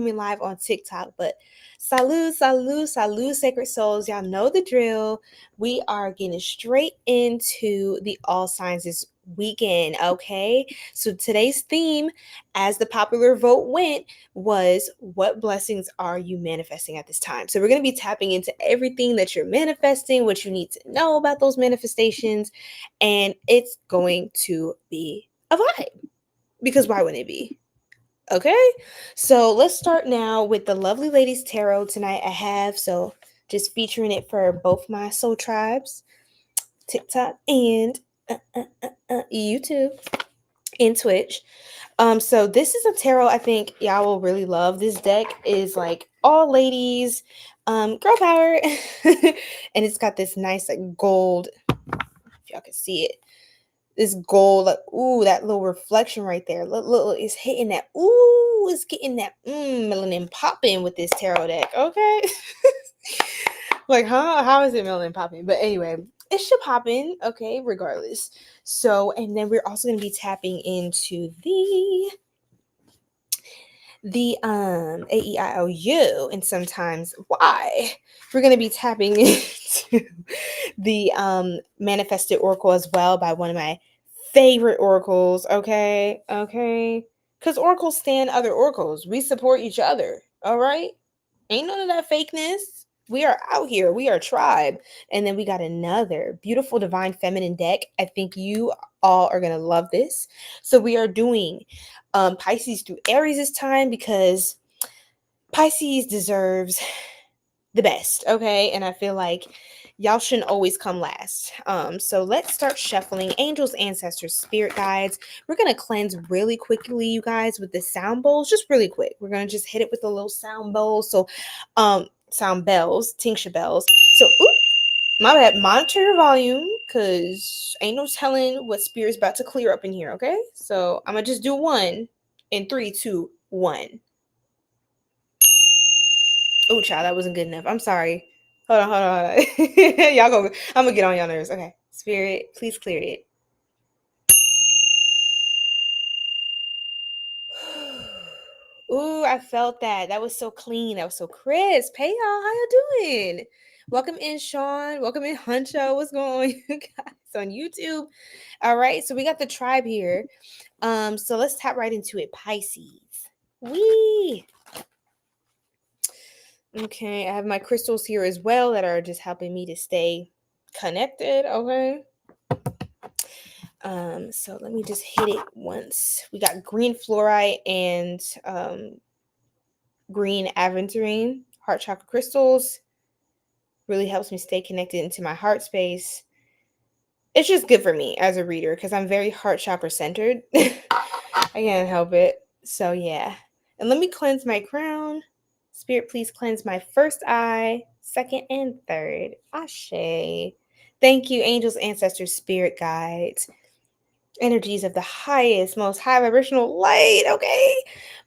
me live on TikTok, but salut, sacred souls. Y'all know the drill. We are getting straight into the all signs this weekend, okay? So today's theme, as the popular vote went, was what blessings are you manifesting at this time? So we're going to be tapping into everything that you're manifesting, what you need to know about those manifestations, and it's going to be a vibe. Because why wouldn't it be? Okay, so let's start now with the Lovely Ladies Tarot tonight I have. So just featuring it for both my soul tribes, TikTok and YouTube and Twitch. So this is a tarot I think y'all will really love. This deck is like all ladies, girl power, and it's got this nice like gold, if y'all can see it. This gold, like, ooh, that little reflection right there. Look, it's hitting that. Ooh, it's getting that melanin popping with this tarot deck. Okay. Like, huh? How is it melanin popping? But anyway, it should pop in, okay, regardless. So, and then we're also going to be tapping into the 𝐴𝑒𝑖𝑜𝑢 and sometimes why. We're going to be tapping into the manifested oracle as well by one of my favorite oracles, okay, because oracles stand other oracles. We support each other, all right? Ain't none of that fakeness. We are out here. We are a tribe. And then we got another beautiful divine feminine deck. I think you all are going to love this. So we are doing Pisces through Aries this time because Pisces deserves the best, okay? And I feel like y'all shouldn't always come last. So let's start shuffling. Angels, ancestors, spirit guides. We're going to cleanse really quickly, you guys, with the sound bowls. Just really quick. We're going to just hit it with a little sound bowl. So sound bells, tincture bells. So, my bad. Monitor your volume because ain't no telling what spirit's about to clear up in here, okay? So I'm going to just do one in 3, 2, 1. Oh, child, that wasn't good enough. I'm sorry. Hold on. Y'all go. I'm gonna get on y'all nerves. Okay. Spirit, please clear it. Ooh, I felt that. That was so clean. That was so crisp. Hey, y'all. How you doing? Welcome in, Sean. Welcome in, Huncho. What's going on, you guys, on YouTube? All right. So we got the tribe here. So let's tap right into it. Pisces. Wee. Okay, I have my crystals here as well that are just helping me to stay connected, okay? So let me just hit it once. We got green fluorite and green aventurine, heart chakra crystals. Really helps me stay connected into my heart space. It's just good for me as a reader because I'm very heart chakra centered. I can't help it. So yeah. And let me cleanse my crown. Spirit, please cleanse my first eye, second, and third. Ashe. Thank you, angels, ancestors, spirit guides, energies of the highest, most high vibrational light. Okay.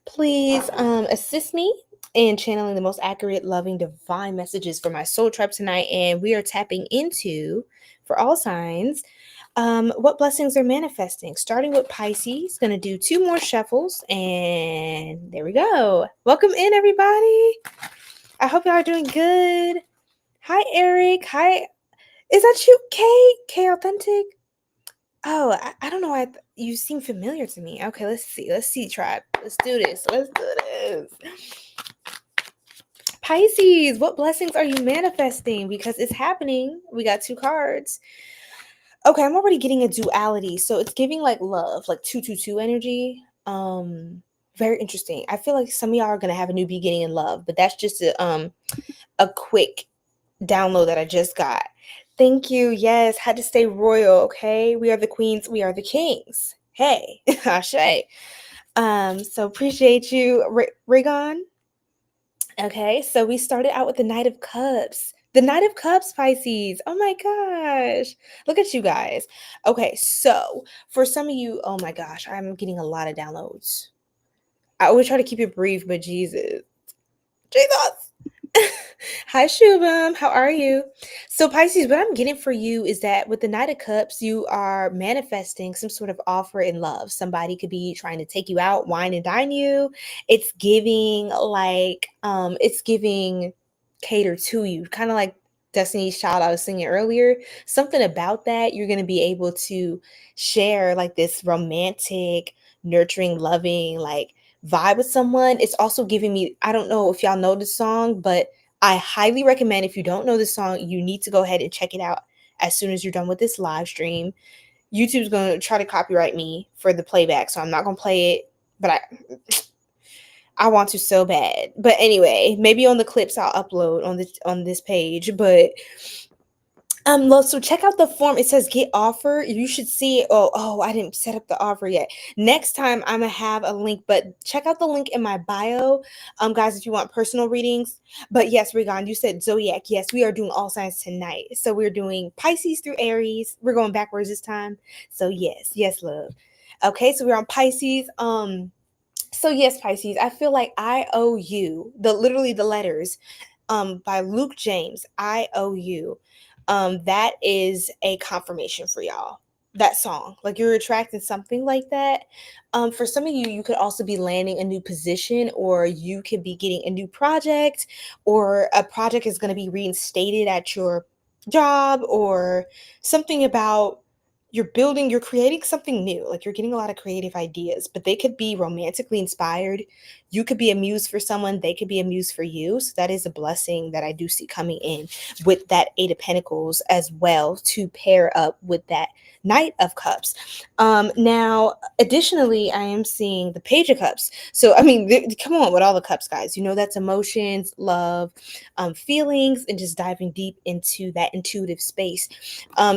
Please assist me in channeling the most accurate, loving, divine messages for my soul tribe tonight. And we are tapping into, for all signs, what blessings are manifesting, starting with Pisces. Gonna do 2 more shuffles, and there we go. Welcome in, everybody. I hope y'all are doing good. Hi, Eric. Hi, is that you, K Authentic? Oh, I don't know why you seem familiar to me. Okay, let's see, tribe. Let's do this. Pisces, what blessings are you manifesting? Because it's happening. We got 2 cards. Okay, I'm already getting a duality. So it's giving like love, like 222 energy. Very interesting. I feel like some of y'all are gonna have a new beginning in love, but that's just a quick download that I just got. Thank you. Yes, had to stay royal. Okay, we are the queens. We are the kings. Hey, Ashe. So appreciate you, Regan. Okay, so we started out with the Knight of Cups. The Knight of Cups, Pisces. Oh my gosh. Look at you guys. Okay, so for some of you, oh my gosh, I'm getting a lot of downloads. I always try to keep it brief, but Jesus. Hi, Shubham. How are you? So, Pisces, what I'm getting for you is that with the Knight of Cups, you are manifesting some sort of offer in love. Somebody could be trying to take you out, wine and dine you. It's giving cater to you, kind of like Destiny's Child I was singing earlier. Something about that you're going to be able to share like this romantic, nurturing, loving, like vibe with someone. It's also giving me, I don't know if y'all know this song, but I highly recommend, if you don't know this song, you need to go ahead and check it out as soon as you're done with this live stream. YouTube's going to try to copyright me for the playback, so I'm not going to play it, but I want to so bad. But anyway, maybe on the clips I'll upload on this page, but so check out the form. It says get offer. You should see it. Oh, I didn't set up the offer yet. Next time I'm gonna have a link, but check out the link in my bio, guys, if you want personal readings. But yes, Regan, you said zodiac. Yes, we are doing all signs tonight. So we're doing Pisces through Aries. We're going backwards this time. So yes, love. Okay, so we're on Pisces. So yes, Pisces, I feel like I owe you literally the letters by Luke James. I owe you. That is a confirmation for y'all. That song, like you're attracting something like that. For some of you, you could also be landing a new position, or you could be getting a new project, or a project is going to be reinstated at your job, or something about you're creating something new. Like you're getting a lot of creative ideas, but they could be romantically inspired. You could be a muse for someone, they could be a muse for you. So that is a blessing that I do see coming in with that Eight of Pentacles as well, to pair up with that Knight of Cups. Now, additionally, I am seeing the Page of Cups. So, I mean, come on with all the cups, guys. You know, that's emotions, love, feelings, and just diving deep into that intuitive space.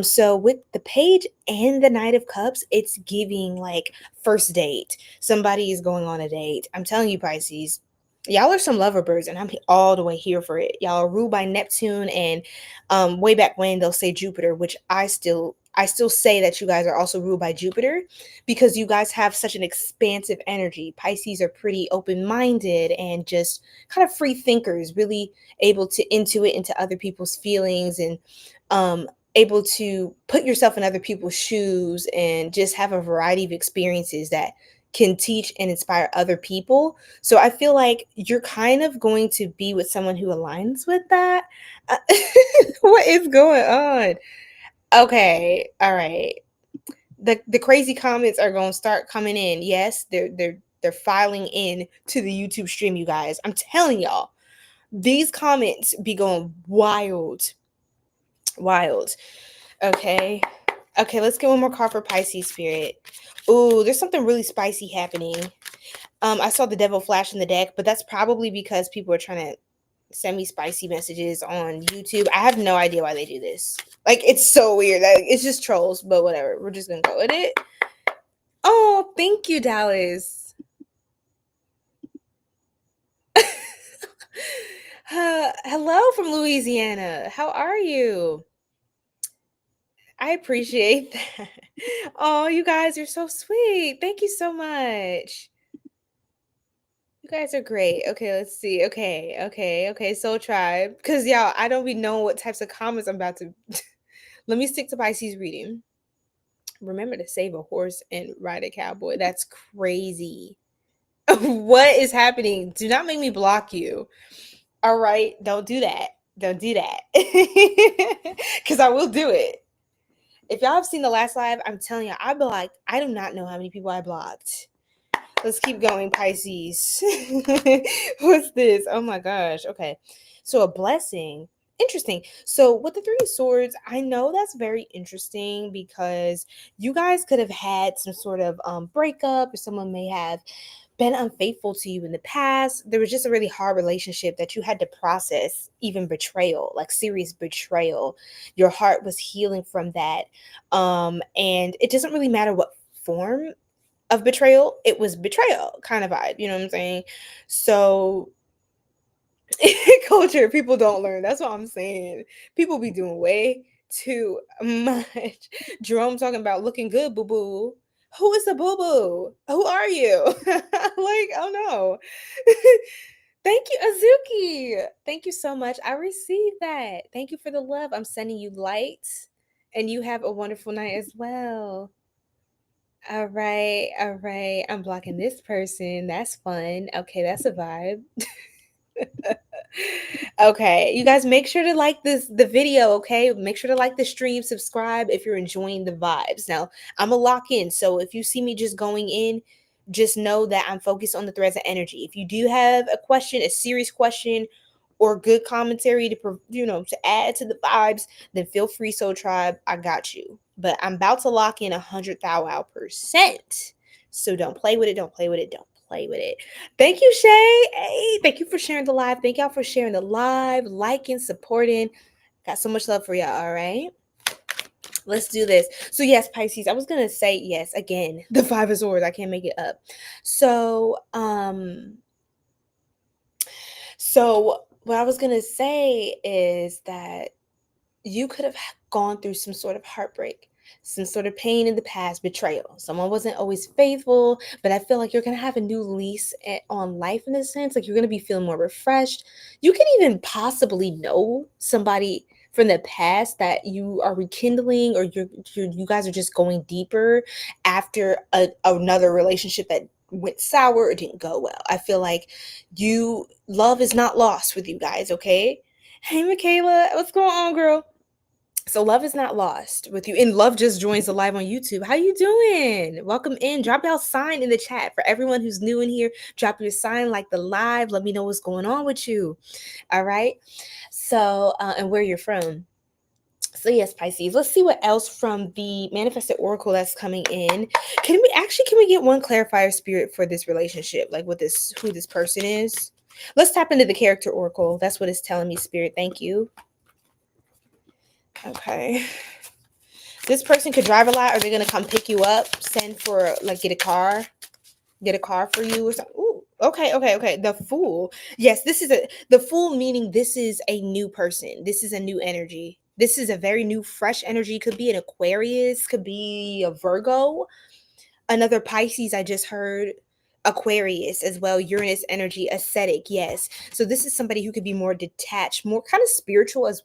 So with the Page and the Knight of Cups, it's giving like first date. Somebody is going on a date. I'm telling you, Pisces, y'all are some lover birds, and I'm all the way here for it. Y'all are ruled by Neptune, and way back when they'll say Jupiter, which I still say that you guys are also ruled by Jupiter, because you guys have such an expansive energy. Pisces are pretty open-minded and just kind of free thinkers, really able to intuit into other people's feelings, and able to put yourself in other people's shoes, and just have a variety of experiences that can teach and inspire other people. So I feel like you're kind of going to be with someone who aligns with that. Uh, what is going on? Okay, all right. The crazy comments are going to start coming in. Yes, they're filing in to the YouTube stream, you guys. I'm telling y'all, these comments be going wild. Wild. Okay. Okay, let's get one more card for Pisces spirit. Ooh, there's something really spicy happening. I saw the devil flash in the deck, but that's probably because people are trying to send me spicy messages on YouTube. I have no idea why they do this. Like, it's so weird. Like, it's just trolls, but whatever. We're just gonna go with it. Oh, thank you, Dallas. Hello from Louisiana. How are you? I appreciate that. Oh, you guys are so sweet. Thank you so much. You guys are great. Okay, let's see. Okay. Soul Tribe. Because, y'all, I don't be knowing what types of comments I'm about to. Let me stick to Pisces reading. Remember to save a horse and ride a cowboy. That's crazy. What is happening? Do not make me block you. All right. Don't do that. Don't do that. Because I will do it. If y'all have seen the last live, I'm telling you, I blocked. I do not know how many people I blocked. Let's keep going, Pisces. What's this? Oh my gosh. Okay. So a blessing. Interesting. So with the Three of Swords, I know that's very interesting, because you guys could have had some sort of breakup, or someone may have been unfaithful to you in the past. There was just a really hard relationship that you had to process, even betrayal, like serious betrayal. Your heart was healing from that. And it doesn't really matter what form of betrayal, it was betrayal kind of vibe, you know what I'm saying? So culture, people don't learn. That's what I'm saying. People be doing way too much. Jerome talking about looking good, boo boo. Who is the boo boo? Who are you? Like, oh no. Thank you, Azuki. Thank you so much. I received that. Thank you for the love. I'm sending you light, and you have a wonderful night as well. All right, all right. I'm blocking this person. That's fun. Okay, that's a vibe. Okay, you guys make sure to like the video, okay? Make sure to like the stream, subscribe if you're enjoying the vibes. Now, I'm gonna lock in. So if you see me just going in, just know that I'm focused on the threads of energy. If you do have a question, a serious question, or good commentary to add to the vibes, then feel free, Soul Tribe. I got you. But I'm about to lock in 100,000%. So don't play with it. Don't play with it. Don't play with it. Thank you, Shay. Hey, thank you for sharing the live. Thank y'all for sharing the live, liking, supporting. Got so much love for y'all. All right. Let's do this. So yes, Pisces, I was gonna say yes again. The Five of Swords. I can't make it up. So what I was gonna say is that you could have gone through some sort of heartbreak, some sort of pain in the past, betrayal. Someone wasn't always faithful, but I feel like you're going to have a new lease on life in a sense. Like you're going to be feeling more refreshed. You can even possibly know somebody from the past that you are rekindling, or you guys are just going deeper after another relationship that went sour or didn't go well. I feel like love is not lost with you guys, okay? Hey, Michaela, what's going on, girl? So love is not lost with you. And love just joins the live on YouTube. How you doing? Welcome in. Drop y'all sign in the chat. For everyone who's new in here, drop your sign, like the live. Let me know what's going on with you. All right. So, and where you're from. So yes, Pisces. Let's see what else from the manifested oracle that's coming in. Can we get one clarifier, spirit, for this relationship? Like who this person is? Let's tap into the character oracle. That's what it's telling me, spirit. Thank you. Okay. This person could drive a lot, or they're gonna come pick you up, send for get a car for you or something. Ooh, okay. The Fool. Yes, the Fool, meaning this is a new person. This is a new energy. This is a very new, fresh energy. Could be an Aquarius, could be a Virgo, another Pisces. I just heard Aquarius as well. Uranus energy, ascetic. Yes. So this is somebody who could be more detached, more kind of spiritual as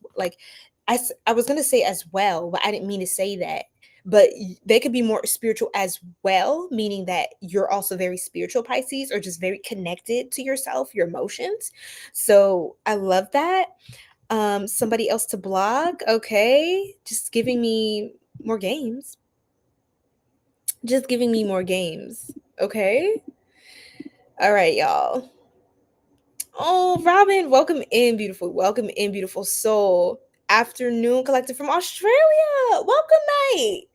I was going to say as well, but I didn't mean to say that. But they could be more spiritual as well, meaning that you're also very spiritual, Pisces, or just very connected to yourself, your emotions. So I love that. Somebody else to blog. Okay. Just giving me more games. Okay. All right, y'all. Oh, Robin, welcome in, beautiful. Welcome in, beautiful soul. Afternoon collective from Australia. Welcome, mate.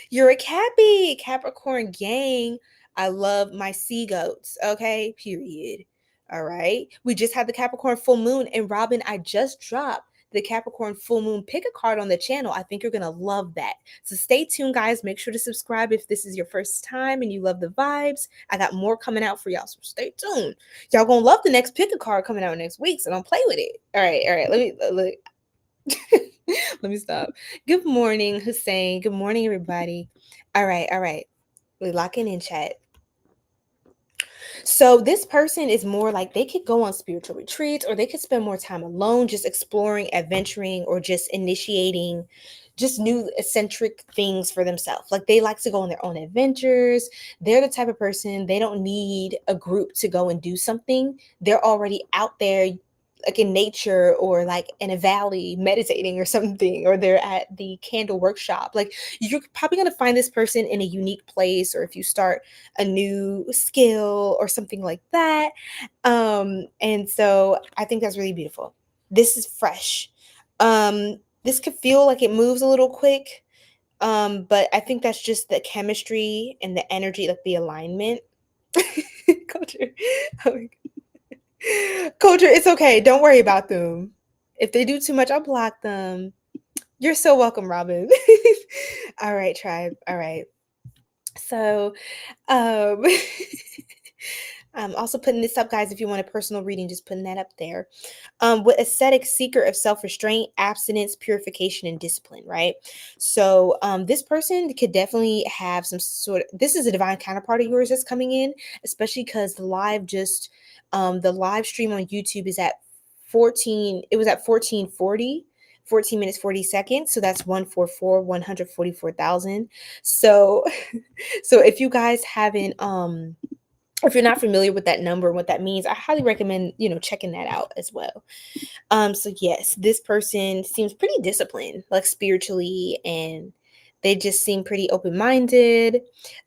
You're a Capricorn gang. I love my sea goats. Okay, period. All right. We just had the Capricorn full moon, and Robin, I just dropped the Capricorn full moon pick a card on the channel. I think you're going to love that. So stay tuned, guys. Make sure to subscribe if this is your first time and you love the vibes. I got more coming out for y'all, so stay tuned. Y'all going to love the next pick a card coming out next week, so don't play with it. All right. Let me stop. Good morning, Hussein. Good morning, everybody. All right. We're locking in, chat. So this person is more like they could go on spiritual retreats, or they could spend more time alone, just exploring, adventuring, or just initiating just new eccentric things for themselves. Like they like to go on their own adventures. They're the type of person, they don't need a group to go and do something. They're already out there, like in nature, or like in a valley meditating or something, or they're at the candle workshop. Like you're probably going to find this person in a unique place, or if you start a new skill or something like that. And so I think that's really beautiful. This is fresh. This could feel like it moves a little quick, but I think that's just the chemistry and the energy, like the alignment. Culture. Culture, it's okay. Don't worry about them. If they do too much, I'll block them. You're so welcome, Robin. All right, tribe. All right. So, I'm also putting this up, guys. If you want a personal reading, just putting that up there. With ascetic, seeker of self-restraint, abstinence, purification, and discipline, right? So this person could definitely have some sort of, this is a divine counterpart of yours that's coming in, especially because the live just The live stream on YouTube is at 1440, 14 minutes 40 seconds. So that's 144,144,000. So so if you guys haven't if you're not familiar with that number and what that means, I highly recommend, checking that out as well. So yes, this person seems pretty disciplined, like spiritually, and they just seem pretty open-minded.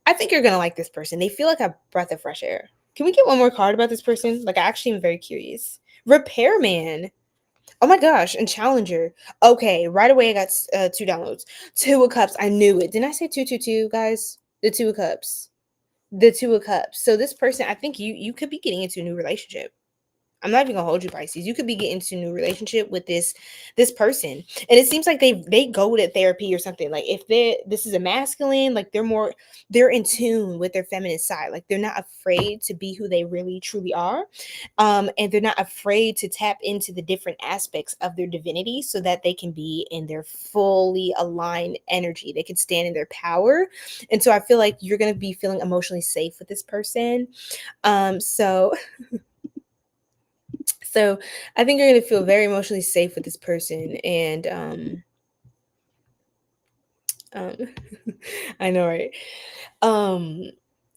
I think you're gonna like this person. They feel like a breath of fresh air. Can we get one more card about this person? Like, I actually am very curious. Repairman. Oh my gosh, and Challenger. Okay, right away I got 2 downloads. 2 of Cups. I knew it. Didn't I say 222, guys? The 2 of Cups. The 2 of Cups. So this person, I think you could be getting into a new relationship. I'm not even gonna hold you, Pisces. You could be getting into a new relationship with this person, and it seems like they go to therapy or something. Like, if this is a masculine, like they're in tune with their feminine side. Like, they're not afraid to be who they really truly are, and they're not afraid to tap into the different aspects of their divinity so that they can be in their fully aligned energy. They can stand in their power, and so I feel like you're gonna be feeling emotionally safe with this person. So. So I think you're going to feel very emotionally safe with this person. And um I know, right? Um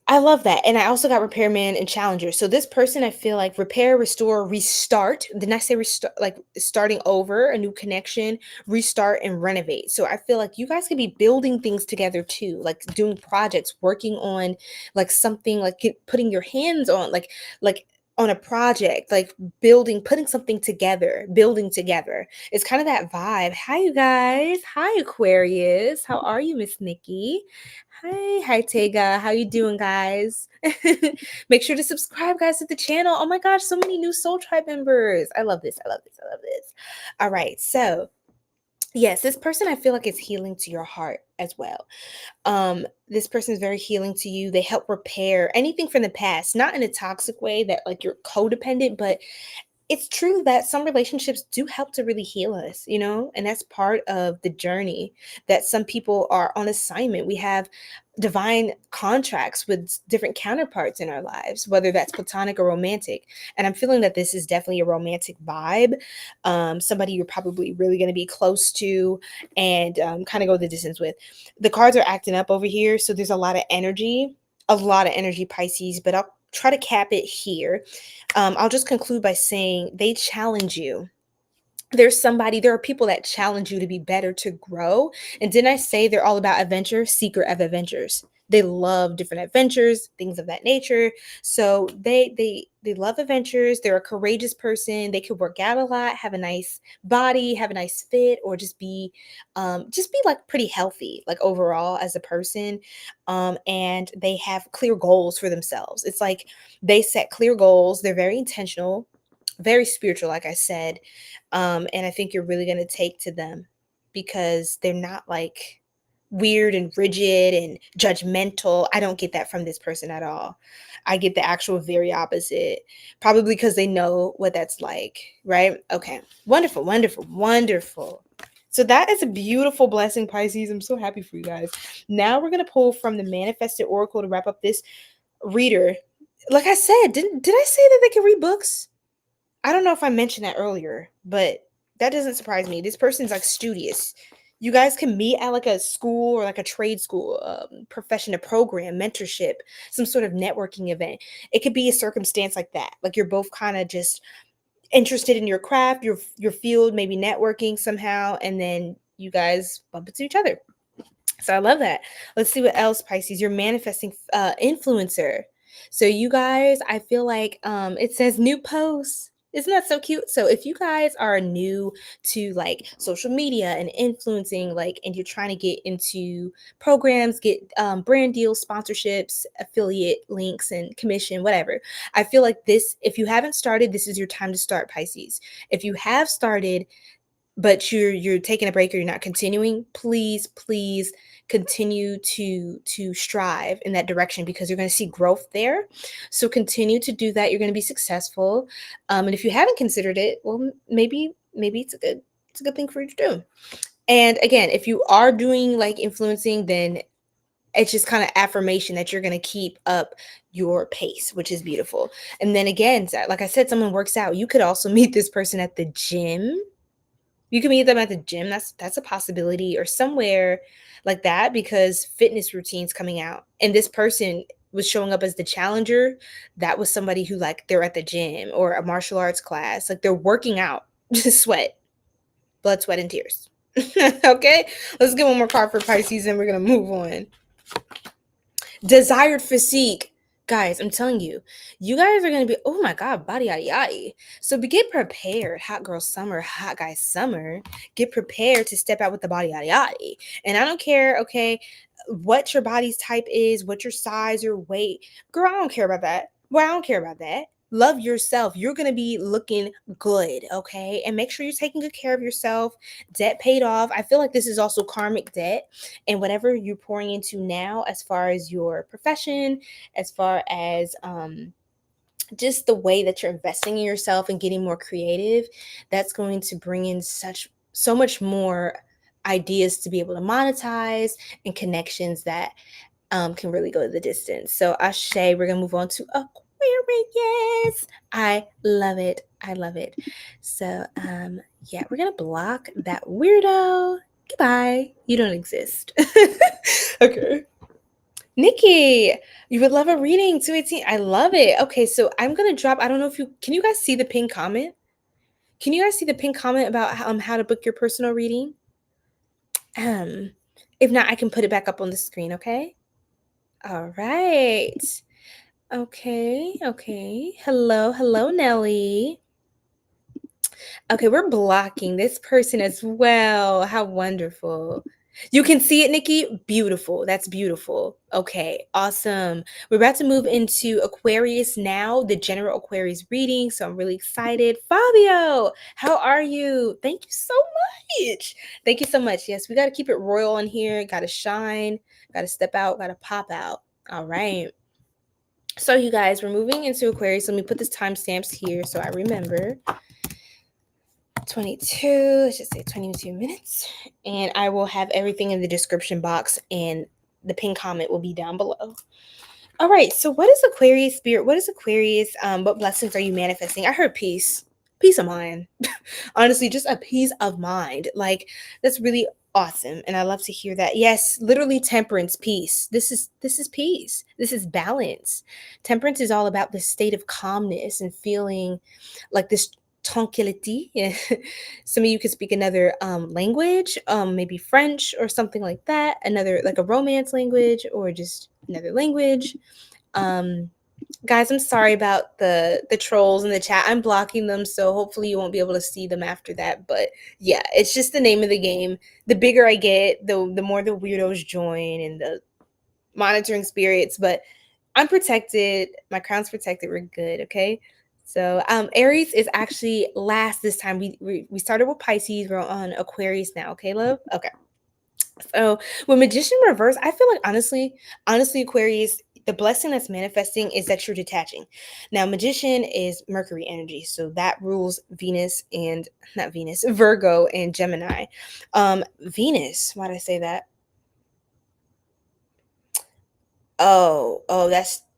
I love that. And I also got Repairman and Challenger. So this person, I feel like repair, restore, restart. Didn't I say restart, like starting over, a new connection, restart and renovate. So I feel like you guys could be building things together too, like doing projects, working on like something, like putting your hands on like on a project, like putting something together, building together. It's kind of that vibe. Hi, you guys. Hi, Aquarius. How are you, Miss Nikki? Hi, Tega. How you doing, guys? Make sure to subscribe, guys, to the channel. Oh my gosh, so many new Soul Tribe members. I love this. I love this. I love this. All right, so yes, this person, I feel like, is healing to your heart as well. This person is very healing to you. They help repair anything from the past, not in a toxic way that like you're codependent, but it's true that some relationships do help to really heal us, and that's part of the journey, that some people are on assignment. We have divine contracts with different counterparts in our lives, whether that's platonic or romantic. And I'm feeling that this is definitely a romantic vibe. Somebody you're probably really going to be close to and kind of go the distance with. The cards are acting up over here, so there's a lot of energy, Pisces, but I'll try to cap it here. I'll just conclude by saying they challenge you. There are people that challenge you to be better, to grow. And didn't I say they're all about adventure? Seeker of adventures. They love different adventures, things of that nature. So they love adventures. They're a courageous person. They could work out a lot, have a nice body, have a nice fit, or just be like pretty healthy, like overall as a person. And they have clear goals for themselves. It's like they set clear goals. They're very intentional, very spiritual, like I said. And I think you're really going to take to them because they're not like weird and rigid and judgmental. I don't get that from this person at all. I get the actual very opposite, probably because they know what that's like, right? Okay. Wonderful, wonderful, wonderful. So that is a beautiful blessing, Pisces. I'm so happy for you guys. Now we're going to pull from the Manifested Oracle to wrap up this reader. Like I said, did I say that they can read books? I don't know if I mentioned that earlier, but that doesn't surprise me. This person's like studious. You guys can meet at like a school or like a trade school, profession, a program, mentorship, some sort of networking event. It could be a circumstance like that. Like you're both kind of just interested in your craft, your field, maybe networking somehow, and then you guys bump into each other. So I love that. Let's see what else, Pisces. You're manifesting influencer. So you guys, I feel like it says new posts. Isn't that so cute? So if you guys are new to like social media and influencing, like, and you're trying to get into programs, get brand deals, sponsorships, affiliate links, and commission, whatever. I feel like this, if you haven't started, this is your time to start, Pisces. If you have started, but you're taking a break or you're not continuing, please continue to strive in that direction because you're going to see growth there. So continue to do that. You're going to be successful. And if you haven't considered it, well, maybe it's a good thing for you to do. And again, if you are doing like influencing, then It's just kind of affirmation that you're going to keep up your pace, which is beautiful. And then again, like I said, someone works out. You could also meet this person at the gym. You can meet them at the gym. That's a possibility, or somewhere like that, because fitness routines coming out. And this person was showing up as the challenger. That was somebody who, like, they're at the gym or a martial arts class. Like, they're working out. Sweat, blood, sweat, and tears. Okay, let's get one more card for Pisces and we're gonna move on. Desired physique. Guys, I'm telling you, you guys are going to be, oh my God, body, yaddy, yaddy. So get prepared. Hot girl summer, hot guy summer. Get prepared to step out with the body, yaddy, yaddy. And I don't care, okay, what your body's type is, what your size or weight. Girl, I don't care about that. Well, I don't care about that. Love yourself. You're going to be looking good, okay? And make sure you're taking good care of yourself. Debt paid off. I feel like this is also karmic debt. And whatever you're pouring into now, as far as your profession, as far as just the way that you're investing in yourself and getting more creative, that's going to bring in so much more ideas to be able to monetize and connections that can really go the distance. So Ashe, we're going to move on to Aquarius. I love it. I love it. So yeah, we're going to block that weirdo. Goodbye. You don't exist. Okay. Nikki, you would love a reading. 218. I love it. Okay, so I'm going to drop, I don't know if can you guys see the pinned comment? Can you guys see the pinned comment about how to book your personal reading? If not, I can put it back up on the screen, okay? All right. Okay. Hello, Nelly. Okay, we're blocking this person as well. How wonderful. You can see it, Nikki. Beautiful. That's beautiful. Okay, awesome. We're about to move into Aquarius now, the general Aquarius reading. So I'm really excited. Fabio, how are you? Thank you so much. Thank you so much. Yes, we got to keep it royal in here. Got to shine. Got to step out. Got to pop out. All right. So you guys, we're moving into Aquarius. Let me put this timestamps here so I remember. 22, let's just say 22 minutes. And I will have everything in the description box, and the pinned comment will be down below. All right, so what is Aquarius spirit? What is Aquarius? What blessings are you manifesting? I heard peace of mind. Honestly, just a peace of mind. Like, that's really awesome, and I love to hear that. Yes, literally temperance, peace. This is peace. This is balance. Temperance is all about the state of calmness and feeling like this tranquility. Yeah. Some of you could speak another language, maybe French or something like that, another, like a romance language or just another language. Guys, I'm sorry about the trolls in the chat. I'm blocking them, so hopefully you won't be able to see them after that. But yeah, it's just the name of the game. The bigger I get, the more the weirdos join and the monitoring spirits. But I'm protected. My crown's protected. We're good, okay? So Aries is actually last this time. We started with Pisces. We're on Aquarius now, okay, love? Okay. So with Magician reverse, I feel like honestly, Aquarius, the blessing that's manifesting is that you're detaching. Now, Magician is Mercury energy, so that rules Virgo and Gemini. Venus, why did I say that? Oh,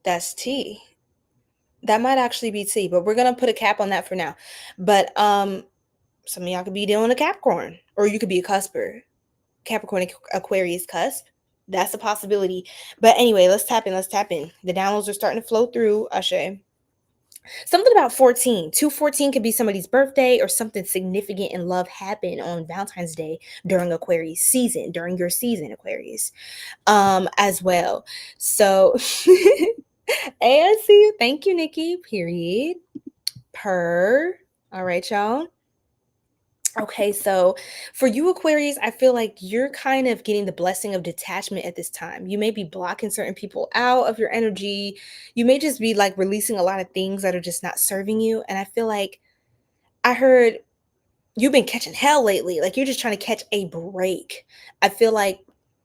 that's T. That might actually be T, but we're gonna put a cap on that for now. But some of y'all could be dealing a Capricorn, or you could be a cusper. Capricorn Aquarius cusp. That's a possibility. But anyway, let's tap in. The downloads are starting to flow through, Ashe. Something about 14. 214 could be somebody's birthday, or something significant in love happen on Valentine's Day during Aquarius season, during your season, Aquarius, as well. So hey, I see you. Thank you, Nikki. Period. All right, y'all. Okay, so for you, Aquarius, I feel like you're kind of getting the blessing of detachment at this time. You may be blocking certain people out of your energy. You may just be like releasing a lot of things that are just not serving you. And I feel like I heard you've been catching hell lately. Like, you're just trying to catch a break. I feel like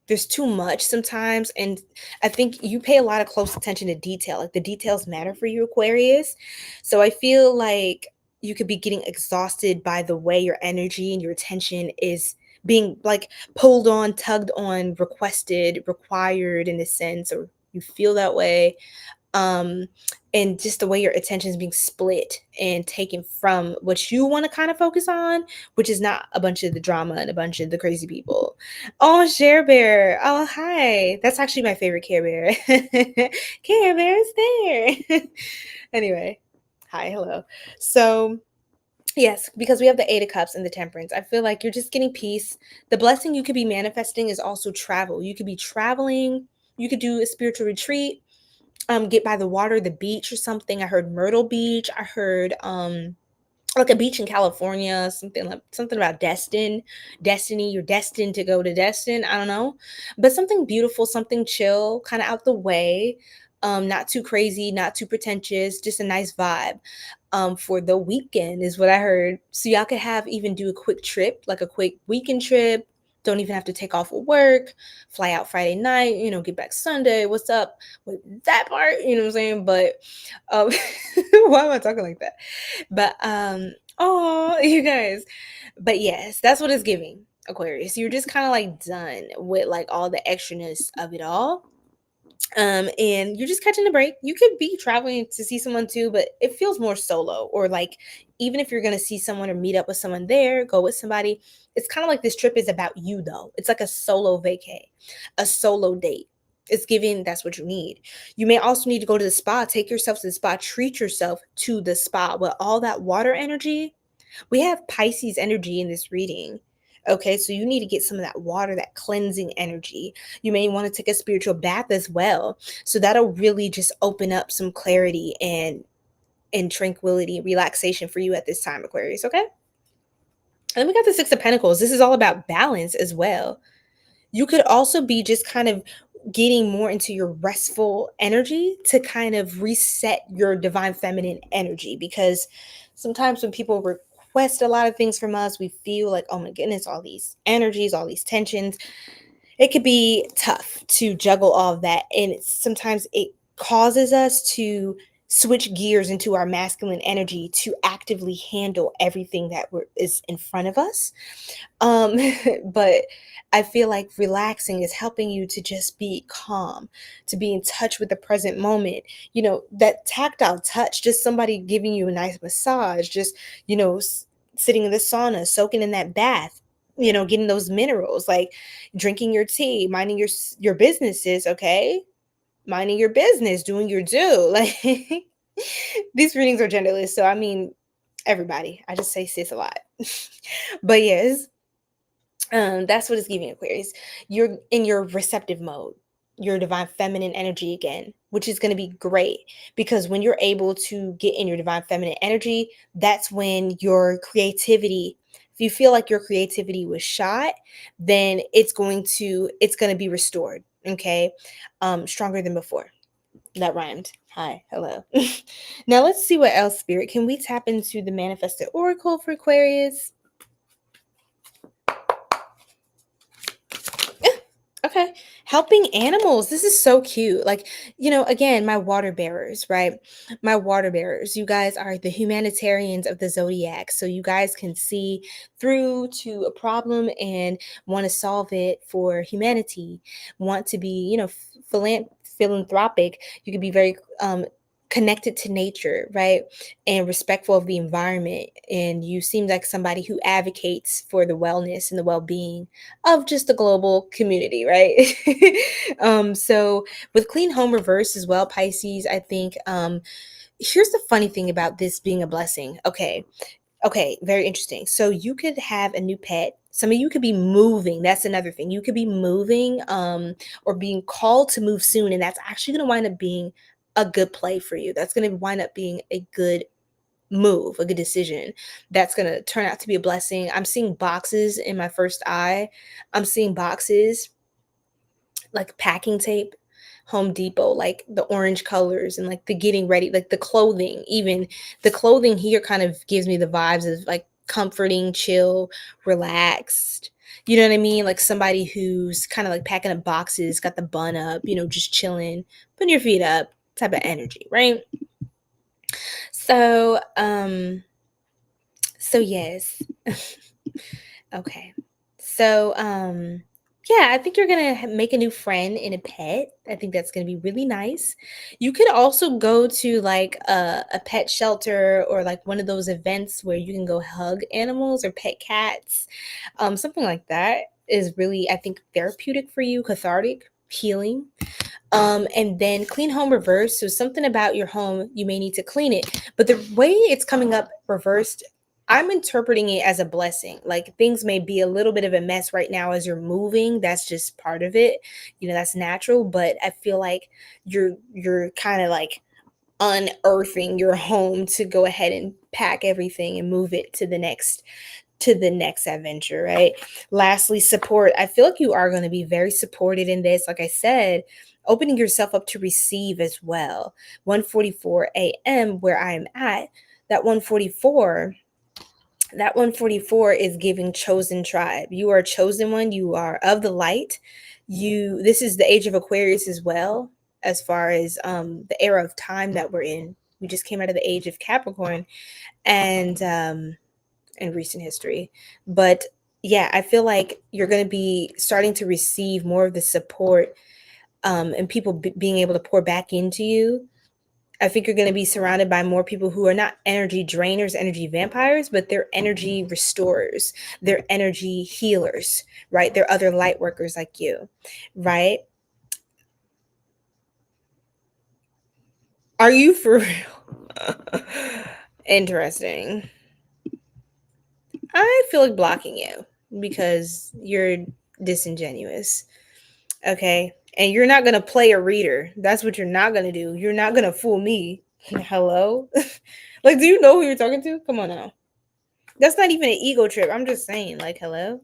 there's too much sometimes. And I think you pay a lot of close attention to detail. Like, the details matter for you, Aquarius. So I feel like you could be getting exhausted by the way your energy and your attention is being like pulled on, tugged on, requested, required in a sense, or you feel that way. um and just the way your attention is being split and taken from what you want to kind of focus on, which is not a bunch of the drama and a bunch of the crazy people. Oh, Share Bear, oh hi, that's actually my favorite Care Bear. Care Bear is there. Anyway, hi, hello. So yes, because we have the Eight of Cups and the Temperance. I feel like you're just getting peace. The blessing you could be manifesting is also travel. You could be traveling. You could do a spiritual retreat, get by the water, the beach or something. I heard Myrtle Beach. I heard like a beach in California, something about destiny. You're destined to go to Destin. I don't know. But something beautiful, something chill, kind of out the way. Not too crazy, not too pretentious, just a nice vibe. For the weekend is what I heard. So y'all could even do a quick trip, like a quick weekend trip. Don't even have to take off of work, fly out Friday night, get back Sunday. What's up with that part? You know what I'm saying? But um, why am I talking like that? But oh, you guys. But yes, that's what it's giving, Aquarius. You're just kind of like done with like all the extraness of it all. And you're just catching a break. You could be traveling to see someone too, but it feels more solo. Or like, even if you're gonna see someone or meet up with someone there, go with somebody, it's kind of like this trip is about you though. It's like a solo vacay, a solo date. It's giving that's what you need. You may also need to go to the spa, take yourself to the spa, treat yourself to the spa with all that water energy. We have Pisces energy in this reading. Okay, so you need to get some of that water, that cleansing energy. You may want to take a spiritual bath as well. So that'll really just open up some clarity and tranquility and relaxation for you at this time, Aquarius. Okay. And then we got the Six of Pentacles. This is all about balance as well. You could also be just kind of getting more into your restful energy to kind of reset your divine feminine energy, because sometimes when people request a lot of things from us, we feel like, oh my goodness, all these energies, all these tensions. It could be tough to juggle all of that, and sometimes it causes us to switch gears into our masculine energy to actively handle everything that is in front of us. um but I feel like relaxing is helping you to just be calm, to be in touch with the present moment. That tactile touch, just somebody giving you a nice massage, just sitting in the sauna, soaking in that bath, getting those minerals, like drinking your tea, minding your businesses. Okay, minding your business, doing your due. Like, these readings are genderless, so I mean everybody. I just say sis a lot. But yes, that's what it's giving, Aquarius. You're in your receptive mode, your divine feminine energy again, which is going to be great, because when you're able to get in your divine feminine energy, that's when your creativity, if you feel like your creativity was shot, then it's going to be restored. Okay. Stronger than before. That rhymed. Hi, hello. Now let's see what else, Spirit. Can we tap into the manifested oracle for Aquarius? Okay. Helping animals. This is so cute. Like, again, my water bearers, right? My water bearers. You guys are the humanitarians of the zodiac. So you guys can see through to a problem and want to solve it for humanity, want to be, philanthropic. You can be very connected to nature, right? And respectful of the environment. And you seem like somebody who advocates for the wellness and the well-being of just the global community, right? So with clean home reverse as well, Pisces, I think, here's the funny thing about this being a blessing. Okay, very interesting. So you could have a new pet. Some of you could be moving. That's another thing. You could be moving, or being called to move soon, and that's actually going to wind up being a good play for you. That's going to wind up being a good move, a good decision. That's going to turn out to be a blessing. I'm seeing boxes in my first eye. I'm seeing boxes like packing tape, Home Depot, like the orange colors and like the getting ready, like the clothing. Even the clothing here kind of gives me the vibes of like comforting, chill, relaxed. You know what I mean? Like somebody who's kind of like packing up boxes, got the bun up, just chilling, putting your feet up, type of energy, right? So yes. Okay. So, yeah, I think you're gonna make a new friend and a pet. I think that's gonna be really nice. You could also go to like a pet shelter or like one of those events where you can go hug animals or pet cats. Something like that is really, I think, therapeutic for you, cathartic, healing. And then clean home reverse. So something about your home, you may need to clean it. But the way it's coming up reversed, I'm interpreting it as a blessing. Like things may be a little bit of a mess right now as you're moving. That's just part of it. That's natural. But I feel like you're kind of like unearthing your home to go ahead and pack everything and move it to the next adventure, right? Lastly, support. I feel like you are going to be very supported in this. Like I said, opening yourself up to receive as well. 1:44 a.m. where I am at, that 144 is giving chosen tribe. You are a chosen one. You are of the light. This is the age of Aquarius as well, as far as the era of time that we're in. We just came out of the age of Capricorn and in recent history. But yeah, I feel like you're going to be starting to receive more of the support and people being able to pour back into you. I think you're going to be surrounded by more people who are not energy drainers, energy vampires, but they're energy restorers. They're energy healers, right? They're other light workers like you, right? Are you for real? Interesting. I feel like blocking you because you're disingenuous. Okay. And you're not going to play a reader. That's what you're not going to do. You're not going to fool me. Hello? Like, do you know who you're talking to? Come on now. That's not even an ego trip. I'm just saying, like, hello?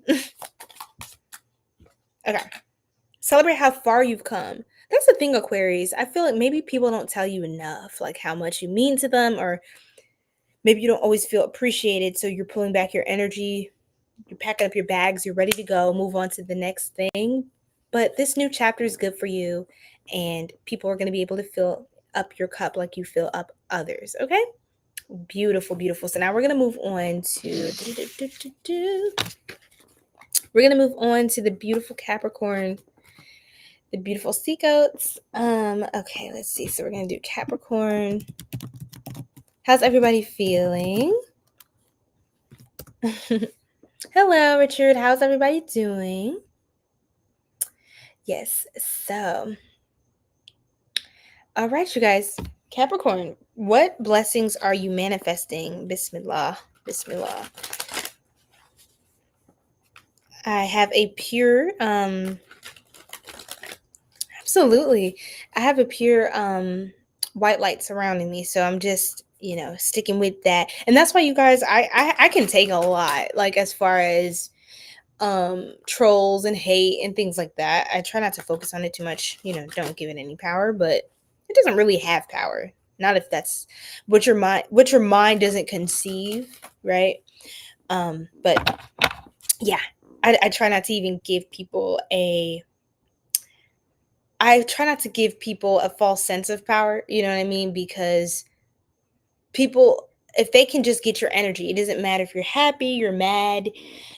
Okay. Celebrate how far you've come. That's the thing, Aquarius. I feel like maybe people don't tell you enough, like how much you mean to them, or maybe you don't always feel appreciated. So you're pulling back your energy, you're packing up your bags, you're ready to go, move on to the next thing. But this new chapter is good for you, and people are going to be able to fill up your cup like you fill up others. Okay? Beautiful, beautiful. So now we're going to move on to the beautiful Capricorn, the beautiful sea goats. Okay, let's see. So we're going to do Capricorn. How's everybody feeling? Hello, Richard. How's everybody doing? Yes. So, all right, you guys. Capricorn, what blessings are you manifesting? Bismillah. Bismillah. I have a pure, absolutely. I have a pure white light surrounding me. So I'm just, sticking with that. And that's why, you guys, I can take a lot, like as far as trolls and hate and things like that. I try not to focus on it too much, don't give it any power, but it doesn't really have power. Not if that's what your mind doesn't conceive, right? But yeah, I try not to even give people I try not to give people a false sense of power, you know what I mean? Because people, if they can just get your energy, it doesn't matter if you're happy, you're mad,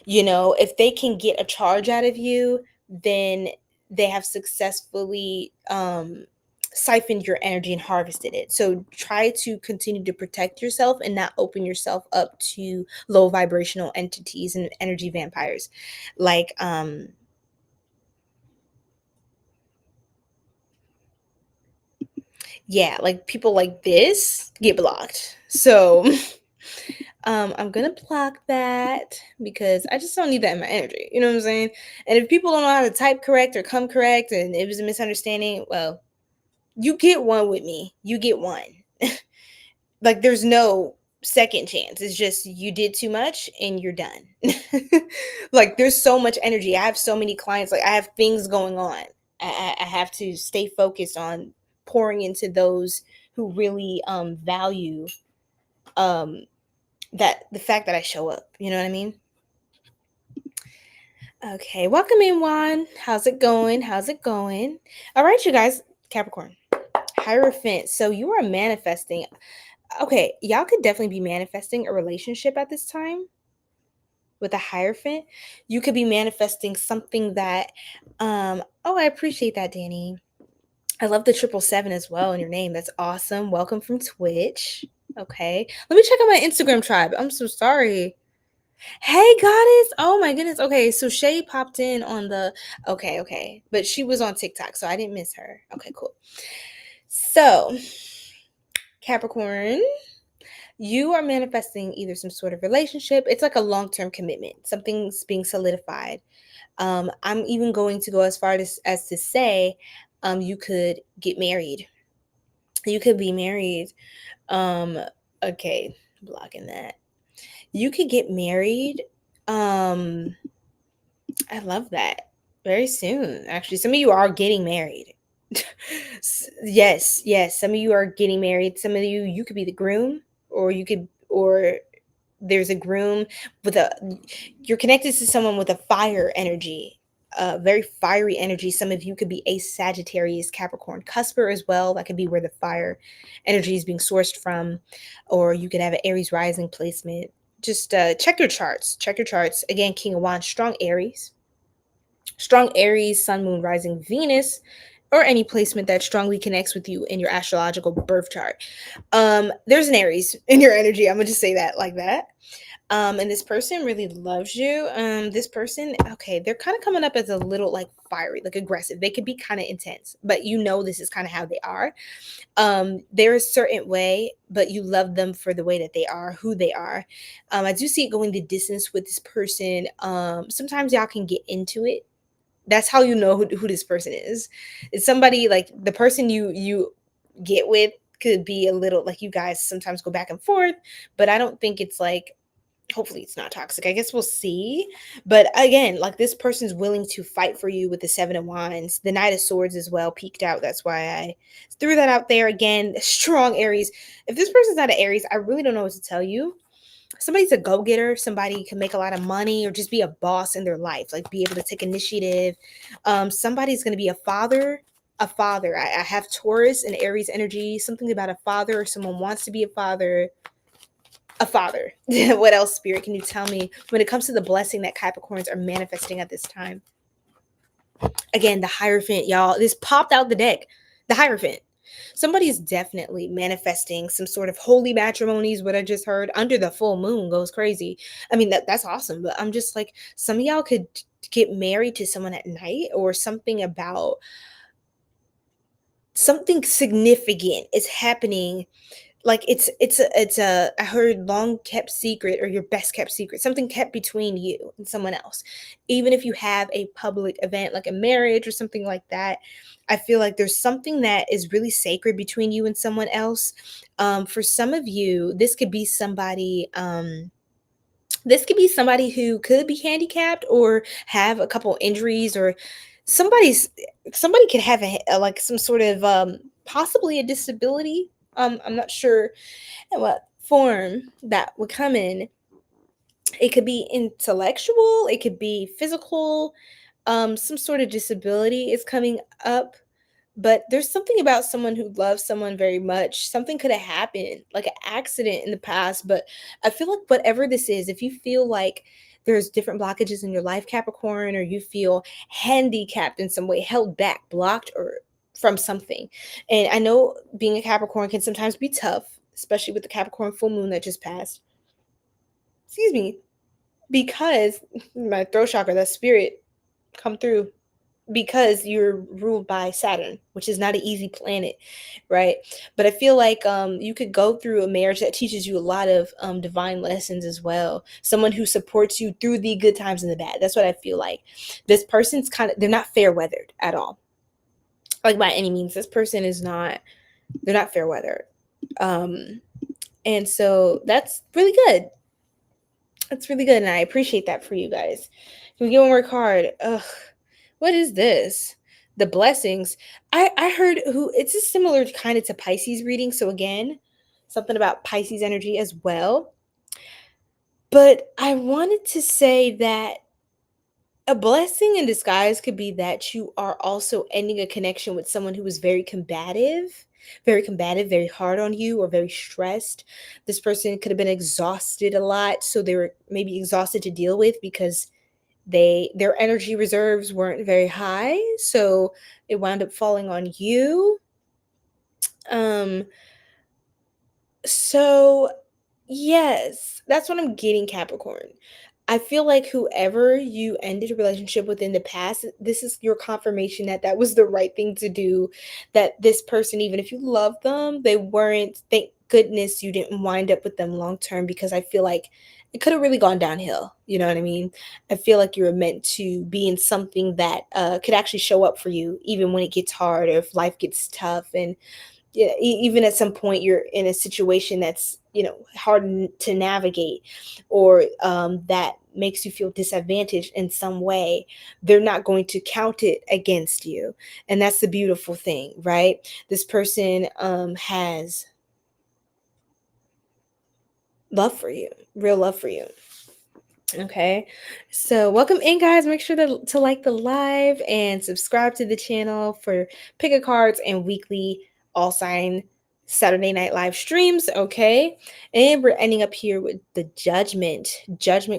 if they can get a charge out of you, then they have successfully siphoned your energy and harvested it. So try to continue to protect yourself and not open yourself up to low vibrational entities and energy vampires. Like yeah, like people like this get blocked. So I'm gonna block that because I just don't need that in my energy. You know what I'm saying? And if people don't know how to type correct or come correct and it was a misunderstanding, well, you get one with me. You get one. Like there's no second chance. It's just you did too much and you're done. Like there's so much energy. I have so many clients. Like I have things going on. I have to stay focused on pouring into those who really value that the fact that I show up. You know what I mean? Okay, welcome in, Juan. How's it going? How's it going? All right, you guys, Capricorn, Hierophant. So you are manifesting. Okay, y'all could definitely be manifesting a relationship at this time. with a Hierophant, you could be manifesting something that, I appreciate that, Danny. I love the 777 as well in your name. That's awesome. Welcome from Twitch. Okay. Let me check out my Instagram tribe. I'm so sorry. Hey, goddess. Oh my goodness. Okay. So Shay popped in on the, okay. But she was on TikTok, so I didn't miss her. Okay, cool. So, Capricorn, you are manifesting either some sort of relationship. It's like a long-term commitment. Something's being solidified. I'm even going to go as far as to say, you could get married. You could be married. Okay, blocking that. You could get married. I love that. Very soon, actually. Some of you are getting married. Yes. Some of you are getting married. Some of you could be the groom, or there's a groom you're connected to someone with a fire energy, very fiery energy. Some of you could be a Sagittarius, Capricorn, cusper as well. That could be where the fire energy is being sourced from, or you could have an Aries rising placement. Just check your charts. Again, King of Wands, strong Aries, sun, moon, rising, Venus, or any placement that strongly connects with you in your astrological birth chart. There's an Aries in your energy. I'm gonna just say that like that. And this person really loves you. This person, okay, they're kind of coming up as a little like fiery, like aggressive. They could be kind of intense, but this is kind of how they are. They're a certain way, but you love them for the way that they are, who they are. I do see it going the distance with this person. Sometimes y'all can get into it. That's how you know who this person is. It's somebody like the person you get with could be a little like you guys sometimes go back and forth, but I don't think it's like, hopefully it's not toxic. I guess we'll see. But again, like this person's willing to fight for you with the 7 of Wands. The Knight of Swords as well peeked out. That's why I threw that out there. Again, strong Aries. If this person's not an Aries, I really don't know what to tell you. Somebody's a go-getter. Somebody can make a lot of money or just be a boss in their life, like be able to take initiative. Somebody's going to be a father. I have Taurus and Aries energy. Something about a father, or someone wants to be a father. What else, Spirit, can you tell me when it comes to the blessing that Capricorns are manifesting at this time? Again, the Hierophant, y'all. This popped out the deck. The Hierophant. Somebody is definitely manifesting some sort of holy matrimonies. What I just heard, under the full moon, goes crazy. I mean, that's awesome. But I'm just like, some of y'all could get married to someone at night, or something about something significant is happening. Like it's a I heard long kept secret, or your best kept secret, something kept between you and someone else. Even if you have a public event like a marriage or something like that, I feel like there's something that is really sacred between you and someone else. For some of you, this could be somebody who could be handicapped or have a couple injuries, or somebody could have like some sort of possibly a disability. I'm not sure what form that would come in. It could be intellectual, it could be physical, some sort of disability is coming up. But there's something about someone who loves someone very much. Something could have happened, like an accident in the past. But I feel like whatever this is, if you feel like there's different blockages in your life, Capricorn, or you feel handicapped in some way, held back, blocked, or from something. And I know being a Capricorn can sometimes be tough, especially with the Capricorn full moon that just passed. Excuse me. Because my throat chakra, that spirit come through, because you're ruled by Saturn, which is not an easy planet, right? But I feel like you could go through a marriage that teaches you a lot of divine lessons as well. Someone who supports you through the good times and the bad. That's what I feel like. This person's they're not fair weathered at all. Like by any means, this person they're not fair weathered. And so that's really good. That's really good. And I appreciate that for you guys. Can we get one more card? Ugh. What is this? The blessings. I heard it's a similar kind of to Pisces reading. So again, something about Pisces energy as well. But I wanted to say that a blessing in disguise could be that you are also ending a connection with someone who is very combative. very combative, very hard on you, or very stressed. This person could have been exhausted a lot, so they were maybe exhausted to deal with because their energy reserves weren't very high, so it wound up falling on you. Um so yes, that's what I'm getting, Capricorn. I feel like whoever you ended a relationship with in the past, this is your confirmation that that was the right thing to do. That this person, even if you love them, they weren't, thank goodness you didn't wind up with them long term, because I feel like it could have really gone downhill. You know what I mean? I feel like you were meant to be in something that could actually show up for you, even when it gets hard or if life gets tough. And yeah, even at some point you're in a situation that's, hard to navigate, or that makes you feel disadvantaged in some way, they're not going to count it against you. And that's the beautiful thing, right? This person has love for you, real love for you. Okay, so welcome in, guys. Make sure to like the live and subscribe to the channel for pick a cards and weekly all sign Saturday night live streams. Okay, and we're ending up here with the judgment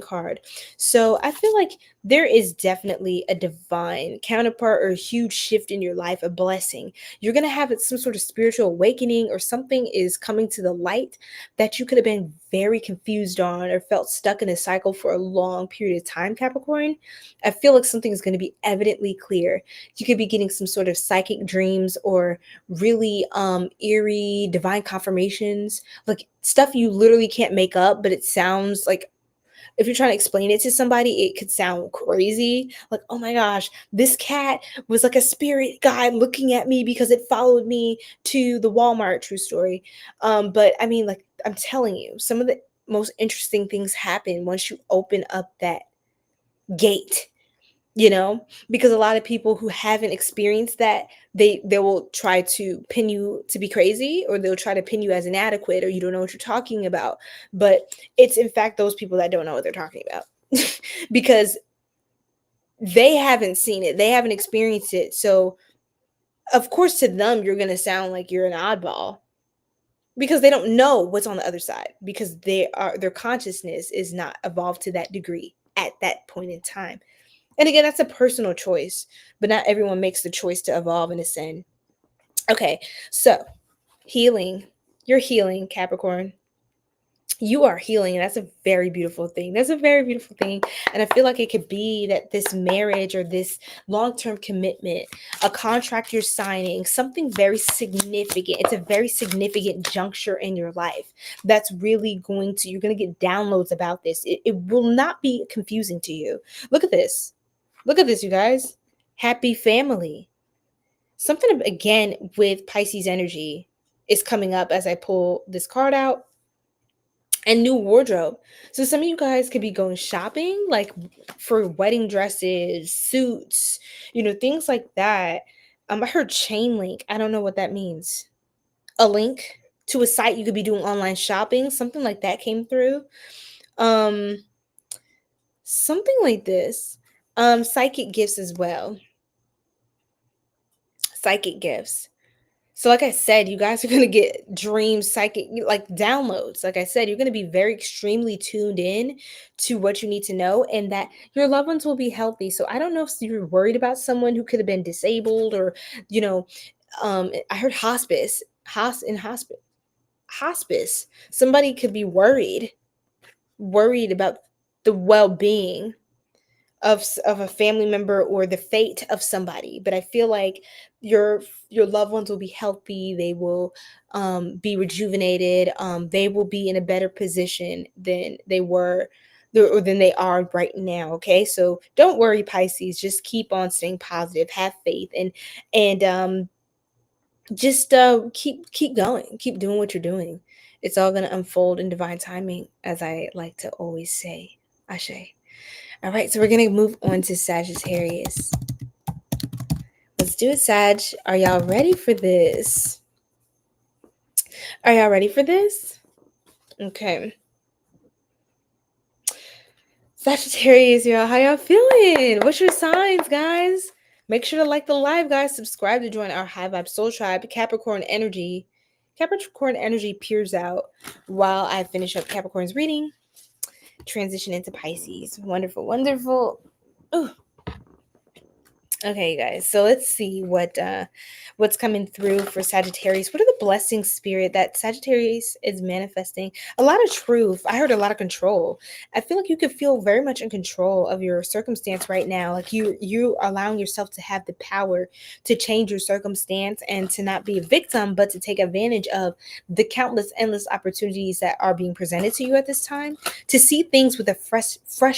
card. So I feel like there is definitely a divine counterpart or a huge shift in your life, a blessing. You're gonna have some sort of spiritual awakening, or something is coming to the light that you could have been very confused on or felt stuck in a cycle for a long period of time, Capricorn. I feel like something is going to be evidently clear. You could be getting some sort of psychic dreams, or really eerie divine confirmations, like stuff you literally can't make up, but it sounds like, if you're trying to explain it to somebody, it could sound crazy. Like, oh my gosh, this cat was like a spirit guide looking at me because it followed me to the Walmart. True story. But I mean, like, I'm telling you, some of the most interesting things happen once you open up that gate, because a lot of people who haven't experienced that, they will try to pin you to be crazy, or they'll try to pin you as inadequate, or you don't know what you're talking about. But it's in fact those people that don't know what they're talking about because they haven't seen it, they haven't experienced it. So of course to them you're going to sound like you're an oddball, because they don't know what's on the other side, because their consciousness is not evolved to that degree at that point in time. And again, that's a personal choice, but not everyone makes the choice to evolve and ascend. Okay, so healing. You're healing, Capricorn. You are healing, and that's a very beautiful thing. That's a very beautiful thing. And I feel like it could be that this marriage or this long-term commitment, a contract you're signing, something very significant. It's a very significant juncture in your life that's really you're going to get downloads about this. It will not be confusing to you. Look at this. Look at this, you guys. Happy family. Something, again, with Pisces energy is coming up as I pull this card out. And new wardrobe. So some of you guys could be going shopping, like for wedding dresses, suits, things like that. I heard chain link. I don't know what that means. A link to a site you could be doing online shopping. Something like that came through. Something like this. Psychic gifts as well. Psychic gifts. So like I said, you guys are going to get dreams, psychic, like downloads. Like I said, you're going to be very extremely tuned in to what you need to know, and that your loved ones will be healthy. So I don't know if you're worried about someone who could have been disabled, or, I heard hospice. Somebody could be worried about the well-being of a family member or the fate of somebody. But I feel like your loved ones will be healthy. They will be rejuvenated. They will be in a better position than they were, or than they are right now. Okay, so don't worry, Pisces. Just keep on staying positive. Have faith, and just keep going. Keep doing what you're doing. It's all going to unfold in divine timing, as I like to always say. Ashe. All right, so we're going to move on to Sagittarius. Let's do it, Sag. Are y'all ready for this? Are y'all ready for this? Okay. Sagittarius, y'all, how y'all feeling? What's your signs, guys? Make sure to like the live, guys. Subscribe to join our High Vibe Soul Tribe. Capricorn energy peers out while I finish up Capricorn's reading. Transition into Pisces. Wonderful, wonderful. Ooh. Okay, guys. So let's see what's coming through for Sagittarius. What are the blessings, Spirit, that Sagittarius is manifesting? A lot of truth. I heard a lot of control. I feel like you could feel very much in control of your circumstance right now. Like you allowing yourself to have the power to change your circumstance and to not be a victim, but to take advantage of the countless, endless opportunities that are being presented to you at this time. To see things with a fresh. I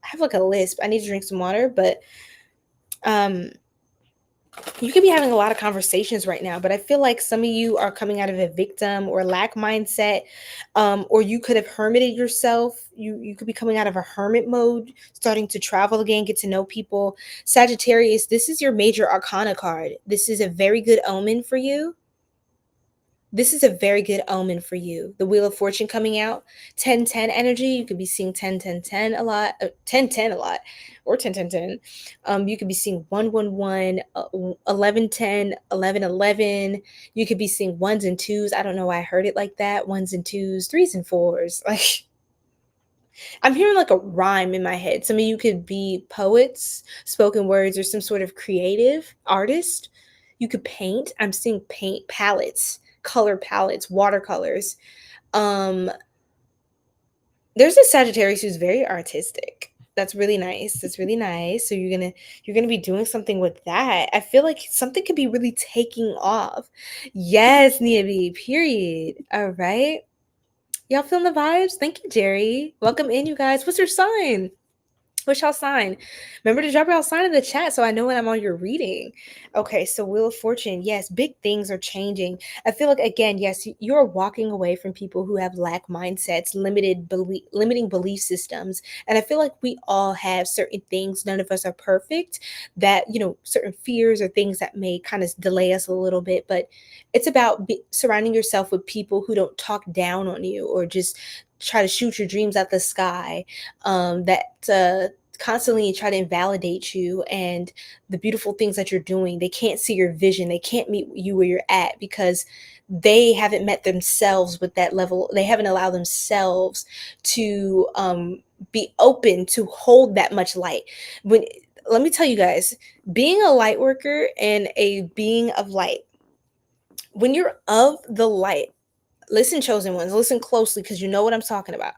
have like a lisp. I need to drink some water, but you could be having a lot of conversations right now, but I feel like some of you are coming out of a victim or lack mindset, or you could have hermited yourself. You could be coming out of a hermit mode, starting to travel again, get to know people. Sagittarius, this is your major arcana card. This is a very good omen for you. This is a very good omen for you. The Wheel of Fortune coming out, 10-10 energy. You could be seeing 10-10-10 a lot, 10-10 a lot, or 10-10-10. You could be seeing 1-1-1, 11-10, 11-11. You could be seeing ones and twos. I don't know why I heard it like that. Ones and twos, threes and fours. Like, I'm hearing like a rhyme in my head. Some of you could be poets, spoken words, or some sort of creative artist. You could paint. I'm seeing paint palettes, color palettes, watercolors. There's a Sagittarius who's very artistic. That's really nice. That's really nice. So you're gonna be doing something with that. I feel like something could be really taking off. Yes, Nia B, period. All right. Y'all feeling the vibes? Thank you, Jerry. Welcome in, you guys. What's your sign? What's y'all sign? Remember to drop y'all sign in the chat so I know when I'm on your reading. Okay, so Wheel of Fortune. Yes, big things are changing. I feel like, again, yes, you're walking away from people who have lack mindsets, limiting belief systems. And I feel like we all have certain things. None of us are perfect. That, certain fears or things that may kind of delay us a little bit. But it's about surrounding yourself with people who don't talk down on you or just try to shoot your dreams at the sky, that constantly try to invalidate you and the beautiful things that you're doing. They can't see your vision. They can't meet you where you're at because they haven't met themselves with that level. They haven't allowed themselves to be open to hold that much light. Let me tell you guys, being a light worker and a being of light, when you're of the light, listen, chosen ones, listen closely because you know what I'm talking about.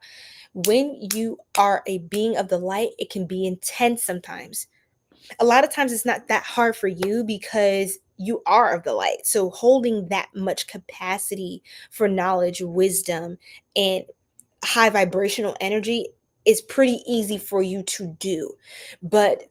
When you are a being of the light, it can be intense sometimes. A lot of times it's not that hard for you because you are of the light. So holding that much capacity for knowledge, wisdom, and high vibrational energy is pretty easy for you to do. But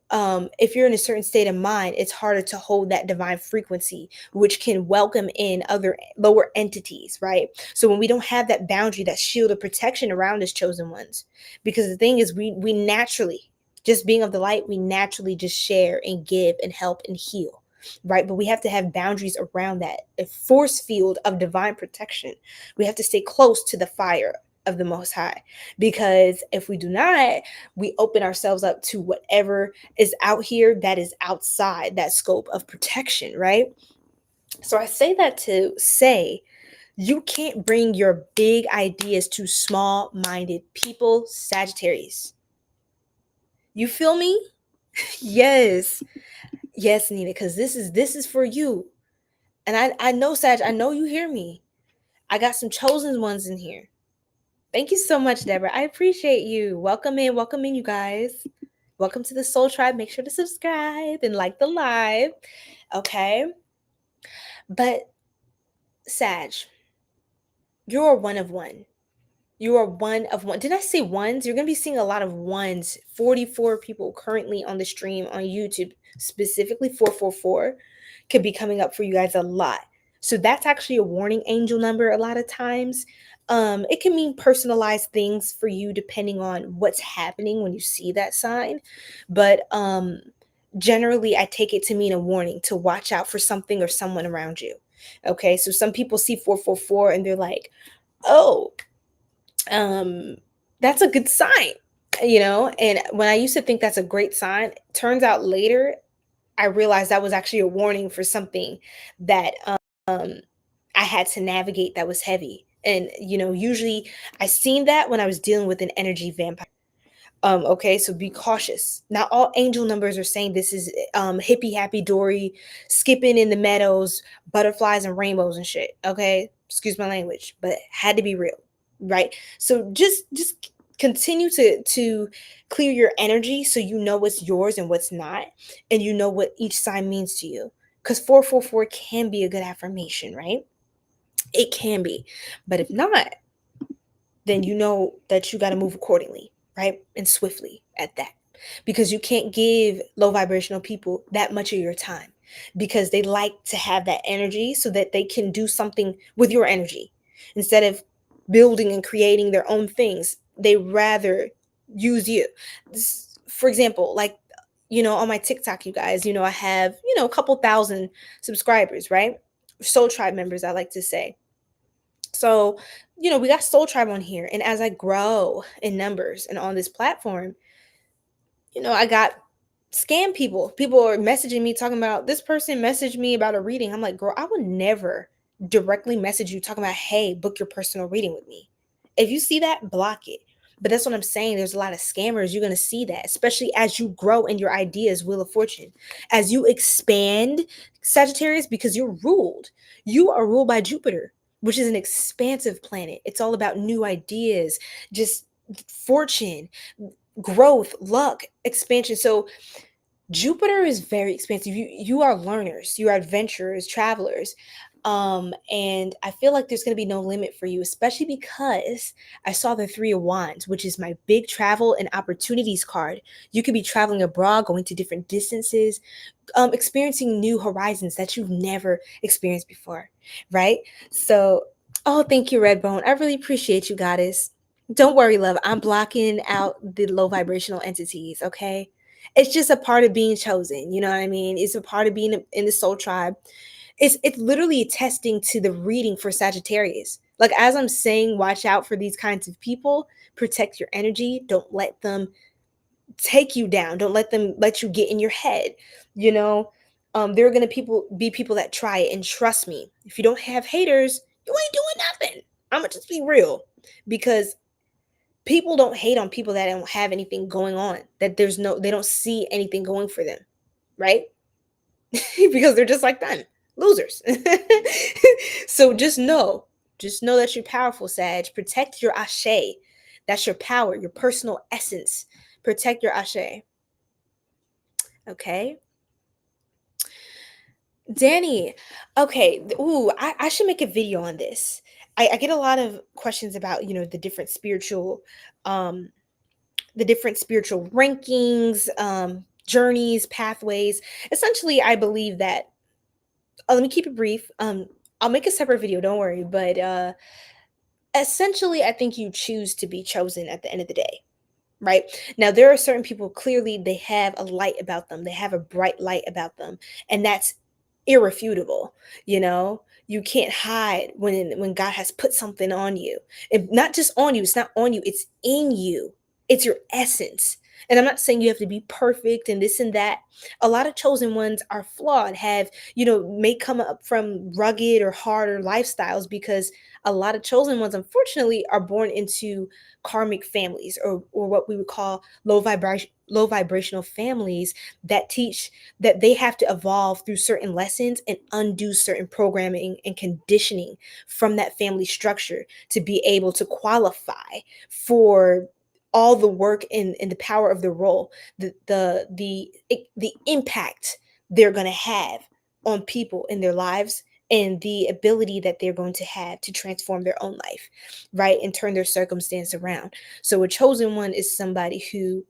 if you're in a certain state of mind, it's harder to hold that divine frequency, which can welcome in other lower entities, right? So when we don't have that boundary, that shield of protection around us, chosen ones, because the thing is, we naturally, just being of the light, we naturally just share and give and help and heal, right? But we have to have boundaries around that, a force field of divine protection. We have to stay close to the fire of the Most High, because if we do not, we open ourselves up to whatever is out here that is outside that scope of protection, right? So I say that to say you can't bring your big ideas to small-minded people, Sagittarius. You feel me? Yes, Nina, because this is for you. And I know, Sag, I know you hear me. I got some chosen ones in here. Thank you so much, Deborah. I appreciate you. Welcome in, you guys. Welcome to the Soul Tribe. Make sure to subscribe and like the live. Okay. But Sag, you're one of one. You are one of one. Did I say ones? You're going to be seeing a lot of ones. 44 people currently on the stream on YouTube, specifically 444, could be coming up for you guys a lot. So that's actually a warning angel number a lot of times. It can mean personalized things for you depending on what's happening when you see that sign. But generally, I take it to mean a warning to watch out for something or someone around you. Okay, so some people see 444 and they're like, oh, that's a good sign, and when I used to think that's a great sign, turns out later I realized that was actually a warning for something that I had to navigate that was heavy. And, usually I seen that when I was dealing with an energy vampire. Okay, so be cautious. Not all angel numbers are saying this is hippie happy dory, skipping in the meadows, butterflies and rainbows and shit. Okay, excuse my language, but had to be real, right? So just continue to clear your energy so you know what's yours and what's not, and you know what each sign means to you. Because 444 can be a good affirmation, right? It can be, but if not, then you know that you got to move accordingly, right? And swiftly at that. Because you can't give low vibrational people that much of your time because they like to have that energy so that they can do something with your energy. Instead of building and creating their own things, they rather use you. For example, like, on my TikTok, you guys, I have, a couple thousand subscribers, right? Soul Tribe members, I like to say. So, we got Soul Tribe on here. And as I grow in numbers and on this platform, I got scam people. People are messaging me talking about this person messaged me about a reading. I'm like, girl, I would never directly message you talking about, hey, book your personal reading with me. If you see that, block it. But that's what I'm saying. There's a lot of scammers. You're going to see that, especially as you grow in your ideas, Wheel of Fortune. As you expand, Sagittarius, because you're ruled. You are ruled by Jupiter, which is an expansive planet. It's all about new ideas, just fortune, growth, luck, expansion. So Jupiter is very expansive. You are learners, you are adventurers, travelers. And I feel like there's going to be no limit for you, especially because I saw the Three of Wands, which is my big travel and opportunities card. You could be traveling abroad, going to different distances, experiencing new horizons that you've never experienced before, right? So, oh, thank you, Redbone. I really appreciate you, goddess. Don't worry, love. I'm blocking out the low vibrational entities, okay? It's just a part of being chosen. You know what I mean? It's a part of being in the soul tribe. It's literally attesting to the reading for Sagittarius. Like, as I'm saying, watch out for these kinds of people. Protect your energy. Don't let them take you down. Don't let them let you get in your head. You know, there are gonna be people that try it, and trust me, if you don't have haters, you ain't doing nothing. I'm gonna just be real, because people don't hate on people that don't have anything going on. That they don't see anything going for them, right? Because they're just like them, losers. So just know that you're powerful, Sag. Protect your ashe. That's your power, your personal essence. Protect your ashe. Okay. Danny, okay. Ooh, I should make a video on this. I get a lot of questions about, um, the different spiritual rankings, journeys, pathways. Essentially, I believe that, let me keep it brief. I'll make a separate video, don't worry. But essentially, I think you choose to be chosen at the end of the day. Right now, there are certain people, clearly they have a light about them. They have a bright light about them, and that's irrefutable. You can't hide when God has put something on you. And not just on you, it's not on you, it's in you. It's your essence. And I'm not saying you have to be perfect and this and that. A lot of chosen ones are flawed, have, may come up from rugged or harder lifestyles, because a lot of chosen ones, unfortunately, are born into karmic families, or what we would call low vibrational families, that teach that they have to evolve through certain lessons and undo certain programming and conditioning from that family structure to be able to qualify for all the work and the power of the role, the impact they're going to have on people in their lives, and the ability that they're going to have to transform their own life, right? And turn their circumstance around. So a chosen one is somebody who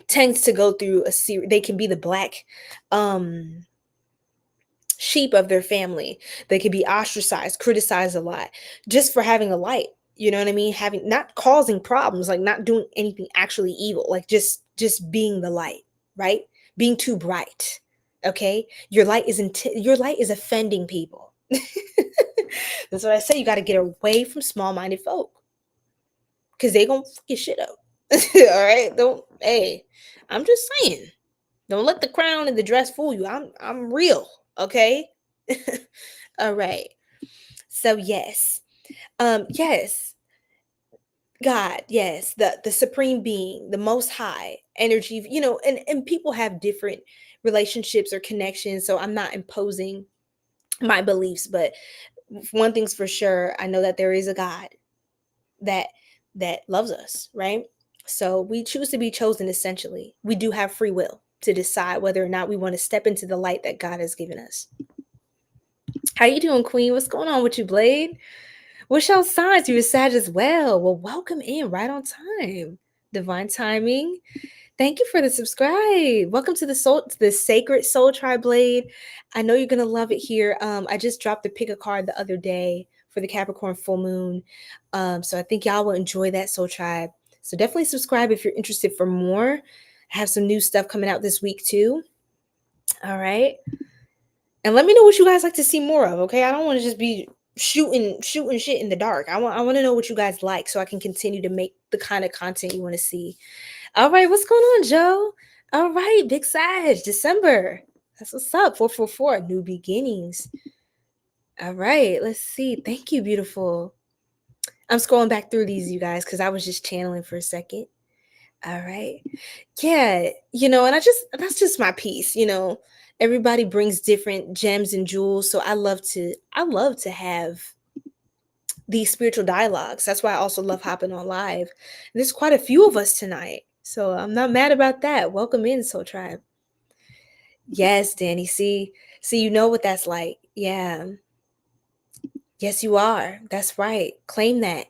tends to go through a series. They can be the black sheep of their family. They could be ostracized, criticized a lot, just for having a light. You know what I mean? Having, not causing problems, like not doing anything actually evil, like just being the light, right? Being too bright. Okay, your light is offending people. That's what I say. You got to get away from small-minded folk, because they gonna fuck your shit up. All right, don't. Hey, I'm just saying. Don't let the crown and the dress fool you. I'm real, okay? All right. So yes. Yes. God, yes, the supreme being, the most high energy, and people have different relationships or connections, so I'm not imposing my beliefs, but one thing's for sure, I know that there is a God that loves us, right? So we choose to be chosen. Essentially, we do have free will to decide whether or not we want to step into the light that God has given us. How you doing, Queen? What's going on with you, Blade? What's your signs? You're a Sag as well. Well, welcome in right on time. Divine timing. Thank you for the subscribe. Welcome to the Sacred Soul Tribe, Blade. I know you're gonna love it here. I just dropped the pick a card the other day for the Capricorn full moon. So I think y'all will enjoy that, Soul Tribe. So definitely subscribe if you're interested for more. I have some new stuff coming out this week too. All right. And let me know what you guys like to see more of, okay? I don't want to just be shooting shit in the dark. I want to know what you guys like so I can continue to make the kind of content you want to see. All right, what's going on, Joe? All right, Big Sag, December. That's what's up. 444, new beginnings. All right, let's see. Thank you, beautiful. I'm scrolling back through these, you guys, because I was just channeling for a second. All right. Yeah, and that's just my piece, Everybody brings different gems and jewels, so I love to have these spiritual dialogues. That's why I also love hopping on live. There's quite a few of us tonight, so I'm not mad about that. Welcome in, Soul Tribe. Yes, Danny. See, you know what that's like. Yeah. Yes, you are. That's right. Claim that.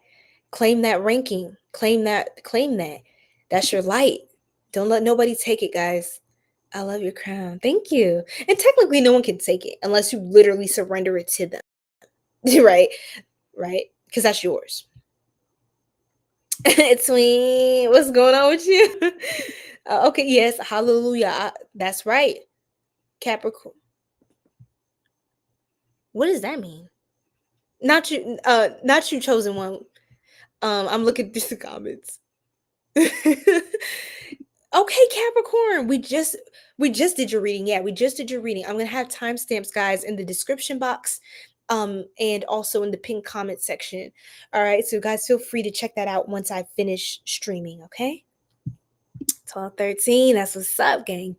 Claim that ranking. Claim that. Claim that. That's your light. Don't let nobody take it, guys. I love your crown. Thank you. And technically, no one can take it unless you literally surrender it to them. Right? Right? Because that's yours. It's sweet. What's going on with you? Okay, yes. Hallelujah. That's right. Capricorn. What does that mean? Not you, chosen one. I'm looking through the comments. Okay, Capricorn. We just did your reading. Yeah, we just did your reading. I'm gonna have timestamps, guys, in the description box, and also in the pinned comment section. All right, so guys, feel free to check that out once I finish streaming. Okay. 12-13. That's what's up, gang.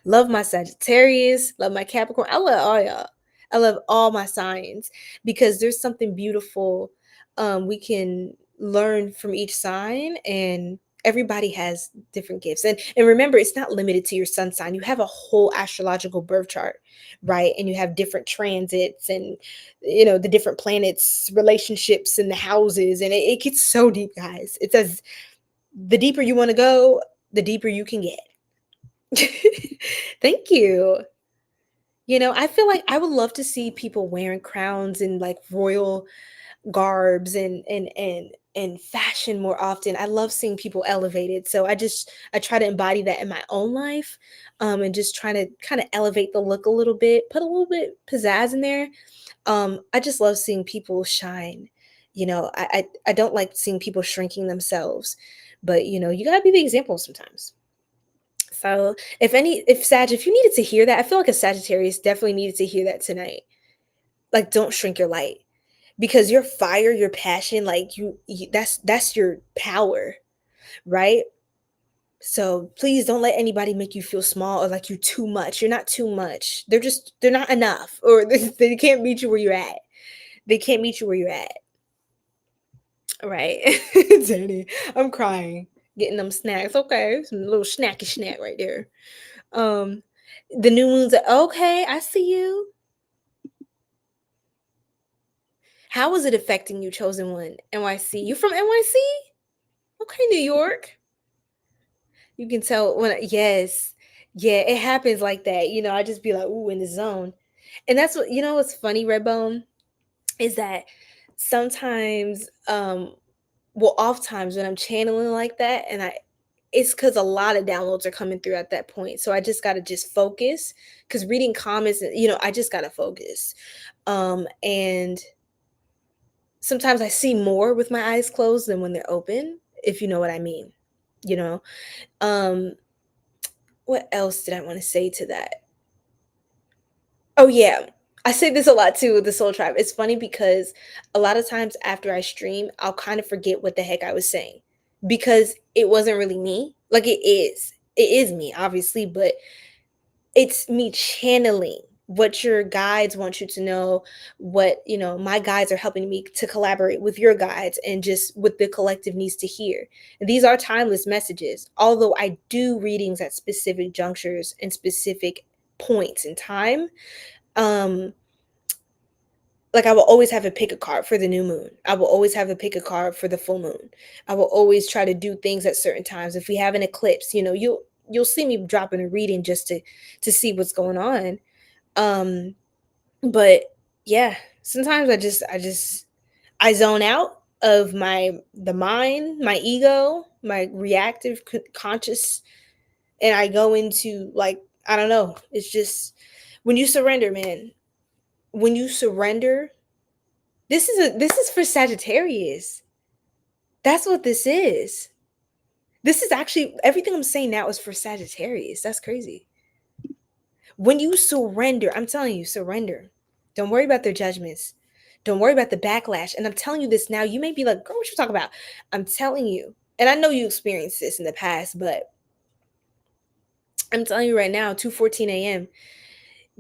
Love my Sagittarius. Love my Capricorn. I love all y'all. I love all my signs because there's something beautiful we can learn from each sign, and everybody has different gifts. And remember, it's not limited to your sun sign. You have a whole astrological birth chart, right? And you have different transits and the different planets, relationships, and the houses, and it gets so deep, guys. It's as the deeper you want to go, the deeper you can get. Thank you. I feel like I would love to see people wearing crowns and like royal garbs and fashion more often. I love seeing people elevated. So I try to embody that in my own life, and just trying to kind of elevate the look a little bit, put a little bit pizzazz in there. I just love seeing people shine. I don't like seeing people shrinking themselves, but you gotta be the example sometimes. So if you needed to hear that, I feel like a Sagittarius definitely needed to hear that tonight. Like, don't shrink your light, because your fire, your passion, like that's your power, right? So please don't let anybody make you feel small or like you're too much. You're not too much. They're not enough, or they can't meet you where you're at. They can't meet you where you're at. Right. Danny, I'm crying. Getting them snacks. Okay. Some little snacky snack right there. The new moons are okay. I see you. How is it affecting you, chosen one? NYC. You from NYC? Okay, New York. You can tell yes. Yeah, it happens like that. I just be like, ooh, in the zone. And that's what's funny, Redbone, is that sometimes, oftentimes when I'm channeling like that, and it's because a lot of downloads are coming through at that point. So I just got to just focus, because reading comments, I just got to focus. And sometimes I see more with my eyes closed than when they're open, if you know what I mean. Um, what else did I want to say to that? Oh yeah. I say this a lot too with the Soul Tribe. It's funny because a lot of times after I stream, I'll kind of forget what the heck I was saying because it wasn't really me. Like it is. It is me, obviously, but it's me channeling what your guides want you to know, what, my guides are helping me to collaborate with your guides and just what the collective needs to hear. And these are timeless messages. Although I do readings at specific junctures and specific points in time, um like I will always have a pick a card for the new moon. I will always have a pick a card for the full moon. I will always try to do things at certain times. If we have an eclipse, you'll see me dropping a reading just to see what's going on. Um but yeah, sometimes I zone out of the mind, my ego, my reactive conscious, and I go into, like, I don't know. It's just when you surrender, man. When you surrender, this is for Sagittarius. That's what this is. This is actually everything I'm saying now is for Sagittarius. That's crazy. When you surrender, I'm telling you, surrender. Don't worry about their judgments. Don't worry about the backlash. And I'm telling you this now. You may be like, girl, what you talking about? I'm telling you. And I know you experienced this in the past, but I'm telling you right now, 2:14 a.m.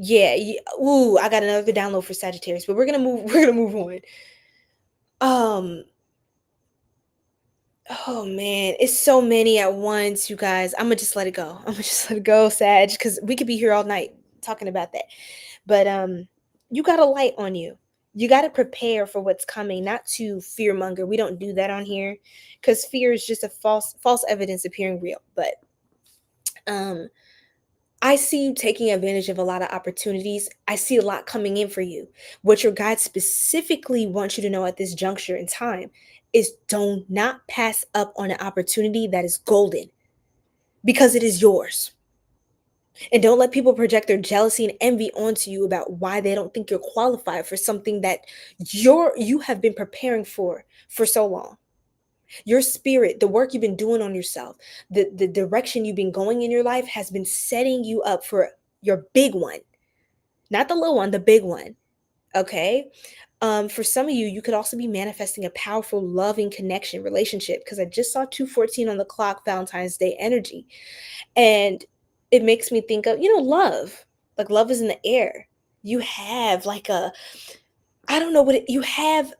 Yeah, ooh, I got another download for Sagittarius, but we're gonna move on. Oh man, it's so many at once, you guys. I'm gonna just let it go. I'm gonna just let it go, Sag, because we could be here all night talking about that. But you got a light on you. You got to prepare for what's coming, not to fear monger. We don't do that on here because fear is just a false evidence appearing real. But I see you taking advantage of a lot of opportunities. I see a lot coming in for you. What your guide specifically wants you to know at this juncture in time is do not pass up on an opportunity that is golden because it is yours. And don't let people project their jealousy and envy onto you about why they don't think you're qualified for something that you have been preparing for so long. Your spirit, the work you've been doing on yourself, the direction you've been going in your life has been setting you up for your big one. Not the little one, the big one. Okay? For some of you, you could also be manifesting a powerful, loving connection relationship because I just saw 2:14 on the clock, Valentine's Day energy. And it makes me think of, love. Like love is in the air. You have like I don't know you have,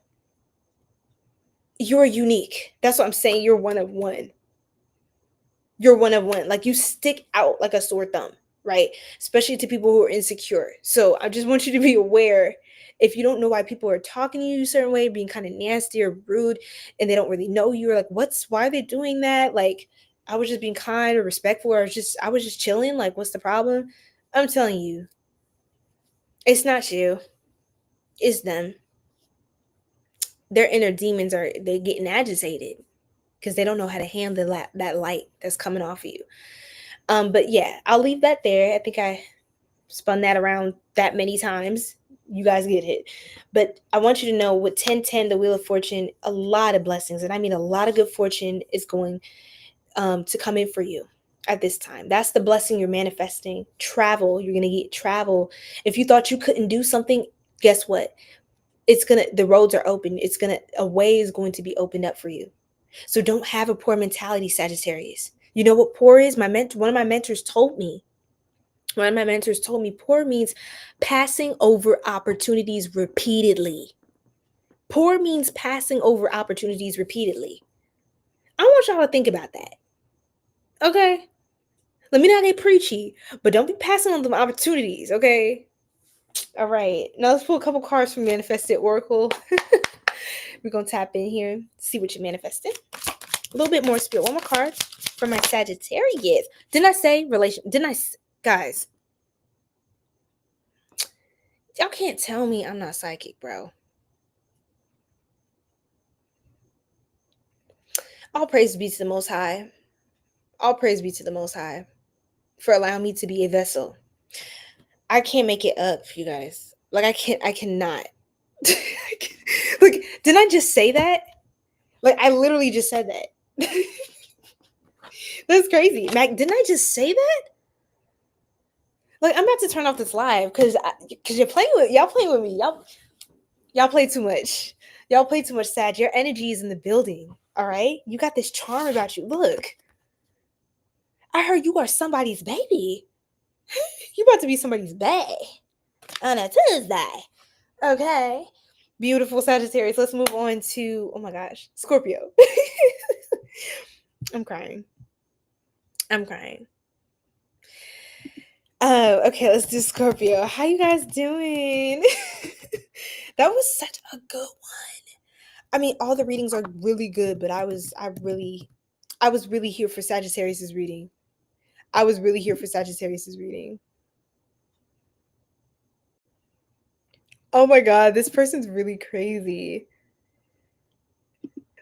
you're unique. That's what I'm saying. You're one of one. You're one of one. Like you stick out like a sore thumb, right? Especially to people who are insecure. So I just want you to be aware if you don't know why people are talking to you a certain way, being kind of nasty or rude, and they don't really know you, or like, why are they doing that? Like, I was just being kind or respectful, or I was just chilling. Like, what's the problem? I'm telling you, it's not you. It's them. Their inner demons they getting agitated because they don't know how to handle that light that's coming off of you. But yeah, I'll leave that there. I think I spun that around that many times. You guys get it. But I want you to know with 1010, the Wheel of Fortune, a lot of blessings, and I mean a lot of good fortune is going to come in for you at this time. That's the blessing you're manifesting. Travel, you're going to get travel. If you thought you couldn't do something, guess what? The roads are open. A way is going to be opened up for you. So don't have a poor mentality, Sagittarius. You know what poor is? One of my mentors told me, poor means passing over opportunities repeatedly. Poor means passing over opportunities repeatedly. I want y'all to think about that. Okay? Let me not get preachy, but don't be passing on them opportunities, okay? All right. Now let's pull a couple cards from Manifested Oracle. We're going to tap in here, see what you manifested. A little bit more spirit. One more card for my Sagittarius. Didn't I say guys, y'all can't tell me I'm not psychic, bro. All praise be to the Most High. All praise be to the Most High for allowing me to be a vessel. I can't make it up, you guys. Like, I cannot. Like, didn't I just say that? Like, I literally just said that. That's crazy. Mac, didn't I just say that? Like, I'm about to turn off this live because y'all playing with me. Y'all play too much. Y'all play too much, Sag. Your energy is in the building. All right, you got this charm about you. Look, I heard you are somebody's baby. You about to be somebody's bae on a Tuesday. Okay. Beautiful Sagittarius. Let's move on to, oh my gosh, Scorpio. I'm crying. Oh, okay, let's do Scorpio. How you guys doing? That was such a good one. I mean, all the readings are really good, but I was really here for Sagittarius's reading. Oh my god, this person's really crazy.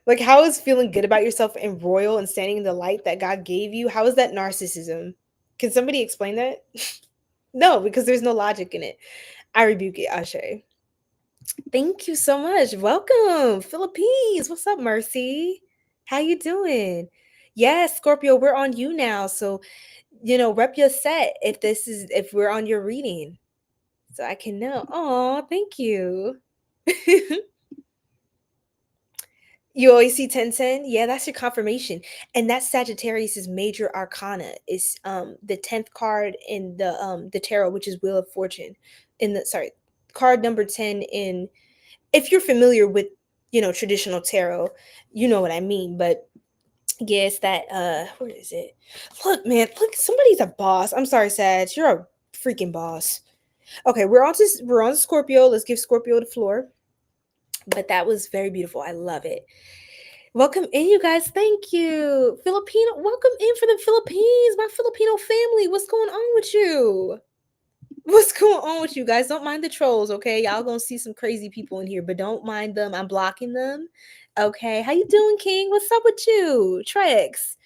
Like, how is feeling good about yourself and royal and standing in the light that God gave you? How is that narcissism? Can somebody explain that? No, because there's no logic in it. I rebuke it, Ashe. Thank you so much. Welcome, Philippines. What's up, Mercy? How you doing? Yes, Scorpio, we're on you now. So, rep your set if we're on your reading. So I can know. Oh, thank you. You always see 1010? Yeah, that's your confirmation. And that's Sagittarius's major arcana. Is the 10th card in the tarot, which is Wheel of Fortune. Card number 10 in, if you're familiar with, traditional tarot, you know what I mean. But yeah, it's that where is it? Look, man, look, somebody's a boss. I'm sorry, Sag. You're a freaking boss. Okay, we're on Scorpio. Let's give Scorpio the floor. But that was very beautiful. I love it. Welcome in, you guys. Thank you. Filipino, welcome in for the Philippines, my Filipino family. What's going on with you? What's going on with you guys? Don't mind the trolls, okay? Y'all gonna see some crazy people in here, but don't mind them. I'm blocking them. Okay. How you doing, King? What's up with you? Trex.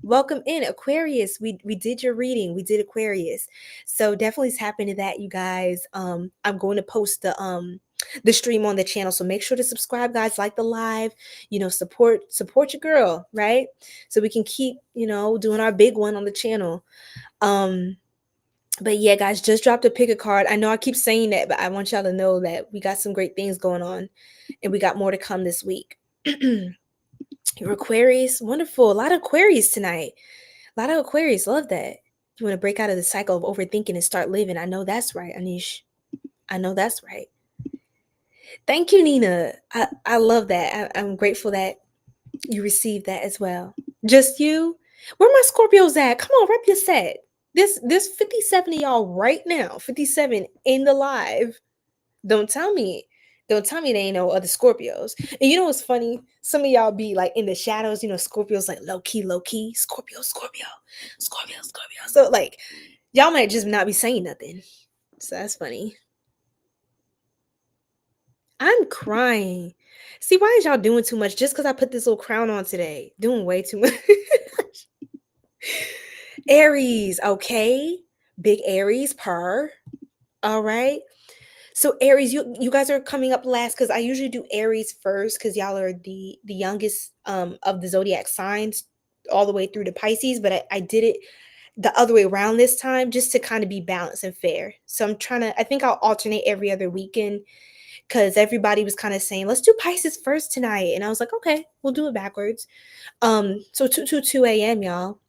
Welcome in, Aquarius. We did your reading. We did Aquarius. So definitely tap into that, you guys. I'm going to post the stream on the channel. So make sure to subscribe, guys. Like the live, support your girl, right? So we can keep, doing our big one on the channel. But yeah, guys, just dropped a pick a card. I know I keep saying that, but I want y'all to know that we got some great things going on and we got more to come this week. Your Aquarius, wonderful. A lot of Aquarius tonight. A lot of Aquarius, love that. You want to break out of the cycle of overthinking and start living. I know that's right, Anish. I know that's right. Thank you, Nina. I love that. I'm grateful that you received that as well. Just you? Where my Scorpios at? Come on, rep your set. There's 57 of y'all right now. 57 in the live. Don't tell me there ain't no other Scorpios. And you know what's funny? Some of y'all be like in the shadows, Scorpios like low key, Scorpio. So like y'all might just not be saying nothing. So that's funny. I'm crying. See, why is y'all doing too much just because I put this little crown on today? Doing way too much. Aries, okay. Big Aries, per. All right. So Aries, you guys are coming up last because I usually do Aries first because y'all are the youngest of the zodiac signs all the way through to Pisces, but I did it the other way around this time just to kind of be balanced and fair. So I think I'll alternate every other weekend because everybody was kind of saying, let's do Pisces first tonight. And I was like, okay, we'll do it backwards. So 2 a.m., y'all.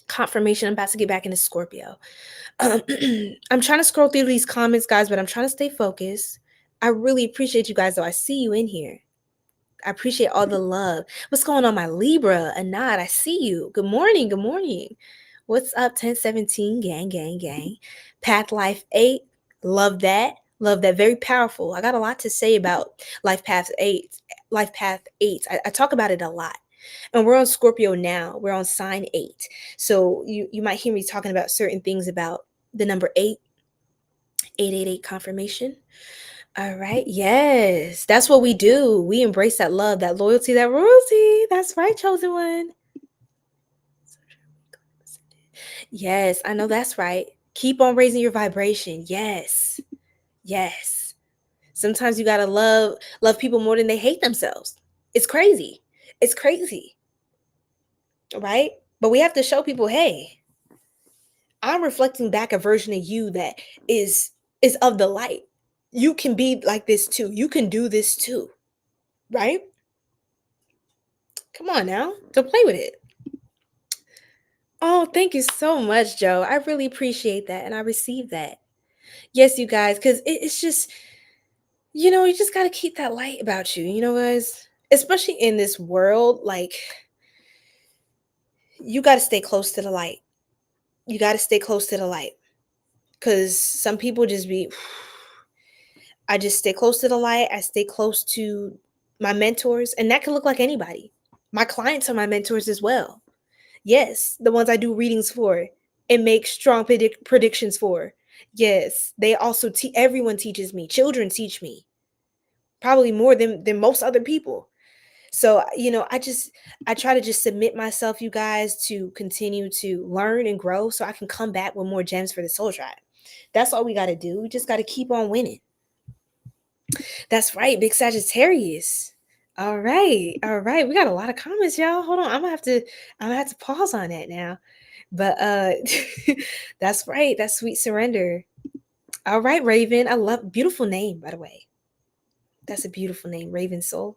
Confirmation, I'm about to get back into Scorpio. I'm trying to scroll through these comments, guys, but I'm trying to stay focused. I really appreciate you guys, though. I see you in here. I appreciate all the love. What's going on, my Libra? Anad, I see you. Good morning. What's up, 1017? Gang. Path Life 8. Love that. Very powerful. I got a lot to say about Life Path 8. I talk about it a lot. And we're on Scorpio now. We're on sign 8. So you might hear me talking about certain things about the number 8. 888 confirmation. All right. Yes. That's what we do. We embrace that love, that loyalty, that royalty. That's right, chosen one. Yes, I know that's right. Keep on raising your vibration. Yes. Sometimes you gotta love people more than they hate themselves. It's crazy. Right? But we have to show people, hey, I'm reflecting back a version of you that is of the light. You can be like this too. You can do this too, right? Come on now. Don't play with it. Oh, thank you so much, Joe. I really appreciate that and I received that. Yes, you guys, cuz it's just you just got to keep that light about you, guys. Especially in this world, like you got to stay close to the light. You got to stay close to the light cuz some people just be I just stay close to the light. I stay close to my mentors, and that can look like anybody. My clients are my mentors as well. Yes, the ones I do readings for and make strong predictions for. Yes, they also everyone teaches me. Children teach me probably more than most other people. So, I try to just submit myself, you guys, to continue to learn and grow so I can come back with more gems for the soul tribe. That's all we got to do. We just got to keep on winning. That's right, big Sagittarius. All right, all right. We got a lot of comments, y'all. Hold on, I'm gonna have to pause on that now. But that's right. That's sweet surrender. All right, Raven. I love beautiful name, by the way. That's a beautiful name, Raven Soul.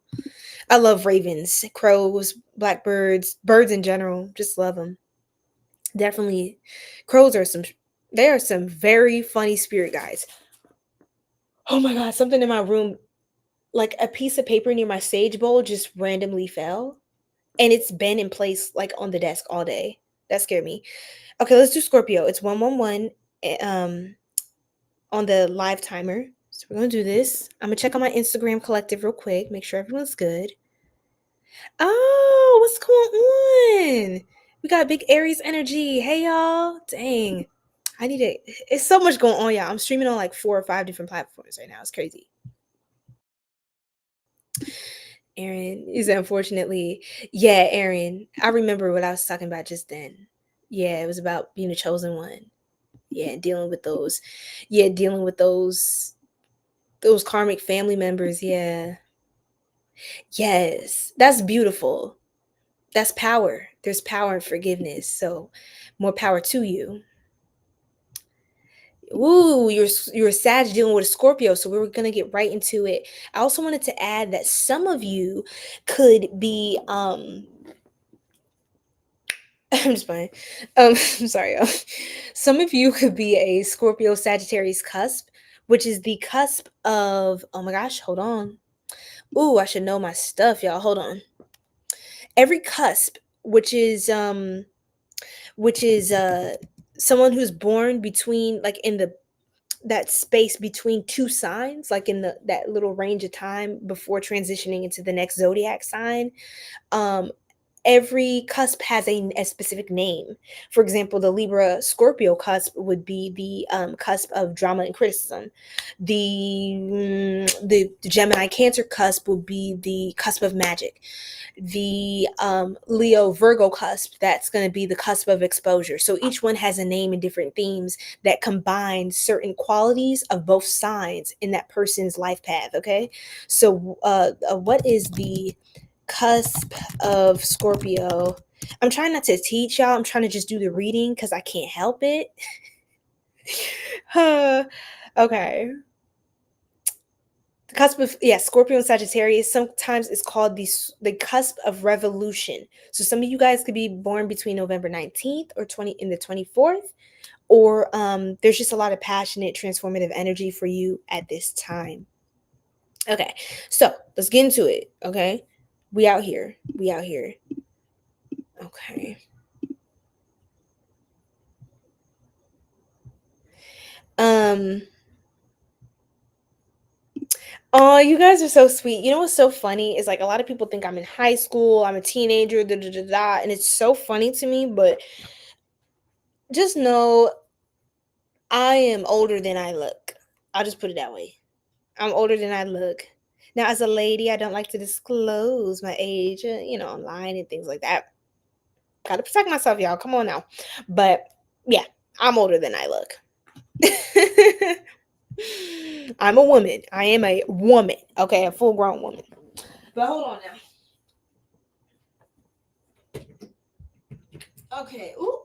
I love ravens, crows, blackbirds, birds in general. Just love them. Definitely, crows are some. They are some very funny spirit guides. Oh my god, something in my room, like a piece of paper near my sage bowl, just randomly fell, and it's been in place like on the desk all day. That scared me. Okay, let's do Scorpio. It's 111 on the live timer. So we're gonna do this. I'm gonna check on my Instagram collective real quick, make sure everyone's good. Oh, what's going on? We got big Aries energy. Hey y'all. Dang. I need it. It's so much going on, y'all. I'm streaming on like 4 or 5 different platforms right now. It's crazy. Aaron is unfortunately, yeah, Aaron. I remember what I was talking about just then. Yeah, it was about being a chosen one. Yeah, dealing with those. Yeah, dealing with those karmic family members. Yeah. Yes. That's beautiful. That's power. There's power in forgiveness. So more power to you. Ooh, you're a Sag dealing with a Scorpio, so we were gonna get right into it. I also wanted to add that some of you could be I'm just playing. I'm sorry. Some of you could be a Scorpio Sagittarius cusp, which is the cusp of, oh my gosh, hold on. Ooh, I should know my stuff, y'all. Hold on. Every cusp, which is someone who's born between, like, in that space between two signs, like in that little range of time before transitioning into the next zodiac sign. um every cusp has a specific name. For example, the Libra Scorpio cusp would be the cusp of drama and criticism. The Gemini Cancer cusp would be the cusp of magic. The Leo Virgo cusp, that's going to be the cusp of exposure. So each one has a name and different themes that combine certain qualities of both signs in that person's life path. Okay, so what is the cusp of Scorpio? I'm trying not to teach y'all. I'm trying to just do the reading because I can't help it. Okay. The cusp of, yeah, Scorpio and Sagittarius. Sometimes it's called the cusp of revolution. So some of you guys could be born between November 19th or 24th, or there's just a lot of passionate, transformative energy for you at this time. Okay, so let's get into it. Okay, we out here. We out here. Okay. Oh, you guys are so sweet. You know what's so funny is, like, a lot of people think I'm in high school, I'm a teenager, da da da da, and it's so funny to me. But just know I am older than I look. I'll just put it that way. I'm older than I look. Now, as a lady, I don't like to disclose my age, online and things like that. Gotta protect myself, y'all. Come on now. But yeah, I'm older than I look. I'm a woman. I am a woman. Okay, a full grown woman. But hold on now. Okay. Ooh.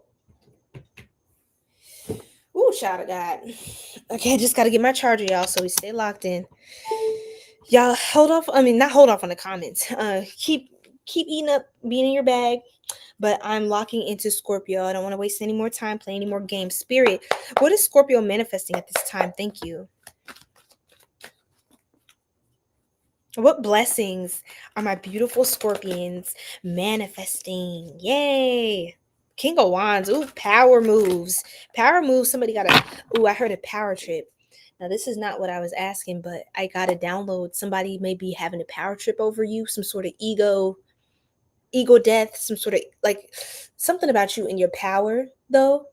child of God. Okay, I just got to get my charger, y'all, so we stay locked in. Y'all hold off. I mean, not hold off on the comments. Keep eating up, being in your bag. But I'm locking into Scorpio. I don't want to waste any more time playing any more games. Spirit, what is Scorpio manifesting at this time? Thank you. What blessings are my beautiful Scorpions manifesting? Yay! King of Wands. Ooh, power moves. Power moves. Somebody got a... Ooh, I heard a power trip. Now, this is not what I was asking, but I got to download. Somebody may be having a power trip over you. Some sort of ego death. Some sort of, like, something about you and your power, though.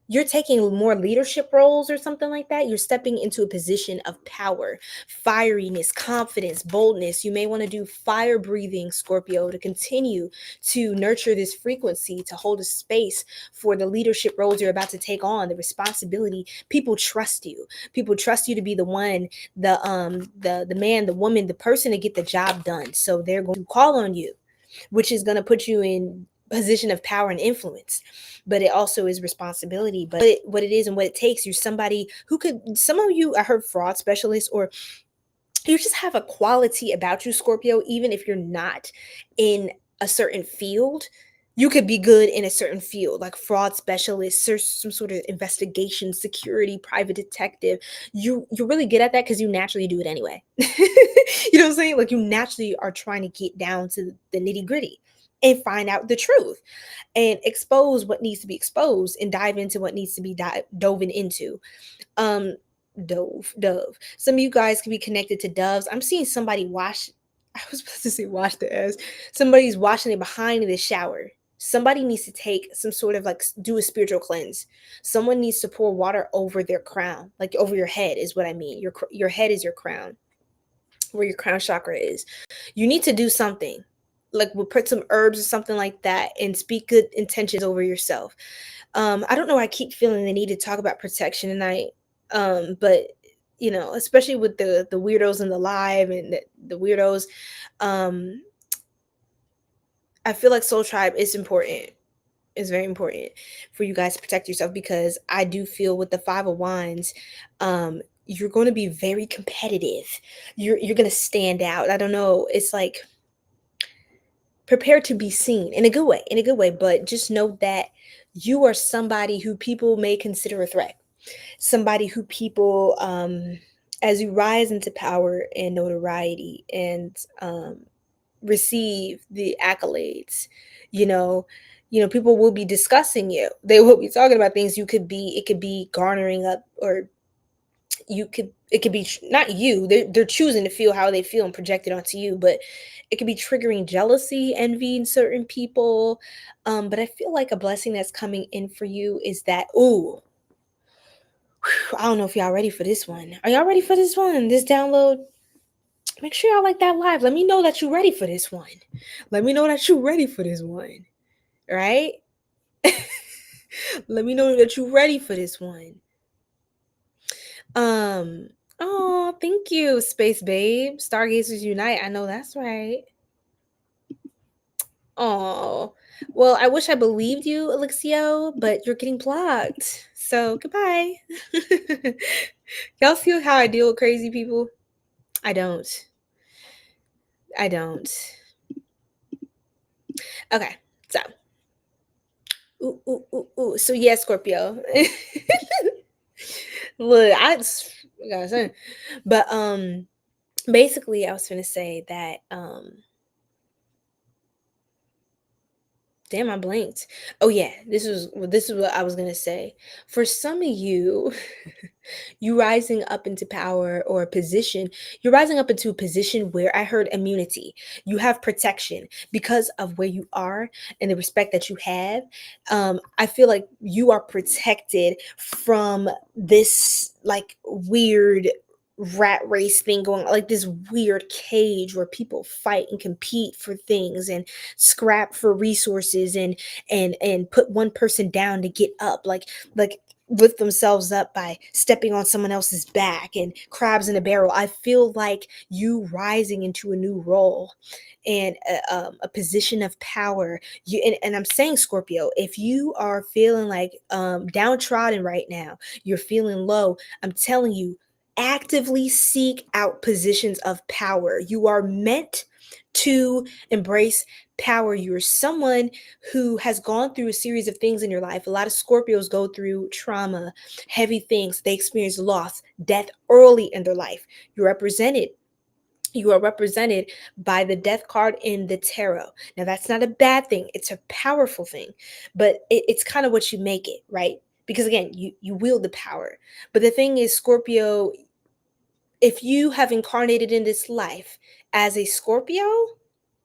You're taking more leadership roles or something like that. You're stepping into a position of power, fieriness, confidence, boldness. You may want to do fire breathing, Scorpio, to continue to nurture this frequency, to hold a space for the leadership roles you're about to take on, the responsibility. People trust you. People trust you to be the one, the man, the woman, the person to get the job done. So they're going to call on you, which is going to put you in position of power and influence, but it also is responsibility. But what it is and what it takes, you're somebody who could, some of you, I heard fraud specialists, or you just have a quality about you, Scorpio. Even if you're not in a certain field, you could be good in a certain field, like fraud specialist or some sort of investigation, security, private detective. You're really good at that because you naturally do it anyway. You know what I'm saying? Like, you naturally are trying to get down to the nitty gritty and find out the truth and expose what needs to be exposed and dive into what needs to be dove into. Dove. Some of you guys can be connected to doves. I'm seeing somebody wash. I was supposed to say wash the ass. Somebody's washing it behind in the shower. Somebody needs to take some sort of, like, do a spiritual cleanse. Someone needs to pour water over their crown, like over your head is what I mean. Your head is your crown, where your crown chakra is. You need to do something. Like, we'll put some herbs or something like that and speak good intentions over yourself. I don't know why I keep feeling the need to talk about protection tonight. But you know, especially with the weirdos in the live and the weirdos, I feel like Soul Tribe is important. It's very important for you guys to protect yourself, because I do feel with the Five of Wands, you're going to be very competitive. You're going to stand out. I don't know. It's like, prepare to be seen in a good way, but just know that you are somebody who people may consider a threat, somebody who people, as you rise into power and notoriety and receive the accolades, you know, people will be discussing you. They will be talking about things. It could be garnering up, or it could be not you. They're choosing to feel how they feel and project it onto you, but it could be triggering jealousy, envy in certain people. But I feel like a blessing that's coming in for you is that, ooh, I don't know if y'all ready for this one. Are y'all ready for this one? This download? Make sure y'all like that live. Let me know that you're ready for this one. Let me know that you're ready for this one. Right? Let me know that you're ready for this one. Oh, thank you, Space Babe. Stargazers Unite. I know that's right. Oh, well, I wish I believed you, 𝘗𝘓𝘏𝘐𝑦𝘐𝑚𝑔, but you're getting blocked. So goodbye. Y'all see how I deal with crazy people? I don't. Okay, so. Ooh. So yeah, Scorpio. Look, I gotta say, but basically, I was gonna say that damn, I blinked. Oh yeah, this is what I was gonna say. For some of you, you rising up into power or a position, you're rising up into a position where I heard immunity. You have protection because of where you are and the respect that you have. I feel like you are protected from this, like, weird rat race thing going on, like this weird cage where people fight and compete for things and scrap for resources and put one person down to get up, like lift themselves up by stepping on someone else's back and crabs in a barrel. I feel like you rising into a new role and a position of power. And I'm saying, Scorpio, if you are feeling like downtrodden right now, you're feeling low, I'm telling you, actively seek out positions of power. You are meant to embrace power. You're someone who has gone through a series of things in your life. A lot of Scorpios go through trauma, heavy things. They experience loss, death early in their life. You are represented by the death card in the tarot. Now, that's not a bad thing. It's a powerful thing, but it's kind of what you make it, right? Because again, you wield the power. But the thing is, Scorpio, if you have incarnated in this life as a Scorpio,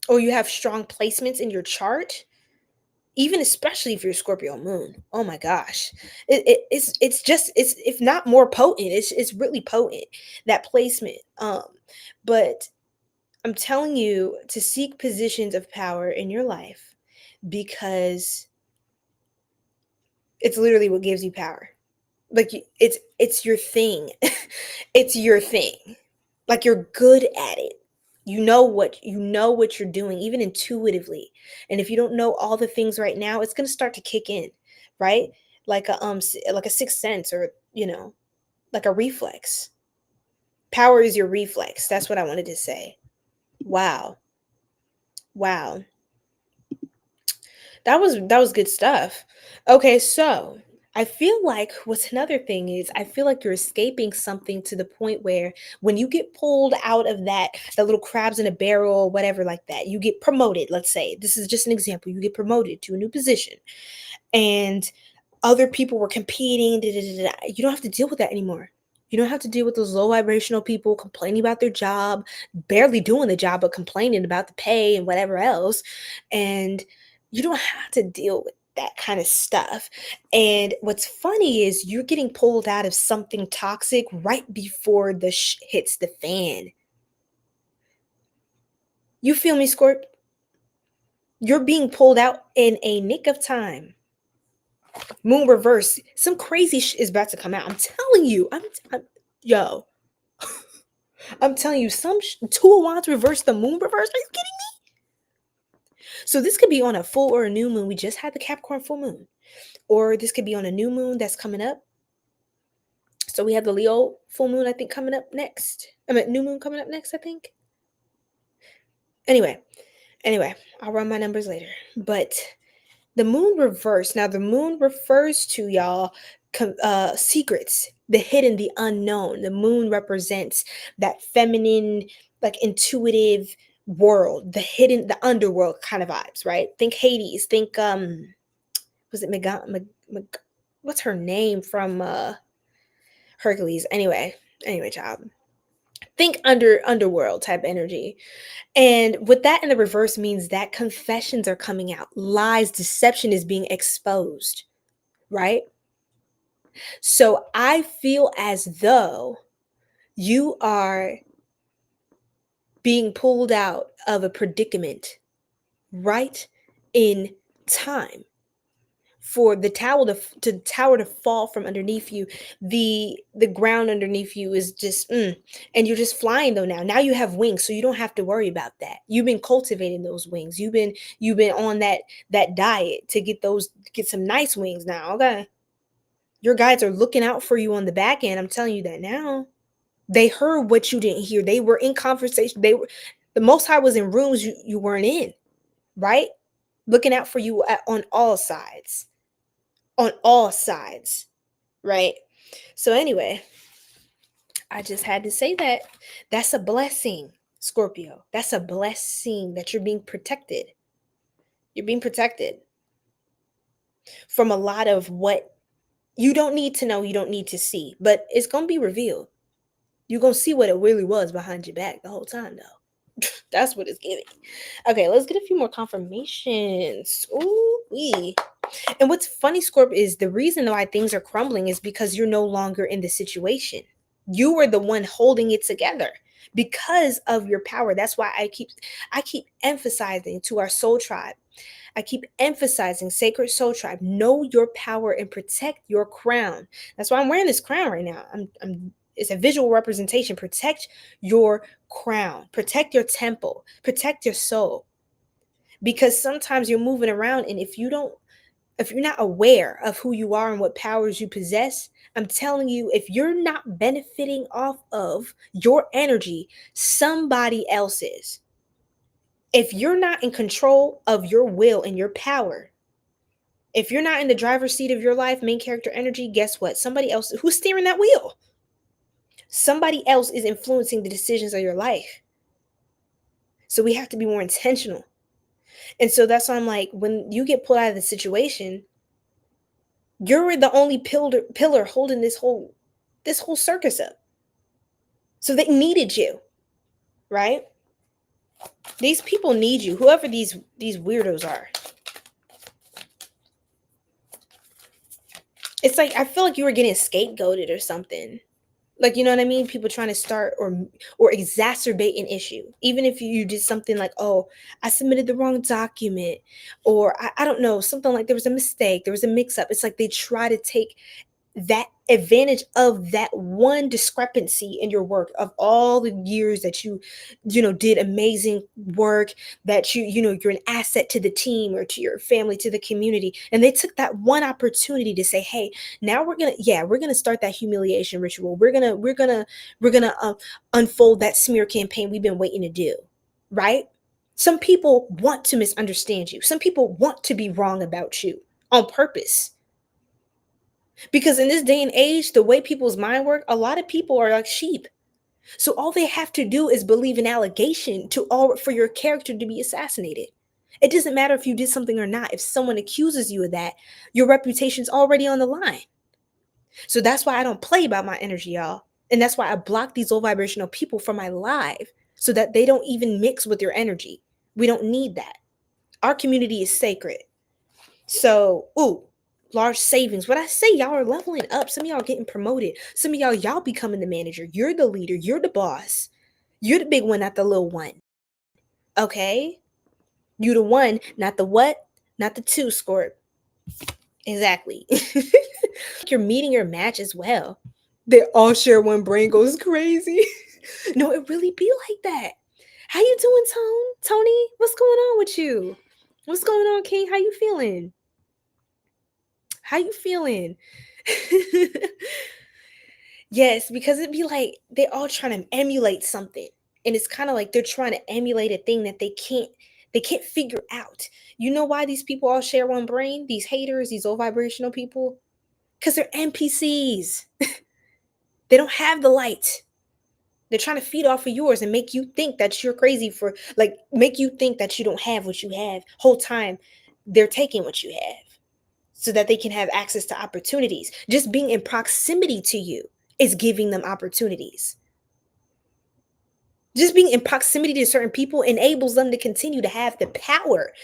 or you have strong placements in your chart, even especially if you're Scorpio moon, oh my gosh, it's if not more potent, it's really potent, that placement. But I'm telling you to seek positions of power in your life, because it's literally what gives you power. Like, it's your thing. It's your thing. Like, you're good at it. You know what you're doing, even intuitively. And if you don't know all the things right now, it's going to start to kick in, right? Like like a sixth sense, or like a reflex. Power is your reflex. That's what I wanted to say. Wow. That was good stuff. Okay, so I feel like what's another thing is, I feel like you're escaping something to the point where when you get pulled out of that little crabs in a barrel or whatever like that, you get promoted. Let's say this is just an example. You get promoted to a new position, and other people were competing. You don't have to deal with that anymore. You don't have to deal with those low vibrational people complaining about their job, barely doing the job, but complaining about the pay and whatever else. And you don't have to deal with that kind of stuff. And what's funny is you're getting pulled out of something toxic right before the hits the fan. You feel me, Scorp? You're being pulled out in a nick of time. Moon reverse. Some crazy is about to come out. I'm telling you. Yo. I'm telling you, some two of wands reverse, the moon reverse. Are you kidding me? So this could be on a full or a new moon. We just had the Capricorn full moon. Or this could be on a new moon that's coming up. So we have the Leo full moon, I think, coming up next. New moon coming up next, I think. Anyway, I'll run my numbers later. But the moon reverse. Now, the moon refers to, y'all, secrets, the hidden, the unknown. The moon represents that feminine, like intuitive world, the hidden, the underworld kind of vibes, right? Think Hades. Think was it what's her name from Hercules? Anyway, child. Think underworld type energy. And with that in the reverse means that confessions are coming out. Lies, deception is being exposed, right? So I feel as though you are being pulled out of a predicament right in time for the tower to fall from underneath you. The ground underneath you is just and you're just flying though now. Now you have wings, so you don't have to worry about that. You've been cultivating those wings. You've been on that diet to get some nice wings now. Okay. Your guides are looking out for you on the back end. I'm telling you that now. They heard what you didn't hear. They were in conversation. The Most High was in rooms you weren't in, right? Looking out for you on all sides. On all sides, right? So anyway, I just had to say that. That's a blessing, Scorpio. That's a blessing that you're being protected. You're being protected from a lot of what you don't need to know, you don't need to see, but it's going to be revealed. You're going to see what it really was behind your back the whole time, though. That's what it's giving. Okay, let's get a few more confirmations. Ooh-wee. And what's funny, Scorp, is the reason why things are crumbling is because you're no longer in the situation. You were the one holding it together because of your power. That's why I keep emphasizing to our soul tribe. I keep emphasizing, Sacred Soul Tribe, know your power and protect your crown. That's why I'm wearing this crown right now. It's a visual representation. Protect your crown, protect your temple, protect your soul. Because sometimes you're moving around, and if you're not aware of who you are and what powers you possess, I'm telling you, if you're not benefiting off of your energy, somebody else is. If you're not in control of your will and your power, if you're not in the driver's seat of your life, main character energy, guess what? Somebody else, who's steering that wheel? Somebody else is influencing the decisions of your life. So we have to be more intentional. And so that's why I'm like, when you get pulled out of the situation, you're the only pillar holding this whole circus up. So they needed you, right? These people need you, whoever these weirdos are. It's like, I feel like you were getting scapegoated or something. Like, you know what I mean? People trying to start or exacerbate an issue. Even if you did something like, oh, I submitted the wrong document, or I don't know, something like there was a mistake, there was a mix-up. It's like they try to take that advantage of that one discrepancy in your work, of all the years that you did amazing work, that you're an asset to the team or to your family, to the community, and they took that one opportunity to say, hey, now we're gonna start that humiliation ritual. We're gonna unfold that smear campaign we've been waiting to do, right? Some people want to misunderstand you. Some people want to be wrong about you on purpose. Because in this day and age, the way people's mind work, a lot of people are like sheep. So all they have to do is believe an allegation for your character to be assassinated. It doesn't matter if you did something or not. If someone accuses you of that, your reputation's already on the line. So that's why I don't play about my energy, y'all. And that's why I block these low vibrational people from my live, so that they don't even mix with your energy. We don't need that. Our community is sacred. So, large savings. What I say, y'all are leveling up. Some of y'all getting promoted. Some of y'all becoming the manager. You're the leader. You're the boss. You're the big one, not the little one. Okay? You the one, not the what, not the two, Scorp. Exactly. You're meeting your match as well. They all share one brain goes crazy. No, it really be like that. How you doing, Tony? What's going on with you? What's going on, King? How you feeling? How you feeling? Yes, because it'd be like they're all trying to emulate something. And it's kind of like they're trying to emulate a thing that they can't figure out. You know why these people all share one brain? These haters, these low vibrational people? Because they're NPCs. They don't have the light. They're trying to feed off of yours and make you think that you're crazy make you think that you don't have what you have. Whole time they're taking what you have, so that they can have access to opportunities. Just being in proximity to you is giving them opportunities. Just being in proximity to certain people enables them to continue to have the power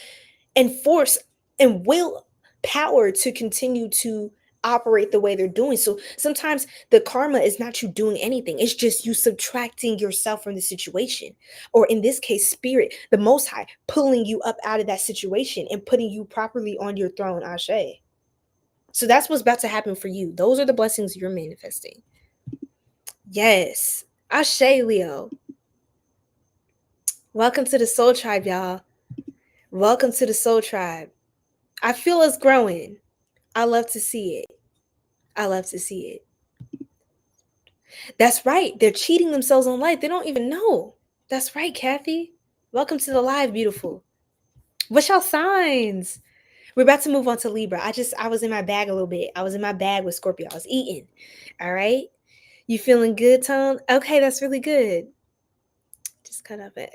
and force and will power to continue to operate the way they're doing. So sometimes the karma is not you doing anything. It's just you subtracting yourself from the situation. Or in this case, spirit, the Most High, pulling you up out of that situation and putting you properly on your throne, Ashe. So that's what's about to happen for you. Those are the blessings you're manifesting. Yes. Ashe, Leo. Welcome to the Soul Tribe, y'all. Welcome to the Soul Tribe. I feel us growing. I love to see it. I love to see it. That's right. They're cheating themselves on life. They don't even know. That's right, Kathy. Welcome to the live, beautiful. What's y'all signs? We're about to move on to Libra. I was in my bag a little bit. I was in my bag with Scorpio. I was eating. All right. You feeling good, Tone? Okay, that's really good.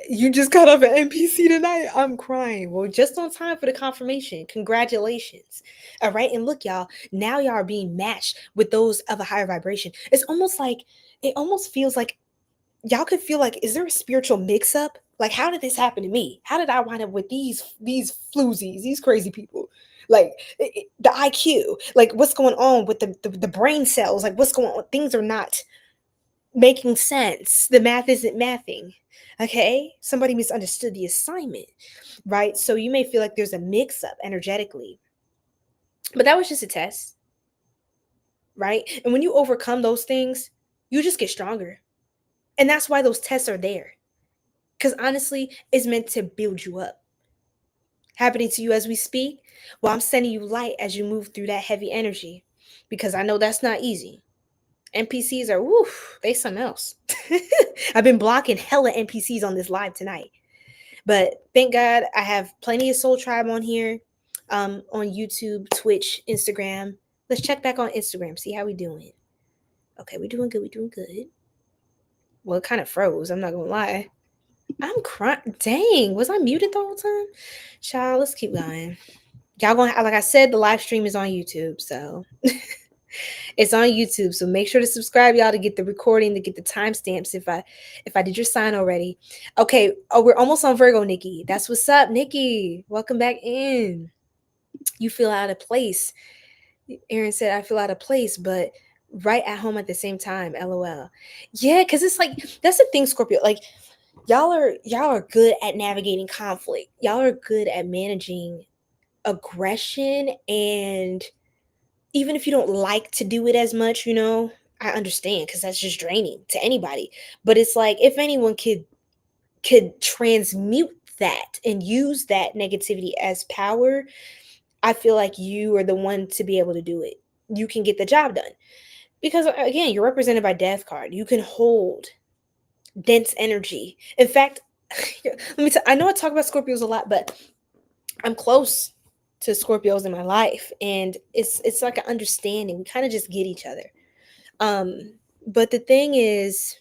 You just cut off an NPC tonight. I'm crying. Well, just on time for the confirmation. Congratulations. All right. And look, y'all, now y'all are being matched with those of a higher vibration. It almost feels like y'all could feel like, is there a spiritual mix-up? Like, how did this happen to me? How did I wind up with these floozies, these crazy people? Like the IQ, like what's going on with the brain cells? Like what's going on? Things are not making sense. The math isn't mathing. Okay? Somebody misunderstood the assignment, right? So you may feel like there's a mix up energetically. But that was just a test, right? And when you overcome those things, you just get stronger. And that's why those tests are there. Because honestly, it's meant to build you up. Happening to you as we speak, well, I'm sending you light as you move through that heavy energy. Because I know that's not easy. NPCs are, woof, they something else. I've been blocking hella NPCs on this live tonight. But thank God I have plenty of Soul Tribe on here, on YouTube, Twitch, Instagram. Let's check back on Instagram, see how we doing. Okay, we're doing good. We're doing good. Well, it kind of froze. I'm not going to lie. I'm crying. Dang, was I muted the whole time? Child, let's keep going. Y'all gonna, like I said, the live stream is on YouTube, so it's on YouTube. So make sure to subscribe, y'all, to get the recording, to get the timestamps. If I did your sign already. Okay. Oh, we're almost on Virgo, Nikki. That's what's up, Nikki. Welcome back in. You feel out of place. Aaron said, I feel out of place, but right at home at the same time. LOL. Yeah, because it's like, that's the thing, Scorpio. Like, y'all are good at navigating conflict. Y'all are good at managing aggression, and even if you don't like to do it as much, I understand, because that's just draining to anybody. But it's like, if anyone could transmute that and use that negativity as power, I feel like you are the one to be able to do it. You can get the job done. Because again, you're represented by Death card. You can hold dense energy. In fact, let me I know I talk about Scorpios a lot, but I'm close to Scorpios in my life, and it's like an understanding. We kind of just get each other. But the thing is,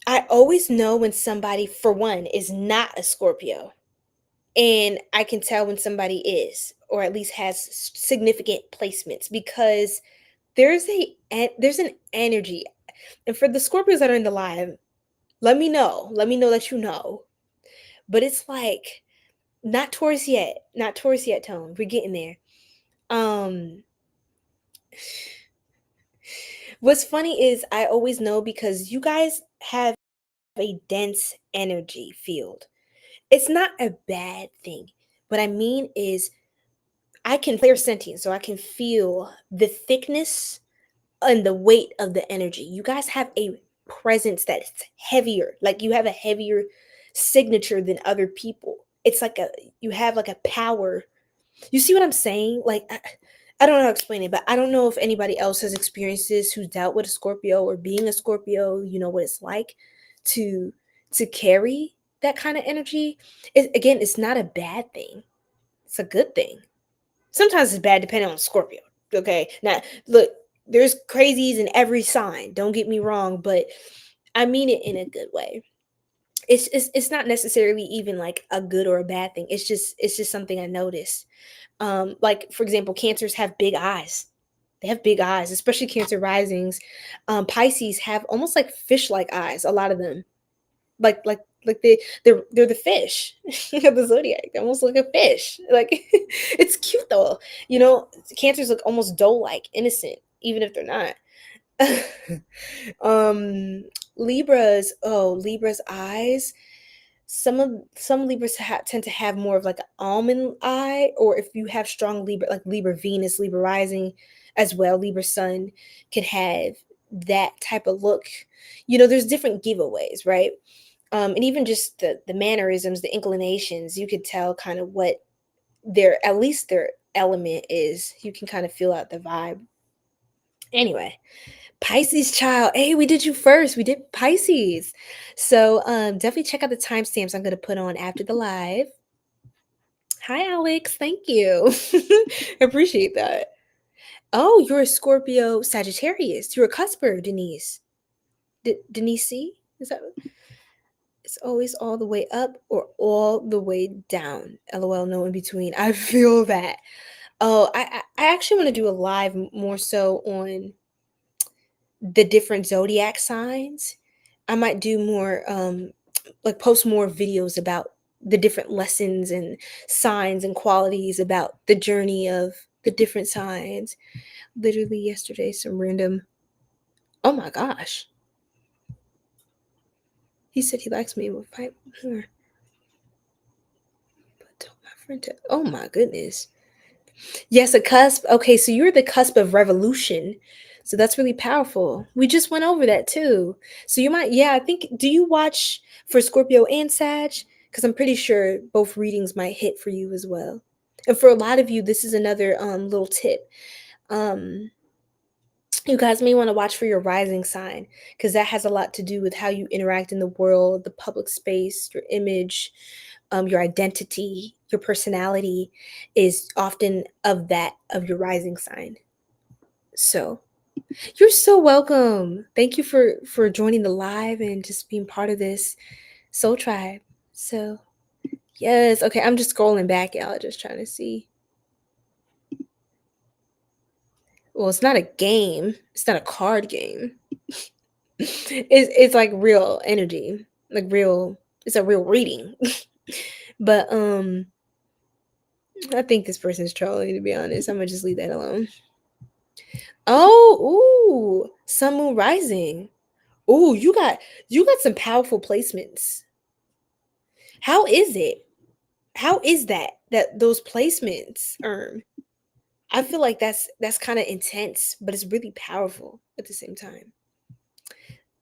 I always know when somebody, for one, is not a Scorpio, and I can tell when somebody is, or at least has significant placements, because there's an energy. And for the Scorpios that are in the live, let me know that you know. But it's like, not Taurus yet, Tone. We're getting there. What's funny is I always know, because you guys have a dense energy field. It's not a bad thing. What I mean is, I can clairsentient, so I can feel the thickness and the weight of the energy. You guys have a presence that's heavier. Like, you have a heavier signature than other people. It's like you have like a power. You see what I'm saying? Like, I don't know how to explain it, but I don't know if anybody else has experienced this who's dealt with a Scorpio or being a Scorpio. You know what it's like to carry that kind of energy. Again, it's not a bad thing. It's a good thing. Sometimes it's bad depending on Scorpio. Okay. Now, look, there's crazies in every sign. Don't get me wrong, but I mean it in a good way. It's not necessarily even like a good or a bad thing. It's just something I noticed. Like, for example, Cancers have big eyes. They have big eyes, especially Cancer risings. Pisces have almost like fish-like eyes. A lot of them, like they're the fish of the zodiac. They almost look like a fish. Like, it's cute though. Cancers look almost doe-like, innocent, even if they're not. Libra's eyes. Some Libras tend to have more of like an almond eye, or if you have strong Libra, like Libra Venus, Libra rising as well, Libra Sun can have that type of look. There's different giveaways, right? And even just the mannerisms, the inclinations, you could tell kind of what at least their element is. You can kind of feel out the vibe. Anyway, Pisces child. Hey, we did you first. We did Pisces. So definitely check out the timestamps I'm going to put on after the live. Hi, Alex. Thank you. Appreciate that. Oh, you're a Scorpio Sagittarius. You're a cusper, Denise. Denise C? Is that? It's always all the way up or all the way down. LOL, no in between. I feel that. Oh, I actually want to do a live more so on the different zodiac signs. I might do more like post more videos about the different lessons and signs and qualities about the journey of the different signs. Literally yesterday, some random, oh my gosh. He said he likes me with pipe more. But tell my friend to, oh my goodness. Yes, a cusp. Okay, so you're the cusp of revolution. So that's really powerful. We just went over that too. So you might, yeah, I think, do you watch for Scorpio and Sag? Because I'm pretty sure both readings might hit for you as well. And for a lot of you, this is another little tip. You guys may want to watch for your rising sign, because that has a lot to do with how you interact in the world, the public space, your image, your identity, your personality is often of your rising sign. So you're so welcome. Thank you for joining the live and just being part of this soul tribe. So yes, okay, I'm just scrolling back, y'all, just trying to see. Well, it's not a game. It's not a card game. It's like real energy, like real. It's a real reading. But I think this person's trolling. To be honest, I'm gonna just leave that alone. Oh, ooh, sun, moon, rising. Ooh, you got some powerful placements. How is it? How is that those placements? I feel like that's kind of intense, but it's really powerful at the same time.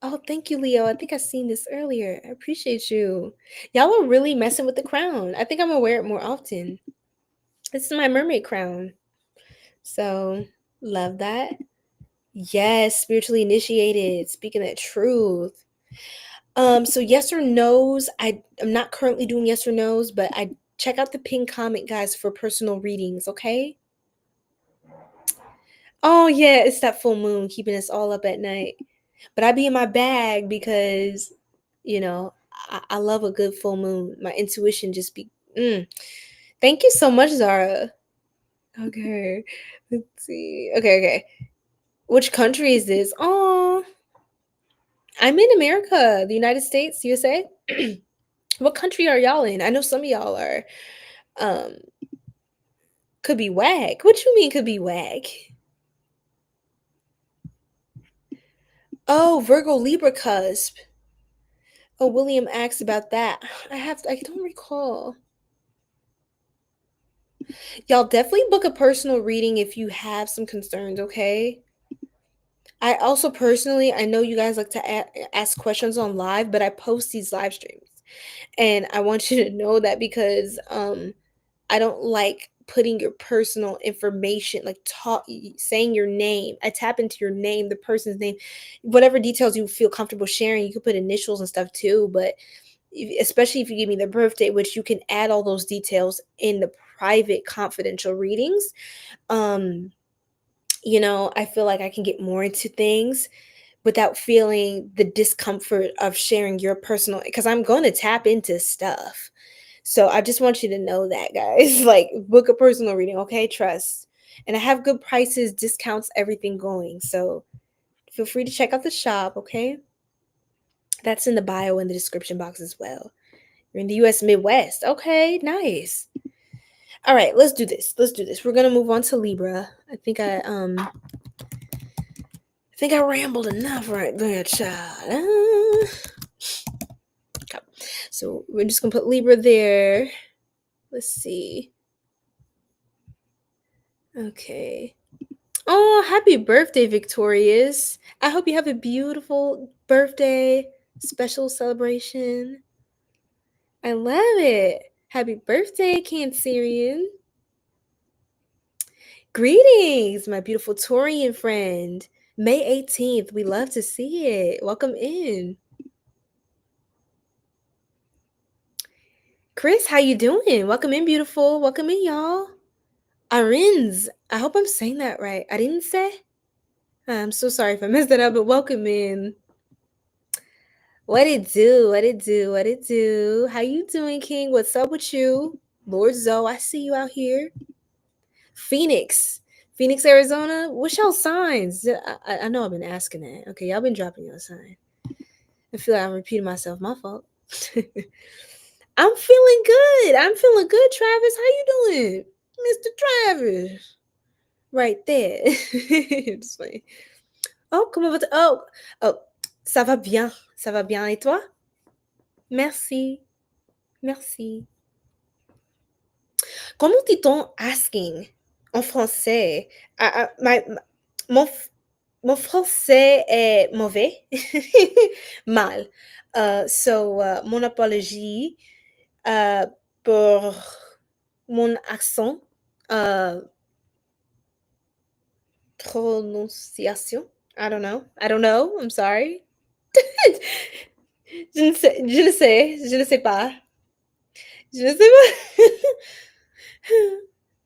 Oh, thank you, Leo. I think I seen this earlier. I appreciate you. Y'all are really messing with the crown. I think I'm gonna wear it more often. This is my mermaid crown. So love that. Yes, spiritually initiated, speaking that truth. So yes or no's. I'm not currently doing yes or no's, but I check out the pinned comment, guys, for personal readings, okay? Oh yeah, it's that full moon keeping us all up at night. But I be in my bag because, I love a good full moon. My intuition just be. Thank you so much, Zara. Okay, let's see. Okay. Which country is this? Oh, I'm in America, the United States, USA. What country are y'all in? I know some of y'all are. Could be whack. What you mean could be whack? Oh, Virgo Libra cusp. Oh, William asked about that. I don't recall. Y'all definitely book a personal reading if you have some concerns, okay? I also personally, I know you guys like to ask questions on live, but I post these live streams. And I want you to know that because I don't like putting your personal information, like saying your name. I tap into your name, the person's name, whatever details you feel comfortable sharing. You could put initials and stuff too, but especially if you give me their birthday, which you can add all those details in the private confidential readings. I feel like I can get more into things without feeling the discomfort of sharing your personal, because I'm going to tap into stuff. So I just want you to know that, guys. Like, book a personal reading, okay? Trust. And I have good prices, discounts, everything going. So feel free to check out the shop, okay? That's in the bio in the description box as well. You're in the US Midwest. Okay, nice. All right, let's do this. We're gonna move on to Libra. I think I rambled enough right there, child. Okay. So we're just gonna put Libra there. Let's see. Okay. Oh, happy birthday, Victorious. I hope you have a beautiful birthday, special celebration. I love it. Happy birthday, Cancerian. Greetings, my beautiful Taurian friend. May 18th. We love to see it. Welcome in. Chris, how you doing? Welcome in, beautiful. Welcome in, y'all. Arins. I hope I'm saying that right. I didn't say? I'm so sorry if I messed that up, but welcome in. What it do? How you doing, King? What's up with you? Lord Zoe, I see you out here. Phoenix, Arizona. What's y'all signs? I know I've been asking that. Okay, y'all been dropping your sign. I feel like I'm repeating myself. My fault. I'm feeling good. Travis. How you doing, Mr. Travis? right there. Just funny. Oh, comment va-t-il? Oh, ça va bien. Ça va bien et toi? Merci. Merci. Comment dit-on asking en français? Mon, mon français est mauvais. Mal. Mon apologie pour mon accent. Prononciation. I don't know. I'm sorry. Je ne sais pas. Je ne sais pas.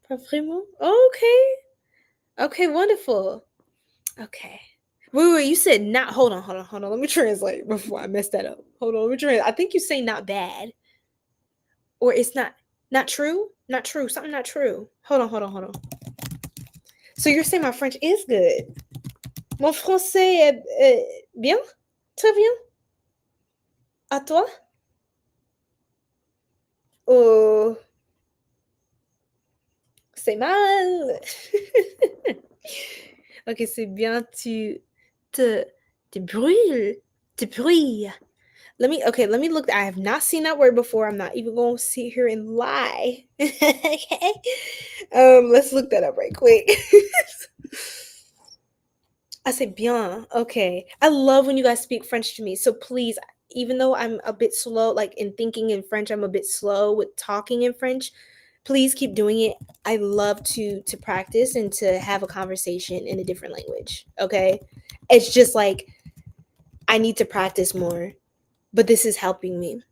Pas vraiment? Oh, okay. Okay, wonderful. Okay. Wait, you said not, hold on. Let me translate before I mess that up. Hold on, let me translate. I think you say not bad. Or it's not true? Not true. Something not true. Hold on. So you're saying my French is good. Mon français est bien? Très bien. À toi? Oh, c'est mal. Ok, c'est bien, tu te brûles. Te brouilles. Let me look. I have not seen that word before. I'm not even going to sit here and lie. Okay. Let's look that up right quick. I say bien. Okay. I love when you guys speak French to me. So please, even though I'm a bit slow, like in thinking in French, I'm a bit slow with talking in French. Please keep doing it. I love to practice and to have a conversation in a different language. Okay. It's just like I need to practice more, but this is helping me.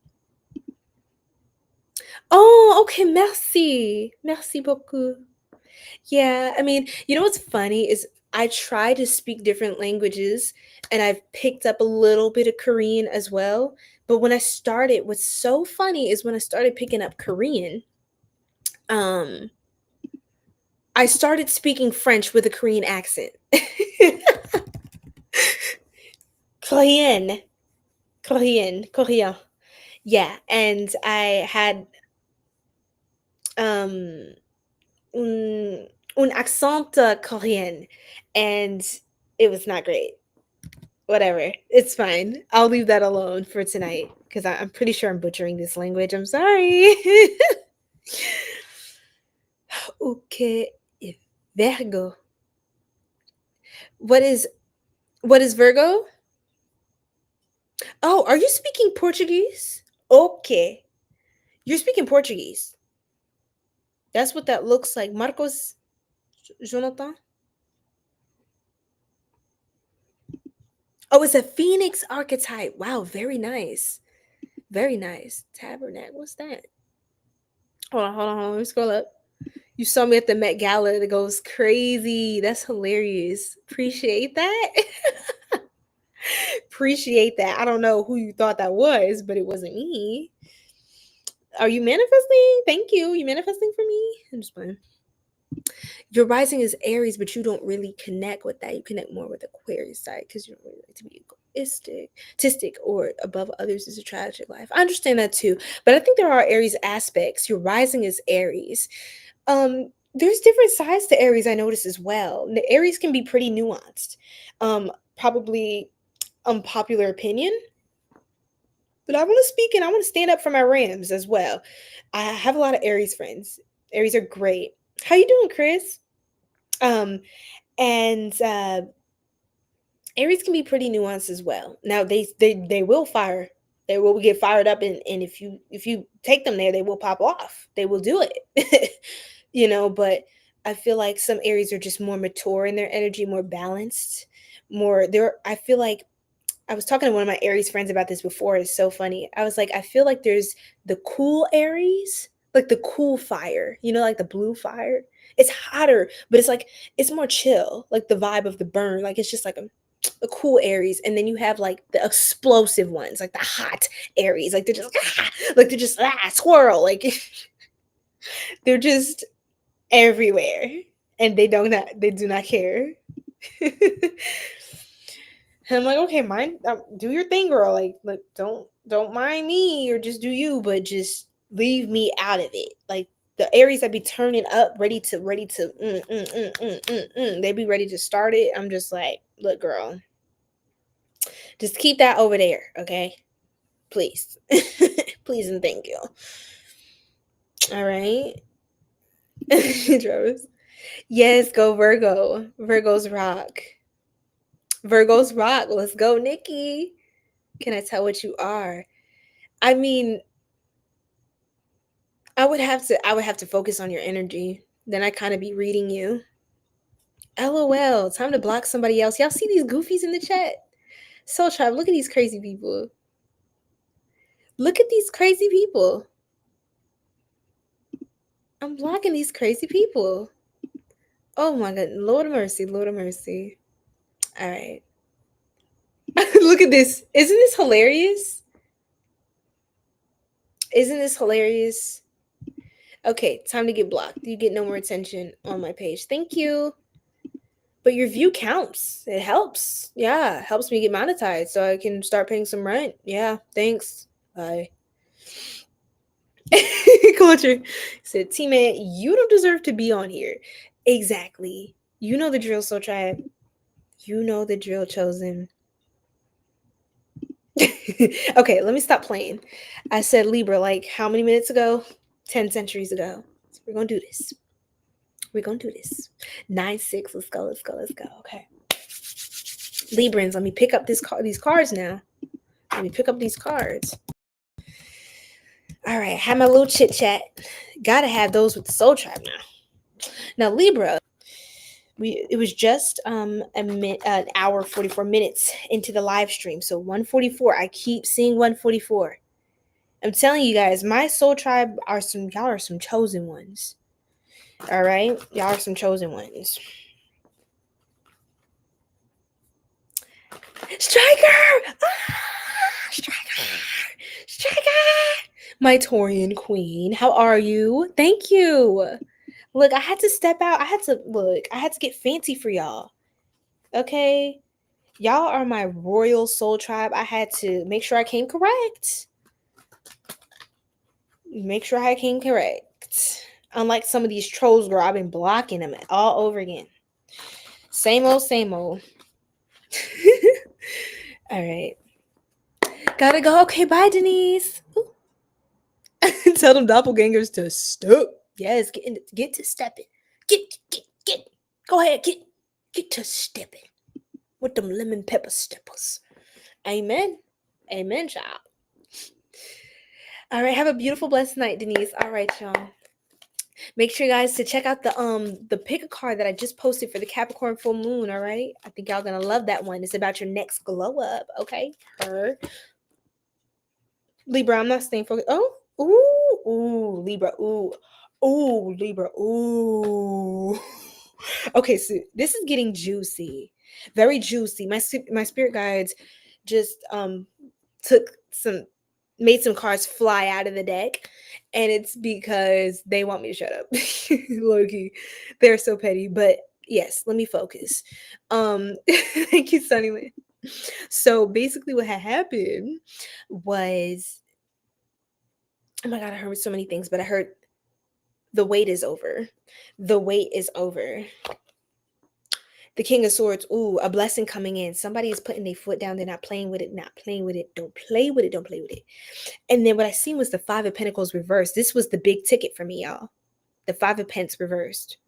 Oh, okay. Merci. Merci beaucoup. Yeah, I mean, you know what's funny is I try to speak different languages and I've picked up a little bit of Korean as well. But when I started, what's so funny is when I started picking up Korean, um, I started speaking French with a Korean accent. Korean. Korean. Yeah, and I had um un accent Korean, and it was not great. Whatever, it's fine. I'll leave that alone for tonight because I'm pretty sure I'm butchering this language. I'm sorry. Okay, Virgo. What is Virgo? Oh, are you speaking Portuguese? Okay, you're speaking Portuguese. That's what that looks like. Marcos, Jonathan. Oh, it's a Phoenix archetype. Wow, very nice. Very nice. Tabernacle. What's that? Hold on. Let me scroll up. You saw me at the Met Gala that goes crazy. That's hilarious. Appreciate that. Appreciate that. I don't know who you thought that was, but it wasn't me. Are you manifesting? Thank you. You manifesting for me? I'm just playing. Your rising is Aries, but you don't really connect with that. You connect more with Aquarius side because you don't really like to be egoistic, or above others is a tragic life. I understand that too, but I think there are Aries aspects. Your rising is Aries. There's different sides to Aries I notice as well. The Aries can be pretty nuanced. Probably unpopular opinion, but I want to speak and I want to stand up for my Rams as well. I have a lot of Aries friends. Aries are great. How you doing, Chris? And Aries can be pretty nuanced as well. Now they will fire. They will get fired up, and if you take them there, they will pop off. They will do it. But I feel like some Aries are just more mature in their energy, more balanced, more there. I feel like I was talking to one of my Aries friends about this before. It's so funny. I was like, I feel like there's the cool Aries, like the cool fire, like the blue fire. It's hotter, but it's like it's more chill, like the vibe of the burn. Like it's just like a cool Aries, and then you have like the explosive ones, like the hot Aries. Like they're just swirl, like they're just everywhere, and they do not care. And I'm like, okay, do your thing, girl. Like don't mind me, or just do you, but just leave me out of it. Like The Aries that be turning up, ready to, they be ready to start it. I'm just like, look, girl, just keep that over there, okay? Please. Please and thank you. All right. Travis. Yes, go Virgo. Virgos rock. Virgos rock. Let's go, Nikki. Can I tell what you are? I mean, I would have to focus on your energy. Then I kind of be reading you. LOL. Time to block somebody else. Y'all see these goofies in the chat? Soul Tribe, look at these crazy people. Look at these crazy people. I'm blocking these crazy people. Oh my God. Lord of mercy. Lord of mercy. All right. Look at this. Isn't this hilarious? Isn't this hilarious? Okay, time to get blocked. You get no more attention on my page. Thank you. But your view counts. It helps. Yeah, helps me get monetized so I can start paying some rent. Yeah, thanks. Bye. Culture said, T-Man, you don't deserve to be on here. Exactly. You know the drill, Soul Tribe. You know the drill, Chosen. Okay, let me stop playing. I said Libra like how many minutes ago? 10 centuries ago. So we're gonna do this. We're gonna do this. 9-6. Let's go. Let's go. Let's go. Okay. Librans, let me pick up these cards now. Let me pick up these cards. All right, have my little chit chat. Gotta have those with the Soul Tribe now. Now Libra, it was just an hour 44 minutes into the live stream. So 144. I keep seeing 144. I'm telling you guys, my Soul Tribe y'all are some chosen ones. All right, y'all are some chosen ones. Striker! Striker! My Taurian queen, how are you? Thank you. Look, I had to step out. I had to get fancy for y'all. Okay? Y'all are my royal Soul Tribe. I had to make sure I came correct. Unlike some of these trolls, girl, I've been blocking them all over again. Same old, same old. All right. Gotta go. Okay, bye, Denise. Tell them doppelgangers to stop. Yes, get to stepping. Get. Go ahead, get to stepping with them lemon pepper steppers. Amen. Amen, child. All right, have a beautiful, blessed night, Denise. All right, y'all. Make sure, guys, to check out the pick a card that I just posted for the Capricorn full moon. All right, I think y'all gonna love that one. It's about your next glow up. Okay, Libra. I'm not staying focused. Oh, ooh, Libra. Ooh, Libra. Ooh. Okay, so this is getting juicy, very juicy. My spirit guides just made some cards fly out of the deck, and it's because they want me to shut up. Low-key, they're so petty, but yes, let me focus. Thank you, Sunnyland. So basically what had happened was, oh my God, I heard so many things, but I heard the wait is over. The wait is over. The King of Swords, ooh, a blessing coming in. Somebody is putting their foot down. They're not playing with it, Don't play with it. And then what I seen was the Five of Pentacles reversed. This was the big ticket for me, y'all. The Five of Pence reversed.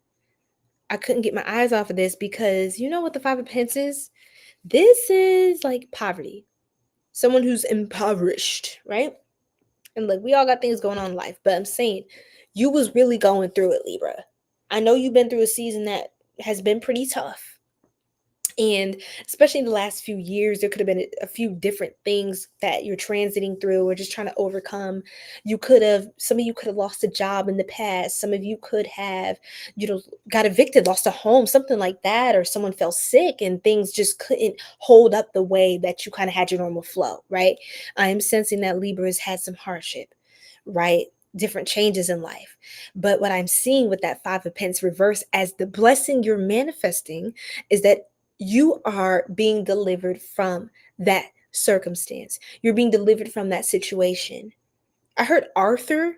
I couldn't get my eyes off of this because you know what the Five of Pence is? This is like poverty. Someone who's impoverished, right? And look, we all got things going on in life, but I'm saying you was really going through it, Libra. I know you've been through a season that has been pretty tough. And especially in the last few years, there could have been a few different things that you're transiting through or just trying to overcome. Some of you could have lost a job in the past. Some of you could have, got evicted, lost a home, something like that, or someone fell sick and things just couldn't hold up the way that you kind of had your normal flow, right? I'm sensing that Libra has had some hardship, right? Different changes in life. But what I'm seeing with that Five of Pence reverse as the blessing you're manifesting is that you are being delivered from that circumstance. You're being delivered from that situation. I heard author.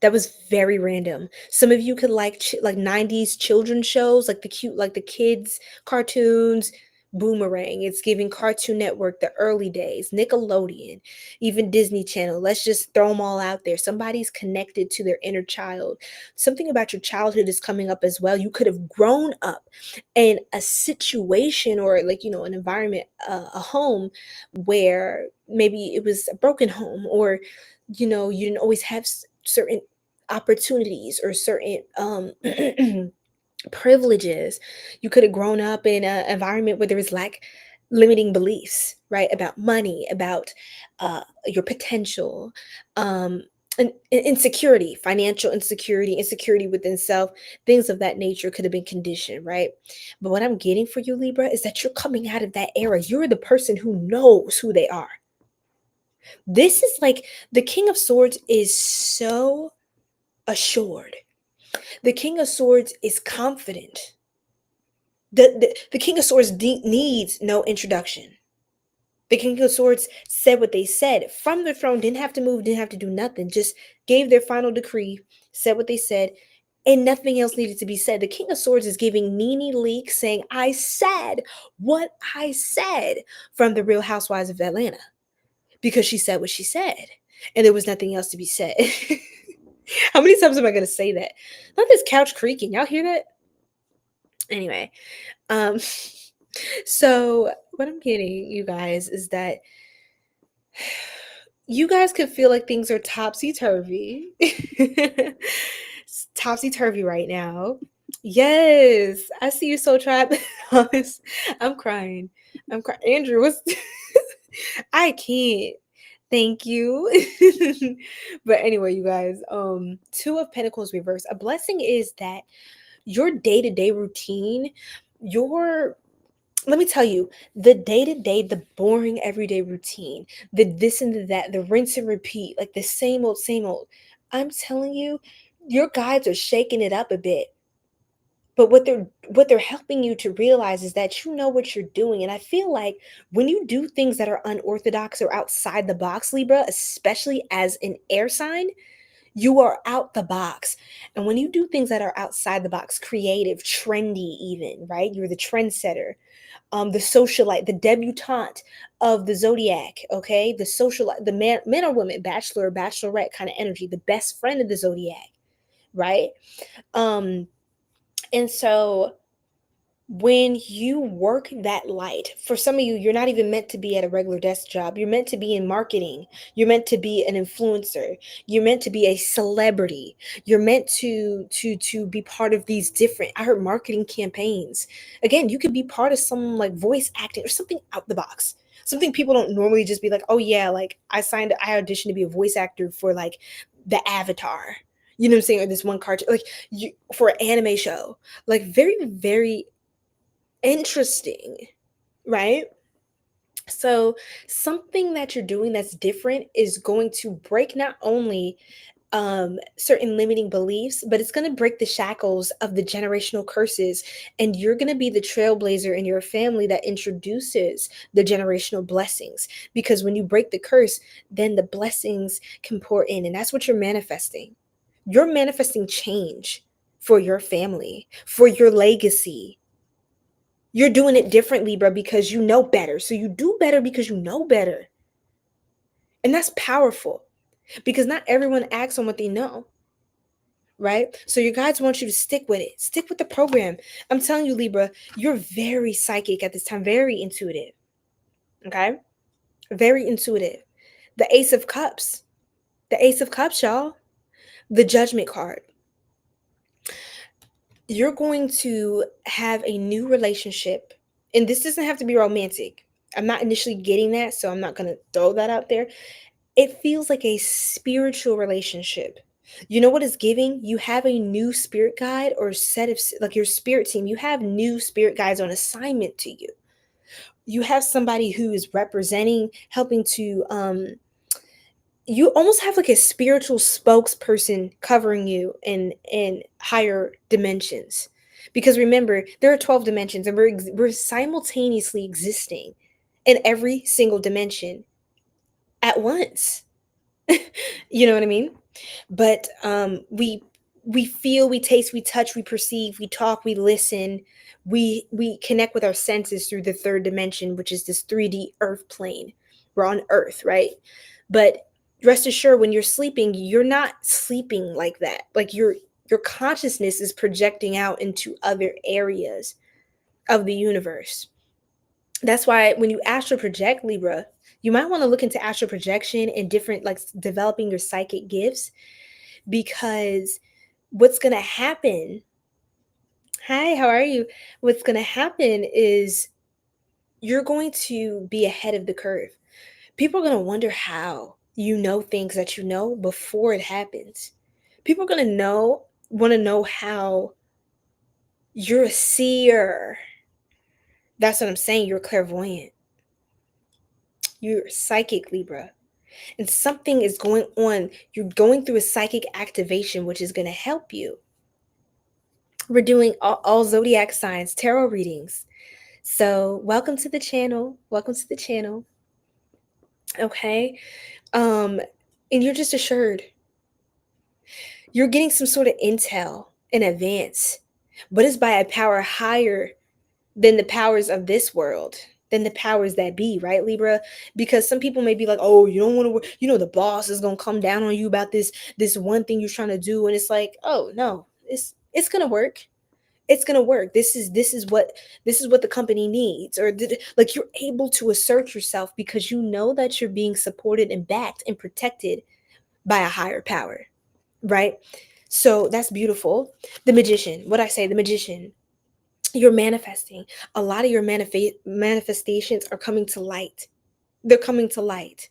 That was very random. Some of you could like 90s children's shows, like the cute, like the kids cartoons. Boomerang. It's giving Cartoon Network, the early days, Nickelodeon, even Disney Channel. Let's just throw them all out there. Somebody's connected to their inner child. Something about your childhood is coming up as well. You could have grown up in a situation or like, an environment, a home where maybe it was a broken home, or you didn't always have certain opportunities or certain privileges. You could have grown up in an environment where there was like limiting beliefs, right? About money, about your potential, and insecurity, financial insecurity, insecurity within self, things of that nature could have been conditioned, right? But what I'm getting for you, Libra, is that you're coming out of that era. You're the person who knows who they are. This is like the King of Swords is so assured. The King of Swords is confident. The King of Swords needs no introduction. The King of Swords said what they said from the throne, didn't have to move, didn't have to do nothing, just gave their final decree, said what they said, and nothing else needed to be said. The King of Swords is giving Nene Leakes saying, I said what I said, from the Real Housewives of Atlanta, because she said what she said, and there was nothing else to be said. How many times am I going to say that? Not this couch creaking. Y'all hear that? Anyway, so what I'm getting, you guys, is that you guys could feel like things are topsy-turvy. Topsy-turvy right now. Yes, I see you, so trapped. I'm crying. Andrew, what's I can't. Thank you. But anyway, you guys, Two of Pentacles reverse. A blessing is that your day-to-day routine, let me tell you, the day-to-day, the boring everyday routine, the this and the that, the rinse and repeat, like the same old, same old. I'm telling you, your guides are shaking it up a bit. But what they're helping you to realize is that you know what you're doing. And I feel like when you do things that are unorthodox or outside the box, Libra, especially as an air sign, you are out the box. And when you do things that are outside the box, creative, trendy even, right? You're the trendsetter, the socialite, the debutante of the zodiac, okay? The socialite, the man or woman, bachelor or bachelorette kind of energy, the best friend of the zodiac, right? And so when you work that light, for some of you, you're not even meant to be at a regular desk job. You're meant to be in marketing. You're meant to be an influencer. You're meant to be a celebrity. You're meant to be part of these different, I heard, marketing campaigns. Again, you could be part of some like voice acting or something out the box. Something people don't normally just be like, oh yeah, like I auditioned to be a voice actor for like the Avatar. You know what I'm saying? Or this one cartoon, like for an anime show. Like very, very interesting, right? So something that you're doing that's different is going to break not only certain limiting beliefs, but it's going to break the shackles of the generational curses, and you're going to be the trailblazer in your family that introduces the generational blessings, because when you break the curse, then the blessings can pour in, and that's what you're manifesting. You're manifesting change for your family, for your legacy. You're doing it differently, bro, because you know better. So you do better because you know better. And that's powerful, because not everyone acts on what they know, right? So your guides want you to stick with it. Stick with the program. I'm telling you, Libra, you're very psychic at this time, very intuitive, okay? Very intuitive. The Ace of Cups. The Ace of Cups, y'all. The Judgment card. You're going to have a new relationship, and this doesn't have to be romantic. I'm not initially getting that, so I'm not going to throw that out there. It feels like a spiritual relationship. You know what is giving? You have a new spirit guide or set of, like your spirit team. You have new spirit guides on assignment to you. You have somebody who is representing, helping to you almost have like a spiritual spokesperson covering you in higher dimensions, because remember, there are 12 dimensions, and we're simultaneously existing in every single dimension at once. You know what I mean? But we feel, we taste, we touch, we perceive, we talk, we listen, we connect with our senses through the third dimension, which is this 3D earth plane. We're on earth, right? But rest assured, when you're sleeping, you're not sleeping like that. Like your consciousness is projecting out into other areas of the universe. That's why when you astral project, Libra, you might want to look into astral projection and different, like developing your psychic gifts, because what's going to happen, hi, how are you? What's going to happen is you're going to be ahead of the curve. People are going to wonder how you know things that you know before it happens. People are going to want to know how you're a seer. That's what I'm saying. You're clairvoyant. You're psychic, Libra. And something is going on. You're going through a psychic activation, which is going to help you. We're doing all zodiac signs, tarot readings. So welcome to the channel. Welcome to the channel. Okay. And you're just assured. You're getting some sort of intel in advance, but it's by a power higher than the powers of this world, than the powers that be, right, Libra? Because some people may be like, oh, you don't want to work, the boss is gonna come down on you about this one thing you're trying to do. And it's like, oh no, it's gonna work. It's gonna work. This is what the company needs. Or like, you're able to assert yourself because you know that you're being supported and backed and protected by a higher power, right? So that's beautiful. The magician, what I say, the magician, you're manifesting. A lot of your manifestations are coming to light. They're coming to light.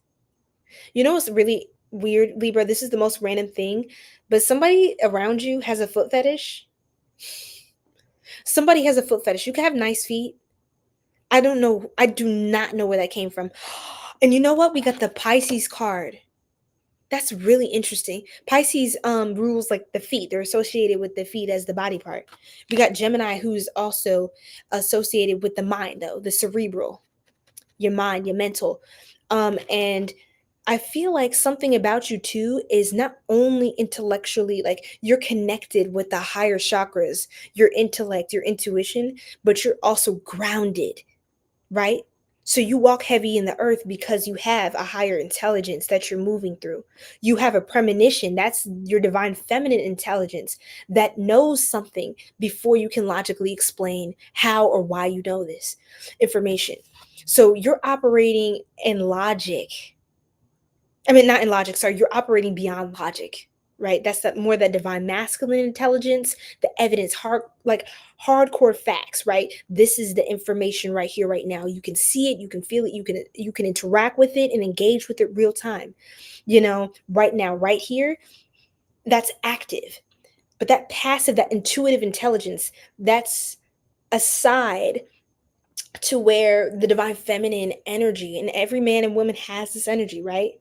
You know what's really weird, Libra? This is the most random thing, but somebody around you has a foot fetish. Somebody has a foot fetish. You can have nice feet. I don't know. I do not know where that came from. And you know what? We got the Pisces card. That's really interesting. Pisces rules like the feet. They're associated with the feet as the body part. We got Gemini, who's also associated with the mind, though, the cerebral, your mind, your mental. And I feel like something about you too is not only intellectually, like you're connected with the higher chakras, your intellect, your intuition, but you're also grounded, right? So you walk heavy in the earth because you have a higher intelligence that you're moving through. You have a premonition. That's your divine feminine intelligence that knows something before you can logically explain how or why you know this information. So you're operating in logic. I mean, not in logic, sorry, you're operating beyond logic, right? That's that divine masculine intelligence, the evidence, hardcore facts, right? This is the information right here, right now. You can see it, you can feel it, you can interact with it and engage with it real time. Right now, right here, that's active. But that passive, that intuitive intelligence, that's aside to where the divine feminine energy, and every man and woman has this energy, right?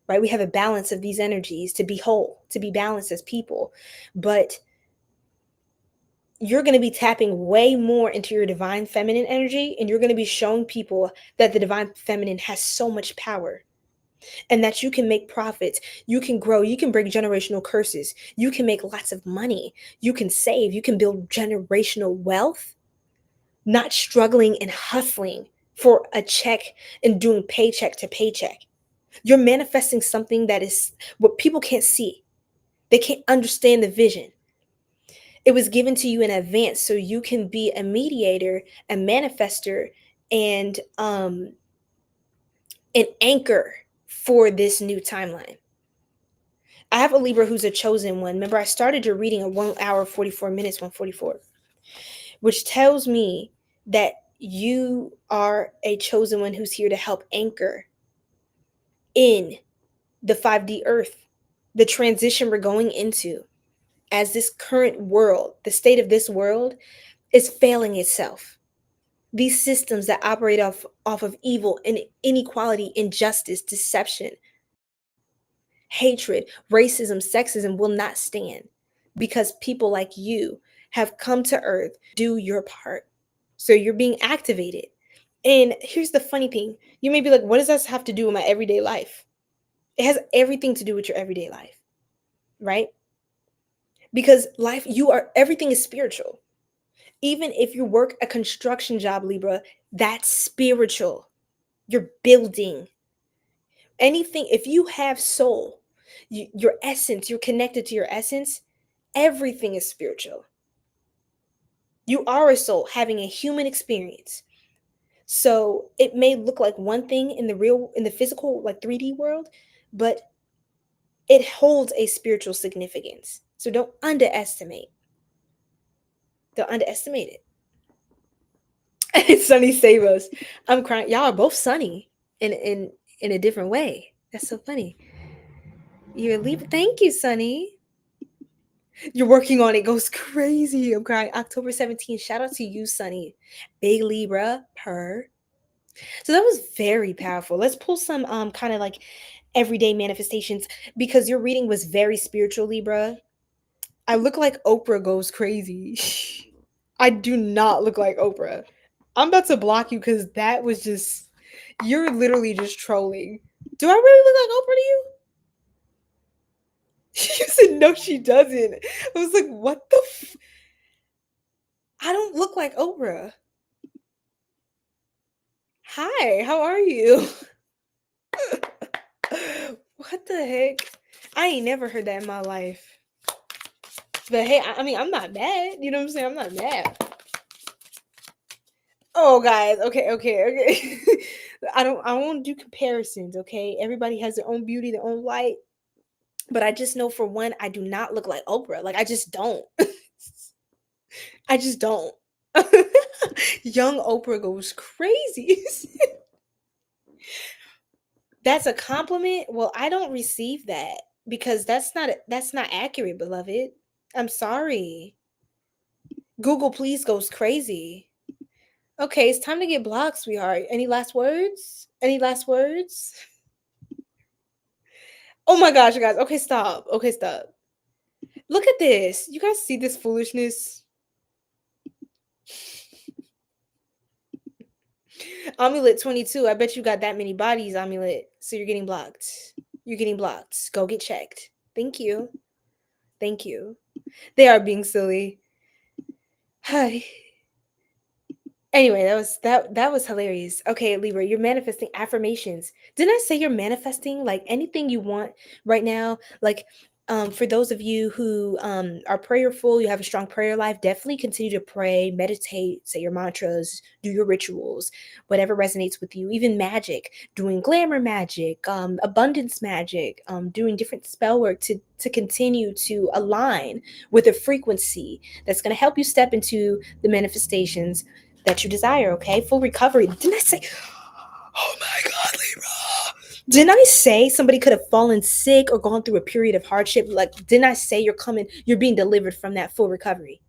Right? We have a balance of these energies to be whole, to be balanced as people. But you're going to be tapping way more into your divine feminine energy, and you're going to be showing people that the divine feminine has so much power and that you can make profits, you can grow, you can break generational curses, you can make lots of money, you can save, you can build generational wealth, not struggling and hustling for a check and doing paycheck to paycheck. You're manifesting something that is what people can't see. They can't understand the vision. It was given to you in advance so you can be a mediator, a manifester, and an anchor for this new timeline. I have a Libra who's a chosen one. Remember, I started your reading at 1 hour, 44 minutes, 144, which tells me that you are a chosen one who's here to help anchor in the 5D earth, the transition we're going into, as this current world, the state of this world is failing itself. These systems that operate off of evil and inequality, injustice, deception, hatred, racism, sexism will not stand, because people like you have come to earth, do your part. So you're being activated. And here's the funny thing. You may be like, what does this have to do with my everyday life? It has everything to do with your everyday life, right? Because everything is spiritual. Even if you work a construction job, Libra, that's spiritual. You're building. Anything, if you have soul, your essence, you're connected to your essence, everything is spiritual. You are a soul having a human experience. So it may look like one thing in the physical, like 3D world, but it holds a spiritual significance. So don't underestimate. Don't underestimate it. It's Sunny Save Us. I'm crying. Y'all are both sunny in a different way. That's so funny. You're a Libra. Thank you, Sunny. You're working on it. Goes crazy. I'm crying. October 17th. Shout out to you, Sunny. Big Libra. Per. So that was very powerful. Let's pull some kind of like everyday manifestations, because your reading was very spiritual, Libra. I look like Oprah goes crazy. I do not look like Oprah. I'm about to block you because that was just, you're literally just trolling. Do I really look like Oprah to you? You said no, she doesn't. I was like, what the I don't look like Oprah. Hi, how are you? What the heck? I ain't never heard that in my life. But hey, I mean, I'm not mad. You know what I'm saying? I'm not mad. Oh, guys. Okay. I won't do comparisons, okay? Everybody has their own beauty, their own light. But I just know, for one, I do not look like Oprah. Like, I just don't. I just don't. Young Oprah goes crazy. That's a compliment? Well, I don't receive that, because that's not accurate, beloved. I'm sorry. Google please goes crazy. Okay, it's time to get blocked, sweetheart. Any last words? Any last words? Oh my gosh, you guys. Okay, stop. Okay, stop. Look at this. You guys see this foolishness? Amulet 22. I bet you got that many bodies, Amulet. So you're getting blocked. You're getting blocked. Go get checked. Thank you. Thank you. They are being silly. Hi. Anyway, that was hilarious. Okay, Libra, you're manifesting affirmations. Didn't I say you're manifesting like anything you want right now? Like, for those of you who are prayerful, you have a strong prayer life, definitely continue to pray, meditate, say your mantras, do your rituals, whatever resonates with you. Even magic, doing glamour magic, abundance magic, doing different spell work to continue to align with a frequency that's going to help you step into the manifestations that you desire. Okay, full recovery. Didn't I say, oh my god, Libra, didn't I say somebody could have fallen sick or gone through a period of hardship? Like, didn't I say you're being delivered from that? Full recovery.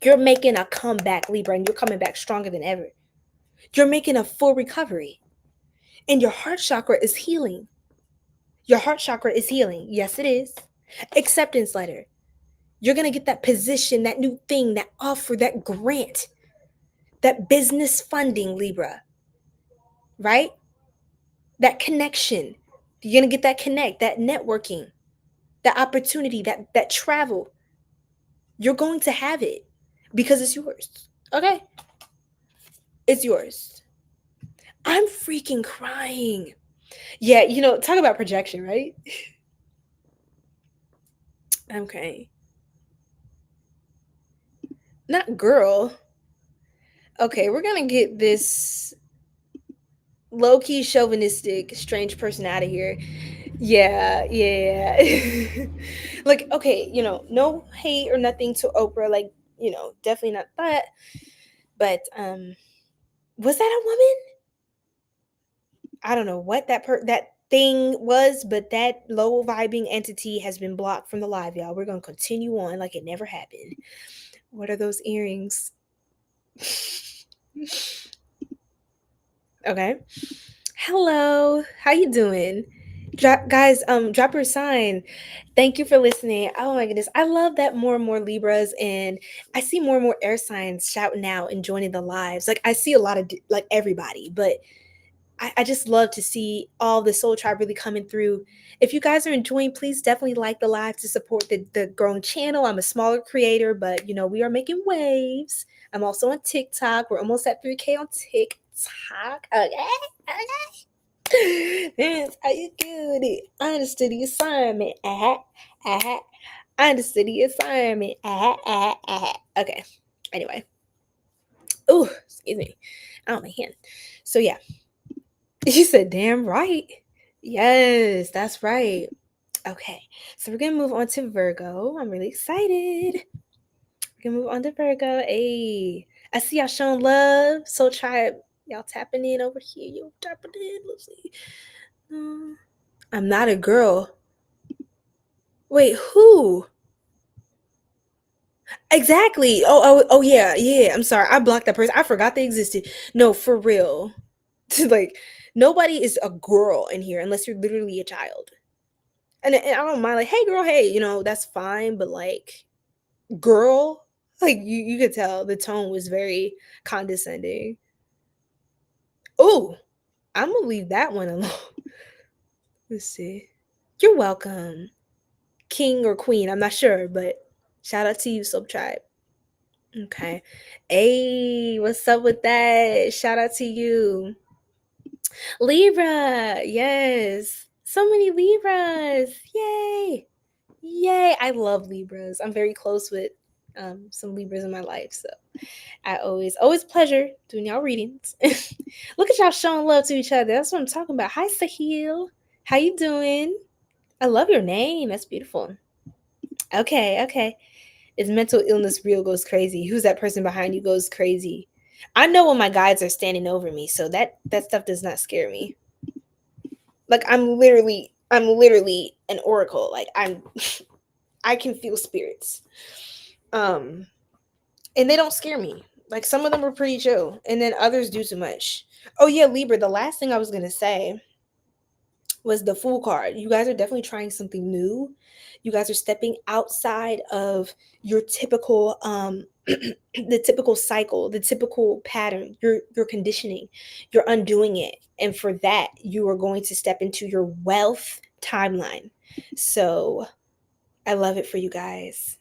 You're making a comeback, Libra, and you're coming back stronger than ever. You're making a full recovery, and your heart chakra is healing. Your heart chakra is healing. Yes, it is. Acceptance letter. You're going to get that position, that new thing, that offer, that grant, that business funding, Libra, right? That connection. You're going to get that connect, that networking, that opportunity, that travel. You're going to have it because it's yours. Okay? It's yours. I'm freaking crying. Yeah, talk about projection, right? Okay. Not girl. Okay, we're going to get this low-key chauvinistic strange person out of here. Yeah. Like, okay, no hate or nothing to Oprah, like, definitely not that. But was that a woman? I don't know what that thing was, but that low vibing entity has been blocked from the live, y'all. We're gonna continue on like it never happened. What are those earrings? Okay. Hello, how you doing? Guys, drop your sign. Thank you for listening. Oh my goodness, I love that more and more Libras, and I see more and more air signs shouting out and joining the lives. Like, I see a lot of like everybody, but I just love to see all the soul tribe really coming through. If you guys are enjoying, please definitely like the live to support the growing channel. I'm a smaller creator, but we are making waves. I'm also on TikTok. We're almost at 3K on TikTok. Okay. That's how you do it. I understood the assignment. I understood the assignment. Okay. Anyway. Oh, excuse me. Oh, my hand. So yeah. You said, damn right. Yes, that's right. Okay, so we're gonna move on to Virgo. I'm really excited. We're gonna move on to Virgo. Hey, I see y'all showing love. So try y'all tapping in over here. You tapping in. Let's see. I'm not a girl. Wait, who? Exactly. Oh yeah. I'm sorry. I blocked that person. I forgot they existed. No, for real. Like, nobody is a girl in here unless you're literally a child. And I don't mind, like, hey girl, hey, that's fine, but like, girl, like, you could tell the tone was very condescending. Oh, I'm gonna leave that one alone. Let's see. You're welcome, king or queen. I'm not sure, but shout out to you, sub tribe. Okay. Hey, what's up with that? Shout out to you. Libra. Yes. So many Libras. Yay. Yay. I love Libras. I'm very close with some Libras in my life. So I always pleasure doing y'all readings. Look at y'all showing love to each other. That's what I'm talking about. Hi, Sahil. How you doing? I love your name. That's beautiful. Okay. Is mental illness real? Goes crazy. Who's that person behind you? Goes crazy. I know when my guides are standing over me, so that stuff does not scare me. Like, I'm literally an oracle. Like, I can feel spirits. And they don't scare me. Like, some of them are pretty chill, and then others do too much. Oh yeah, Libra, the last thing I was gonna say was the Fool card. You guys are definitely trying something new. You guys are stepping outside of your typical the typical cycle, the typical pattern, your conditioning. You're undoing it. And for that, you are going to step into your wealth timeline. So I love it for you guys.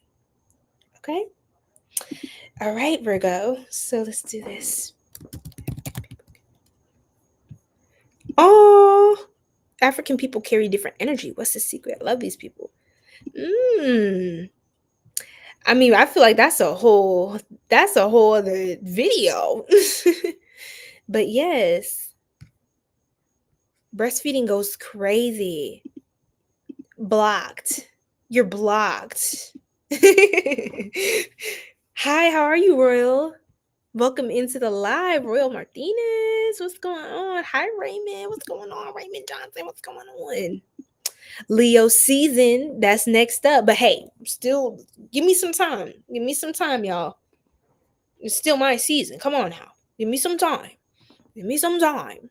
Okay? All right, Virgo. So let's do this. Oh, African people carry different energy. What's the secret? I love these people. I mean, I feel like that's a whole other video. But yes, breastfeeding goes crazy. Blocked. You're blocked. Hi, how are you, Royal? Welcome into the live, Royal Martinez. What's going on? Hi, Raymond. What's going on? Raymond Johnson. What's going on? Leo season, that's next up. But hey, still give me some time. Give me some time, y'all. It's still my season. Come on now. Give me some time. Give me some time.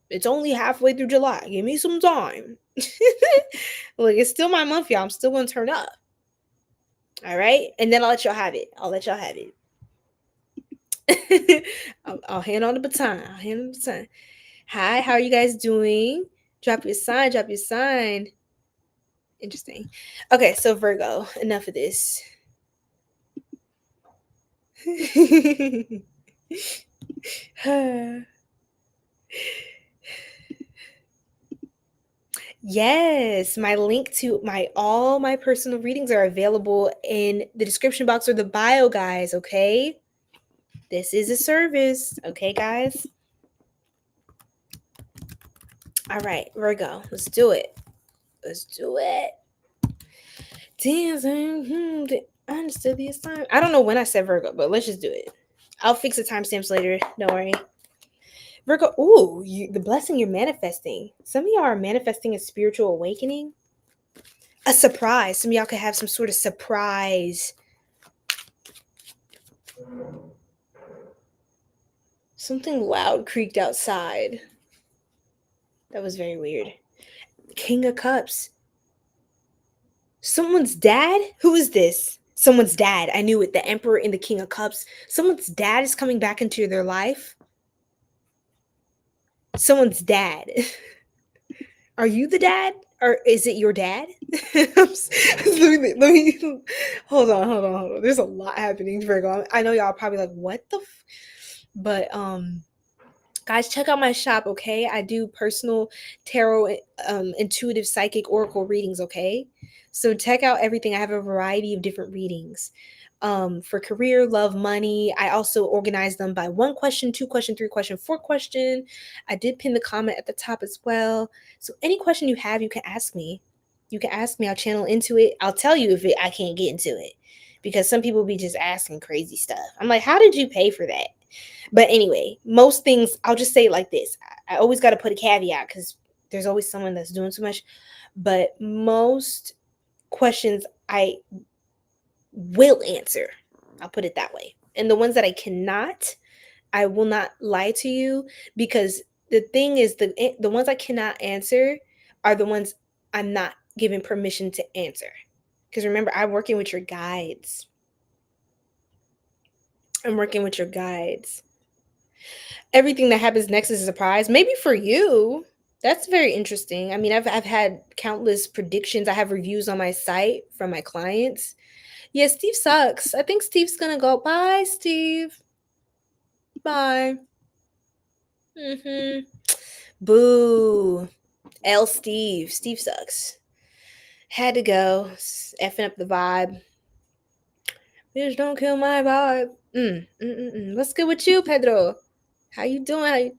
It's only halfway through July. Give me some time. Look, it's still my month, y'all. I'm still gonna turn up. All right, and then I'll let y'all have it. I'll hand on the baton. Hi, how are you guys doing? Drop your sign. Interesting. Okay, so Virgo, enough of this. Yes, my link to all my personal readings are available in the description box or the bio, guys, okay? This is a service, okay, guys? All right, Virgo, let's do it. Damn, I understood the assignment. I don't know when I said Virgo, but let's just do it. I'll fix the timestamps later. Don't worry. Virgo, the blessing you're manifesting. Some of y'all are manifesting a spiritual awakening. A surprise. Some of y'all could have some sort of surprise. Something loud creaked outside. That was very weird. King of Cups. Someone's dad? Who is this? Someone's dad. I knew it. The Emperor and the King of Cups. Someone's dad is coming back into their life. Someone's dad. Are you the dad? Or is it your dad? let me hold on. There's a lot happening, Virgo. I know y'all probably like, what the but guys, check out my shop, okay? I do personal tarot, intuitive psychic oracle readings, okay? So check out everything. I have a variety of different readings. For career, love, money. I also organize them by 1 question, 2 question, 3 question, 4 question. I did pin the comment at the top as well. So any question you have, you can ask me. You can ask me. I'll channel into it. I'll tell you if I can't get into it, because some people be just asking crazy stuff. I'm like, how did you pay for that? But anyway, most things, I'll just say it like this. I always got to put a caveat because there's always someone that's doing too much. But most questions I will answer. I'll put it that way. And the ones that I cannot, I will not lie to you, because the thing is, the ones I cannot answer are the ones I'm not given permission to answer. Because remember, I'm working with your guides. Everything that happens next is a surprise. Maybe for you. That's very interesting. I mean, I've had countless predictions. I have reviews on my site from my clients. Yeah, Steve sucks. I think Steve's gonna go. Bye, Steve. Bye. Boo. Steve. Steve sucks. Had to go. Effing up the vibe. Bitch, don't kill my vibe. What's good with you, Pedro? How you doing?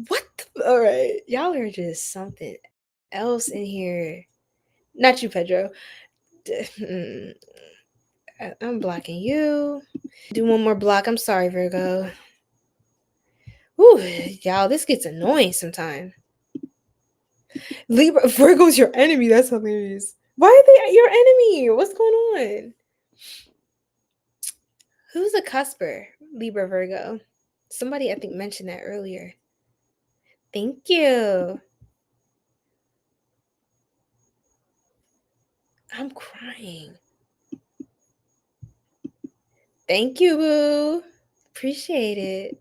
What? All right. Y'all are just something else in here. Not you, Pedro. I'm blocking you. Do one more block. I'm sorry, Virgo. Ooh, y'all, this gets annoying sometimes. Libra, Virgo's your enemy. That's hilarious. Why are they your enemy? What's going on? Who's a cusper? Libra, Virgo. Somebody, I think, mentioned that earlier. Thank you. I'm crying. Thank you, boo. Appreciate it.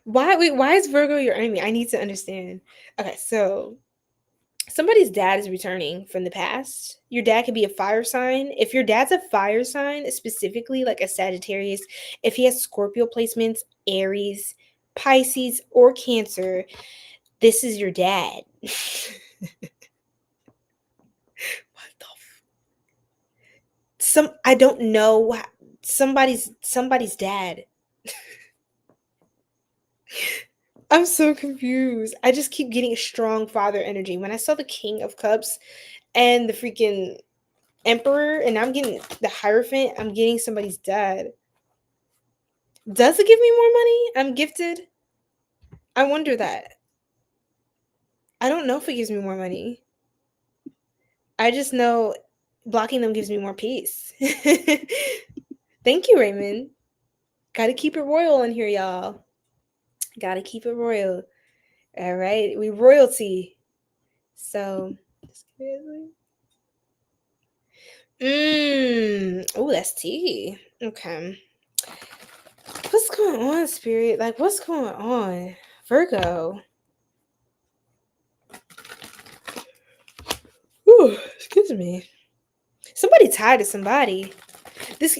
Why is Virgo your enemy? I need to understand. Okay, so somebody's dad is returning from the past. Your dad could be a fire sign. If your dad's a fire sign, specifically like a Sagittarius, if he has Scorpio placements, Aries, Pisces, or Cancer, this is your dad. I don't know, somebody's dad. I'm so confused. I just keep getting a strong father energy. When I saw the King of Cups and the freaking Emperor, and I'm getting the Hierophant, I'm getting somebody's dad. Does it give me more money? I'm gifted. I wonder that. I don't know if it gives me more money. I just know blocking them gives me more peace. Thank you, Raymond. Gotta keep it royal in here, y'all. Gotta keep it royal. All right, we royalty. So, oh, that's tea. Okay. What's going on, Spirit? Like, what's going on? Virgo. Ooh, excuse me. Somebody tired of somebody.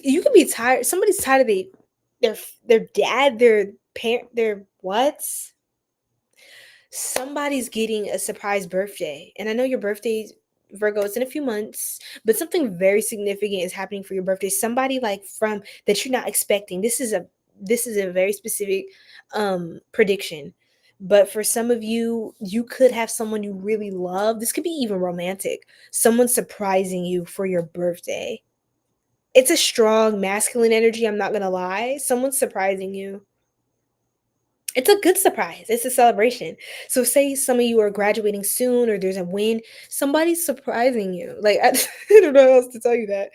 You could be tired. Somebody's tired of their dad, their parent, their what? Somebody's getting a surprise birthday. And I know your birthday, Virgo, it's in a few months, but something very significant is happening for your birthday. Somebody like from that you're not expecting. This is a very specific prediction. But for some of you, you could have someone you really love. This could be even romantic. Someone surprising you for your birthday. It's a strong masculine energy, I'm not going to lie. Someone's surprising you. It's a good surprise. It's a celebration. So say some of you are graduating soon or there's a win. Somebody's surprising you. Like, I don't know how else to tell you that.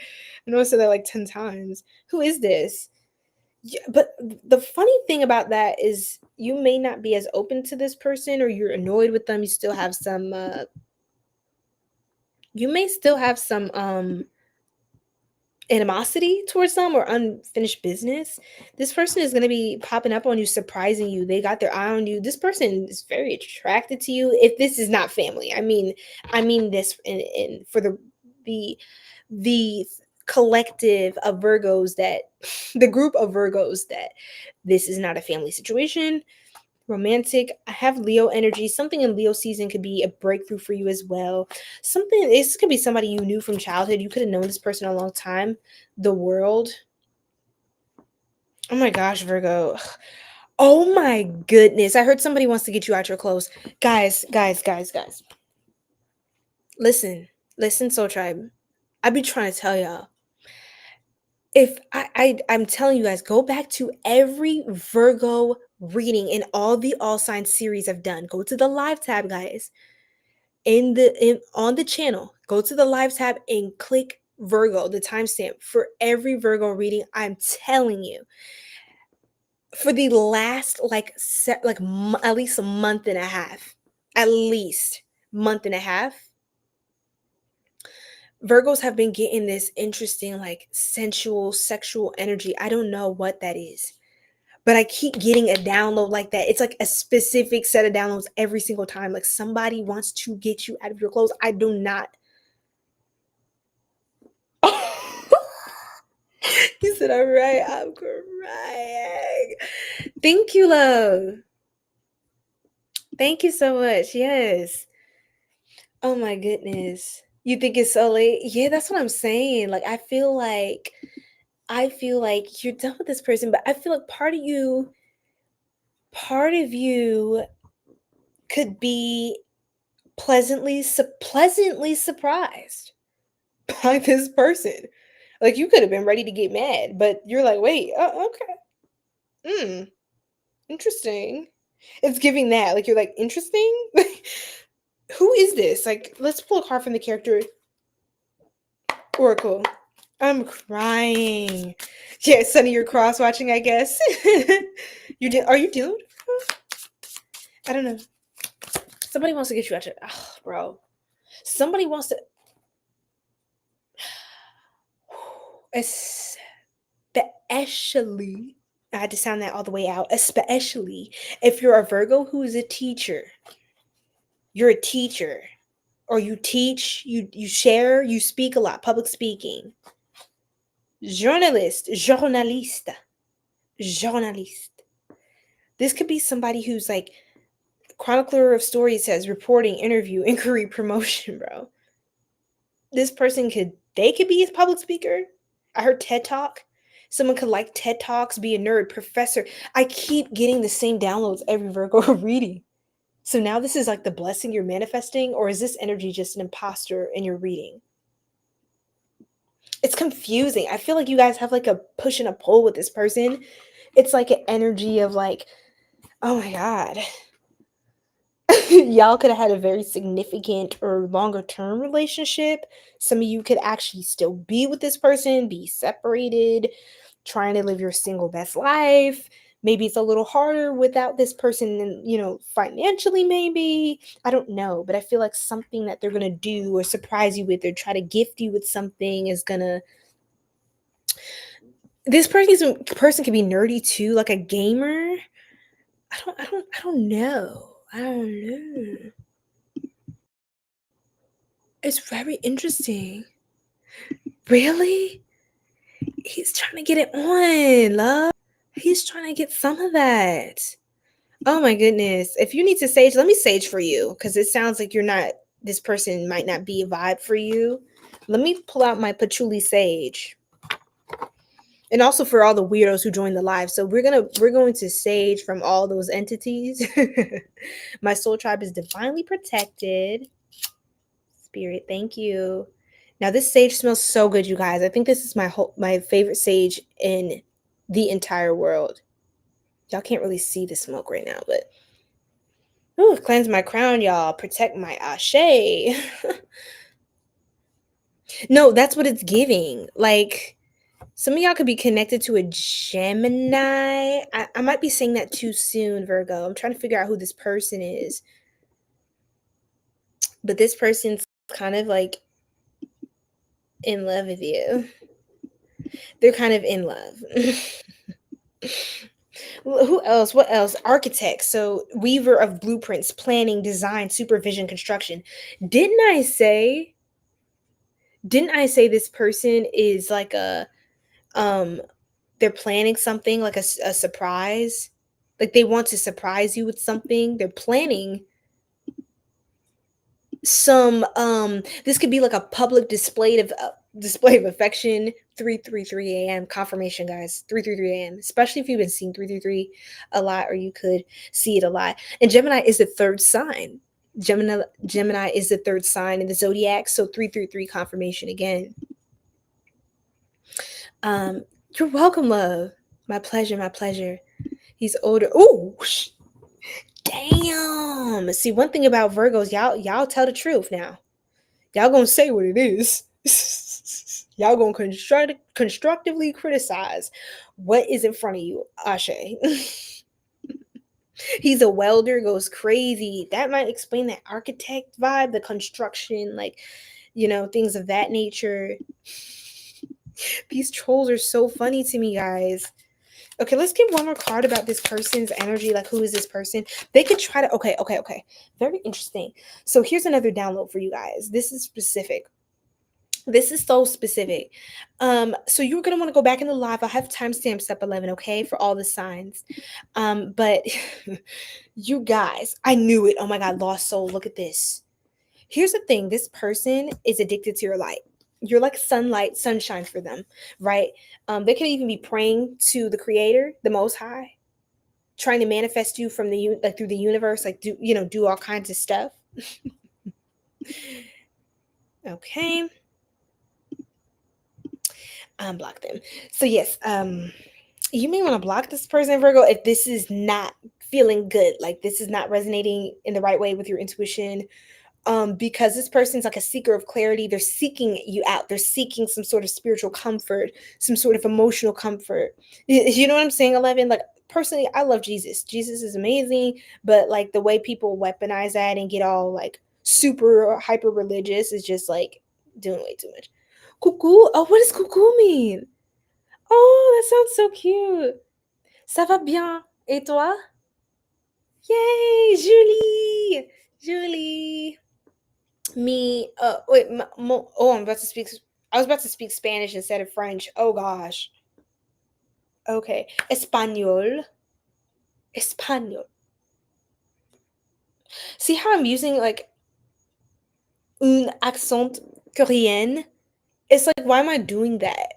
I know I said that like 10 times. Who is this? Yeah, but the funny thing about that is you may not be as open to this person, or you're annoyed with them. You still have some, you may still have some animosity towards them or unfinished business. This person is going to be popping up on you, surprising you. They got their eye on you. This person is very attracted to you. If this is not family, I mean this in for the collective of Virgos, that the group of Virgos, that this is not a family situation. Romantic. I have Leo energy. Something in Leo season could be a breakthrough for you as well. Something, this could be somebody you knew from childhood. You could have known this person a long time. The world. Oh my gosh, Virgo. Oh my goodness. I heard somebody wants to get you out your clothes. Guys. Listen, Soul Tribe. I be trying to tell y'all. If I'm telling you guys, go back to every Virgo reading in all the all signs series I've done. Go to the live tab, guys. On the channel, go to the live tab and click Virgo, the timestamp for every Virgo reading. I'm telling you, for the last at least a month and a half, Virgos have been getting this interesting, like, sensual, sexual energy. I don't know what that is, but I keep getting a download like that. It's like a specific set of downloads every single time. Like, somebody wants to get you out of your clothes. I do not. He said, all right, I'm crying. Thank you, love. Thank you so much. Yes. Oh my goodness. You think it's so late? Yeah, that's what I'm saying. Like, I feel like you're done with this person, but I feel like part of you could be pleasantly surprised by this person. Like, you could have been ready to get mad, but you're like, wait, oh, okay. Interesting. It's giving that. Like, you're like, interesting? Who is this? Like, let's pull a card from the character oracle. I'm crying. Yeah, Sunny, you're cross watching, I guess. Are you dealing with it? I don't know. Somebody wants to get you out your, oh, bro. Somebody wants to, especially, I had to sound that all the way out, especially if you're a Virgo who is a teacher. You're a teacher, or you teach, you share, you speak a lot, public speaking. Journaliste. This could be somebody who's like chronicler of stories, says reporting, interview, inquiry, promotion, bro. This person could be a public speaker. I heard TED Talk. Someone could like TED Talks, be a nerd, professor. I keep getting the same downloads every Virgo reading. So now this is like the blessing you're manifesting, or is this energy just an imposter in your reading? It's confusing. I feel like you guys have like a push and a pull with this person. It's like an energy of like, oh my God. Y'all could have had a very significant or longer term relationship. Some of you could actually still be with this person, be separated, trying to live your single best life. Maybe it's a little harder without this person, and financially, maybe. I don't know, but I feel like something that they're going to do or surprise you with or try to gift you with something is going to. This person could be nerdy too, like a gamer. I don't know. It's very interesting. Really? He's trying to get it on, love. He's trying to get some of that. Oh my goodness. If you need to sage, let me sage for you, because it sounds like this person might not be a vibe for you. Let me pull out my patchouli sage. And also for all the weirdos who joined the live. So we're going to sage from all those entities. My soul tribe is divinely protected. Spirit, thank you. Now this sage smells so good, you guys. I think this is my favorite sage in the entire world. Y'all can't really see the smoke right now, but cleanse my crown, y'all. Protect my ashe. No, that's what it's giving. Like, some of y'all could be connected to a Gemini. I might be saying that too soon, Virgo. I'm trying to figure out who this person is. But this person's kind of like in love with you. They're kind of in love. Who else? What else? Architect. So weaver of blueprints, planning, design, supervision, construction. Didn't I say? Didn't I say this person is like a um they're planning something like a surprise? Like they want to surprise you with something. They're planning some this could be like a public display of affection. 3:33 a.m. confirmation, guys. 3:33 a.m., especially if you've been seeing 3:33 a lot, or you could see it a lot. And Gemini is the third sign. Gemini is the third sign in the zodiac, so 3:33 confirmation again. You're welcome, love. My pleasure, my pleasure. He's older. Oh, damn. See, one thing about Virgos, y'all tell the truth now. Y'all gonna say what it is. Y'all gonna constructively criticize what is in front of you. Ashe. He's a welder, goes crazy. That might explain that architect vibe, the construction, like, things of that nature. These trolls are so funny to me, guys. Okay, let's get one more card about this person's energy. Like, who is this person? They could try to, okay. Very interesting. So here's another download for you guys. This is specific. This is so specific. So you're going to want to go back in the live. I'll have timestamps step 11, okay, for all the signs. But you guys, I knew it. Oh my God, lost soul. Look at this. Here's the thing. This person is addicted to your light. You're like sunlight, sunshine for them, right? They could even be praying to the Creator, the Most High, trying to manifest you from through the universe, like do all kinds of stuff. Okay, unblock them. So yes, you may want to block this person, Virgo, if this is not feeling good, like this is not resonating in the right way with your intuition. Because this person's like a seeker of clarity. They're seeking you out. They're seeking some sort of spiritual comfort, some sort of emotional comfort. You know what I'm saying, 11? Like, personally, I love Jesus. Jesus is amazing, but like the way people weaponize that and get all like super hyper religious is just like doing way too much. Coucou. Oh, what does coucou mean? Oh, that sounds so cute. Ça va bien? Et toi? Yay, Julie! Julie! Me, wait, I'm about to speak. I was about to speak Spanish instead of French. Oh gosh. Okay, español. See how I'm using like un accent coréen? It's like, why am I doing that?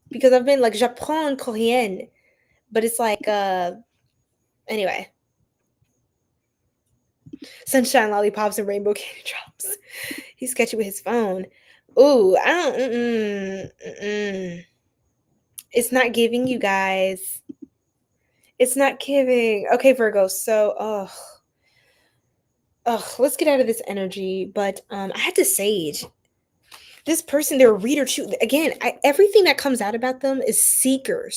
Because I've been like j'apprends coréen, but it's like anyway. Sunshine lollipops and rainbow candy drops. He's sketchy with his phone. Ooh, I don't. It's not giving, you guys. It's not giving. Okay, Virgo. So, let's get out of this energy. But I had to sage. This person, they're a reader too. Again, everything that comes out about them is seeker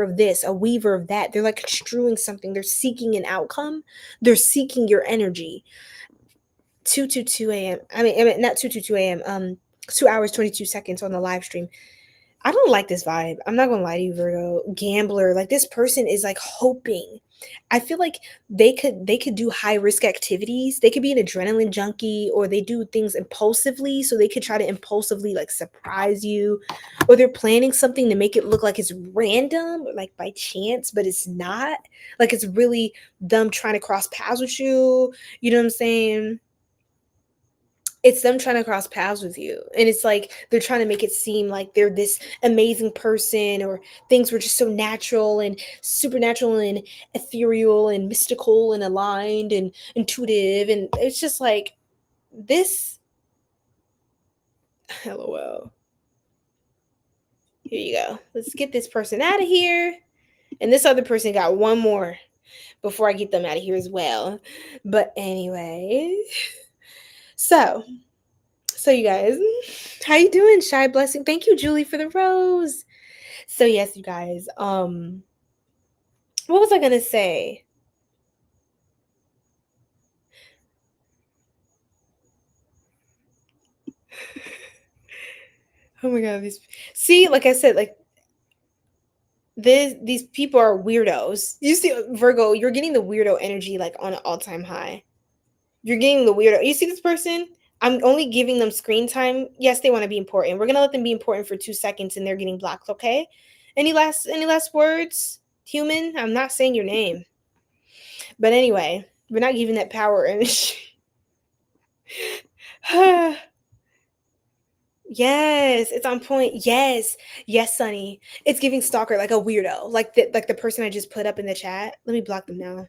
of this, a weaver of that. They're like construing something. They're seeking an outcome. They're seeking your energy. 2:22 a.m. I mean, not 2:22 a.m. 2 hours 22 seconds on the live stream. I don't like this vibe. I'm not gonna lie to you, Virgo. Gambler. Like, this person is like hoping. I feel like they could do high risk activities. They could be an adrenaline junkie, or they do things impulsively. So they could try to impulsively like surprise you, or they're planning something to make it look like it's random, like by chance, but it's not. Like, it's really them trying to cross paths with you. You know what I'm saying? It's them trying to cross paths with you, and it's like they're trying to make it seem like they're this amazing person, or things were just so natural and supernatural and ethereal and mystical and aligned and intuitive, and it's just like this. LOL. Here you go. Let's get this person out of here, and this other person got one more before I get them out of here as well. But anyway, so you guys, how you doing? Shy blessing. Thank you, Julie, for the rose. So yes, you guys, what was I gonna say? Oh my God, see, like I said, like these people are weirdos. You see, Virgo, you're getting the weirdo energy like on an all-time high. You're getting the weirdo. You see this person? I'm only giving them screen time. Yes, they want to be important. We're gonna let them be important for 2 seconds, and they're getting blocked. Okay? Any last words, human? I'm not saying your name, but anyway, we're not giving that power energy. Yes, it's on point. Yes, yes, Sunny. It's giving stalker, like a weirdo, like the person I just put up in the chat. Let me block them now.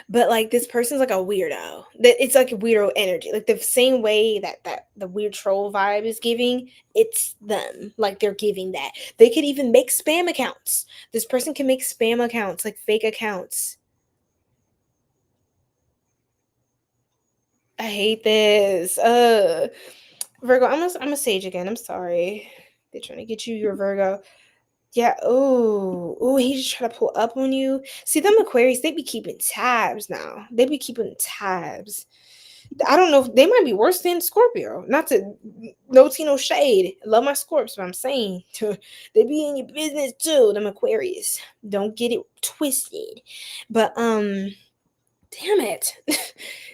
But like this person's like a weirdo. That it's like a weirdo energy. Like the same way that the weird troll vibe is giving, it's them. Like they're giving that. They could even make spam accounts. This person can make spam accounts, like fake accounts. I hate this. Virgo, I'm a sage again. I'm sorry. They're trying to get you. You're a Virgo. Yeah. Oh, he just try to pull up on you. See, them Aquarius, they be keeping tabs now. They be keeping tabs. I don't know if they might be worse than Scorpio. Not to no tea, no shade. Love my Scorps, but I'm saying they be in your business too. Them Aquarius. Don't get it twisted. But damn it.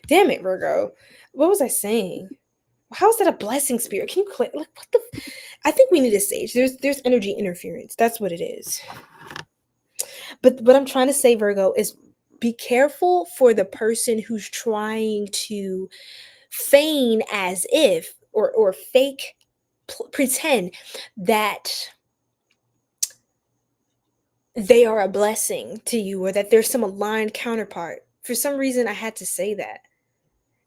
Damn it, Virgo. What was I saying? How is that a blessing, spirit? Can you click? Like, what the? I think we need a sage. There's energy interference. That's what it is. But what I'm trying to say, Virgo, is be careful for the person who's trying to feign as if or fake pretend that they are a blessing to you or that there's some aligned counterpart. For some reason, I had to say that.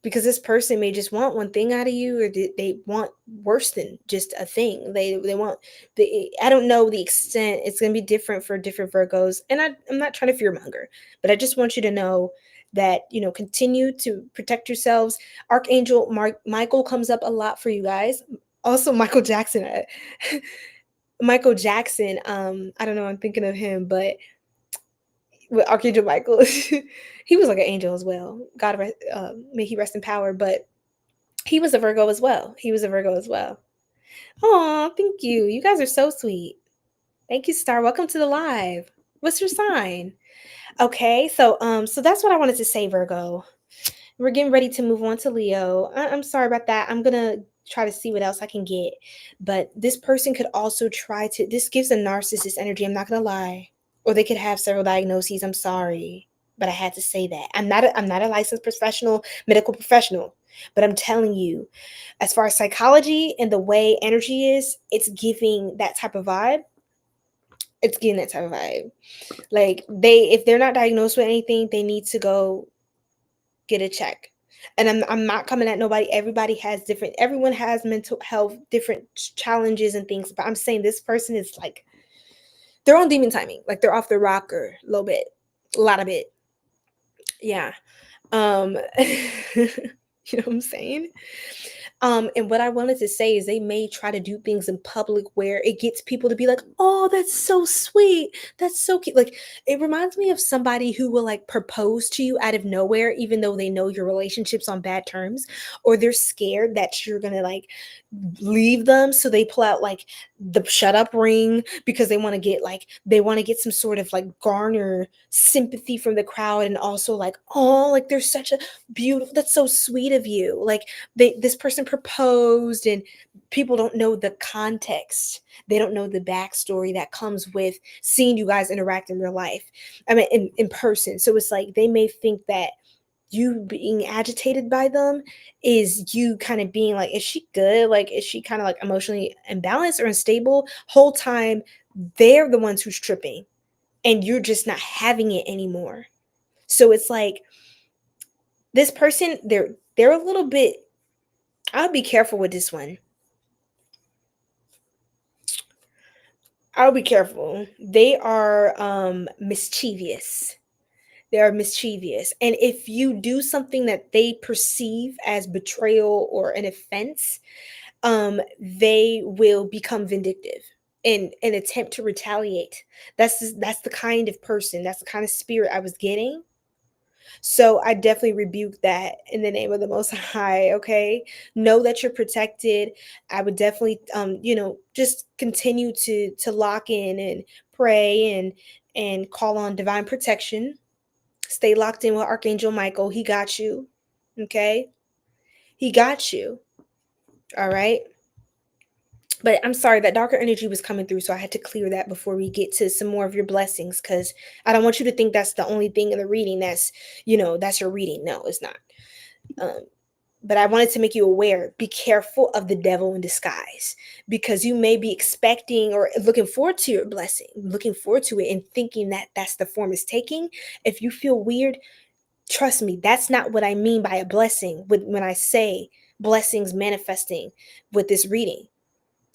Because this person may just want one thing out of you, or they want worse than just a thing. They want I don't know the extent. It's going to be different for different Virgos, and I'm not trying to fearmonger, but I just want you to know that continue to protect yourselves. Archangel Michael comes up a lot for you guys. Also, Michael Jackson. Michael Jackson. I don't know. I'm thinking of him, but with Archangel Michael, he was like an angel as well. God, may he rest in power. But he was a Virgo as well. Oh, thank you. You guys are so sweet. Thank you, Star. Welcome to the live. What's your sign? Okay, so that's what I wanted to say, Virgo. We're getting ready to move on to Leo. I'm sorry about that. I'm gonna try to see what else I can get. But this person could also try to. This gives a narcissist energy. I'm not gonna lie. Or they could have several diagnoses. I'm sorry, but I had to say that. I'm not a licensed medical professional, but I'm telling you, as far as psychology and the way energy is, it's giving that type of vibe. It's giving that type of vibe. Like if they're not diagnosed with anything, they need to go get a check. And I'm not coming at nobody. Everyone has mental health, different challenges and things. But I'm saying this person is like, they're on demon timing. Like they're off the rocker a little bit, a lot of it. Yeah. You know what I'm saying? And what I wanted to say is they may try to do things in public where it gets people to be like, oh, that's so sweet. That's so cute. Like, it reminds me of somebody who will like propose to you out of nowhere, even though they know your relationship's on bad terms, or they're scared that you're going to like leave them. So they pull out like the shut up ring because they want to get some sort of like garner sympathy from the crowd. And also like, oh, like they're such a beautiful, that's so sweet of you. Like this person proposed and people don't know the context. They don't know the backstory that comes with seeing you guys interact in real life. I mean, in person. So it's like, they may think that you being agitated by them is you kind of being like, is she good? Like, is she kind of like emotionally imbalanced or unstable? Whole time they're the ones who's tripping and you're just not having it anymore. So it's like this person, they're a little bit, I'll be careful with this one. I'll be careful. They are mischievous. They are mischievous. And if you do something that they perceive as betrayal or an offense, they will become vindictive and attempt to retaliate. That's the kind of person, that's the kind of spirit I was getting. So I definitely rebuke that in the name of the Most High. Okay, know that you're protected. I would definitely, just continue to lock in and pray and call on divine protection. Stay locked in with Archangel Michael. He got you. Okay, he got you. All right. But I'm sorry, that darker energy was coming through, so I had to clear that before we get to some more of your blessings, because I don't want you to think that's the only thing in the reading that's your reading. No, it's not. Um, but I wanted to make you aware, be careful of the devil in disguise, because you may be expecting or looking forward to your blessing, looking forward to it and thinking that that's the form it's taking. If you feel weird, trust me, that's not what I mean by a blessing when I say blessings manifesting with this reading.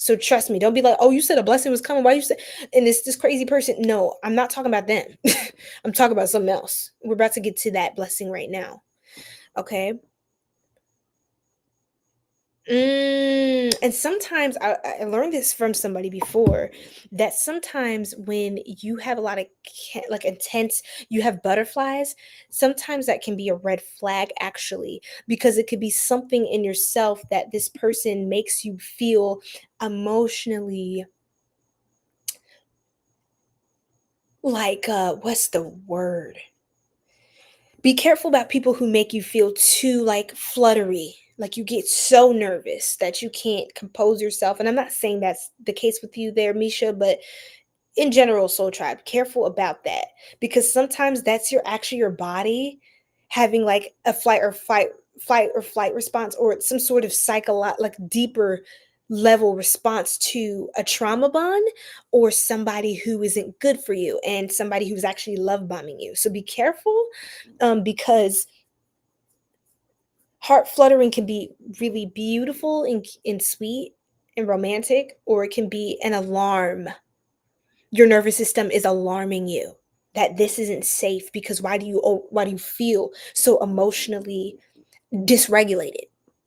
So trust me, don't be like, oh, you said a blessing was coming. Why you said, and this crazy person? No, I'm not talking about them. I'm talking about something else. We're about to get to that blessing right now. Okay. And sometimes I learned this from somebody before, that sometimes when you have a lot of like intense, you have butterflies, sometimes that can be a red flag actually, because it could be something in yourself that this person makes you feel emotionally like, what's the word? Be careful about people who make you feel too like fluttery, like you get so nervous that you can't compose yourself. And I'm not saying that's the case with you there, Misha, but in general, soul tribe, careful about that, because sometimes that's your body having like a flight or flight response, or some sort of like deeper level response to a trauma bond, or somebody who isn't good for you, and somebody who's actually love bombing you. So be careful, because heart fluttering can be really beautiful and sweet and romantic, or it can be an alarm. Your nervous system is alarming you that this isn't safe, because why do you feel so emotionally dysregulated,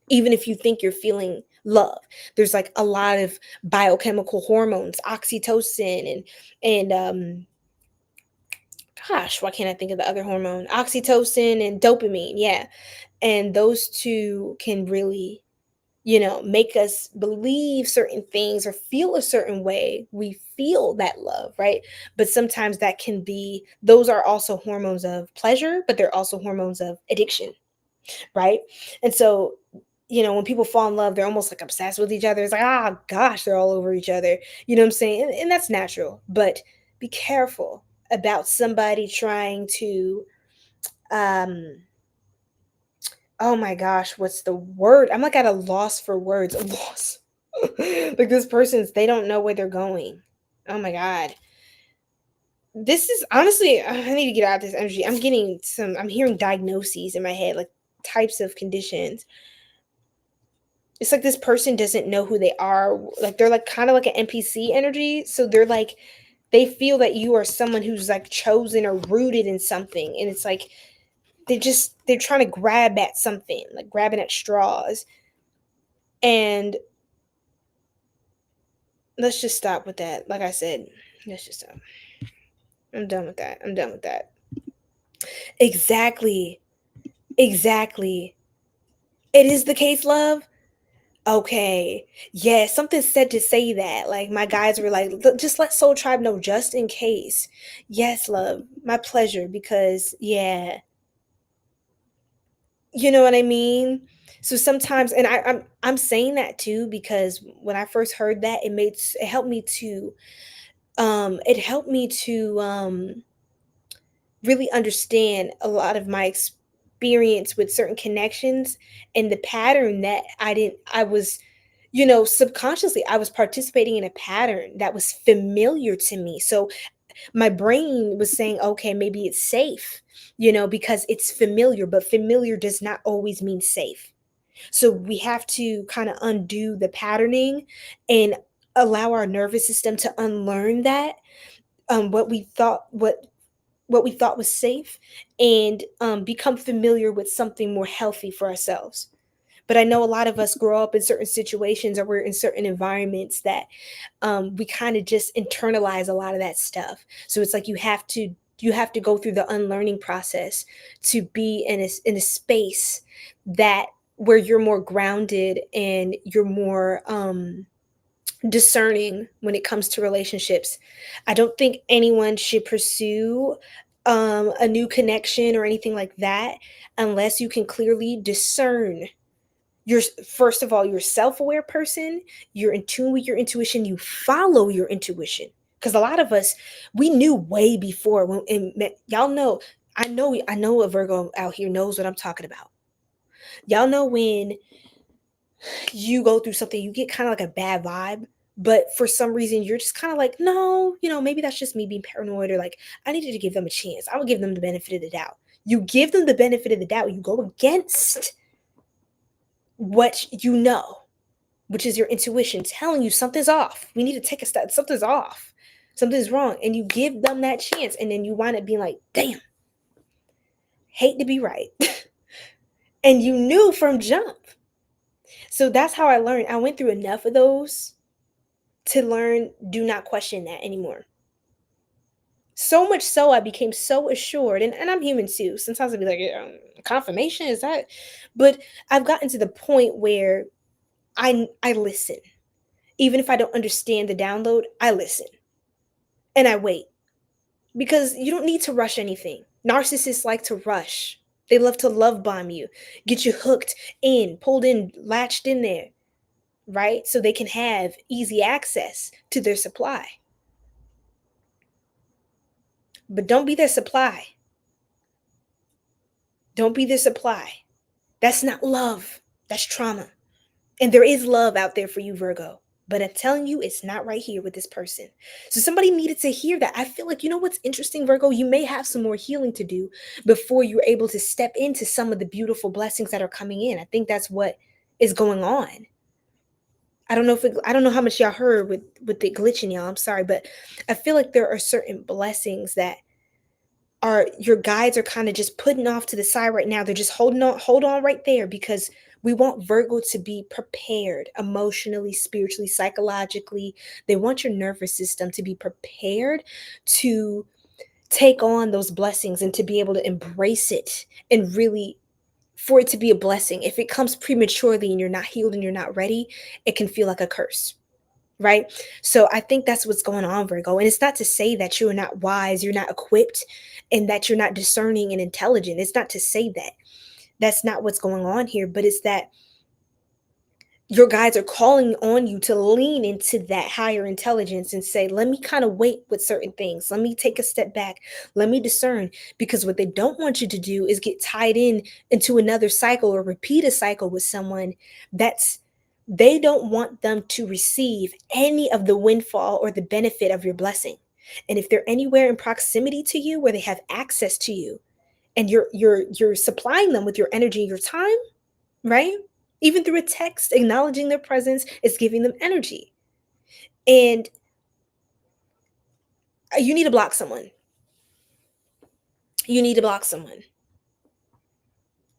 even if you think you're feeling love? There's like a lot of biochemical hormones, oxytocin and gosh, why can't I think of the other hormone? Oxytocin and dopamine, yeah. And those two can really, make us believe certain things or feel a certain way. We feel that love, right? But sometimes those are also hormones of pleasure, but they're also hormones of addiction, right? And so, when people fall in love, they're almost like obsessed with each other. It's like, ah, gosh, they're all over each other. You know what I'm saying? And that's natural. But be careful about somebody trying to, um, oh my gosh, what's the word? I'm like at a loss for words. A loss. Like this person's, they don't know where they're going. Oh my God. This is honestly, I need to get out of this energy. I'm hearing diagnoses in my head, like types of conditions. It's like this person doesn't know who they are. Like they're like kind of like an NPC energy. So they're like, they feel that you are someone who's like chosen or rooted in something. And it's like, they're trying to grab at something, like grabbing at straws. And let's just stop with that. Like I said, let's just stop. I'm done with that. I'm done with that. Exactly. Exactly. It is the case, love. Okay. Yeah, something said to say that. Like my guys were like, Just let Soul Tribe know just in case." Yes, love. My pleasure, because yeah. You know what I mean? So sometimes, and I'm saying that too, because when I first heard that, it helped me to really understand a lot of my experience with certain connections, and the pattern that I was, subconsciously I was participating in a pattern that was familiar to me. So my brain was saying, okay, maybe it's safe, because it's familiar, but familiar does not always mean safe. So we have to kind of undo the patterning and allow our nervous system to unlearn that, what we thought was safe, and become familiar with something more healthy for ourselves. But I know a lot of us grow up in certain situations, or we're in certain environments that we kind of just internalize a lot of that stuff. So it's like you have to You have to go through the unlearning process to be in a space that where you're more grounded and you're more discerning when it comes to relationships. I don't think anyone should pursue a new connection or anything like that unless you can clearly discern. You're, first of all, you're a self-aware person, you're in tune with your intuition, you follow your intuition. Because a lot of us, we knew way before when, and y'all know, I know a Virgo out here knows what I'm talking about. Y'all know when you go through something, you get kind of like a bad vibe, but for some reason you're just kind of like, no, maybe that's just me being paranoid, or like, I needed to give them a chance. I would give them the benefit of the doubt. You give them the benefit of the doubt. You go against what you know, which is your intuition telling you something's off. We need to take a step. Something's off. Something's wrong. And you give them that chance. And then you wind up being like, damn, hate to be right. And you knew from jump. So that's how I learned. I went through enough of those to learn, do not question that anymore. So much so I became so assured, and I'm human too. Sometimes I'd be like, confirmation, is that? But I've gotten to the point where I listen. Even if I don't understand the download, I listen. And I wait. Because you don't need to rush anything. Narcissists like to rush. They love to love bomb you, get you hooked in, pulled in, latched in there, right? So they can have easy access to their supply. But don't be their supply. Don't be their supply. That's not love. That's trauma. And there is love out there for you, Virgo. But I'm telling you, it's not right here with this person. So somebody needed to hear that. I feel like, what's interesting, Virgo? You may have some more healing to do before you're able to step into some of the beautiful blessings that are coming in. I think that's what is going on. I don't know how much y'all heard with the glitching, y'all. I'm sorry, but I feel like there are certain blessings that your guides are kind of just putting off to the side right now. They're just hold on right there, because we want Virgo to be prepared emotionally, spiritually, psychologically. They want your nervous system to be prepared to take on those blessings and to be able to embrace it, and really for it to be a blessing. If it comes prematurely and you're not healed and you're not ready, it can feel like a curse. Right? So I think that's what's going on, Virgo. And it's not to say that you're not wise, you're not equipped, and that you're not discerning and intelligent. It's not to say that. That's not what's going on here. But it's that your guides are calling on you to lean into that higher intelligence and say, let me kind of wait with certain things. Let me take a step back. Let me discern. Because what they don't want you to do is get tied into another cycle or repeat a cycle with someone they don't want them to receive any of the windfall or the benefit of your blessing. And if they're anywhere in proximity to you where they have access to you, and you're supplying them with your energy, your time, right? Even through a text, acknowledging their presence is giving them energy. And you need to block someone. You need to block someone.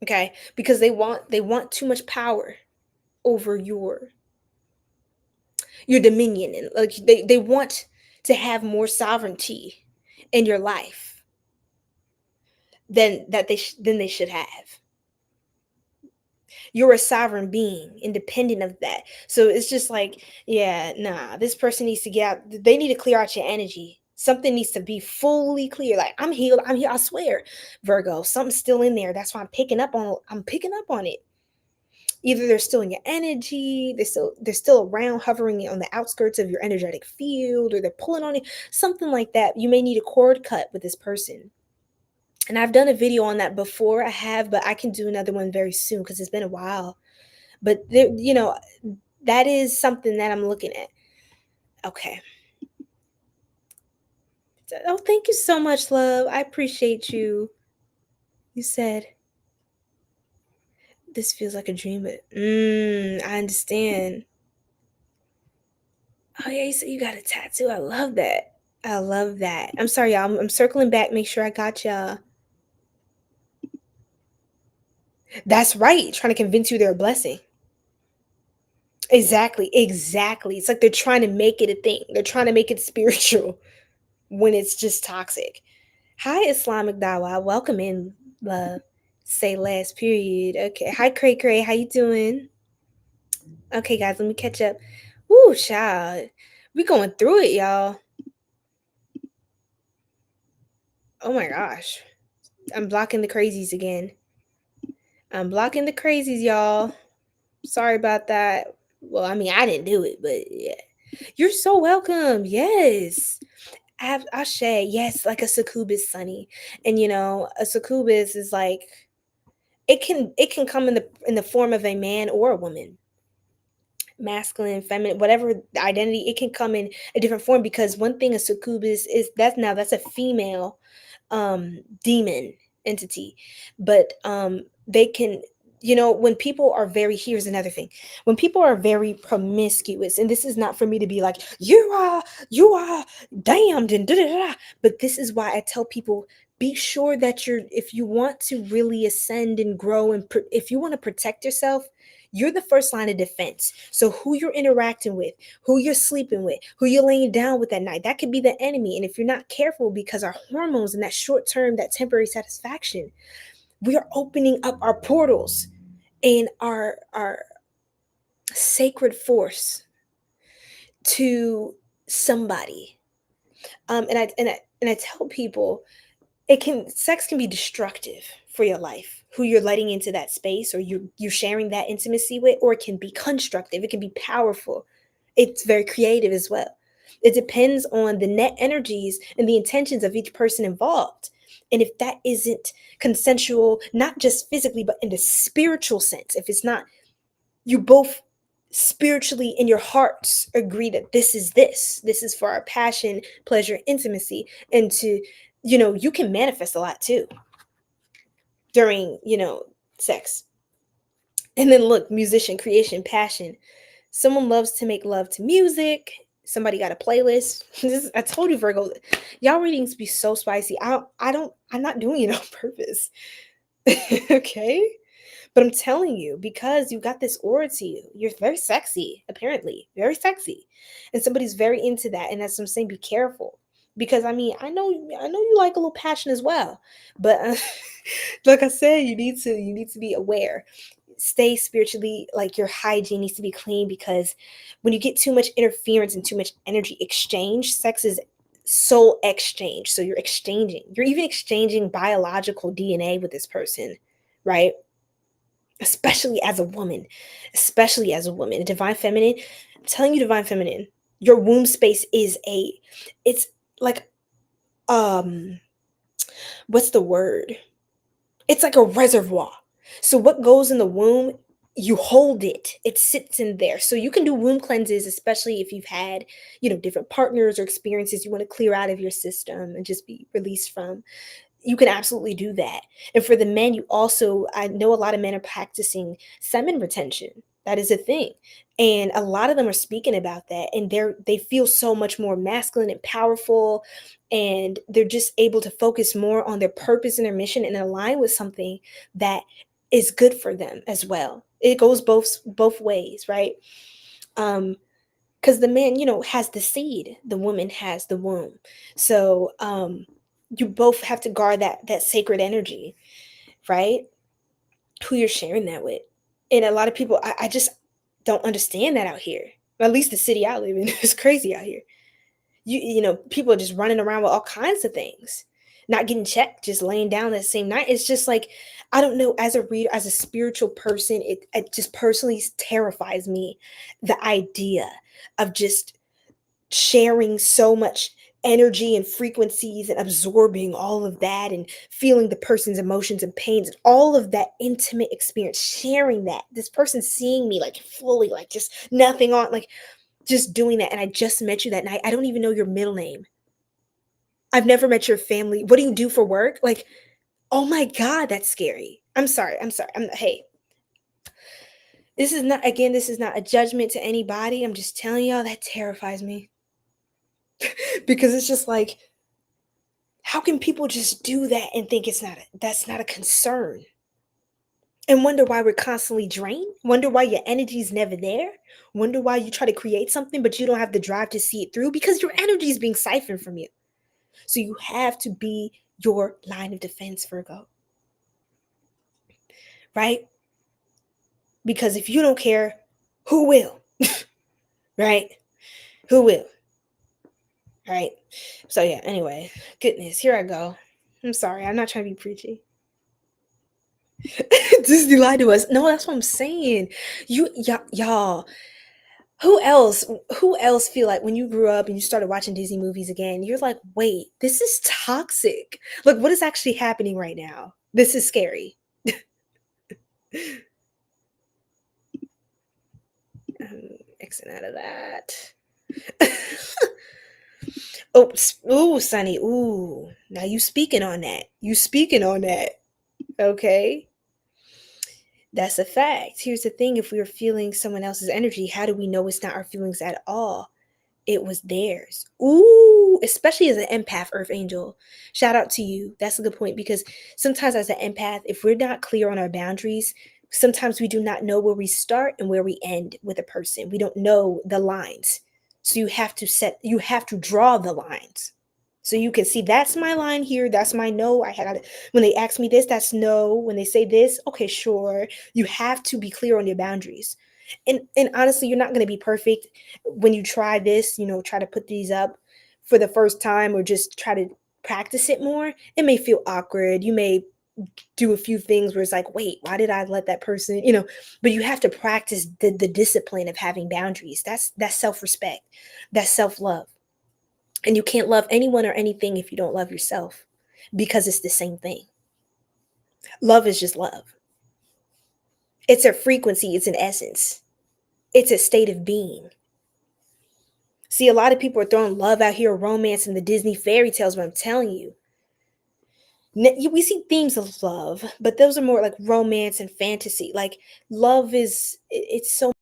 Okay? Because they want too much power over your dominion, and like they want to have more sovereignty in your life than they should have. You're a sovereign being, independent of that. So it's just like, yeah, nah, this person needs to get out. They need to clear out your energy. Something needs to be fully clear. Like, I'm healed. I'm here. I swear, Virgo, something's still in there. That's why I'm picking up on it. Either they're still in your energy, they're still around, hovering on the outskirts of your energetic field, or they're pulling on it, something like that. You may need a cord cut with this person. And I've done a video on that before. I have, but I can do another one very soon because it's been a while. But there, that is something that I'm looking at. Okay. Oh, thank you so much, love. I appreciate you. You said, this feels like a dream, but I understand. Oh yeah, you said you got a tattoo. I love that. I love that. I'm sorry, y'all. I'm circling back. Make sure I got y'all. That's right. Trying to convince you they're a blessing. Exactly. It's like they're trying to make it a thing. They're trying to make it spiritual when it's just toxic. Hi, 𝘗𝘓𝘦𝘨𝘢𝘊𝘆. Welcome in, love. Say last period. Okay. Hi, Cray Cray. How you doing? Okay, guys, let me catch up. Woo, child. We going through it, y'all. Oh my gosh. I'm blocking the crazies again. I'm blocking the crazies, y'all. Sorry about that. Well, I mean, I didn't do it, but yeah. You're so welcome. Yes. Ashe. Yes, like a succubus, Sunny. And a succubus is like it can come in the form of a man or a woman, masculine, feminine, whatever the identity. It can come in a different form, because one thing a succubus is, that's a female demon entity. But they can, when people are very, here's another thing, when people are very promiscuous, and this is not for me to be like, you are damned and da da da, but this is why I tell people, be sure that if you want to really ascend and grow, and if you want to protect yourself, you're the first line of defense. So who you're interacting with, who you're sleeping with, who you're laying down with at night, that could be the enemy. And if you're not careful, because our hormones and that short term, that temporary satisfaction, we are opening up our portals and our sacred force to somebody. And I tell people, sex can be destructive for your life, who you're letting into that space, or you're sharing that intimacy with, or it can be constructive, it can be powerful, it's very creative as well. It depends on the net energies and the intentions of each person involved. And if that isn't consensual, not just physically but in the spiritual sense, if it's not, you both spiritually in your hearts agree that this is for our passion, pleasure, intimacy, and to, you can manifest a lot too during, sex. And then look, musician, creation, passion. Someone loves to make love to music. Somebody got a playlist. I told you, Virgo, y'all readings be so spicy. I'm not doing it on purpose. Okay? But I'm telling you, because you got this aura to you, you're very sexy, apparently, very sexy. And somebody's very into that. And as I'm saying, be careful. Because I mean, I know you like a little passion as well. But like I said, you need to be aware. Stay spiritually, like your hygiene needs to be clean, because when you get too much interference and too much energy exchange, sex is soul exchange. So you're even exchanging biological DNA with this person, right? Especially as a woman, divine feminine. I'm telling you, divine feminine, your womb space it's like, what's the word? It's like a reservoir. So what goes in the womb, you hold it sits in there. So you can do womb cleanses, especially if you've had, different partners or experiences you want to clear out of your system and just be released from. You can absolutely do that. And for the men, I know a lot of men are practicing semen retention. That is a thing. And a lot of them are speaking about that. And they feel so much more masculine and powerful. And they're just able to focus more on their purpose and their mission and align with something that is good for them as well. It goes both ways, right? Because the man, has the seed, the woman has the womb. So you both have to guard that sacred energy, right? Who you're sharing that with. And a lot of people, I just don't understand that out here. At least the city I live in is crazy out here. People are just running around with all kinds of things, not getting checked, just laying down that same night. It's just like, I don't know, as a reader, as a spiritual person, it just personally terrifies me, the idea of just sharing so much energy and frequencies and absorbing all of that and feeling the person's emotions and pains and all of that intimate experience, sharing that, this person seeing me like fully, like just nothing on, like just doing that. And I just met you that night. I don't even know your middle name. I've never met your family. What do you do for work? Like, oh my God, that's scary. I'm sorry. Hey, this is not a judgment to anybody. I'm just telling y'all that terrifies me. Because it's just like, how can people just do that and think that's not a concern? And wonder why we're constantly drained? Wonder why your energy's never there? Wonder why you try to create something but you don't have the drive to see it through? Because your energy is being siphoned from you. So you have to be your line of defense, Virgo, right? Because if you don't care, who will? Right? Who will? Right? So yeah, anyway, goodness, here I go. I'm sorry, I'm not trying to be preachy. Disney lied to us. No, that's what I'm saying. Y'all, who else feel like when you grew up and you started watching Disney movies again, you're like, wait, this is toxic. Like, what is actually happening right now? This is scary. Exit out of that. Ooh, Sunny. Ooh, now you speaking on that. Okay. That's a fact. Here's the thing. If we are feeling someone else's energy, how do we know it's not our feelings at all? It was theirs. Ooh, especially as an empath, Earth Angel. Shout out to you. That's a good point, because sometimes as an empath, if we're not clear on our boundaries, sometimes we do not know where we start and where we end with a person. We don't know the lines. So you have to draw the lines. So you can see, that's my line here. That's my no. When they ask me this, that's no. When they say this, okay, sure. You have to be clear on your boundaries. And honestly, you're not going to be perfect when you try this, try to put these up for the first time, or just try to practice it more. It may feel awkward. You may do a few things where it's like, wait, why did I let that person, but you have to practice the discipline of having boundaries. That's self-respect. That's self-love. And you can't love anyone or anything if you don't love yourself, because it's the same thing. Love is just love. It's a frequency. It's an essence. It's a state of being. See, a lot of people are throwing love out here, romance, and the Disney fairy tales, but I'm telling you, we see themes of love, but those are more like romance and fantasy. Like, love it's so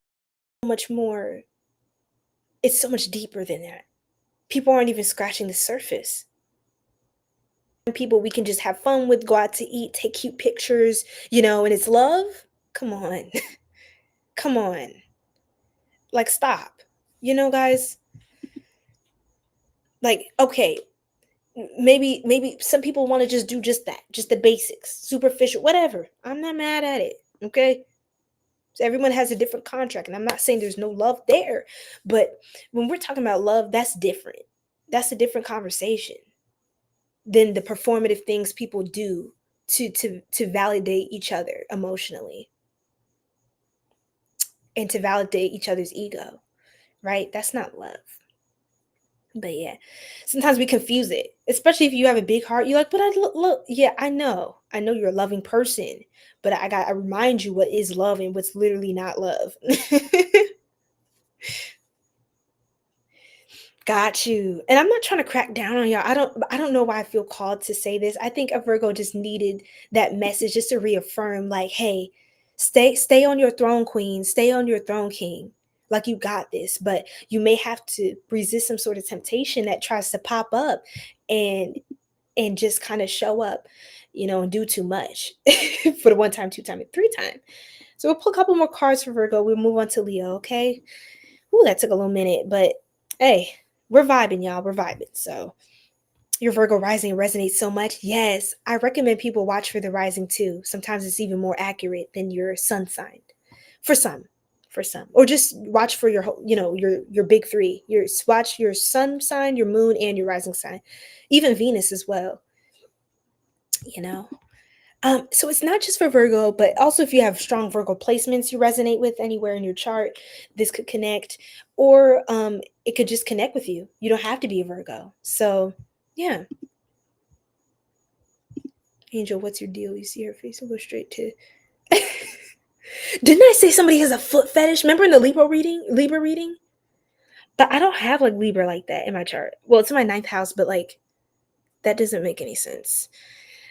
much more, it's so much deeper than that. People aren't even scratching the surface. People we can just have fun with, go out to eat, take cute pictures, and it's love. Come on. Come on. Like, stop. Guys, like, okay, maybe some people want to just do just that, just the basics, superficial, whatever. I'm not mad at it. Okay. So everyone has a different contract, and I'm not saying there's no love there, but when we're talking about love, that's different. That's a different conversation than the performative things people do to validate each other emotionally and to validate each other's ego, right? That's not love. But yeah, sometimes we confuse it, especially if you have a big heart. You're like, but I look, yeah, I know you're a loving person, but I gotta remind you what is love and what's literally not love. Got you. And I'm not trying to crack down on y'all. I don't know why I feel called to say this. I think a Virgo just needed that message just to reaffirm, like, hey, stay on your throne, queen. Stay on your throne, king. Like, you got this, but you may have to resist some sort of temptation that tries to pop up and just kind of show up, and do too much for the one time, two time, and three time. So we'll pull a couple more cards for Virgo. We'll move on to Leo, okay? Ooh, that took a little minute, but hey, we're vibing, y'all. We're vibing. So your Virgo rising resonates so much. Yes, I recommend people watch for the rising too. Sometimes it's even more accurate than your sun sign. For some. Or just watch for your, your big three. Watch your sun sign, your moon, and your rising sign. Even Venus as well. So it's not just for Virgo, but also if you have strong Virgo placements you resonate with anywhere in your chart, this could connect, or it could just connect with you. You don't have to be a Virgo. So yeah. Angel, what's your deal? You see her face and go straight to... Didn't I say somebody has a foot fetish? Remember in the Libra reading? But I don't have like Libra like that in my chart. Well, it's in my 9th house, but like that doesn't make any sense.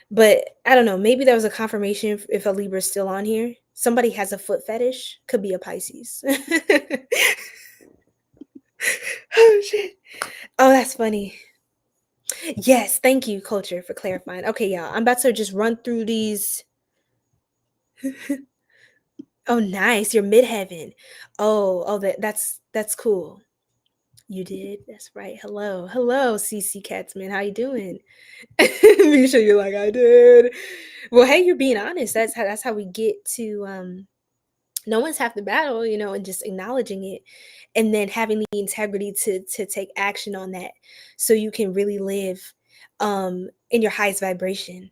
But I don't know, maybe that was a confirmation if a Libra is still on here. Somebody has a foot fetish, could be a Pisces. Oh, shit. Oh, that's funny. Yes, thank you, Culture, for clarifying. Okay, y'all, I'm about to just run through these. Oh, nice. You're midheaven. Oh, that's cool. You did? That's right. Hello. Hello, CC Katzman. How you doing? Make sure you're like, I did. Well, hey, you're being honest. That's how we get to no one's half the battle, and just acknowledging it and then having the integrity to take action on that so you can really live in your highest vibration.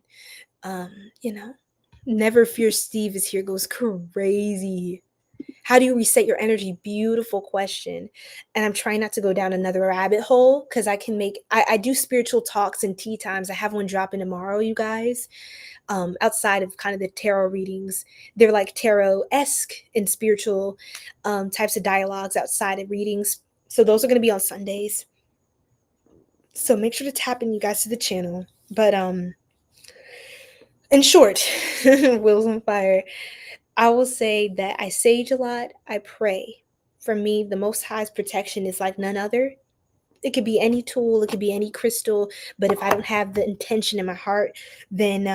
Um, you know. Never fear Steve is here goes crazy. How do you reset your energy? Beautiful question. And I'm trying not to go down another rabbit hole because I do spiritual talks and tea times. I have one dropping tomorrow, you guys. Outside of kind of the tarot readings, they're like tarot-esque and spiritual types of dialogues outside of readings. So those are going to be on Sundays. So make sure to tap in, you guys, to the channel. But in short, Wheels on Fire, I will say that I sage a lot. I pray. For me, the Most High's protection is like none other. It could be any tool, it could be any crystal, but if I don't have the intention in my heart, then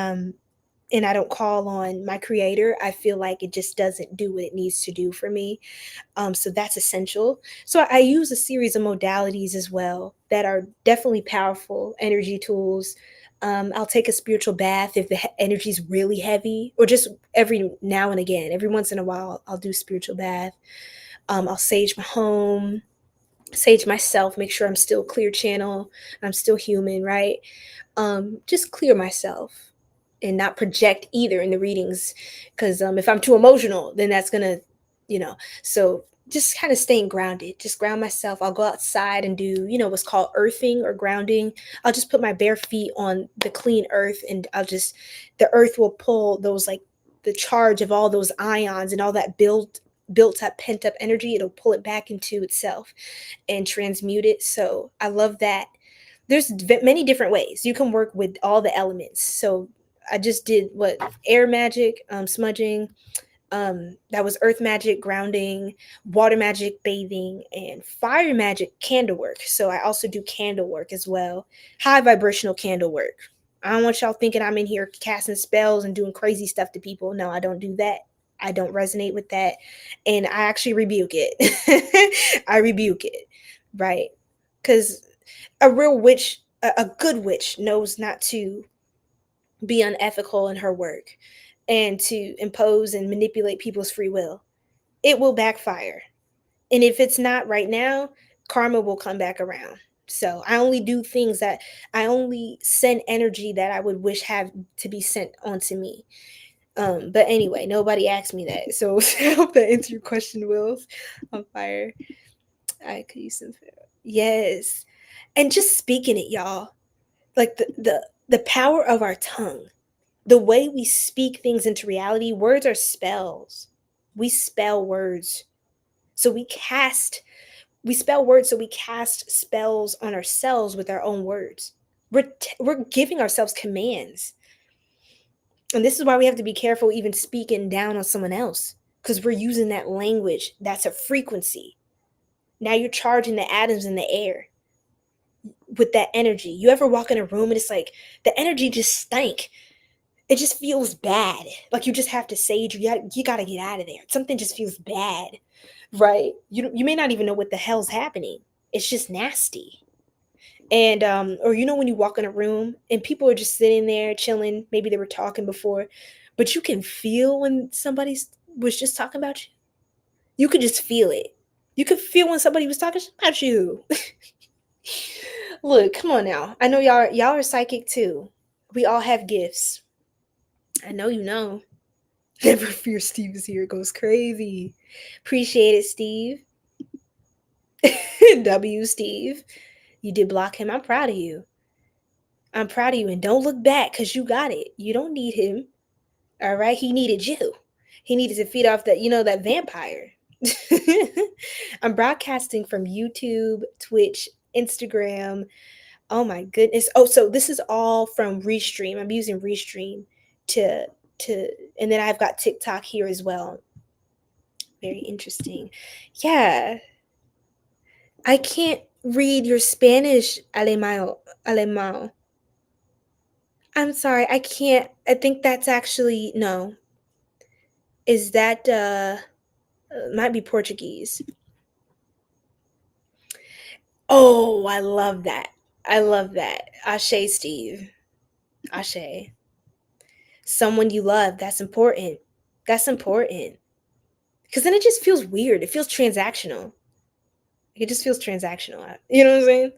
and I don't call on my creator, I feel like it just doesn't do what it needs to do for me. So that's essential. So I use a series of modalities as well that are definitely powerful energy tools. I'll take a spiritual bath if the energy is really heavy, or just every now and again, every once in a while, I'll do spiritual bath. I'll sage my home, sage myself, make sure I'm still clear channel, I'm still human, right? Just clear myself and not project either in the readings, because if I'm too emotional, then that's gonna, so just kind of staying grounded, just ground myself. I'll go outside and do, what's called earthing or grounding. I'll just put my bare feet on the clean earth, and the earth will pull those, like, the charge of all those ions and all that built up pent up energy. It'll pull it back into itself and transmute it. So I love that. There's many different ways you can work with all the elements. So I just did air magic, smudging, that was earth magic, grounding, water magic, bathing, and fire magic, candle work. So I also do candle work as well, high vibrational candle work. I don't want y'all thinking I'm in here casting spells and doing crazy stuff to people. No, I don't do that. I don't resonate with that, and I actually rebuke it. I rebuke it, right? Because a real witch, a good witch, knows not to be unethical in her work and to impose and manipulate people's free will. It will backfire. And if it's not right now, karma will come back around. So I only do things that I only send energy that I would wish have to be sent onto me. But anyway, nobody asked me that. So I hope that answered your question, Wills on Fire. I could use some. Yes. And just speaking it, y'all. Like the power of our tongue. The way we speak things into reality, words are spells. We spell words. So we spell words, so we cast spells on ourselves with our own words. We're giving ourselves commands. And this is why we have to be careful even speaking down on someone else, because we're using that language. That's a frequency. Now you're charging the atoms in the air with that energy. You ever walk in a room and it's like the energy just stank? It just feels bad. Like you just have to sage. You got to get out of there. Something just feels bad, right? You may not even know what the hell's happening. It's just nasty. And or when you walk in a room and people are just sitting there chilling, maybe they were talking before, but you can feel when somebody was just talking about you. You could just feel it. You could feel when somebody was talking about you. Look, come on now. I know y'all are psychic too. We all have gifts. I know you know. Never fear Steve is here goes crazy. Appreciate it, Steve. W Steve. You did block him. I'm proud of you. I'm proud of you. And don't look back, because you got it. You don't need him. All right? He needed you. He needed to feed off that vampire. I'm broadcasting from YouTube, Twitch, Instagram. Oh my goodness. Oh, so this is all from Restream. I'm using Restream to and then I've got TikTok here as well. Very interesting. Yeah. I can't read your Spanish, alemão. I'm sorry, I can't. I think that's actually no. Is that might be Portuguese. Oh, I love that. I love that. Ashe, Steve. Ashe. Someone you love. That's important. That's important. Because then it just feels weird. It feels transactional. It just feels transactional. You know what I'm saying?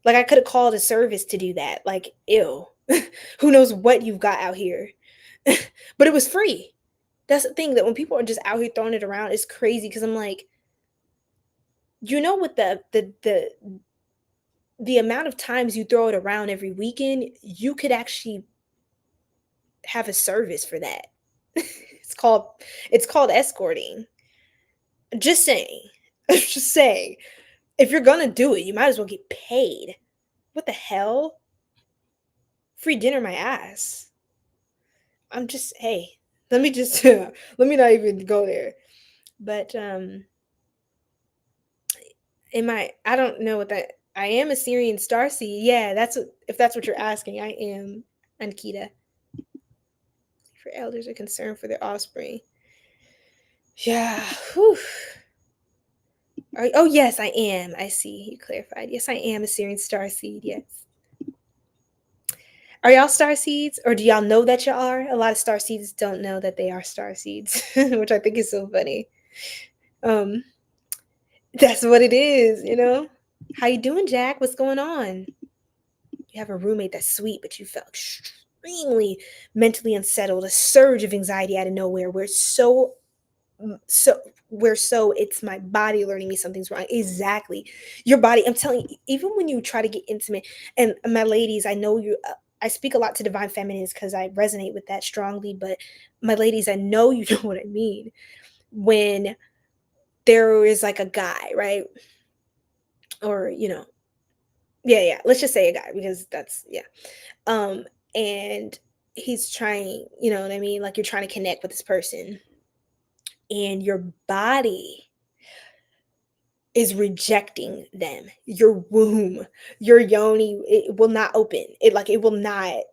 Like I could have called a service to do that. Like, ew. Who knows what you've got out here? But it was free. That's the thing, that when people are just out here throwing it around, it's crazy because I'm like, you know what, the amount of times you throw it around every weekend, you could actually have a service for that. It's called escorting. Just saying. Just saying. If you're gonna do it, you might as well get paid. What the hell? Free dinner my ass. I'm just, hey, let me just let me not even go there. But I don't know what that, I am a Sirian starseed. Yeah, if that's what you're asking, I am, Ankita. For elders are concerned for their offspring. Yeah. Whew. Oh yes, I am. I see. You clarified. Yes, I am a Sirian starseed. Yes. Are y'all star seeds, or do y'all know that y'all are? A lot of star seeds don't know that they are star seeds, which I think is so funny. That's what it is, you know? How you doing, Jack? What's going on? You have a roommate that's sweet, but you felt extremely mentally unsettled, a surge of anxiety out of nowhere. It's my body alerting me something's wrong. Exactly. Your body, I'm telling you, even when you try to get intimate, and my ladies, I know you, I speak a lot to divine feminines because I resonate with that strongly, but my ladies, I know you know what I mean. When there is like a guy, right? Or, yeah, let's just say a guy, because that's, yeah. And he's trying, you know what I mean? Like you're trying to connect with this person, and your body is rejecting them. Your womb, your yoni, it will not open. It will not,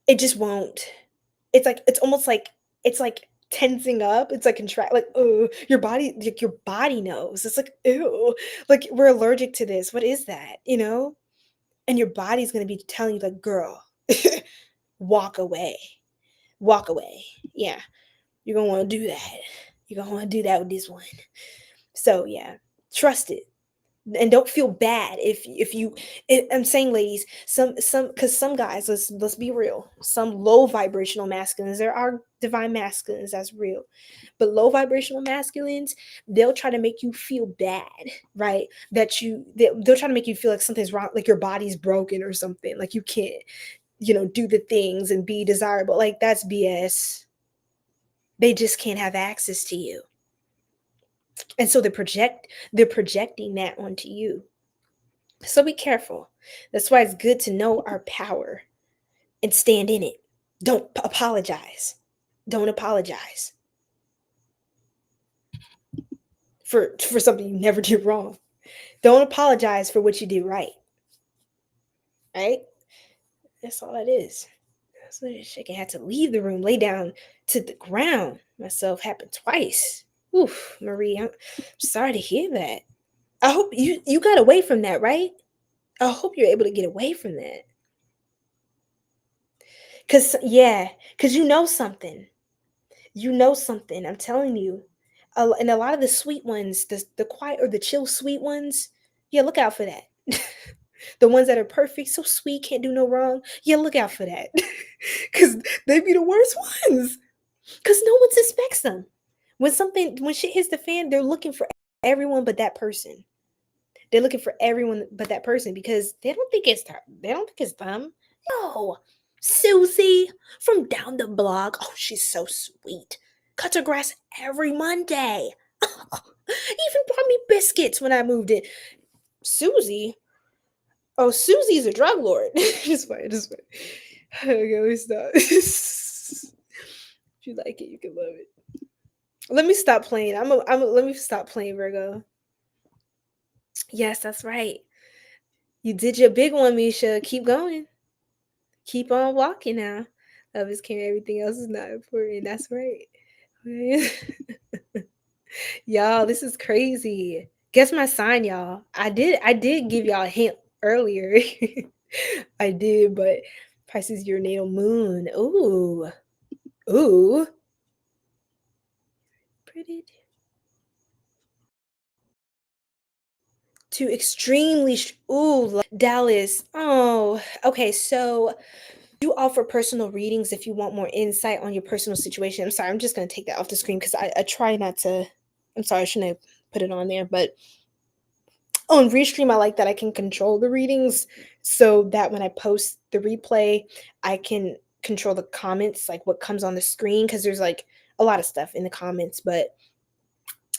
it just won't. It's almost like, it's like tensing up. It's like contract, like, oh, your body knows. It's like, ew, like we're allergic to this. What is that? And your body's gonna be telling you, like, girl, walk away. Walk away. Yeah. You're gonna want to do that. You're gonna want to do that with this one. So yeah, trust it. And don't feel bad if you, I'm saying, ladies, because some guys, let's be real, some low vibrational masculines, there are divine masculines, that's real, but low vibrational masculines, they'll try to make you feel bad, right? They'll try to make you feel like something's wrong, like your body's broken or something, like you can't, do the things and be desirable. Like, that's BS. They just can't have access to you. And so they're projecting that onto you. So be careful. That's why it's good to know our power and stand in it. Don't apologize. Don't apologize for something you never did wrong. Don't apologize for what you did right. Right? That's all that is. So this chicken had to leave the room, lay down to the ground. Myself happened twice. Oof, Marie, I'm sorry to hear that. I hope you got away from that, right? I hope you're able to get away from that. Cause you know something. You know something. I'm telling you. And a lot of the sweet ones, the quiet or the chill sweet ones, yeah, look out for that. The ones that are perfect, so sweet, can't do no wrong. Yeah, look out for that. Cause they be the worst ones. Cause no one suspects them. When shit hits the fan, they're looking for everyone but that person. They're looking for everyone but that person because they don't think it's them. No. Susie from down the block. Oh, she's so sweet. Cuts her grass every Monday. Even brought me biscuits when I moved in. Susie? Oh, Susie's a drug lord. Just wait. Okay, let me stop. If you like it, you can love it. Let me stop playing. Let me stop playing, Virgo. Yes, that's right. You did your big one, Misha. Keep going. Keep on walking now. Love is caring. Everything else is not important. That's right. Y'all, this is crazy. Guess my sign, y'all. I did give y'all a hint earlier. I did, but Pisces your natal moon. Ooh. Ooh. Pretty to extremely ooh, Dallas. Oh, okay. So you offer personal readings if you want more insight on your personal situation. I'm sorry, I'm just gonna take that off the screen because I try not to. I'm sorry, I shouldn't have put it on there, but on Restream, I like that I can control the readings so that when I post the replay, I can control the comments, like what comes on the screen, because there's like a lot of stuff in the comments. But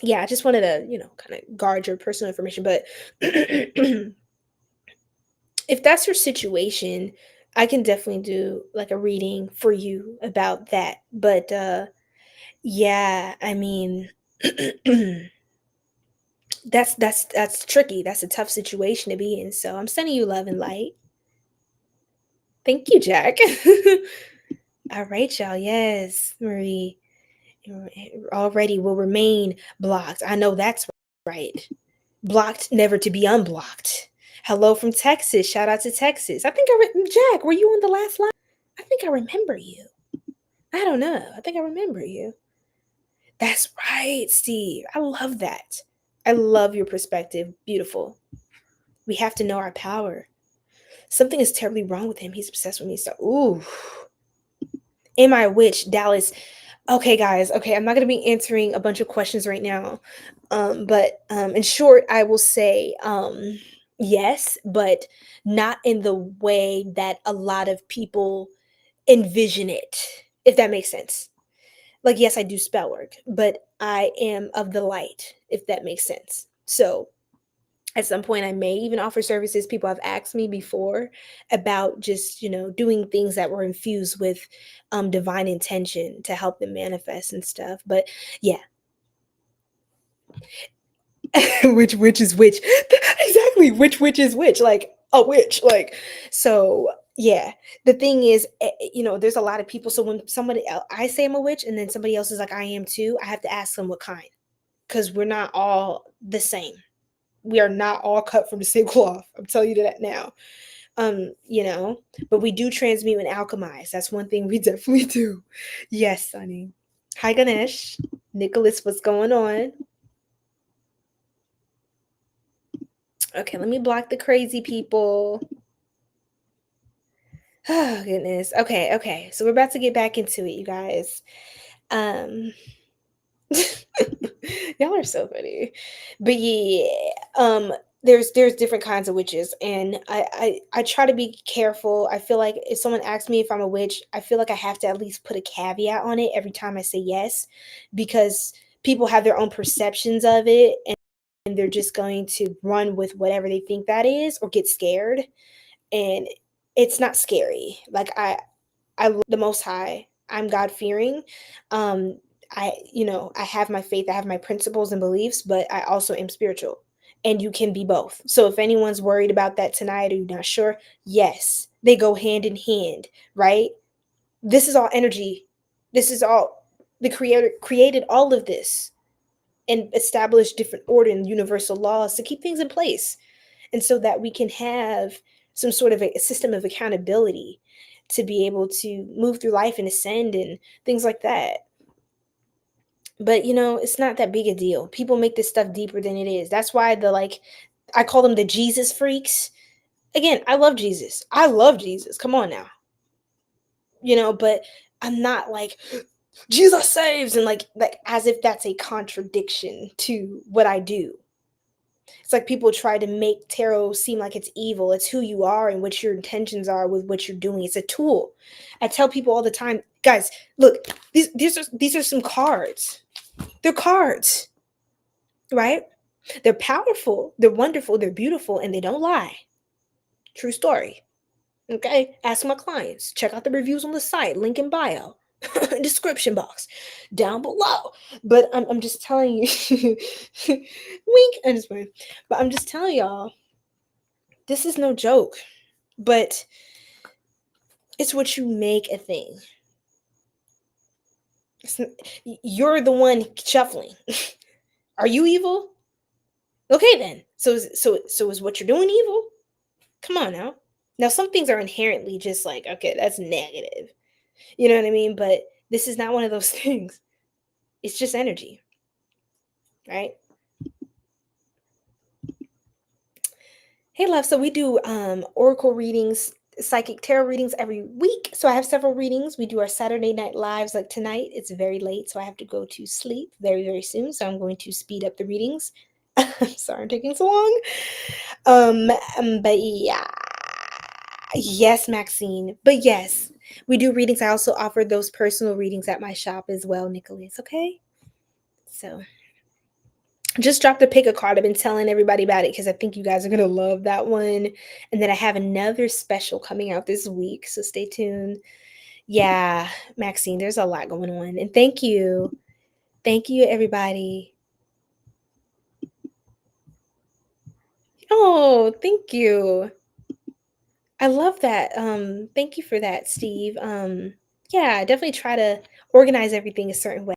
yeah, I just wanted to, kind of guard your personal information. But if that's your situation, I can definitely do like a reading for you about that. But yeah, I mean, that's tricky. That's a tough situation to be in. So I'm sending you love and light. Thank you, Jack. All right, y'all. Yes, Marie already will remain blocked. I know that's right. Blocked, never to be unblocked. Hello from Texas. Shout out to Texas. I think Jack, were you on the last line? I think I remember you. I don't know. I think I remember you. That's right, Steve. I love that. I love your perspective. Beautiful. We have to know our power. Something is terribly wrong with him. He's obsessed with me. So, ooh. Am I a witch? Dallas. Okay, guys. Okay, I'm not going to be answering a bunch of questions right now. But in short, I will say yes, but not in the way that a lot of people envision it, if that makes sense. Like, yes, I do spell work, but I am of the light, if that makes sense. So, at some point, I may even offer services. People have asked me before about just, doing things that were infused with divine intention to help them manifest and stuff. But yeah, which is which? Exactly. Which is which? Like a witch. Like, so yeah. The thing is, there's a lot of people. So when somebody else, I say I'm a witch, and then somebody else is like, I am too, I have to ask them what kind, because we're not all the same. We are not all cut from the same cloth. I'm telling you that now. But we do transmute and alchemize. That's one thing we definitely do. Yes, Sonny. Hi, Ganesh. Nicholas, what's going on? Okay, let me block the crazy people. Oh, goodness. Okay. So we're about to get back into it, you guys. Y'all are so funny. But yeah, there's different kinds of witches, and I try to be careful. I feel like if someone asks me if I'm a witch, I feel like I have to at least put a caveat on it every time I say yes, because people have their own perceptions of it, and they're just going to run with whatever they think that is or get scared. And it's not scary. Like I love the Most High. I'm God fearing. Um, I have my faith, I have my principles and beliefs, but I also am spiritual. And you can be both. So if anyone's worried about that tonight or you're not sure, yes, they go hand in hand, right? This is all energy. This is all the creator created all of this and established different order and universal laws to keep things in place. And so that we can have some sort of a system of accountability to be able to move through life and ascend and things like that. But it's not that big a deal. People make this stuff deeper than it is. That's why I call them the Jesus freaks. Again, I love Jesus. I love Jesus. Come on now. But I'm not like Jesus saves and like as if that's a contradiction to what I do. It's like people try to make tarot seem like it's evil. It's who you are and what your intentions are with what you're doing. It's a tool. I tell people all the time, guys, look, these are some cards. They're cards, right? They're powerful, they're wonderful, they're beautiful, and they don't lie. True story. Okay? Ask my clients. Check out the reviews on the site. Link in bio. Description box down below. But I'm just telling you. Wink. I'm just playing. But I'm just telling y'all, this is no joke. But it's what you make a thing. You're the one shuffling. Are you evil? Okay then. So is what you're doing evil? Come on now. Now some things are inherently just like, okay, that's negative. You know what I mean? But this is not one of those things. It's just energy, right? Hey love, so we do oracle readings, psychic tarot readings every week. So I have several readings. We do our Saturday night lives like tonight. It's very late, so I have to go to sleep very, very soon. So I'm going to speed up the readings. I'm sorry I'm taking so long. But yeah. Yes, Maxine. But yes, we do readings. I also offer those personal readings at my shop as well, Nicholas. Okay. So just dropped a pick a card. I've been telling everybody about it because I think you guys are gonna love that one. And then I have another special coming out this week, so stay tuned. Yeah, Maxine, there's a lot going on. And thank you, everybody. Oh, thank you. I love that. Thank you for that, Steve. Yeah, definitely try to organize everything a certain way.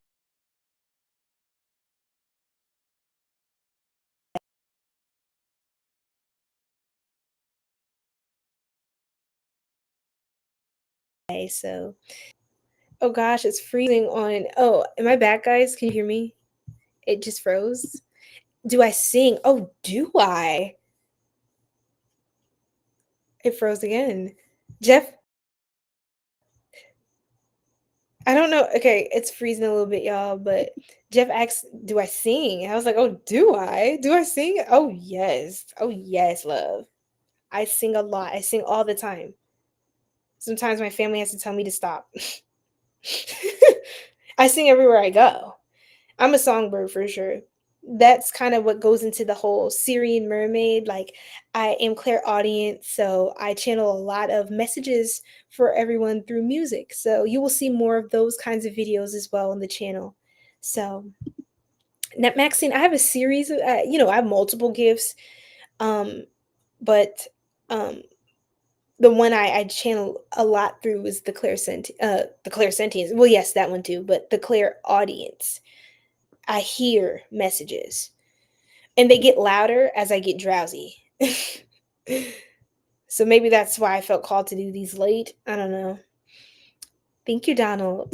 So, oh gosh, it's freezing on. Oh, am I back, guys? Can you hear me? It just froze. Do I sing? Oh, do I? It froze again. Jeff, I don't know. Okay, it's freezing a little bit, y'all, but Jeff asked, do I sing? I was like, oh, do I? Do I sing? Oh, yes. Oh, yes, love. I sing a lot. I sing all the time. Sometimes my family has to tell me to stop. I sing everywhere I go. I'm a songbird for sure. That's kind of what goes into the whole Sirian Mermaid. Like, I am clairaudient, so I channel a lot of messages for everyone through music. So you will see more of those kinds of videos as well on the channel. So, now, Maxine, I have a series of, I have multiple gifts, um, but um, the one I channel a lot through is the clairsentience. Well, yes, that one too, but the clairaudience. I hear messages and they get louder as I get drowsy. So maybe that's why I felt called to do these late. I don't know. Thank you, Donald.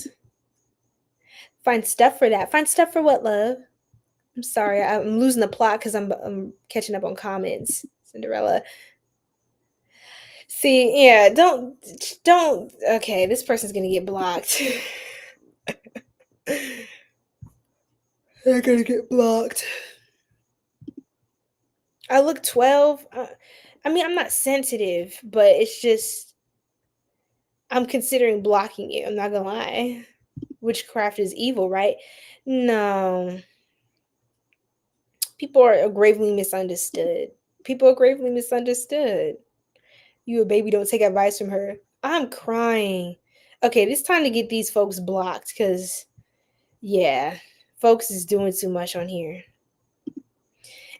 Find stuff for that. Find stuff for what, love? I'm sorry. I'm losing the plot because I'm catching up on comments. Cinderella. See, yeah, don't. Okay, this person's gonna get blocked. They're gonna get blocked. I look 12. I mean, I'm not sensitive, but it's just I'm considering blocking you. I'm not gonna lie. Witchcraft is evil, right? No. People are gravely misunderstood. People are gravely misunderstood. You a baby, don't take advice from her. I'm crying. Okay, it's time to get these folks blocked because, yeah, folks is doing too much on here.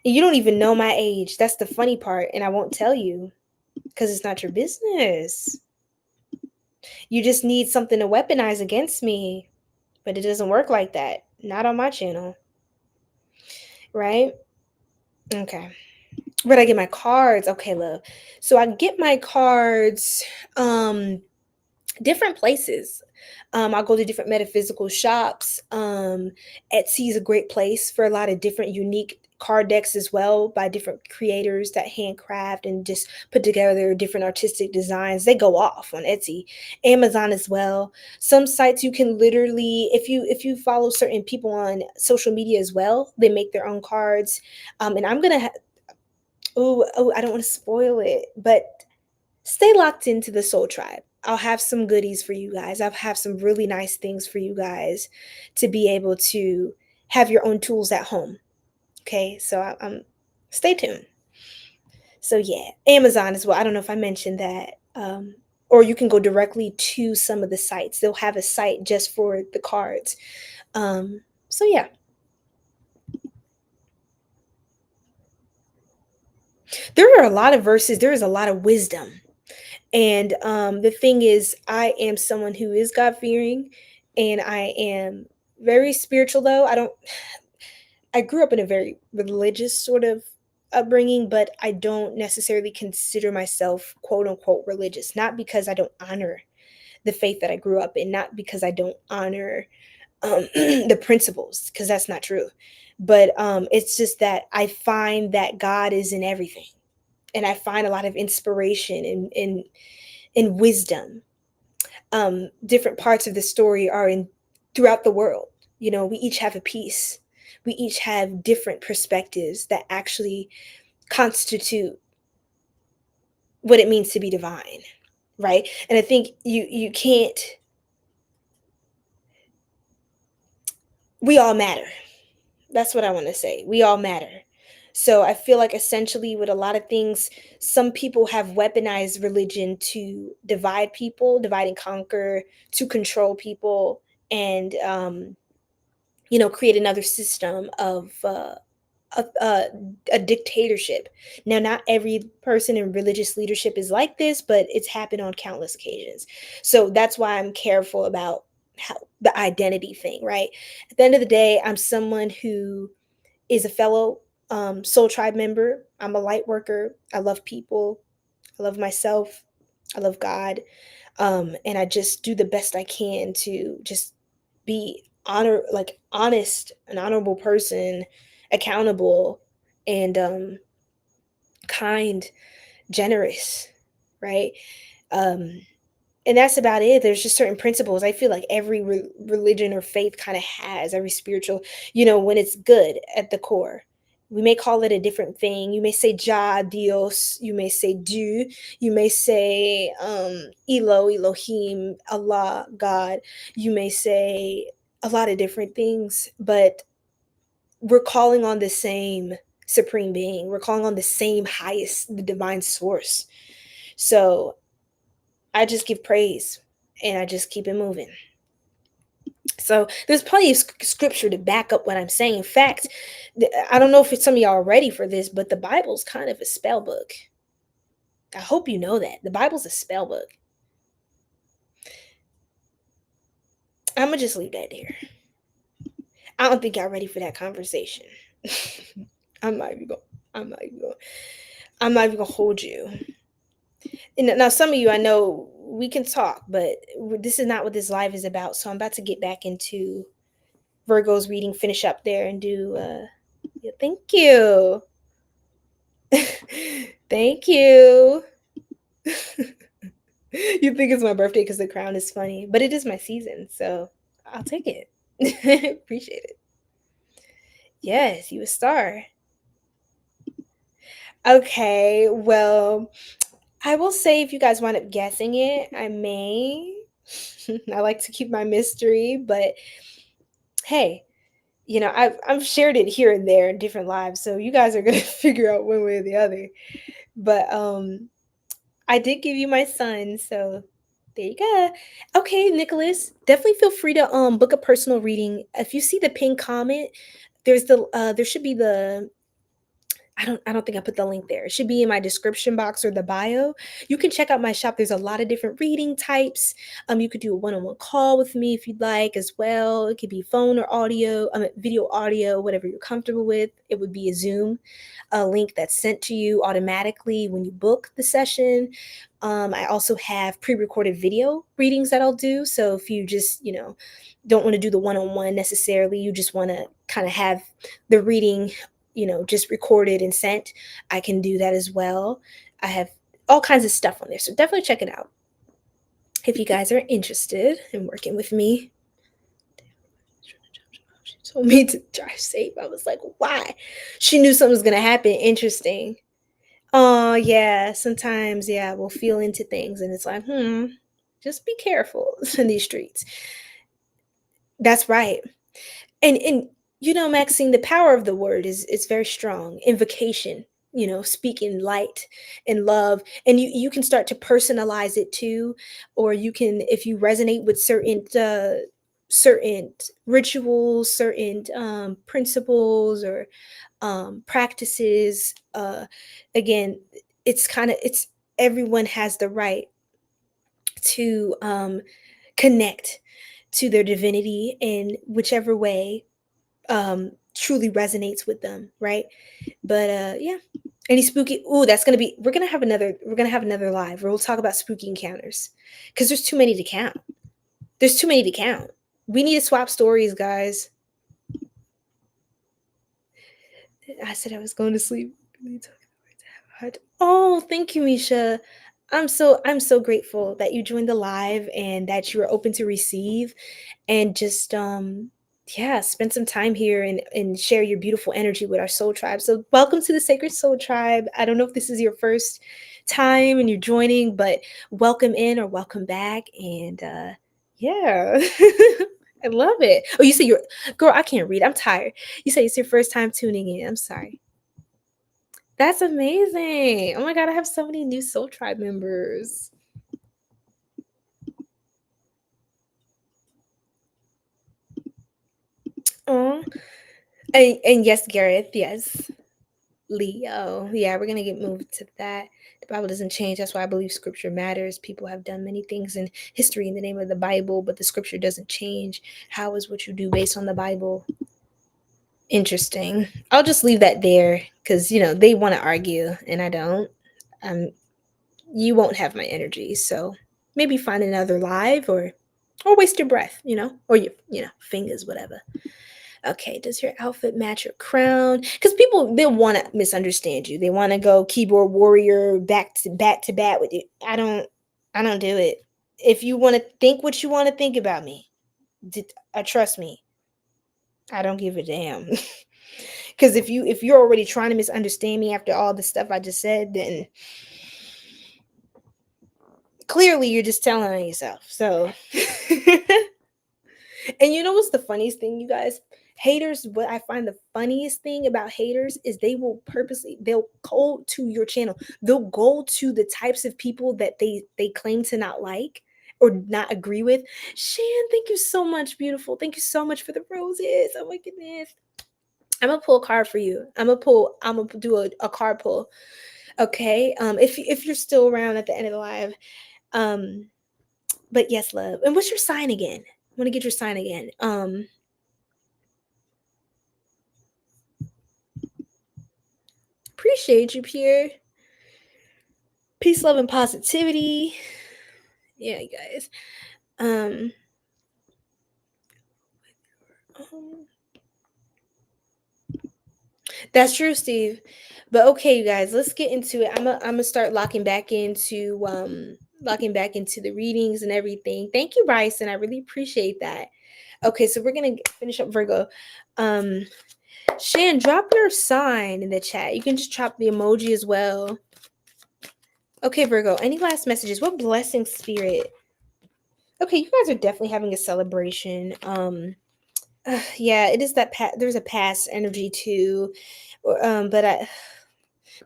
And you don't even know my age. That's the funny part. And I won't tell you because it's not your business. You just need something to weaponize against me. But it doesn't work like that. Not on my channel. Right? Okay. Where'd I get my cards? Okay, love. So I get my cards different places. I'll go to different metaphysical shops. Etsy is a great place for a lot of different unique card decks as well by different creators that handcraft and just put together different artistic designs. They go off on Etsy. Amazon as well. Some sites you can literally, if you follow certain people on social media as well, they make their own cards. And I'm gonna I don't want to spoil it, but stay locked into the Soul Tribe. I'll have some goodies for you guys. I'll have some really nice things for you guys to be able to have your own tools at home. Okay, so I'm stay tuned. So yeah, Amazon as well. I don't know if I mentioned that. Or you can go directly to some of the sites. They'll have a site just for the cards. So yeah. There are a lot of verses, there is a lot of wisdom. And the thing is, I am someone who is God fearing and I am very spiritual, though. I grew up in a very religious sort of upbringing, but I don't necessarily consider myself quote unquote religious. Not because I don't honor the faith that I grew up in, not because I don't honor the principles, because that's not true. But it's just that I find that God is in everything, and I find a lot of inspiration in wisdom. Different parts of the story are in throughout the world. We each have a piece. We each have different perspectives that actually constitute what it means to be divine, right? And I think you can't. We all matter. That's what I want to say. We all matter. So I feel like essentially with a lot of things, some people have weaponized religion to divide people, divide and conquer, to control people, and create another system of a dictatorship. Now, not every person in religious leadership is like this, but it's happened on countless occasions. So that's why I'm careful about the identity thing, right? At the end of the day, I'm someone who is a fellow soul tribe member. I'm a light worker. I love people. I love myself. I love God. And I just do the best I can to just be honest, an honorable person, accountable, and kind, generous, right? And that's about it. There's just certain principles I feel like every religion or faith kind of has, every spiritual, when it's good at the core. We may call it a different thing. You may say Jah, Dios. You may say Dieu. You may say Elohim, Allah, God. You may say a lot of different things, but we're calling on the same supreme being. We're calling on the same highest, the divine source. So I just give praise and I just keep it moving. So there's plenty of scripture to back up what I'm saying. In fact, I don't know if some of y'all are ready for this, but the Bible's kind of a spell book. I hope you know that. The Bible's a spell book. I'm going to just leave that there. I don't think y'all ready for that conversation. I'm not even gonna hold you. And now some of you, I know we can talk, but this is not what this live is about. So I'm about to get back into Virgo's reading, finish up there, and do. Thank you, thank you. You think it's my birthday because the crown is funny, but it is my season, so I'll take it. Appreciate it. Yes, you a star. Okay, well, I will say if you guys wind up guessing it, I may. I like to keep my mystery, but hey, I've shared it here and there in different lives, so you guys are gonna figure out one way or the other. But I did give you my sun, so there you go. Okay, Nicholas, definitely feel free to book a personal reading. If you see the pinned comment, there should be the I don't think I put the link there. It should be in my description box or the bio. You can check out my shop. There's a lot of different reading types. You could do a one-on-one call with me if you'd like as well. It could be phone or audio, video, audio, whatever you're comfortable with. It would be a Zoom link that's sent to you automatically when you book the session. I also have pre-recorded video readings that I'll do. So if you just, don't want to do the one-on-one necessarily, you just want to kind of have the reading just recorded and sent, I can do that as well. I have all kinds of stuff on there, so definitely check it out if you guys are interested in working with me. She told me to drive safe. I was like, why? She knew something was gonna happen. Interesting. Oh yeah, sometimes we'll feel into things and it's like, just be careful in these streets. That's right. And Maxine, the power of the word is very strong. Invocation, speaking light and love. And you can start to personalize it too. Or you can, if you resonate with certain rituals, certain principles or practices. Again, it's everyone has the right to connect to their divinity in whichever way truly resonates with them, right? But yeah. Any spooky? Ooh, that's gonna be. We're gonna have another live where we'll talk about spooky encounters because there's too many to count. There's too many to count. We need to swap stories, guys. I said I was going to sleep. Oh, thank you, Misha. I'm so grateful that you joined the live and that you were open to receive and just yeah, spend some time here and share your beautiful energy with our soul tribe. So welcome to the Sacred Soul Tribe. I don't know if this is your first time and you're joining, but welcome in or welcome back. And yeah. I love it. Oh, you say you're girl, I can't read. I'm tired. You say it's your first time tuning in. I'm sorry. That's amazing. Oh my God, I have so many new Soul Tribe members. Oh, and yes, Gareth, yes. Leo. Yeah, we're gonna get moved to that. The Bible doesn't change. That's why I believe scripture matters. People have done many things in history in the name of the Bible, but the scripture doesn't change. How is what you do based on the Bible? Interesting. I'll just leave that there because they want to argue and I don't. You won't have my energy, so maybe find another live or waste your breath, or your fingers, whatever. Okay, does your outfit match your crown? Because people, they'll want to misunderstand you. They want to go keyboard warrior back to bat with you. I don't do it. If you want to think what you want to think about me, trust me, I don't give a damn. Because if you're already trying to misunderstand me after all the stuff I just said, then clearly you're just telling on yourself. So, and you know what's the funniest thing, you guys? Haters, what I find the funniest thing about haters is they'll go to your channel. They'll go to the types of people that they claim to not like or not agree with. Shan, thank you so much, beautiful. Thank you so much for the roses. Oh my goodness. I'm gonna pull a card for you. I'm gonna do a card pull. Okay. If you're still around at the end of the live. But yes, love. And what's your sign again? I want to get your sign again. Appreciate you, Pierre. Peace, love, and positivity. Yeah, you guys. That's true, Steve. But okay, you guys, let's get into it. I'm gonna start locking back into the readings and everything. Thank you, Bryson. I really appreciate that. Okay, so we're gonna finish up Virgo. Shan, drop your sign in the chat. You can just drop the emoji as well. Okay, Virgo, any last messages? What blessing, spirit? Okay, you guys are definitely having a celebration. Yeah, it is that there's a past energy too. But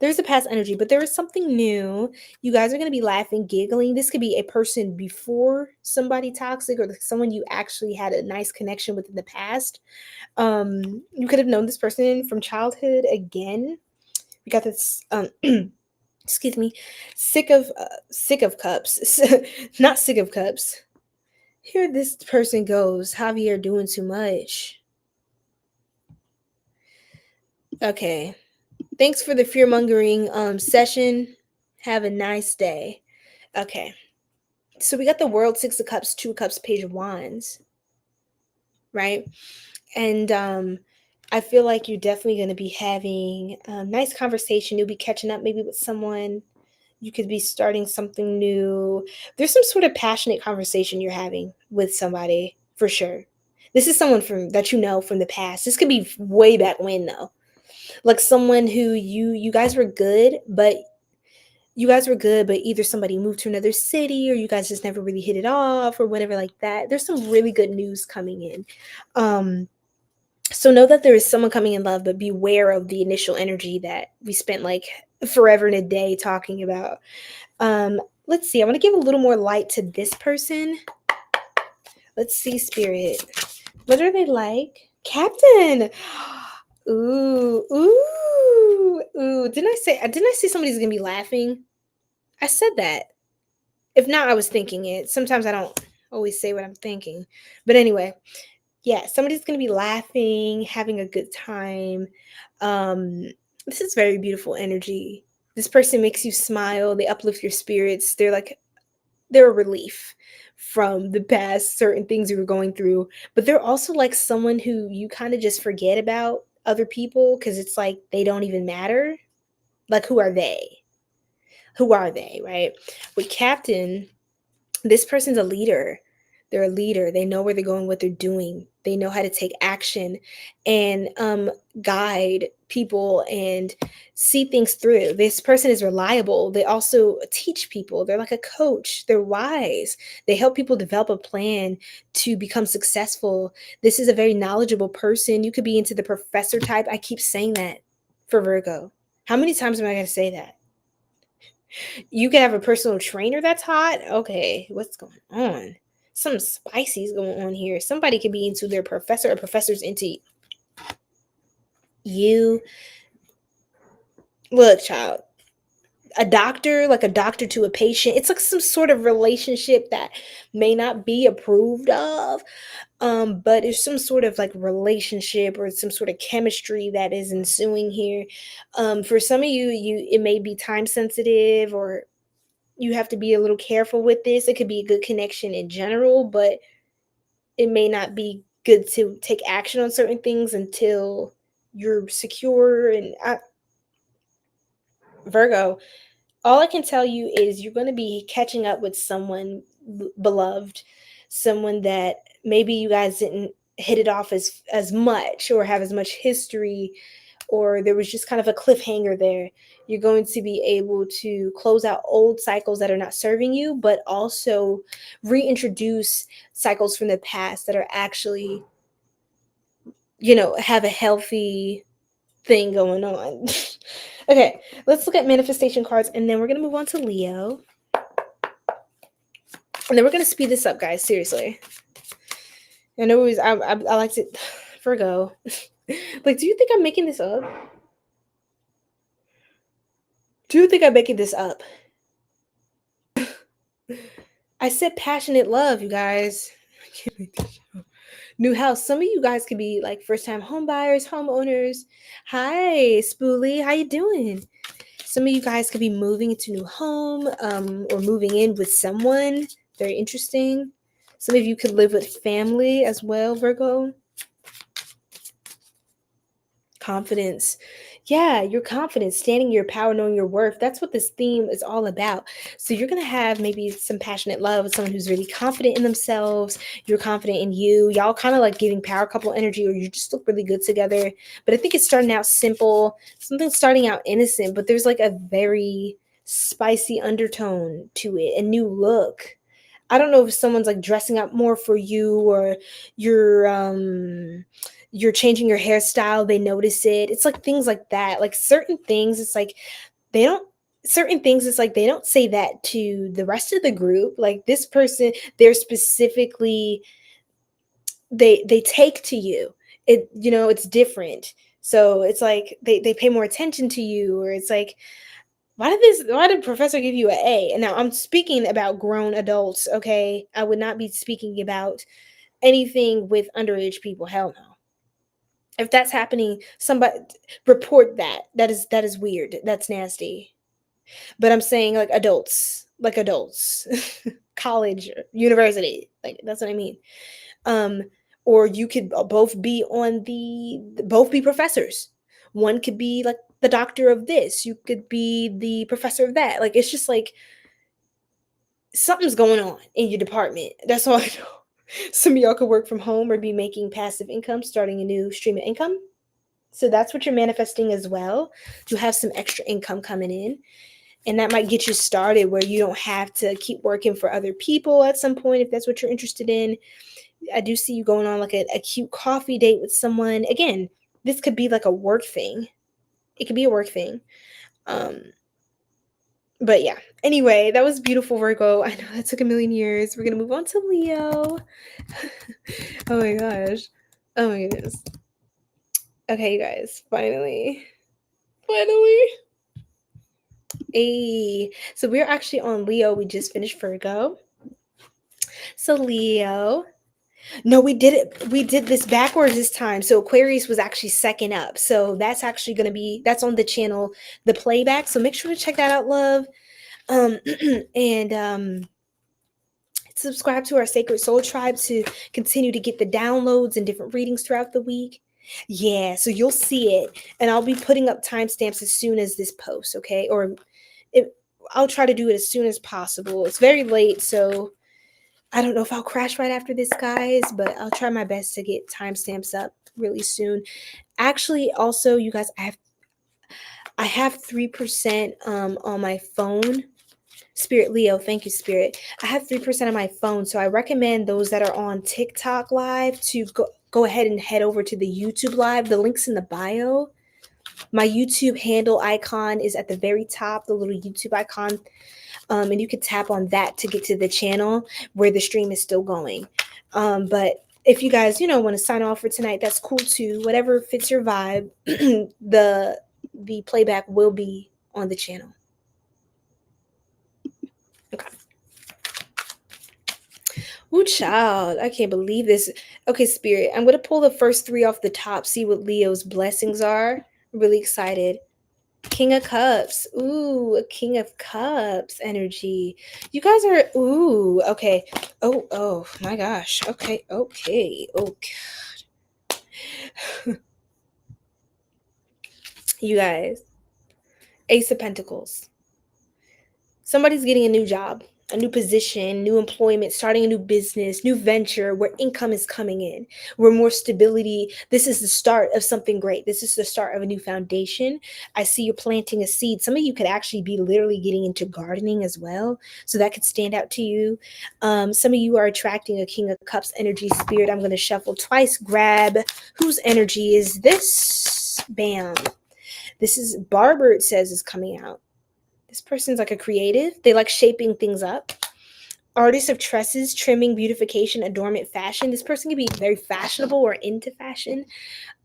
there's a past energy, but there is something new. You guys are going to be laughing, giggling. This could be a person before somebody toxic or someone you actually had a nice connection with in the past. You could have known this person from childhood again. We got this excuse me, sick of cups. Not sick of cups. Here this person goes, Javier doing too much. Okay. Thanks for the fear-mongering session. Have a nice day. Okay. So we got the World, Six of Cups, Two of Cups, Page of Wands. Right? And I feel like you're definitely going to be having a nice conversation. You'll be catching up maybe with someone. You could be starting something new. There's some sort of passionate conversation you're having with somebody, for sure. This is someone that you know from the past. This could be way back when, though. Like someone who you guys were good, but either somebody moved to another city or you guys just never really hit it off or whatever like that. There's some really good news coming in. So know that there is someone coming in love, but beware of the initial energy that we spent like forever and a day talking about. Let's see. I want to give a little more light to this person. Let's see, Spirit. What are they like? Captain. Ooh. Didn't I say somebody's gonna be laughing? I said that. If not, I was thinking it. Sometimes I don't always say what I'm thinking. But anyway, Yeah, somebody's going to be laughing, having a good time. Um, this is very beautiful energy. This person makes you smile. They uplift your spirits. They're a relief from the past, certain things you were going through. But they're also like someone who you kind of just forget about other people because it's like they don't even matter. Like, who are they? Who are they, right? With Captain, this person's a leader. They're a leader. They know where they're going, what they're doing. They know how to take action and guide people and see things through. This person is reliable. They also teach people. They're like a coach. They're wise. They help people develop a plan to become successful. This is a very knowledgeable person. You could be into the professor type. I keep saying that for Virgo. How many times am I going to say that? You can have a personal trainer that's hot. Okay, what's going on? Some spicy's going on here. Somebody could be into their professor or professor's into you. Look, child, a doctor, like a doctor to a patient. It's like some sort of relationship that may not be approved of. But it's some sort of like relationship or some sort of chemistry that is ensuing here. For some of you, it may be time sensitive, or you have to be a little careful with this. It could be a good connection in general, but it may not be good to take action on certain things until you're secure. And Virgo, all I can tell you is you're going to be catching up with someone beloved, someone that maybe you guys didn't hit it off as much or have as much history, or there was just kind of a cliffhanger there. You're going to be able to close out old cycles that are not serving you, but also reintroduce cycles from the past that are actually, have a healthy thing going on. Okay, let's look at manifestation cards, and then we're going to move on to Leo. And then we're going to speed this up, guys. Seriously. I know I like to, Virgo. Like, do you think I'm making this up? Do you think I'm making this up? I said passionate love, you guys. I can't make this up. New house. Some of you guys could be like first-time home buyers, homeowners. Hi, Spoolie. How you doing? Some of you guys could be moving into a new home, or moving in with someone. Very interesting. Some of you could live with family as well, Virgo. Confidence. Yeah, your confidence, standing your power, knowing your worth. That's what this theme is all about. So you're going to have maybe some passionate love with someone who's really confident in themselves. You're confident in you. Y'all kind of like giving power couple energy, or you just look really good together. But I think it's starting out simple, something starting out innocent, but there's like a very spicy undertone to it, a new look. I don't know if someone's like dressing up more for you, or you're changing your hairstyle, they notice it. It's like things like that. Like certain things, it's like they don't they don't say that to the rest of the group. Like this person, they're specifically they take to you. It's different. So it's like they pay more attention to you, or it's like, why did professor give you an A? And now I'm speaking about grown adults, okay? I would not be speaking about anything with underage people. Hell no. If that's happening, somebody report that. That is weird. That's nasty. But I'm saying like adults, college, university. Like that's what I mean. Um, or you could both be both be professors. One could be like the doctor of this. You could be the professor of that. Like it's just like something's going on in your department. That's all I know. Some of y'all could work from home or be making passive income, starting a new stream of income. So that's what you're manifesting as well. You have some extra income coming in, and that might get you started where you don't have to keep working for other people at some point, if that's what you're interested in. I do see you going on like a cute coffee date with someone. Again, this could be like a work thing. It could be a work thing. But yeah, anyway, that was beautiful, Virgo. I know that took a million years. We're going to move on to Leo. Oh my gosh. Oh my goodness. Okay, you guys, finally. Hey, so we're actually on Leo. We just finished Virgo. So Leo, No, we did it. We did this backwards this time. So Aquarius was actually second up. So that's actually going to be, that's on the channel, the playback. So make sure to check that out, love. And subscribe to our Sacred Soul Tribe to continue to get the downloads and different readings throughout the week. Yeah, so you'll see it. And I'll be putting up timestamps as soon as this post, okay? Or I'll try to do it as soon as possible. It's very late, so I don't know if I'll crash right after this, guys, but I'll try my best to get timestamps up really soon. Actually, also, you guys, I have 3% on my phone. Spirit Leo, thank you, Spirit. I have 3% on my phone, so I recommend those that are on TikTok Live to go ahead and head over to the YouTube Live. The link's in the bio. My YouTube handle icon is at the very top, the little YouTube icon. And you can tap on that to get to the channel where the stream is still going. But if you guys, want to sign off for tonight, that's cool too. Whatever fits your vibe, the playback will be on the channel. Okay. Ooh, child, I can't believe this. Okay, Spirit, I'm going to pull the first 3 off the top, see what Leo's blessings are. I'm really excited. King of Cups. Ooh, a King of Cups energy. You guys are, ooh, okay. Oh, my gosh. Okay. Oh, God. You guys. Ace of Pentacles. Somebody's getting a new job, a new position, new employment, starting a new business, new venture where income is coming in, where more stability. This is the start of something great. This is the start of a new foundation. I see you're planting a seed. Some of you could actually be literally getting into gardening as well. So that could stand out to you. Some of you are attracting a King of Cups energy, Spirit. I'm going to shuffle twice. Grab whose energy is this? Bam. This is Barber, it says, is coming out. This person's like a creative. They like shaping things up. Artist of tresses, trimming, beautification, adornment, fashion. This person could be very fashionable or into fashion.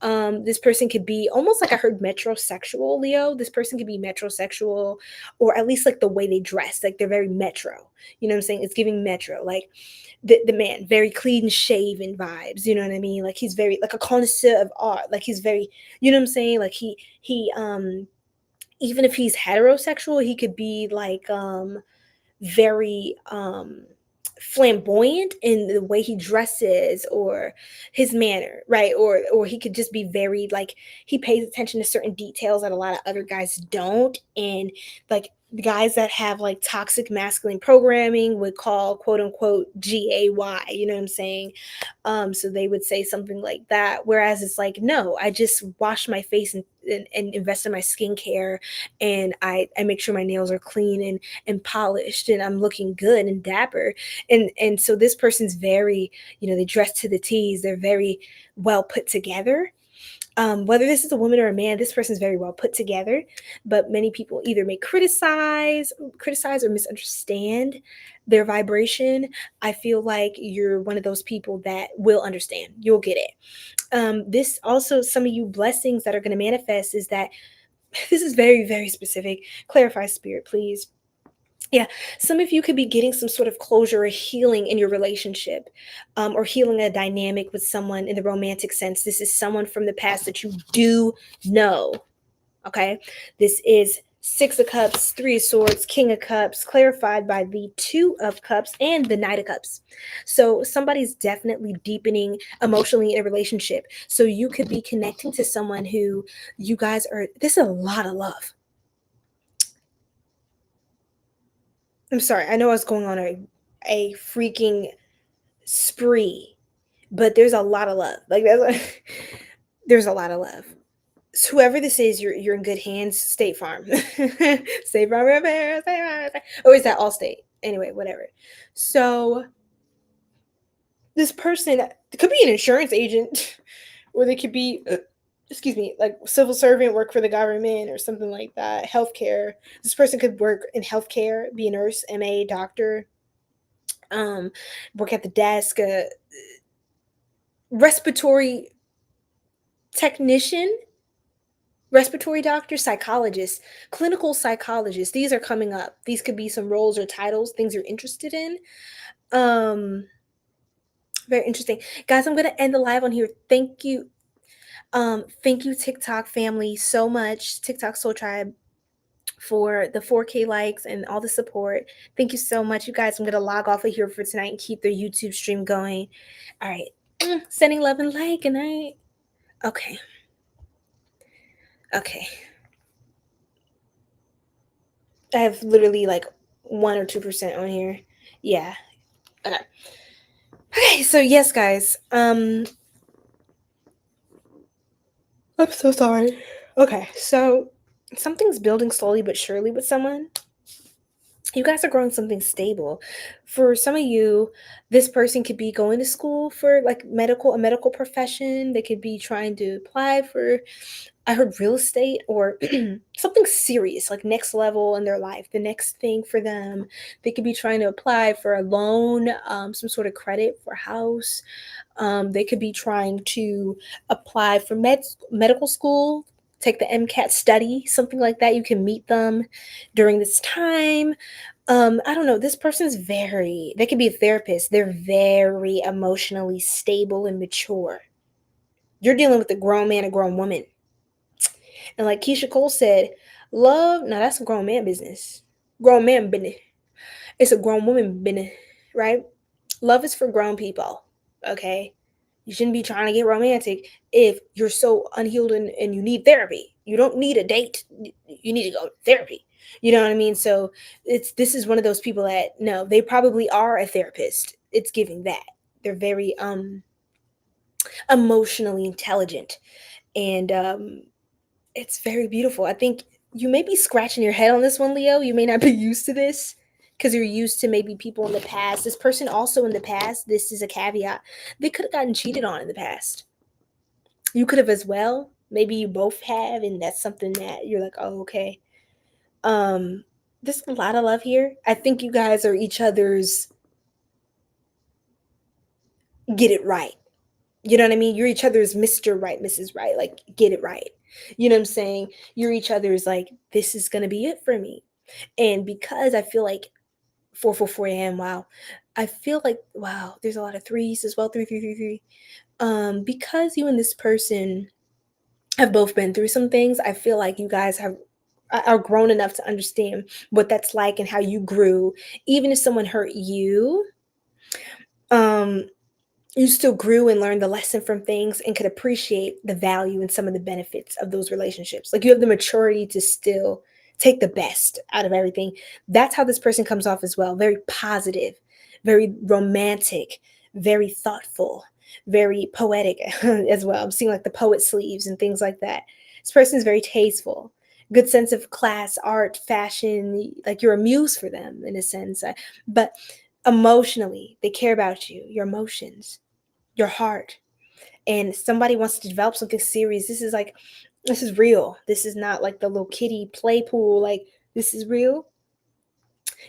This person could be almost like I heard metrosexual, Leo. This person could be metrosexual, or at least like the way they dress. Like they're very metro. You know what I'm saying? It's giving metro. Like the man, very clean shaven vibes. You know what I mean? Like he's very like a connoisseur of art. Like he's very, you know what I'm saying? Like he even if he's heterosexual, he could be like very flamboyant in the way he dresses or his manner, right? Or he could just be very like he pays attention to certain details that a lot of other guys don't. And like guys that have like toxic masculine programming would call quote unquote 𝑔ay, you know what I'm saying? So they would say something like that. Whereas it's like, no, I just wash my face and invest in my skincare, and I make sure my nails are clean and polished, and I'm looking good and dapper. And so this person's very, they dress to the T's. They're very well put together. Whether this is a woman or a man, this person's very well put together, but many people either may criticize or misunderstand their vibration. I feel like you're one of those people that will understand. You'll get it. This also, some of you blessings that are going to manifest is that this is very, very specific. Clarify, Spirit, please. Yeah, some of you could be getting some sort of closure or healing in your relationship, or healing a dynamic with someone in the romantic sense. This is someone from the past that you do know, okay? This is 6 of Cups, 3 of Swords, King of Cups, clarified by the 2 of Cups and the Knight of Cups. So somebody's definitely deepening emotionally in a relationship. So you could be connecting to someone who you guys are, this is a lot of love. I'm sorry, I know I was going on a freaking spree, but there's a lot of love. Like there's a lot of love. So whoever this is, you're in good hands. State Farm. State Farm repair, State Farm repair. Or is that Allstate? Anyway, whatever. So this person could be an insurance agent, or they could be like civil servant, work for the government or something like that. Healthcare. This person could work in healthcare, be a nurse, MA, doctor, work at the desk, respiratory technician, respiratory doctor, psychologist, clinical psychologist. These are coming up. These could be some roles or titles, things you're interested in. Very interesting. Guys, I'm going to end the live on here. Thank you. Thank you, TikTok family, so much. TikTok Soul Tribe, for the 4K likes and all the support. Thank you so much, you guys. I'm going to log off of here for tonight and keep the YouTube stream going. All right. Sending love and light. Good night. Okay. Okay. I have literally like 1 or 2% on here. Yeah. Okay. Okay, so yes, guys. I'm so sorry. Okay, so something's building slowly but surely with someone. You guys are growing something stable. For some of you, this person could be going to school for like a medical profession. They could be trying to apply for, I heard, real estate or something serious, like next level in their life, the next thing for them. They could be trying to apply for a loan, some sort of credit for a house. They could be trying to apply for medical school, take the MCAT study, something like that. You can meet them during this time. I don't know. This person's they could be a therapist. They're very emotionally stable and mature. You're dealing with a grown man, a grown woman. And like 𝘗𝐿 said, love, now that's a grown man business. Grown man business. It's a grown woman business, right? Love is for grown people, okay? You shouldn't be trying to get romantic if you're so unhealed and you need therapy. You don't need a date. You need to go to therapy. You know what I mean? So this is one of those people that, no, they probably are a therapist. It's giving that. They're very emotionally intelligent. And it's very beautiful. I think you may be scratching your head on this one, Leo. You may not be used to this because you're used to maybe people in the past. This person also in the past, this is a caveat, they could have gotten cheated on in the past. You could have as well. Maybe you both have, and that's something that you're like, oh, okay. There's a lot of love here. I think you guys are each other's get it right. You know what I mean? You're each other's Mr. Right, Mrs. Right. Like, get it right. You know what I'm saying? You're each other's like, this is going to be it for me. And because I feel like 444 a.m. Wow. I feel like, wow, there's a lot of threes as well. 3. Because you and this person have both been through some things, I feel like you guys are grown enough to understand what that's like and how you grew. Even if someone hurt you, you still grew and learned the lesson from things and could appreciate the value and some of the benefits of those relationships. Like, you have the maturity to still take the best out of everything. That's how this person comes off as well. Very positive, very romantic, very thoughtful, very poetic as well. I'm seeing like the poet sleeves and things like that. This person is very tasteful, good sense of class, art, fashion, like you're a muse for them in a sense. But emotionally, they care about you, your emotions, your heart. And somebody wants to develop something serious. This is real. This is not like the little kiddie play pool. Like, this is real.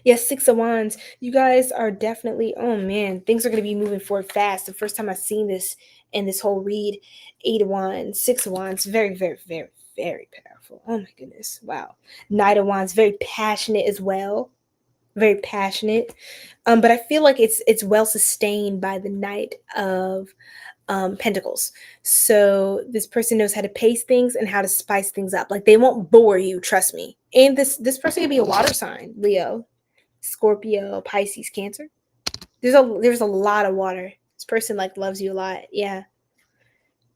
Yes, 6 of Wands. You guys are definitely, oh man, things are going to be moving forward fast. The first time I've seen this in this whole read, 8 of Wands, 6 of Wands, very, very, very, very powerful. Oh my goodness. Wow. Knight of Wands, very passionate as well. Very passionate. But I feel like it's well sustained by the Knight of Pentacles. So this person knows how to pace things and how to spice things up. Like, they won't bore you, trust me. And this person could be a water sign, Leo, Scorpio, Pisces, Cancer. There's a lot of water. This person like loves you a lot. Yeah.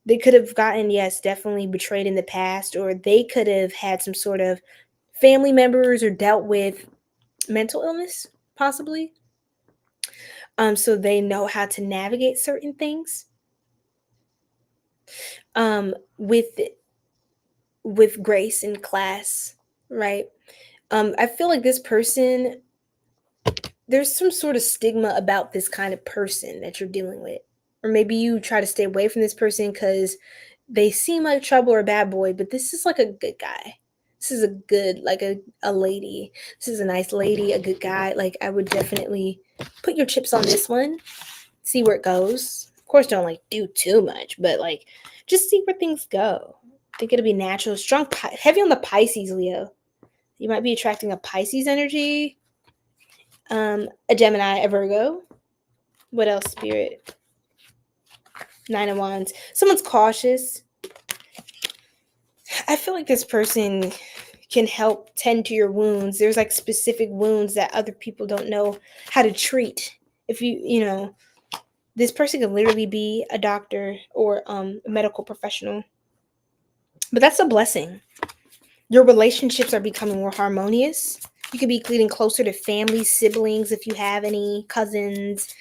They could have gotten, yes, definitely betrayed in the past, or they could have had some sort of family members or dealt with mental illness, possibly. So they know how to navigate certain things with grace and class, right? I feel like this person, there's some sort of stigma about this kind of person that you're dealing with. Or maybe you try to stay away from this person because they seem like trouble or a bad boy, but this is like a good guy. This is a good, like a lady. This is a nice lady, a good guy. Like, I would definitely put your chips on this one, see where it goes. Of course, don't like do too much, but like just see where things go. I think it'll be natural. Strong, heavy on the Pisces, Leo. You might be attracting a Pisces energy, a Gemini, a Virgo. What else, Spirit? Nine of Wands. Someone's cautious. I feel like this person can help tend to your wounds. There's like specific wounds that other people don't know how to treat. If you know, this person could literally be a doctor or a medical professional. But that's a blessing. Your relationships are becoming more harmonious. You could be getting closer to family, siblings, if you have any cousins.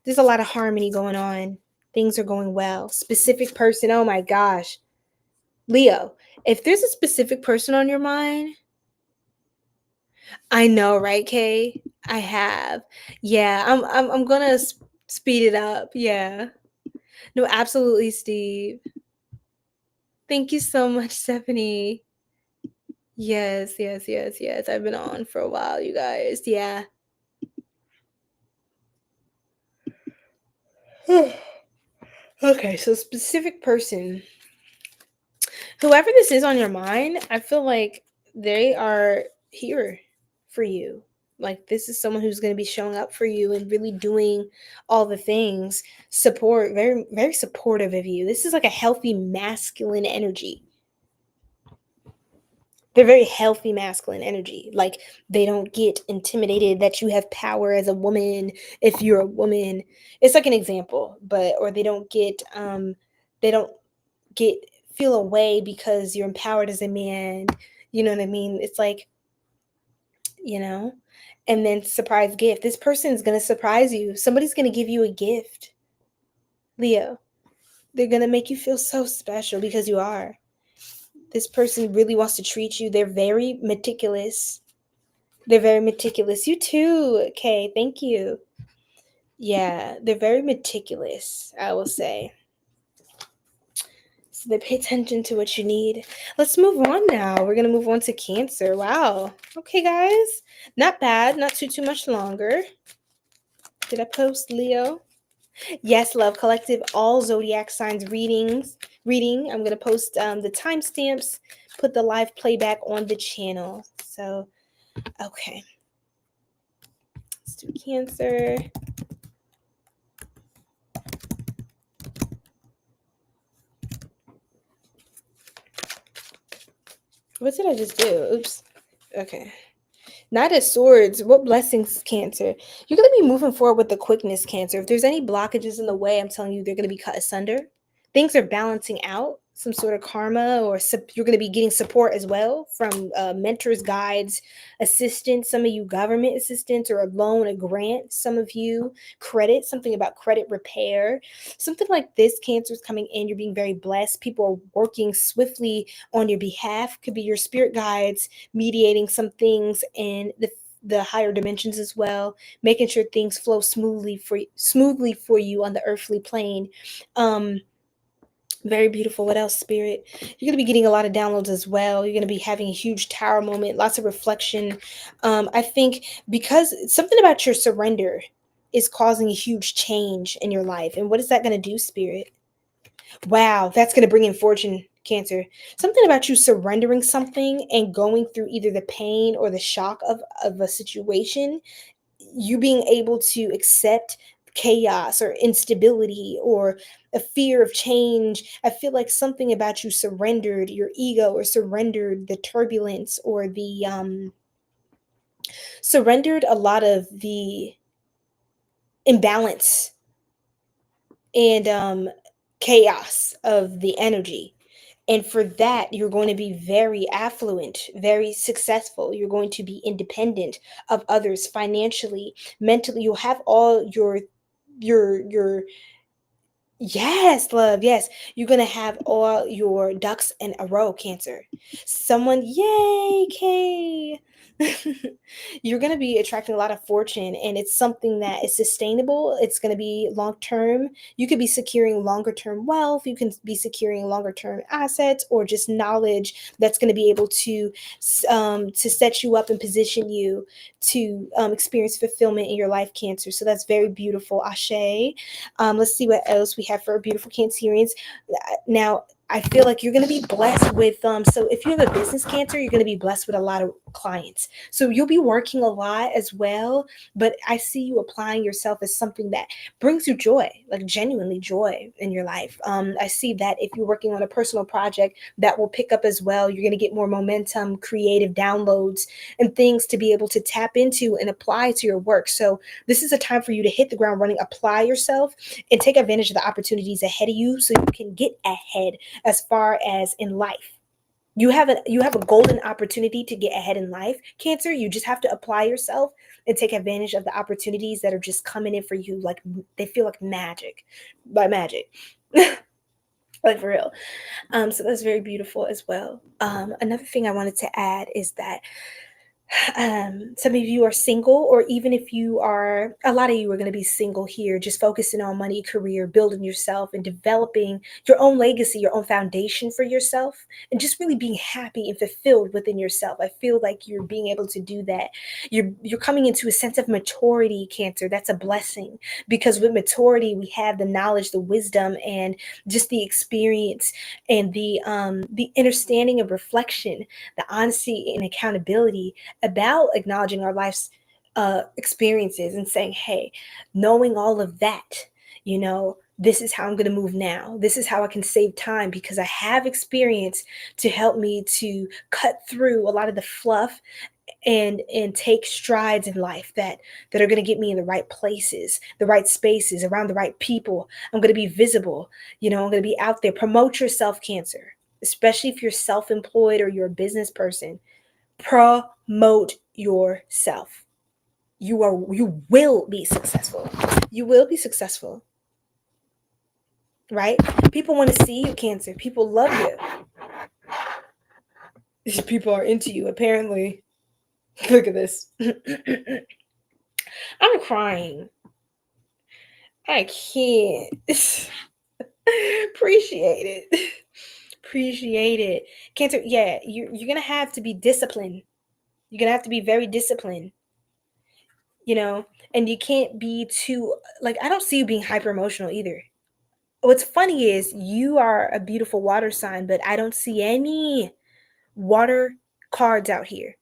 There's a lot of harmony going on. Things are going well. Specific person, oh my gosh. Leo, if there's a specific person on your mind, I know, right, Kay? I have. Yeah, I'm gonna speed it up. Yeah. No, absolutely, Steve. Thank you so much, Stephanie. Yes. I've been on for a while, you guys. Yeah. Okay, so specific person. Whoever this is on your mind, I feel like they are here for you. Like, this is someone who's going to be showing up for you and really doing all the things. Support, very, very supportive of you. This is like a healthy masculine energy. They're very healthy masculine energy. Like, they don't get intimidated that you have power as a woman if you're a woman. It's like an example, or they don't get feel away because you're empowered as a man. You know what I mean? It's like, and then surprise gift. This person is going to surprise you. Somebody's going to give you a gift. Leo, they're going to make you feel so special because you are. This person really wants to treat you. They're very meticulous. You too, Kay. Thank you. Yeah, they're very meticulous, I will say. So they pay attention to what you need. Let's move on now. We're going to move on to Cancer. Wow. Okay, guys. Not bad. Not too much longer. Did I post Leo? Yes, Love Collective. All zodiac signs reading. I'm going to post the timestamps, put the live playback on the channel. So, okay. Let's do Cancer. What did I just do? Oops. Okay. Knight of Swords. What blessings, Cancer. You're going to be moving forward with the quickness, Cancer. If there's any blockages in the way, I'm telling you, they're going to be cut asunder. Things are balancing out. Some sort of karma, or you're going to be getting support as well from mentors, guides, assistants. Some of you government assistants, or a loan, a grant. Some of you credit, something about credit repair. Something like this, Cancer, is coming in. You're being very blessed. People are working swiftly on your behalf. Could be your spirit guides mediating some things in the higher dimensions as well, making sure things flow smoothly for you on the earthly plane. Very beautiful. What else, Spirit? You're going to be getting a lot of downloads as well. You're going to be having a huge tower moment, lots of reflection. I think because something about your surrender is causing a huge change in your life. And what is that going to do, Spirit? Wow, that's going to bring in fortune, Cancer. Something about you surrendering something and going through either the pain or the shock of a situation, you being able to accept chaos or instability or a fear of change. I feel like something about you surrendered your ego, or surrendered the turbulence, or the surrendered a lot of the imbalance and chaos of the energy. And for that, you're going to be very affluent, very successful. You're going to be independent of others financially, mentally. You'll have all your yes, love, yes. You're going to have all your ducks in a row, Cancer. Someone, yay, Kay. You're going to be attracting a lot of fortune, and it's something that is sustainable. It's going to be long term. You could be securing longer term wealth. You can be securing longer term assets, or just knowledge that's going to be able to set you up and position you to experience fulfillment in your life, Cancer. So that's very beautiful. Ashe. Let's see what else we have for beautiful Cancerians. Now, I feel like you're going to be blessed with, so if you have a business, Cancer, you're going to be blessed with a lot of clients. So you'll be working a lot as well, but I see you applying yourself as something that brings you joy, like genuinely joy in your life. I see that if you're working on a personal project, that will pick up as well. You're going to get more momentum, creative downloads, and things to be able to tap into and apply to your work. So this is a time for you to hit the ground running, apply yourself, and take advantage of the opportunities ahead of you so you can get ahead as far as in life. You have a golden opportunity to get ahead in life, Cancer. You just have to apply yourself and take advantage of the opportunities that are just coming in for you. Like they feel like magic, by magic. Like for real. So that's very beautiful as well. Another thing I wanted to add is that some of you are single, or even if you are, a lot of you are going to be single here, just focusing on money, career, building yourself and developing your own legacy, your own foundation for yourself, and just really being happy and fulfilled within yourself. I feel like you're being able to do that. You're coming into a sense of maturity, Cancer. That's a blessing, because with maturity, we have the knowledge, the wisdom, and just the experience and the understanding of reflection, the honesty and accountability about acknowledging our life's experiences and saying, hey, knowing all of that, this is how I'm going to move now. This is how I can save time, because I have experience to help me to cut through a lot of the fluff and take strides in life that are going to get me in the right places, the right spaces, around the right people. I'm going to be visible. I'm going to be out there. Promote yourself, Cancer, especially if you're self-employed or you're a business person. Promote yourself. You will be successful. You will be successful. Right? People want to see you, Cancer. People love you. These people are into you, apparently. Look at this. I'm crying. I can't. Appreciate it. Appreciate it. Cancer, yeah, you're going to have to be disciplined. You're going to have to be very disciplined, and you can't be too, I don't see you being hyper emotional either. What's funny is you are a beautiful water sign, but I don't see any water cards out here.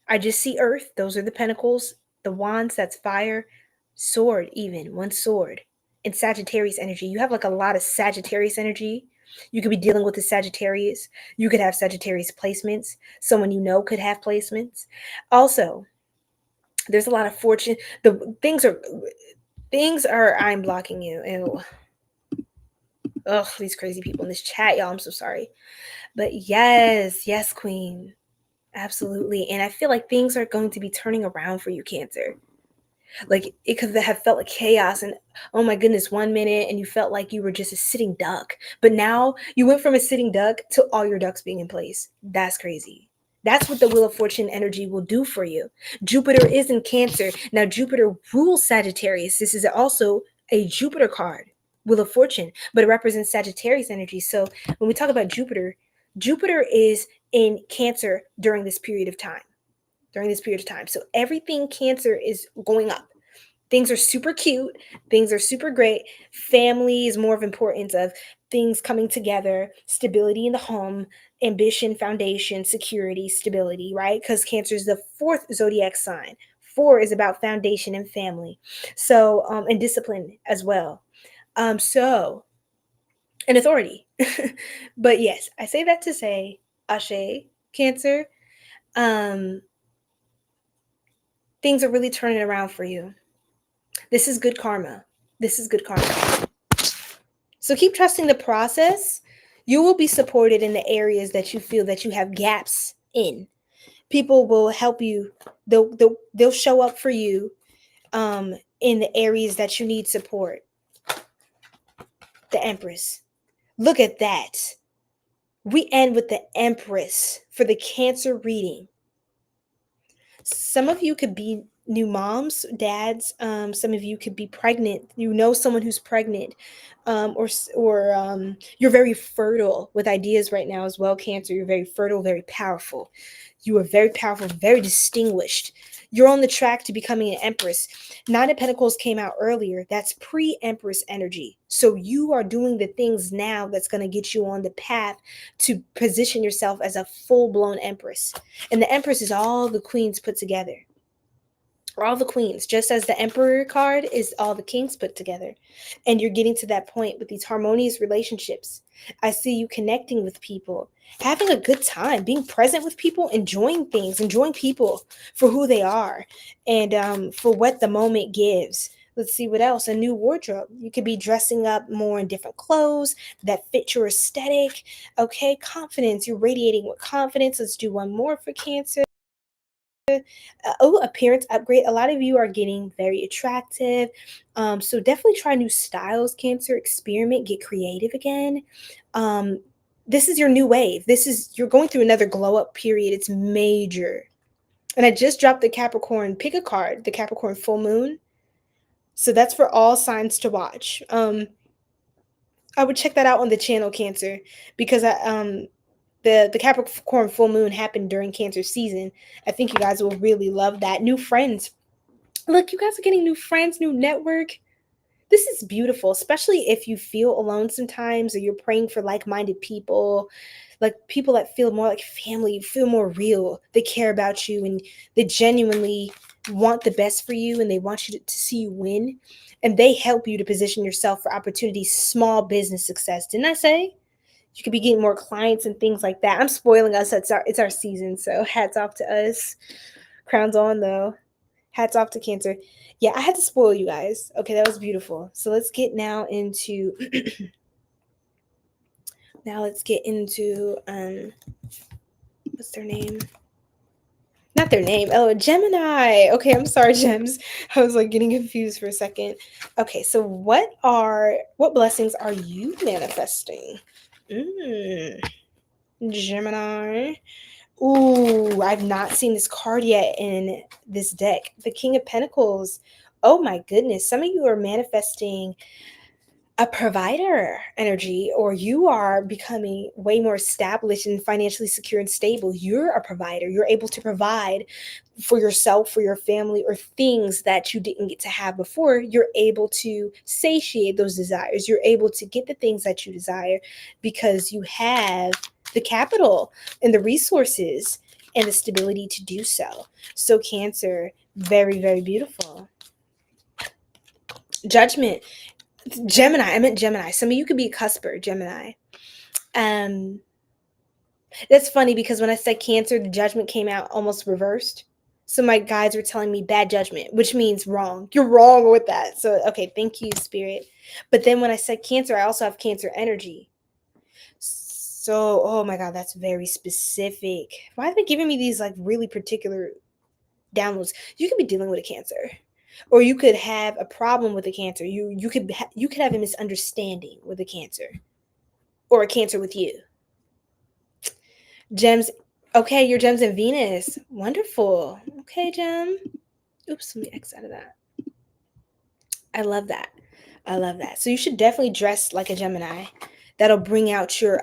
I just see earth. Those are the pentacles. The wands, that's fire. Sword, even one sword. And Sagittarius energy. You have a lot of Sagittarius energy. You could be dealing with the Sagittarius. You could have Sagittarius placements. Someone could have placements. Also, there's a lot of fortune. The things are I'm blocking you. Ew. Ugh, these crazy people in this chat, y'all. I'm so sorry. But yes, Queen. Absolutely. And I feel like things are going to be turning around for you, Cancer. It could have felt like chaos and, oh my goodness, 1 minute and you felt like you were just a sitting duck. But now you went from a sitting duck to all your ducks being in place. That's crazy. That's what the Wheel of Fortune energy will do for you. Jupiter is in Cancer. Now, Jupiter rules Sagittarius. This is also a Jupiter card, Wheel of Fortune, but it represents Sagittarius energy. So when we talk about Jupiter is in Cancer during this period of time. So everything Cancer is going up. Things are super cute. Things are super great. Family is more of importance of things coming together, stability in the home, ambition, foundation, security, stability, right? Because Cancer is the 4th zodiac sign. 4 is about foundation and family. So, and discipline as well. And authority. But yes, I say that to say, Ashe, Cancer, things are really turning around for you. This is good karma. So keep trusting the process. You will be supported in the areas that you feel that you have gaps in. People will help you. They'll show up for you in the areas that you need support. The Empress. Look at that. We end with the Empress for the Cancer reading. Some of you could be new moms, dads. Some of you could be pregnant. Someone who's pregnant, or you're very fertile with ideas right now as well, Cancer. You're very fertile, very powerful. You are very powerful, very distinguished. You're on the track to becoming an empress. Nine of Pentacles came out earlier. That's pre-empress energy. So you are doing the things now that's going to get you on the path to position yourself as a full-blown empress. And the empress is all the queens put together. All the queens, just as the emperor card is all the kings put together. And you're getting to that point with these harmonious relationships. I see you connecting with people, having a good time, being present with people, enjoying things, enjoying people for who they are, and for what the moment gives. Let's see what else. A new wardrobe. You could be dressing up more in different clothes that fit your aesthetic. Okay, confidence. You're radiating with confidence. Let's do one more for Cancer. Appearance upgrade. A lot of you are getting very attractive. So definitely try new styles, Cancer. Experiment, get creative again. This is your new wave. You're going through another glow up period. It's major. And I just dropped the Capricorn. Pick a card, the Capricorn full moon. So that's for all signs to watch. I would check that out on the channel, Cancer, because the Capricorn full moon happened during Cancer season. I think you guys will really love that. New friends. Look, you guys are getting new friends, new network. This is beautiful, especially if you feel alone sometimes or you're praying for like-minded people, like people that feel more like family, feel more real. They care about you and they genuinely want the best for you and they want you to see you win. And they help you to position yourself for opportunities, small business success. Didn't I say? You could be getting more clients and things like that. I'm spoiling us. It's our season, so hats off to us. Crowns on, though. Hats off to Cancer. Yeah, I had to spoil you guys. Okay, that was beautiful. So let's get now into what's their name? Not their name. Oh, Gemini. Okay, I'm sorry, Gems. I was like getting confused for a second. Okay, so what blessings are you manifesting? Gemini. Ooh, I've not seen this card yet in this deck. The King of Pentacles. Oh my goodness. Some of you are manifesting a provider energy, or you are becoming way more established and financially secure and stable. You're a provider. You're able to provide for yourself, for your family, or things that you didn't get to have before. You're able to satiate those desires. You're able to get the things that you desire because you have the capital and the resources and the stability to do so. So Cancer, very, very beautiful. Judgment. Gemini. I meant Gemini. Some of you could be a cusper, Gemini. That's funny because when I said Cancer, the judgment came out almost reversed. So my guides were telling me bad judgment, which means wrong. You're wrong with that. So, okay, thank you, Spirit. But then when I said Cancer, I also have Cancer energy. So, oh my God, that's very specific. Why are they giving me these like really particular downloads? You could be dealing with a Cancer. Or you could have a problem with a Cancer. You could have a misunderstanding with a Cancer, or a Cancer with you. Gems. Okay, your Gems in Venus. Wonderful. Okay, Gem. Oops, let me X out of that. I love that. I love that. So you should definitely dress like a Gemini. That'll bring out your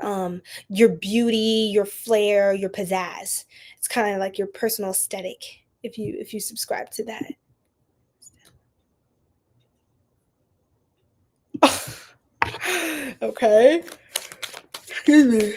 beauty, your flair, your pizzazz. It's kind of like your personal aesthetic if you subscribe to that. Okay. Excuse me.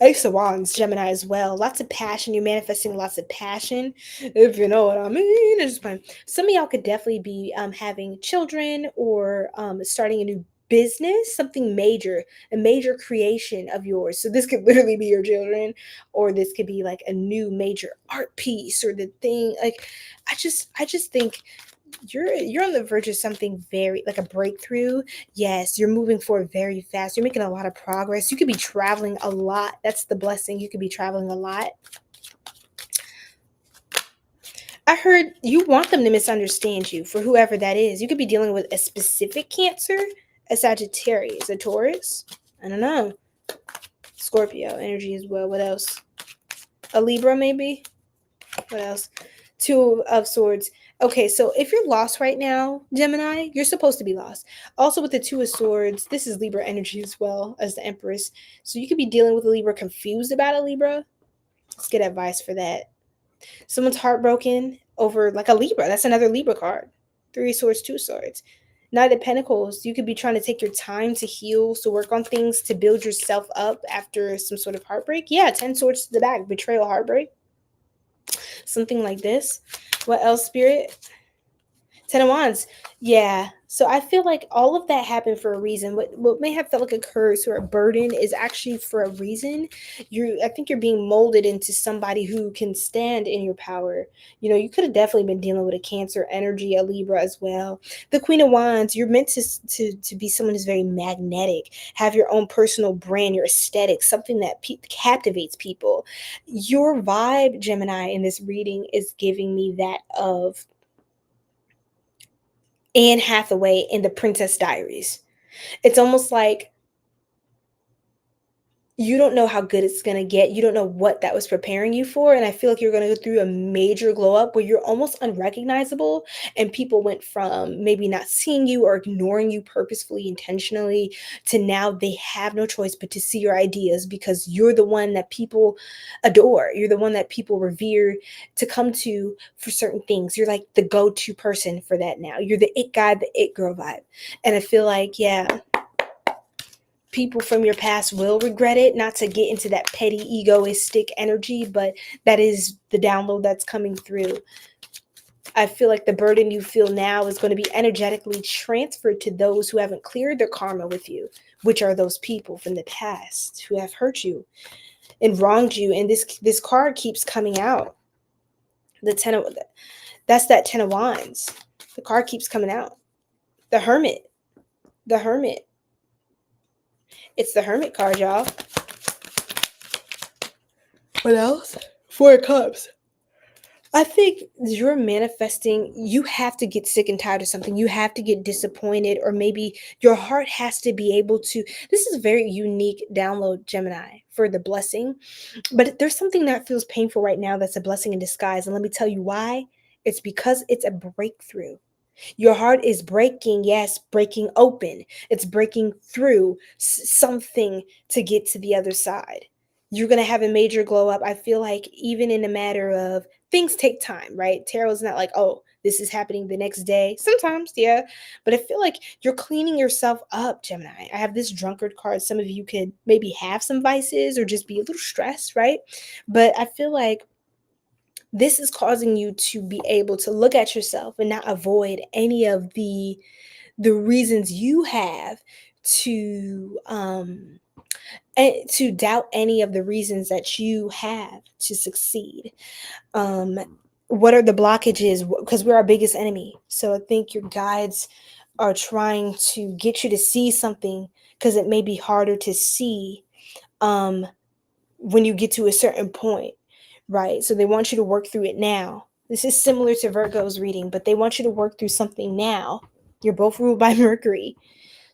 Ace of Wands, Gemini as well. Lots of passion. You're manifesting lots of passion, if you know what I mean. It's fine. Some of y'all could definitely be having children or starting a new business, something major, a major creation of yours. So this could literally be your children, or this could be like a new major art piece or the thing. Like, I just think you're on the verge of something very like a breakthrough. Yes, you're moving forward very fast. You're making a lot of progress. You could be traveling a lot. That's the blessing. You could be traveling a lot. I heard you want them to misunderstand you, for whoever that is. You could be dealing with a specific Cancer, a Sagittarius, a Taurus. I don't know. Scorpio energy as well. What else? A Libra maybe? What else? Two of Swords. Okay, so if you're lost right now, Gemini, you're supposed to be lost. Also with the Two of Swords, this is Libra energy as well as the Empress. So you could be dealing with a Libra, confused about a Libra. Let's get advice for that. Someone's heartbroken over like a Libra. That's another Libra card. 3 of Swords, 2 of Swords. Knight of Pentacles. You could be trying to take your time to heal, to work on things, to build yourself up after some sort of heartbreak. Yeah, 10 Swords to the back. Betrayal, heartbreak. Something like this. What else, Spirit? 10 of Wands. Yeah. So I feel like all of that happened for a reason. What may have felt like a curse or a burden is actually for a reason. I think you're being molded into somebody who can stand in your power. You know, you could have definitely been dealing with a Cancer energy, a Libra as well. The Queen of Wands, you're meant to be someone who's very magnetic, have your own personal brand, your aesthetic, something that captivates people. Your vibe, Gemini, in this reading is giving me that of Anne Hathaway in The Princess Diaries. It's almost like you don't know how good it's going to get. You don't know what that was preparing you for. And I feel like you're going to go through a major glow up where you're almost unrecognizable. And people went from maybe not seeing you or ignoring you purposefully, intentionally, to now they have no choice but to see your ideas because you're the one that people adore. You're the one that people revere to come to for certain things. You're like the go-to person for that now. You're the it guy, the it girl vibe. And I feel like, yeah, people from your past will regret it, not to get into that petty egoistic energy, but that is the download that's coming through. I feel like the burden you feel now is going to be energetically transferred to those who haven't cleared their karma with you, which are those people from the past who have hurt you and wronged you. And this card keeps coming out. That's that 10 of Wands. The card keeps coming out. The Hermit. The Hermit. It's the Hermit card, y'all. What else? 4 of Cups. I think you're manifesting. You have to get sick and tired of something. You have to get disappointed, or maybe your heart has to be able to. This is a very unique download, Gemini, for the blessing. But there's something that feels painful right now that's a blessing in disguise. And let me tell you why. It's because it's a breakthrough. Your heart is breaking, yes, breaking open. It's breaking through something to get to the other side. You're going to have a major glow up. I feel like even in a matter of things take time, right? Tarot is not like, oh, this is happening the next day. Sometimes, yeah. But I feel like you're cleaning yourself up, Gemini. I have this drunkard card. Some of you could maybe have some vices or just be a little stressed, right? But I feel like this is causing you to be able to look at yourself and not avoid any of the reasons you have to doubt any of the reasons that you have to succeed. What are the blockages? Because we're our biggest enemy. So I think your guides are trying to get you to see something because it may be harder to see when you get to a certain point. Right. So they want you to work through it now. This is similar to Virgo's reading, but they want you to work through something now. You're both ruled by Mercury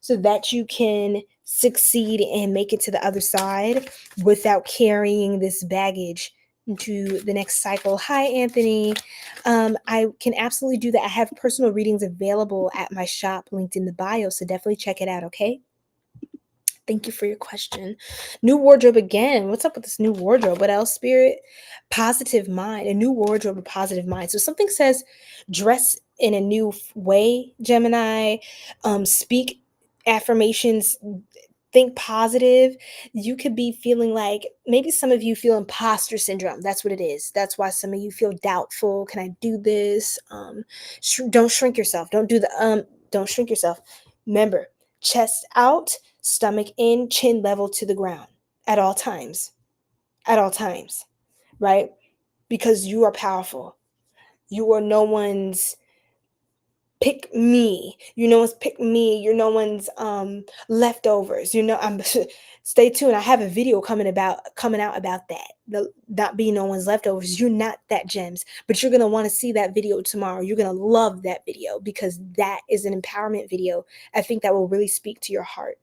so that you can succeed and make it to the other side without carrying this baggage into the next cycle. Hi, Anthony. I can absolutely do that. I have personal readings available at my shop linked in the bio, so definitely check it out. Okay. Thank you for your question. New wardrobe again. What's up with this new wardrobe? What else, Spirit? Positive mind. A new wardrobe, a positive mind. So something says dress in a new way, Gemini. Speak affirmations. Think positive. You could be feeling like maybe some of you feel imposter syndrome. That's what it is. That's why some of you feel doubtful. Can I do this? Don't shrink yourself. Don't shrink yourself. Remember, chest out, stomach in, chin level to the ground at all times. At all times, right? Because you are powerful. You are no one's pick me. You're no one's pick me. You're no one's leftovers. I'm stay tuned. I have a video coming out about that. The not being no one's leftovers. You're not that gems, but you're gonna want to see that video tomorrow. You're gonna love that video because that is an empowerment video. I think that will really speak to your heart.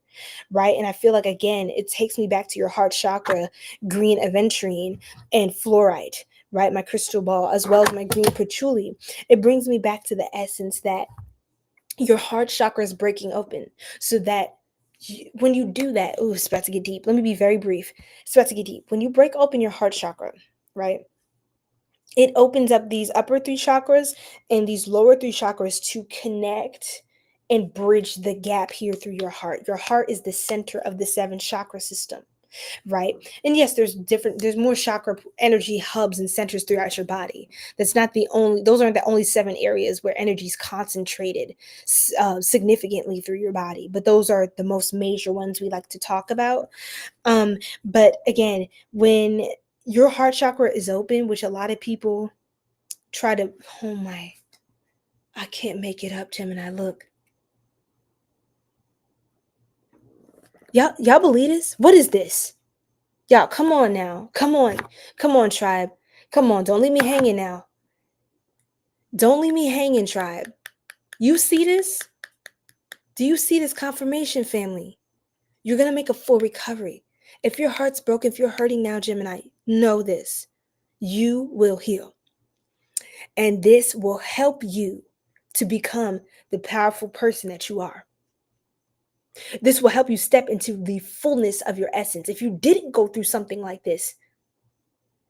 Right. And I feel like, again, it takes me back to your heart chakra, green aventurine and fluorite, right? My crystal ball, as well as my green patchouli. It brings me back to the essence that your heart chakra is breaking open so that when you do that, it's about to get deep. Let me be very brief. It's about to get deep. When you break open your heart chakra, right? It opens up these upper 3 chakras and these lower 3 chakras to connect and bridge the gap here through your heart. Your heart is the center of the 7 chakra system, right? And yes, there's more chakra energy hubs and centers throughout your body. Those aren't the only 7 areas where energy is concentrated significantly through your body, but those are the most major ones we like to talk about. But again, when your heart chakra is open, which a lot of people try to, oh my, I can't make it up, Gemini. Look, y'all believe this? What is this? Y'all, come on now. Come on, tribe. Come on, don't leave me hanging now. Don't leave me hanging, tribe. You see this? Do you see this confirmation, family? You're going to make a full recovery. If your heart's broken, if you're hurting now, Gemini, know this. You will heal. And this will help you to become the powerful person that you are. This will help you step into the fullness of your essence. If you didn't go through something like this,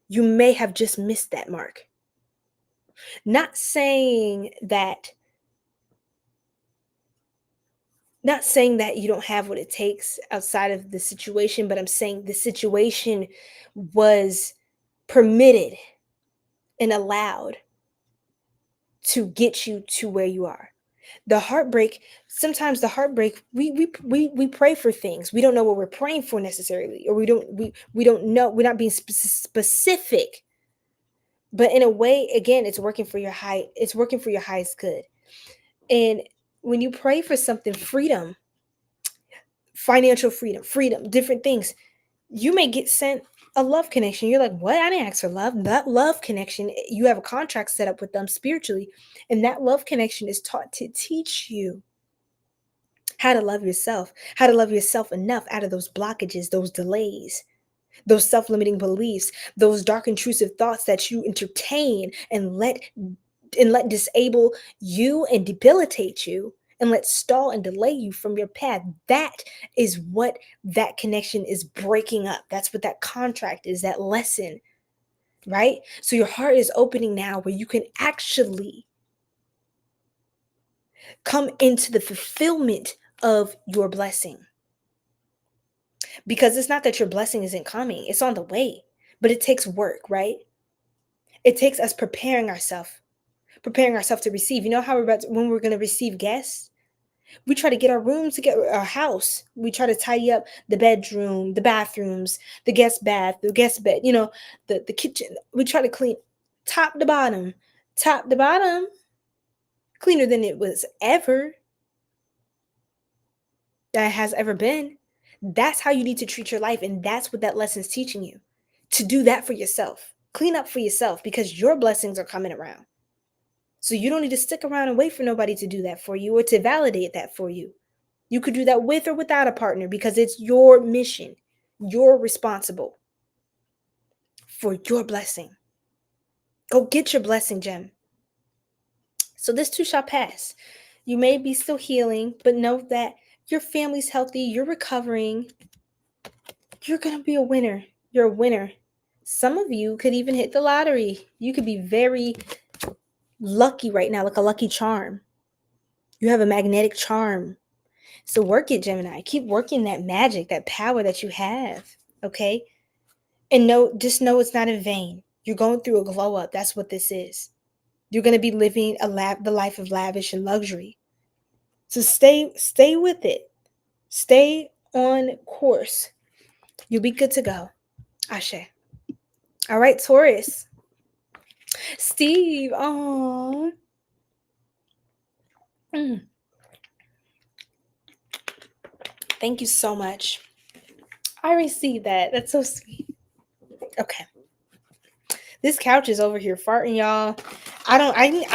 you may have just missed that mark. Not saying that you don't have what it takes outside of the situation, but I'm saying the situation was permitted and allowed to get you to where you are. The heartbreak, sometimes the heartbreak, we pray for things. We don't know what we're praying for necessarily, or we don't know, we're not being specific. But in a way, again, it's working for your highest good. And when you pray for something, freedom, financial freedom, different things, you may get sent a love connection. You're like, what? I didn't ask for love. That love connection, you have a contract set up with them spiritually. And that love connection is taught to teach you how to love yourself enough out of those blockages, those delays, those self-limiting beliefs, those dark intrusive thoughts that you entertain and let disable you and debilitate you and let stall and delay you from your path. That is what that connection is breaking up. That's what that contract is, that lesson, right? So your heart is opening now where you can actually come into the fulfillment of your blessing. Because it's not that your blessing isn't coming, it's on the way, but it takes work, right? It takes us preparing ourselves to receive. You know how when we're going to receive guests, we try to get our rooms together, our house. We try to tidy up the bedroom, the bathrooms, the guest bath, the guest bed, the kitchen. We try to clean top to bottom, cleaner than it was ever, that has ever been. That's how you need to treat your life. And that's what that lesson's teaching you, to do that for yourself. Clean up for yourself, because your blessings are coming around. So you don't need to stick around and wait for nobody to do that for you or to validate that for you. You could do that with or without a partner, because it's your mission. You're responsible for your blessing. Go get your blessing, Gem. So this too shall pass. You may be still healing, but know that your family's healthy. You're recovering. You're going to be a winner. You're a winner. Some of you could even hit the lottery. You could be very lucky right now, like a lucky charm. You have a magnetic charm. So work it, Gemini. Keep working that magic, that power that you have, okay? And just know it's not in vain. You're going through a glow up. That's what this is. You're going to be living the life of lavish and luxury. So stay with it. Stay on course. You'll be good to go. Ashe. All right, Taurus. Steve. Oh. Thank you so much. I received that. That's so sweet. Okay. This couch is over here farting, y'all. I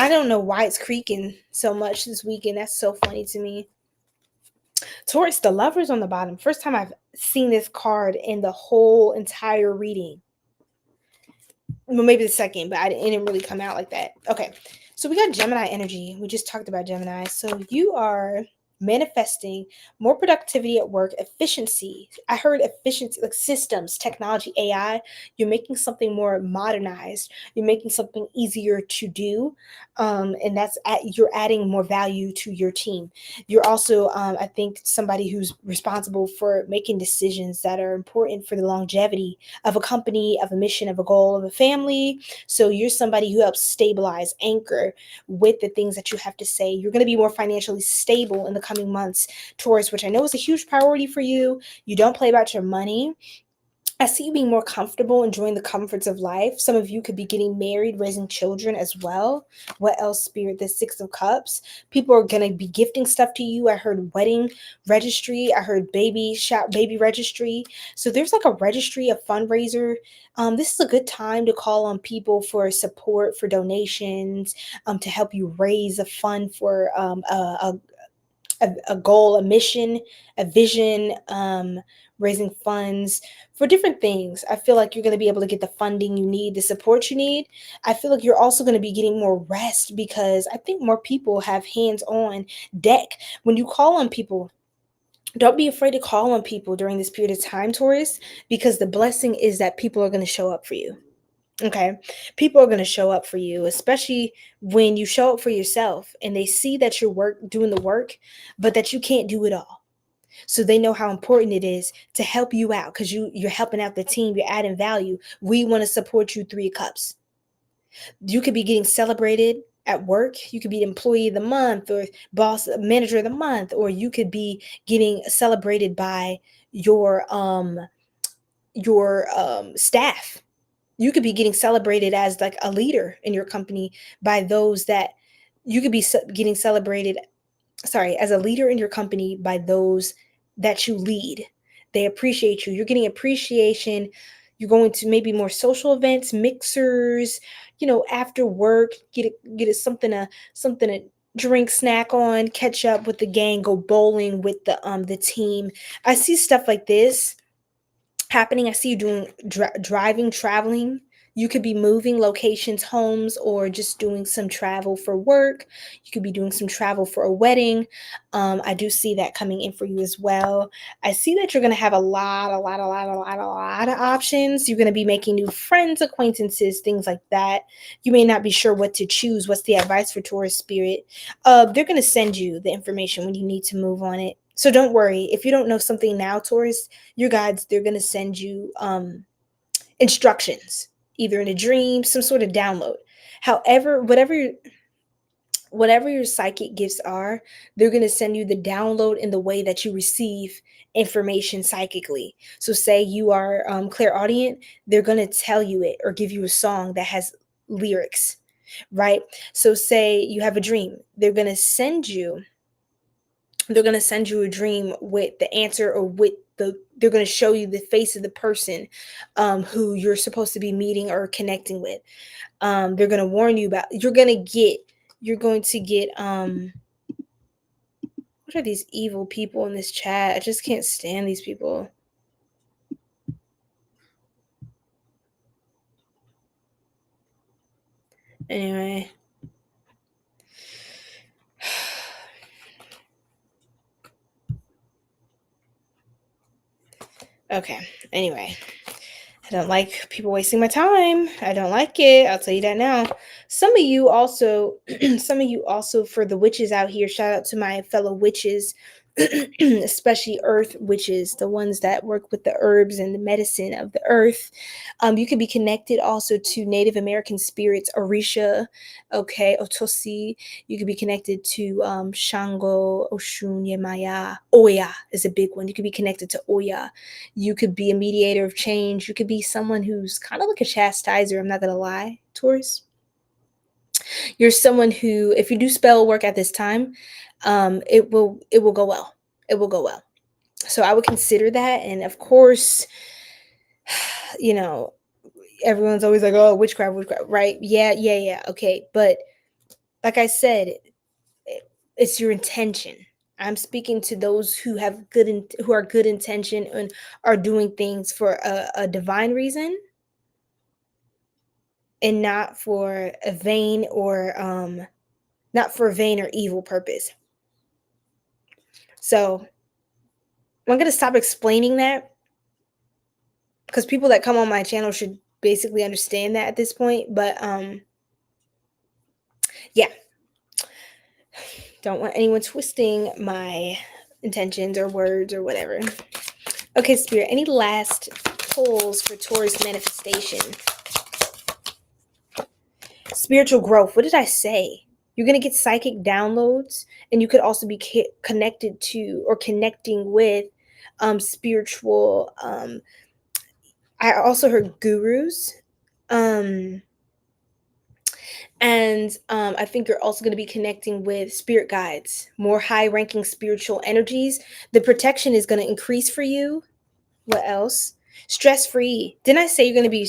don't know why it's creaking so much this weekend. That's so funny to me. Taurus, the Lover's on the bottom. First time I've seen this card in the whole entire reading. Well, maybe the second, but it didn't really come out like that. Okay. So we got Gemini energy. We just talked about Gemini. So you are manifesting more productivity at work, efficiency. I heard efficiency, like systems, technology, AI. You're making something more modernized. You're making something easier to do, and you're adding more value to your team. You're also, I think, somebody who's responsible for making decisions that are important for the longevity of a company, of a mission, of a goal, of a family. So you're somebody who helps stabilize, anchor with the things that you have to say. You're going to be more financially stable in the coming months, Taurus, which I know is a huge priority for you. You don't play about your money. I see you being more comfortable, enjoying the comforts of life. Some of you could be getting married, raising children as well. What else, Spirit? The Six of Cups. People are going to be gifting stuff to you. I heard wedding registry. I heard baby registry. So there's like a registry, a fundraiser. This is a good time to call on people for support, for donations, to help you raise a fund for a goal, a mission, a vision, raising funds for different things. I feel like you're going to be able to get the funding you need, the support you need. I feel like you're also going to be getting more rest because I think more people have hands on deck. When you call on people, don't be afraid to call on people during this period of time, Taurus, because the blessing is that people are going to show up for you. Okay. People are going to show up for you, especially when you show up for yourself and they see that you're doing the work, but that you can't do it all. So they know how important it is to help you out because you're helping out the team, you're adding value. We want to support you, Three of Cups. You could be getting celebrated at work. You could be employee of the month or boss manager of the month, or you could be getting celebrated by your staff. You could be getting celebrated as like a leader in your company by those that you could be getting celebrated, as a leader in your company by those that you lead. They appreciate you. You're getting appreciation. You're going to maybe more social events, mixers, after work, get something to drink, snack on, catch up with the gang, go bowling with the team. I see stuff like this happening. I see you doing driving, traveling. You could be moving locations, homes, or just doing some travel for work. You could be doing some travel for a wedding. I do see that coming in for you as well. I see that you're going to have a lot of options. You're going to be making new friends, acquaintances, things like that. You may not be sure what to choose. What's the advice for Taurus spirit? They're going to send you the information when you need to move on it. So don't worry. If you don't know something now, Taurus, your guides, they're going to send you instructions, either in a dream, some sort of download. However, whatever your psychic gifts are, they're going to send you the download in the way that you receive information psychically. So say you are clairaudient, they're going to tell you it or give you a song that has lyrics, right? So say you have a dream, they're going to send you a dream with the answer, or they're going to show you the face of the person who you're supposed to be meeting or connecting with. They're going to warn you about, you're going to get what are these evil people in this chat? I just can't stand these people. Anyway. Okay. Anyway. I don't like people wasting my time. I don't like it. I'll tell you that now. Some of you also for the witches out here, shout out to my fellow witches, especially earth witches, the ones that work with the herbs and the medicine of the earth. You could be connected also to Native American spirits, Orisha, okay, Otosi. You could be connected to Shango, Oshun, Yemaya. Oya is a big one. You could be connected to Oya. You could be a mediator of change. You could be someone who's kind of like a chastiser. I'm not going to lie, Taurus. You're someone who, if you do spell work at this time, it will go well. It will go well. So I would consider that. And of course, everyone's always like, oh, witchcraft, right? Yeah. Okay. But like I said, it's your intention. I'm speaking to those who are good intention and are doing things for a divine reason, and not for a vain or evil purpose. So I'm going to stop explaining that because people that come on my channel should basically understand that at this point. But yeah, don't want anyone twisting my intentions or words or whatever. Okay, Spirit, any last pulls for Taurus manifestation? Spiritual growth. What did I say? You're going to get psychic downloads, and you could also be connected to or connecting with spiritual. I also heard gurus. And I think you're also going to be connecting with spirit guides, more high-ranking spiritual energies. The protection is going to increase for you. What else? Stress-free. Didn't I say you're going to be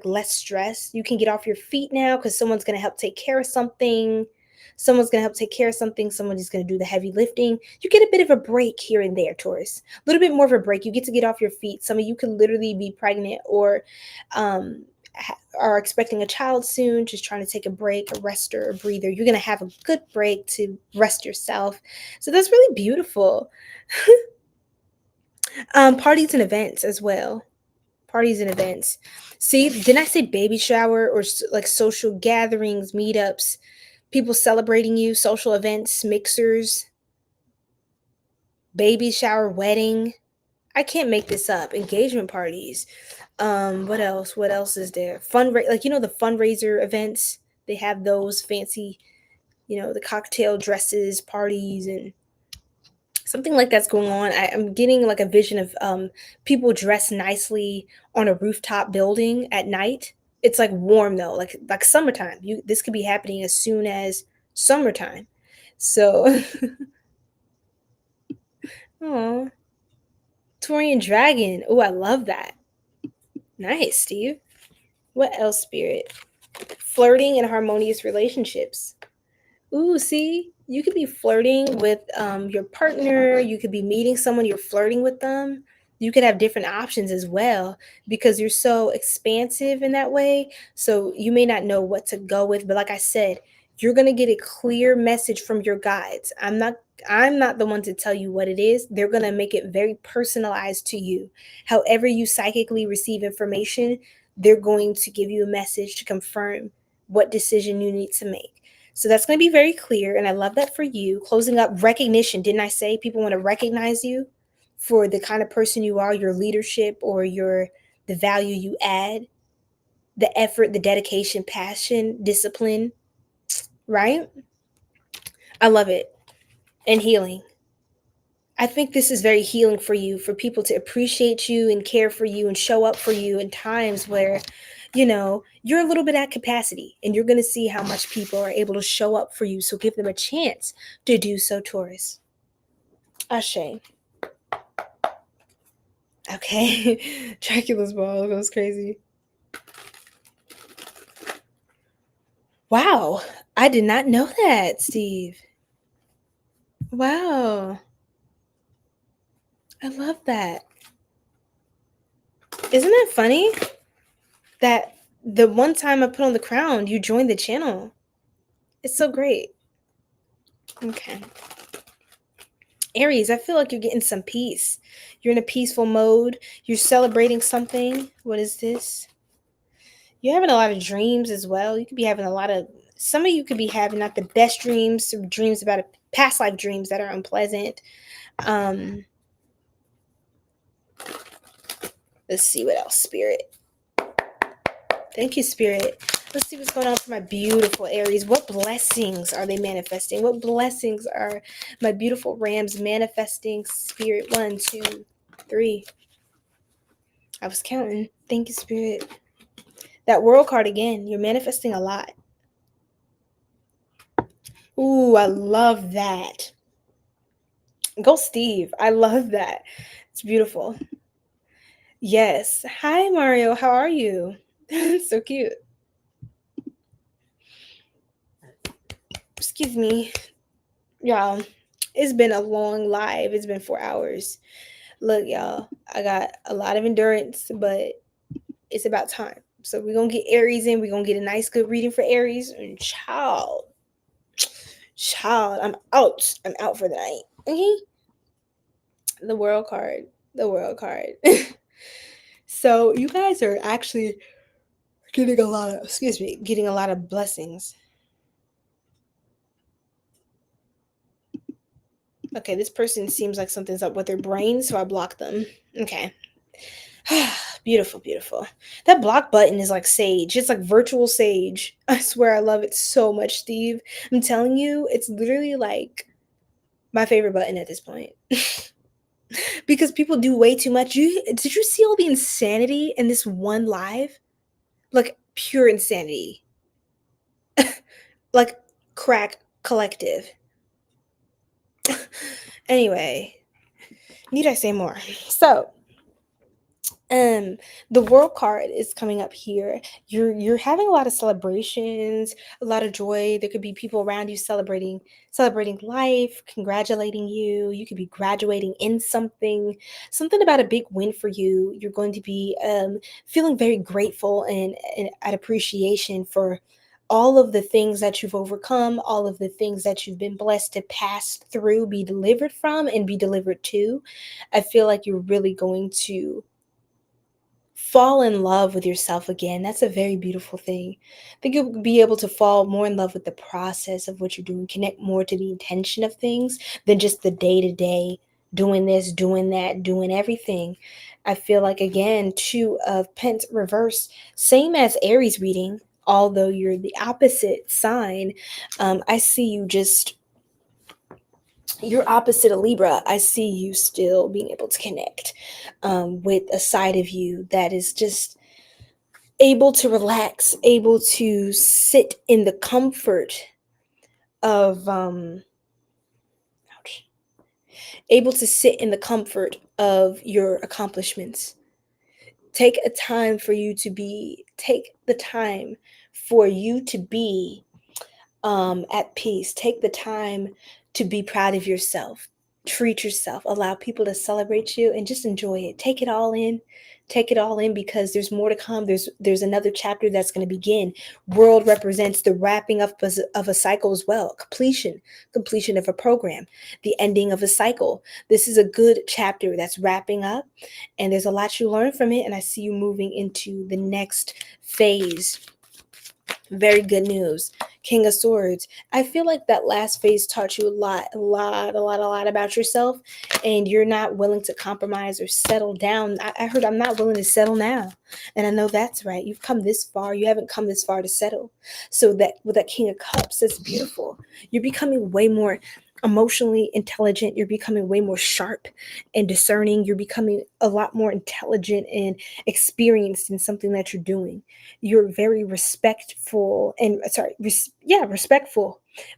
less stressed? You can get off your feet now because someone's going to help take care of something. Someone's going to help take care of something. Someone is going to do the heavy lifting. You get a bit of a break here and there, Taurus. A little bit more of a break. You get to get off your feet. Some of you could literally be pregnant or are expecting a child soon, just trying to take a break, a rester, a breather. You're going to have a good break to rest yourself. So that's really beautiful. Parties and events as well. Parties and events. See, didn't I say baby shower or like social gatherings, meetups, people celebrating you, social events, mixers, baby shower, wedding? I can't make this up. Engagement parties. What else? What else is there? Like, the fundraiser events. They have those fancy, the cocktail dresses, parties, and something like that's going on. I'm getting like a vision of people dressed nicely on a rooftop building at night. It's like warm though, like summertime. This could be happening as soon as summertime. So, oh, Taurian dragon. Oh, I love that. Nice, Steve. What else, Spirit? Flirting and harmonious relationships. Ooh, see, you could be flirting with your partner. You could be meeting someone, you're flirting with them. You could have different options as well because you're so expansive in that way. So you may not know what to go with. But like I said, you're going to get a clear message from your guides. I'm not the one to tell you what it is. They're going to make it very personalized to you. However you psychically receive information, they're going to give you a message to confirm what decision you need to make. So that's going to be very clear. And I love that for you. Closing up, recognition. Didn't I say people want to recognize you for the kind of person you are, your leadership or the value you add, the effort, the dedication, passion, discipline, right? I love it. And healing. I think this is very healing for you, for people to appreciate you and care for you and show up for you in times where, you're a little bit at capacity, and you're going to see how much people are able to show up for you. So give them a chance to do so, Taurus. Ashe. Okay. Dracula's ball goes crazy. Wow. I did not know that, Steve. Wow. I love that. Isn't that funny? That the one time I put on the crown, you joined the channel. It's so great. Okay. Aries, I feel like you're getting some peace. You're in a peaceful mode. You're celebrating something. What is this? You're having a lot of dreams as well. You could be having some of you could be having not the best dreams, some dreams about past life dreams that are unpleasant. Let's see what else, Spirit. Thank you, Spirit. Let's see what's going on for my beautiful Aries. What blessings are they manifesting? What blessings are my beautiful Rams manifesting, Spirit? 1, 2, 3. I was counting. Thank you, Spirit. That World card again. You're manifesting a lot. Ooh, I love that. Go, Steve. I love that. It's beautiful. Yes. Hi, Mario. How are you? So cute. Excuse me. Y'all, it's been a long live. It's been 4 hours. Look, y'all, I got a lot of endurance, but it's about time. So we're going to get Aries in. We're going to get a nice, good reading for Aries. And child, I'm out. I'm out for the night. Okay? The World card. The World card. So you guys are actually getting a lot of blessings. Okay, this person seems like something's up with their brain, so I block them. Okay. Beautiful, beautiful. That block button is like sage. It's like virtual sage. I swear I love it so much, Steve. I'm telling you, it's literally like my favorite button at this point. Because people do way too much. Did you see all the insanity in this one live? Like pure insanity. Like crack collective. Anyway, need I say more? So, the World card is coming up here. You're having a lot of celebrations, a lot of joy. There could be people around you celebrating life, congratulating you. You could be graduating in something about a big win for you. You're going to be feeling very grateful and at appreciation for all of the things that you've overcome, all of the things that you've been blessed to pass through, be delivered from, and be delivered to. I feel like you're really going to fall in love with yourself again. That's a very beautiful thing. I think you'll be able to fall more in love with the process of what you're doing, connect more to the intention of things than just the day to day doing this, doing that, doing everything. I feel like, again, Two of Pent reverse, same as Aries reading, although you're the opposite sign. I see you just, you're opposite of Libra. I see you still being able to connect with a side of you that is just able to relax, able to sit in the comfort of able to sit in the comfort of your accomplishments. Take the time for you to be at peace. Take the time to be proud of yourself. Treat yourself. Allow people to celebrate you and just enjoy it. Take it all in. Take it all in, because there's more to come. There's another chapter that's going to begin. World represents the wrapping up of a cycle as well. Completion of a program, the ending of a cycle. This is a good chapter that's wrapping up, and there's a lot you learn from it. And I see you moving into the next phase. Very good news. King of Swords. I feel like that last phase taught you a lot about yourself, and you're not willing to compromise or settle down. I heard I'm not willing to settle now. And I know that's right. You've come this far. You haven't come this far to settle. So that with that King of Cups, that's beautiful. You're becoming way more emotionally intelligent. You're becoming way more sharp and discerning. You're becoming a lot more intelligent and experienced in something that you're doing. You're very respectful,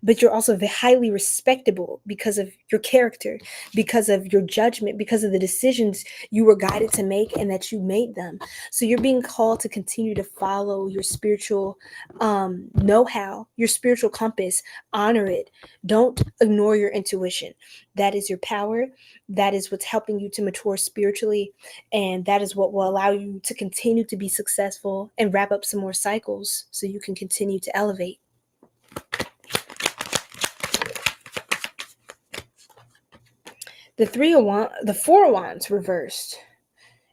but you're also highly respectable because of your character, because of your judgment, because of the decisions you were guided to make and that you made them. So you're being called to continue to follow your spiritual know-how, your spiritual compass. Honor it. Don't ignore your intuition. That is your power. That is what's helping you to mature spiritually, and that is what will allow you to continue to be successful and wrap up some more cycles so you can continue to elevate. The Four of Wands reversed.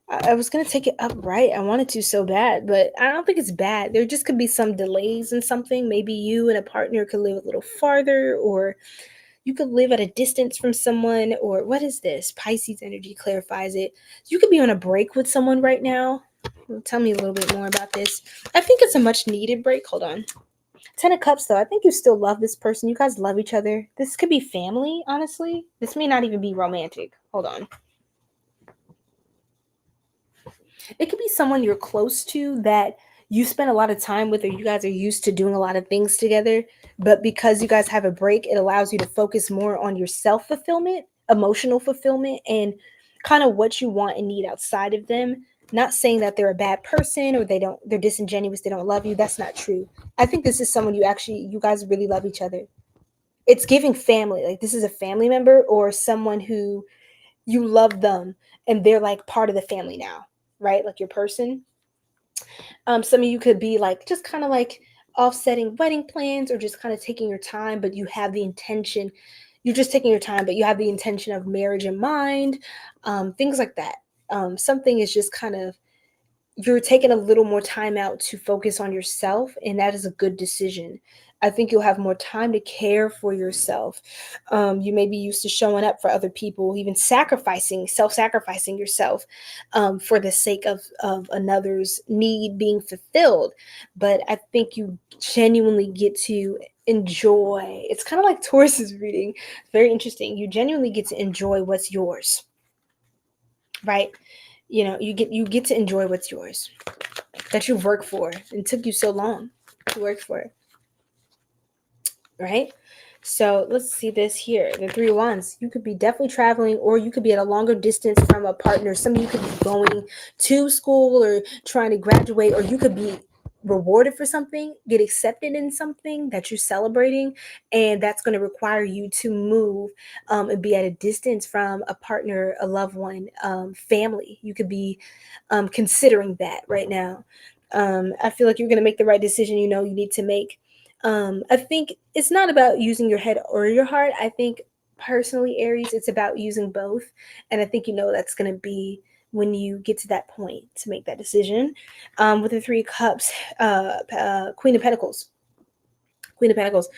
I was going to take it upright. I wanted to so bad, but I don't think it's bad. There just could be some delays in something. Maybe you and a partner could live a little farther, or you could live at a distance from someone, or what is this? Pisces energy clarifies it. You could be on a break with someone right now. Tell me a little bit more about this. I think it's a much needed break. Hold on. 10 of Cups, though. I think you still love this person. You guys love each other. This could be family, honestly. This may not even be romantic. Hold on. It could be someone you're close to that you spend a lot of time with, or you guys are used to doing a lot of things together. But because you guys have a break, it allows you to focus more on your self-fulfillment, emotional fulfillment, and kind of what you want and need outside of them. Not saying that they're a bad person or they're disingenuous, they don't love you. That's not true. I think this is someone you guys really love each other. It's giving family. Like, this is a family member or someone who you love them and they're like part of the family now, right? Like your person. Some of you could be like just kind of like offsetting wedding plans or just kind of taking your time, but you have the intention. You're just taking your time, but you have the intention of marriage in mind, things like that. Something is just kind of, you're taking a little more time out to focus on yourself, and that is a good decision. I think you'll have more time to care for yourself. You may be used to showing up for other people, even self-sacrificing yourself, for the sake of another's need being fulfilled. But I think you genuinely get to enjoy. It's kind of like Taurus's reading. Very interesting. You genuinely get to enjoy what's yours, right? You get to enjoy what's yours, that you've worked for and took you so long to work for, right? So let's see this here. The 3 of Wands. You could be definitely traveling, or you could be at a longer distance from a partner. Some of you could be going to school or trying to graduate, or you could be rewarded for something, get accepted in something that you're celebrating, and that's going to require you to move, and be at a distance from a partner, a loved one, family. You could be considering that right now. I feel like you're going to make the right decision you need to make. I think it's not about using your head or your heart. I think personally, Aries, it's about using both. And I think that's going to be when you get to that point to make that decision. With the 3 Cups, Queen of Pentacles. Queen of Pentacles.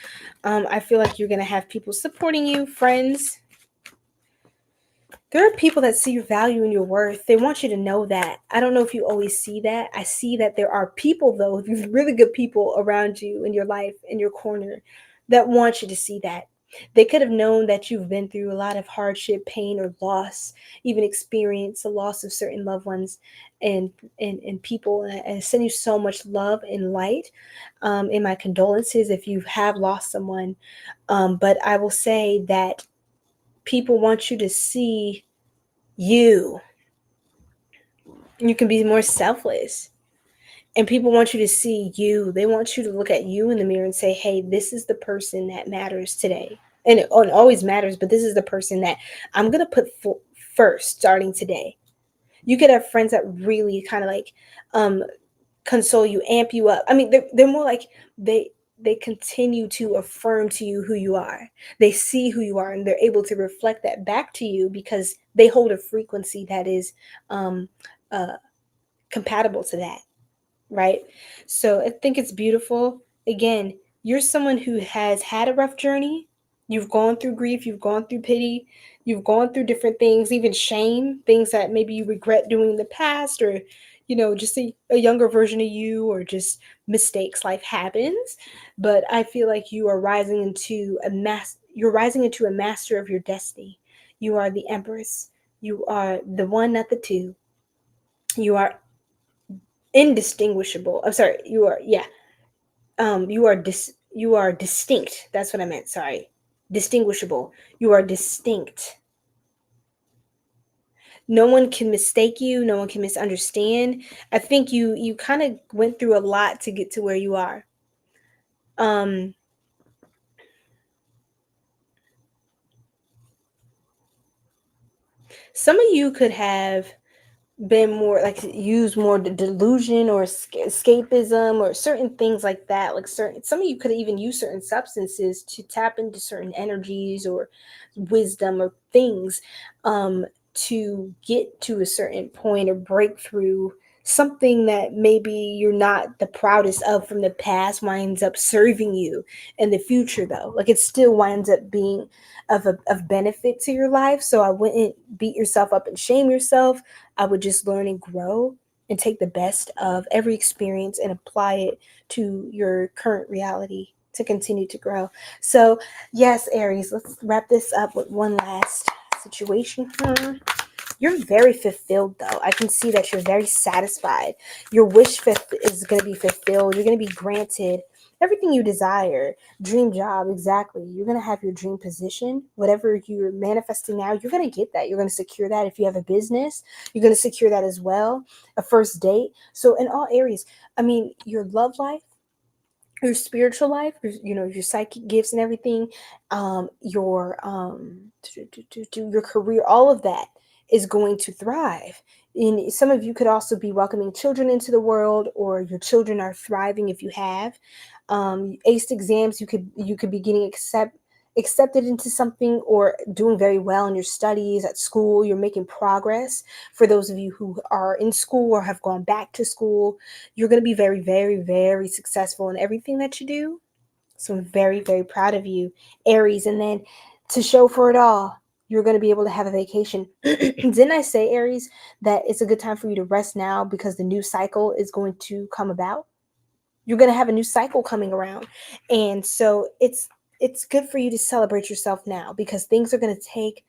I feel like you're going to have people supporting you, friends. There are people that see your value and your worth. They want you to know that. I don't know if you always see that. I see that there are people, though, these really good people around you in your life, in your corner, that want you to see that. They could have known that you've been through a lot of hardship, pain, or loss, even experienced the loss of certain loved ones and people. And I send you so much love and light, in my condolences if you have lost someone. But I will say that people want you to see you. You can be more selfless. And people want you to see you. They want you to look at you in the mirror and say, hey, this is the person that matters today. And it always matters, but this is the person that I'm going to put first starting today. You could have friends that really kind of like console you, amp you up. I mean, they're more like they continue to affirm to you who you are. They see who you are, and they're able to reflect that back to you because they hold a frequency that is compatible to that, right? So I think it's beautiful. Again, you're someone who has had a rough journey. You've gone through grief. You've gone through pity. You've gone through different things, even shame, things that maybe you regret doing in the past, or just a younger version of you, or just mistakes. Life happens. But I feel like you are rising into you're rising into a master of your destiny. You are the Empress. You are the one, not the two. You are indistinguishable. I'm sorry. You are, yeah. You are distinct. That's what I meant. Sorry. Distinguishable. You are distinct. No one can mistake you. No one can misunderstand. I think you kind of went through a lot to get to where you are. Some of you could have been more like use more delusion or escapism or certain things like that. Like some of you could even use certain substances to tap into certain energies or wisdom or things, to get to a certain point or breakthrough. Something that maybe you're not the proudest of from the past winds up serving you in the future, though. Like, it still winds up being of benefit to your life. So I wouldn't beat yourself up and shame yourself. I would just learn and grow and take the best of every experience and apply it to your current reality to continue to grow. So yes, Aries, let's wrap this up with one last situation. You're very fulfilled, though. I can see that you're very satisfied. Your wish is going to be fulfilled. You're going to be granted everything you desire. Dream job, exactly. You're going to have your dream position. Whatever you're manifesting now, you're going to get that. You're going to secure that. If you have a business, you're going to secure that as well. A first date. So in all areas, I mean, your love life, your spiritual life, your psychic gifts and everything, your career, all of that is going to thrive. And some of you could also be welcoming children into the world, or your children are thriving if you have aced exams. You could be getting accepted into something or doing very well in your studies at school. You're making progress. For those of you who are in school or have gone back to school, you're going to be very, very, very successful in everything that you do. So I'm very, very proud of you, Aries. And then to show for it all, you're going to be able to have a vacation. Didn't I say, Aries, that it's a good time for you to rest now because the new cycle is going to come about? You're going to have a new cycle coming around. And so it's good for you to celebrate yourself now because things are going to take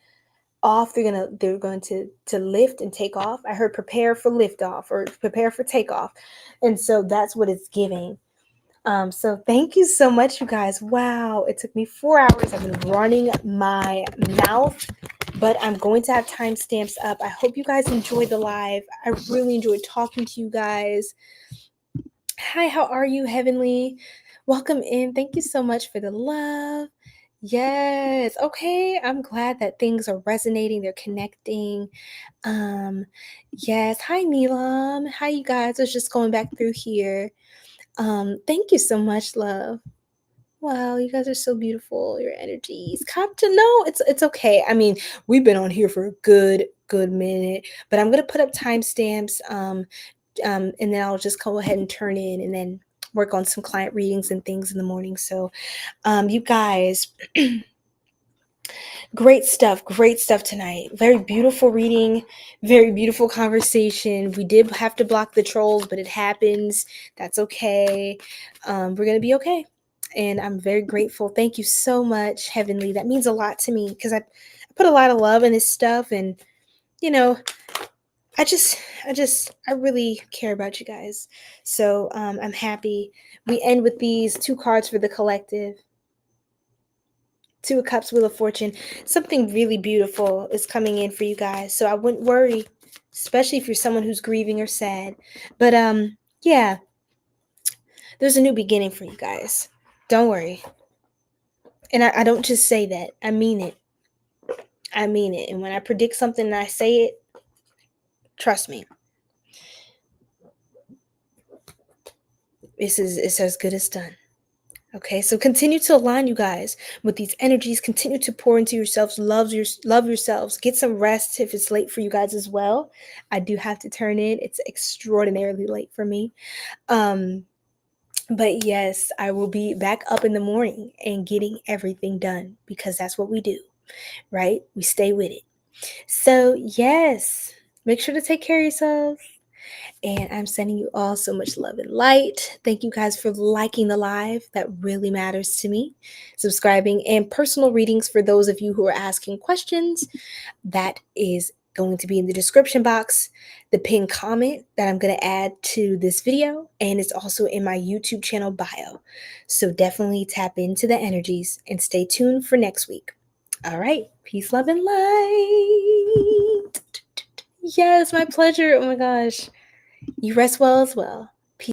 off. They're going to lift and take off. I heard prepare for lift off or prepare for takeoff. And so that's what it's giving. So thank you so much, you guys. Wow, it took me 4 hours. I've been running my mouth, but I'm going to have timestamps up. I hope you guys enjoyed the live. I really enjoyed talking to you guys. Hi, how are you, Heavenly? Welcome in. Thank you so much for the love. Yes. Okay. I'm glad that things are resonating. They're connecting. Yes. Hi, Neelam. Hi, you guys. I was just going back through here. Thank you so much, love. Wow, you guys are so beautiful. Your energies. No, it's okay. I mean, we've been on here for a good minute, but I'm gonna put up timestamps. And then I'll just go ahead and turn in and then work on some client readings and things in the morning. So, you guys, great stuff tonight. Very beautiful reading, very beautiful conversation. We did have to block the trolls, but it happens. That's okay. We're going to be okay. And I'm very grateful. Thank you so much, Heavenly. That means a lot to me because I put a lot of love in this stuff. And, you know, I really care about you guys. So I'm happy. We end with these 2 cards for the collective. 2 of Cups, Wheel of Fortune. Something really beautiful is coming in for you guys. So I wouldn't worry, especially if you're someone who's grieving or sad. But yeah, there's a new beginning for you guys. Don't worry. And I don't just say that. I mean it. I mean it. And when I predict something and I say it, trust me. It's as good as done. Okay, so continue to align, you guys, with these energies. Continue to pour into yourselves. Love yourselves. Get some rest if it's late for you guys as well. I do have to turn in. It's extraordinarily late for me. But yes, I will be back up in the morning and getting everything done because that's what we do, right? We stay with it. So yes, make sure to take care of yourselves. And I'm sending you all so much love and light. Thank you guys for liking the live. That really matters to me. Subscribing and personal readings for those of you who are asking questions. That is going to be in the description box, the pinned comment that I'm going to add to this video. And it's also in my YouTube channel bio. So definitely tap into the energies and stay tuned for next week. All right. Peace, love, and light. Yes, my pleasure. Oh my gosh. You rest well as well.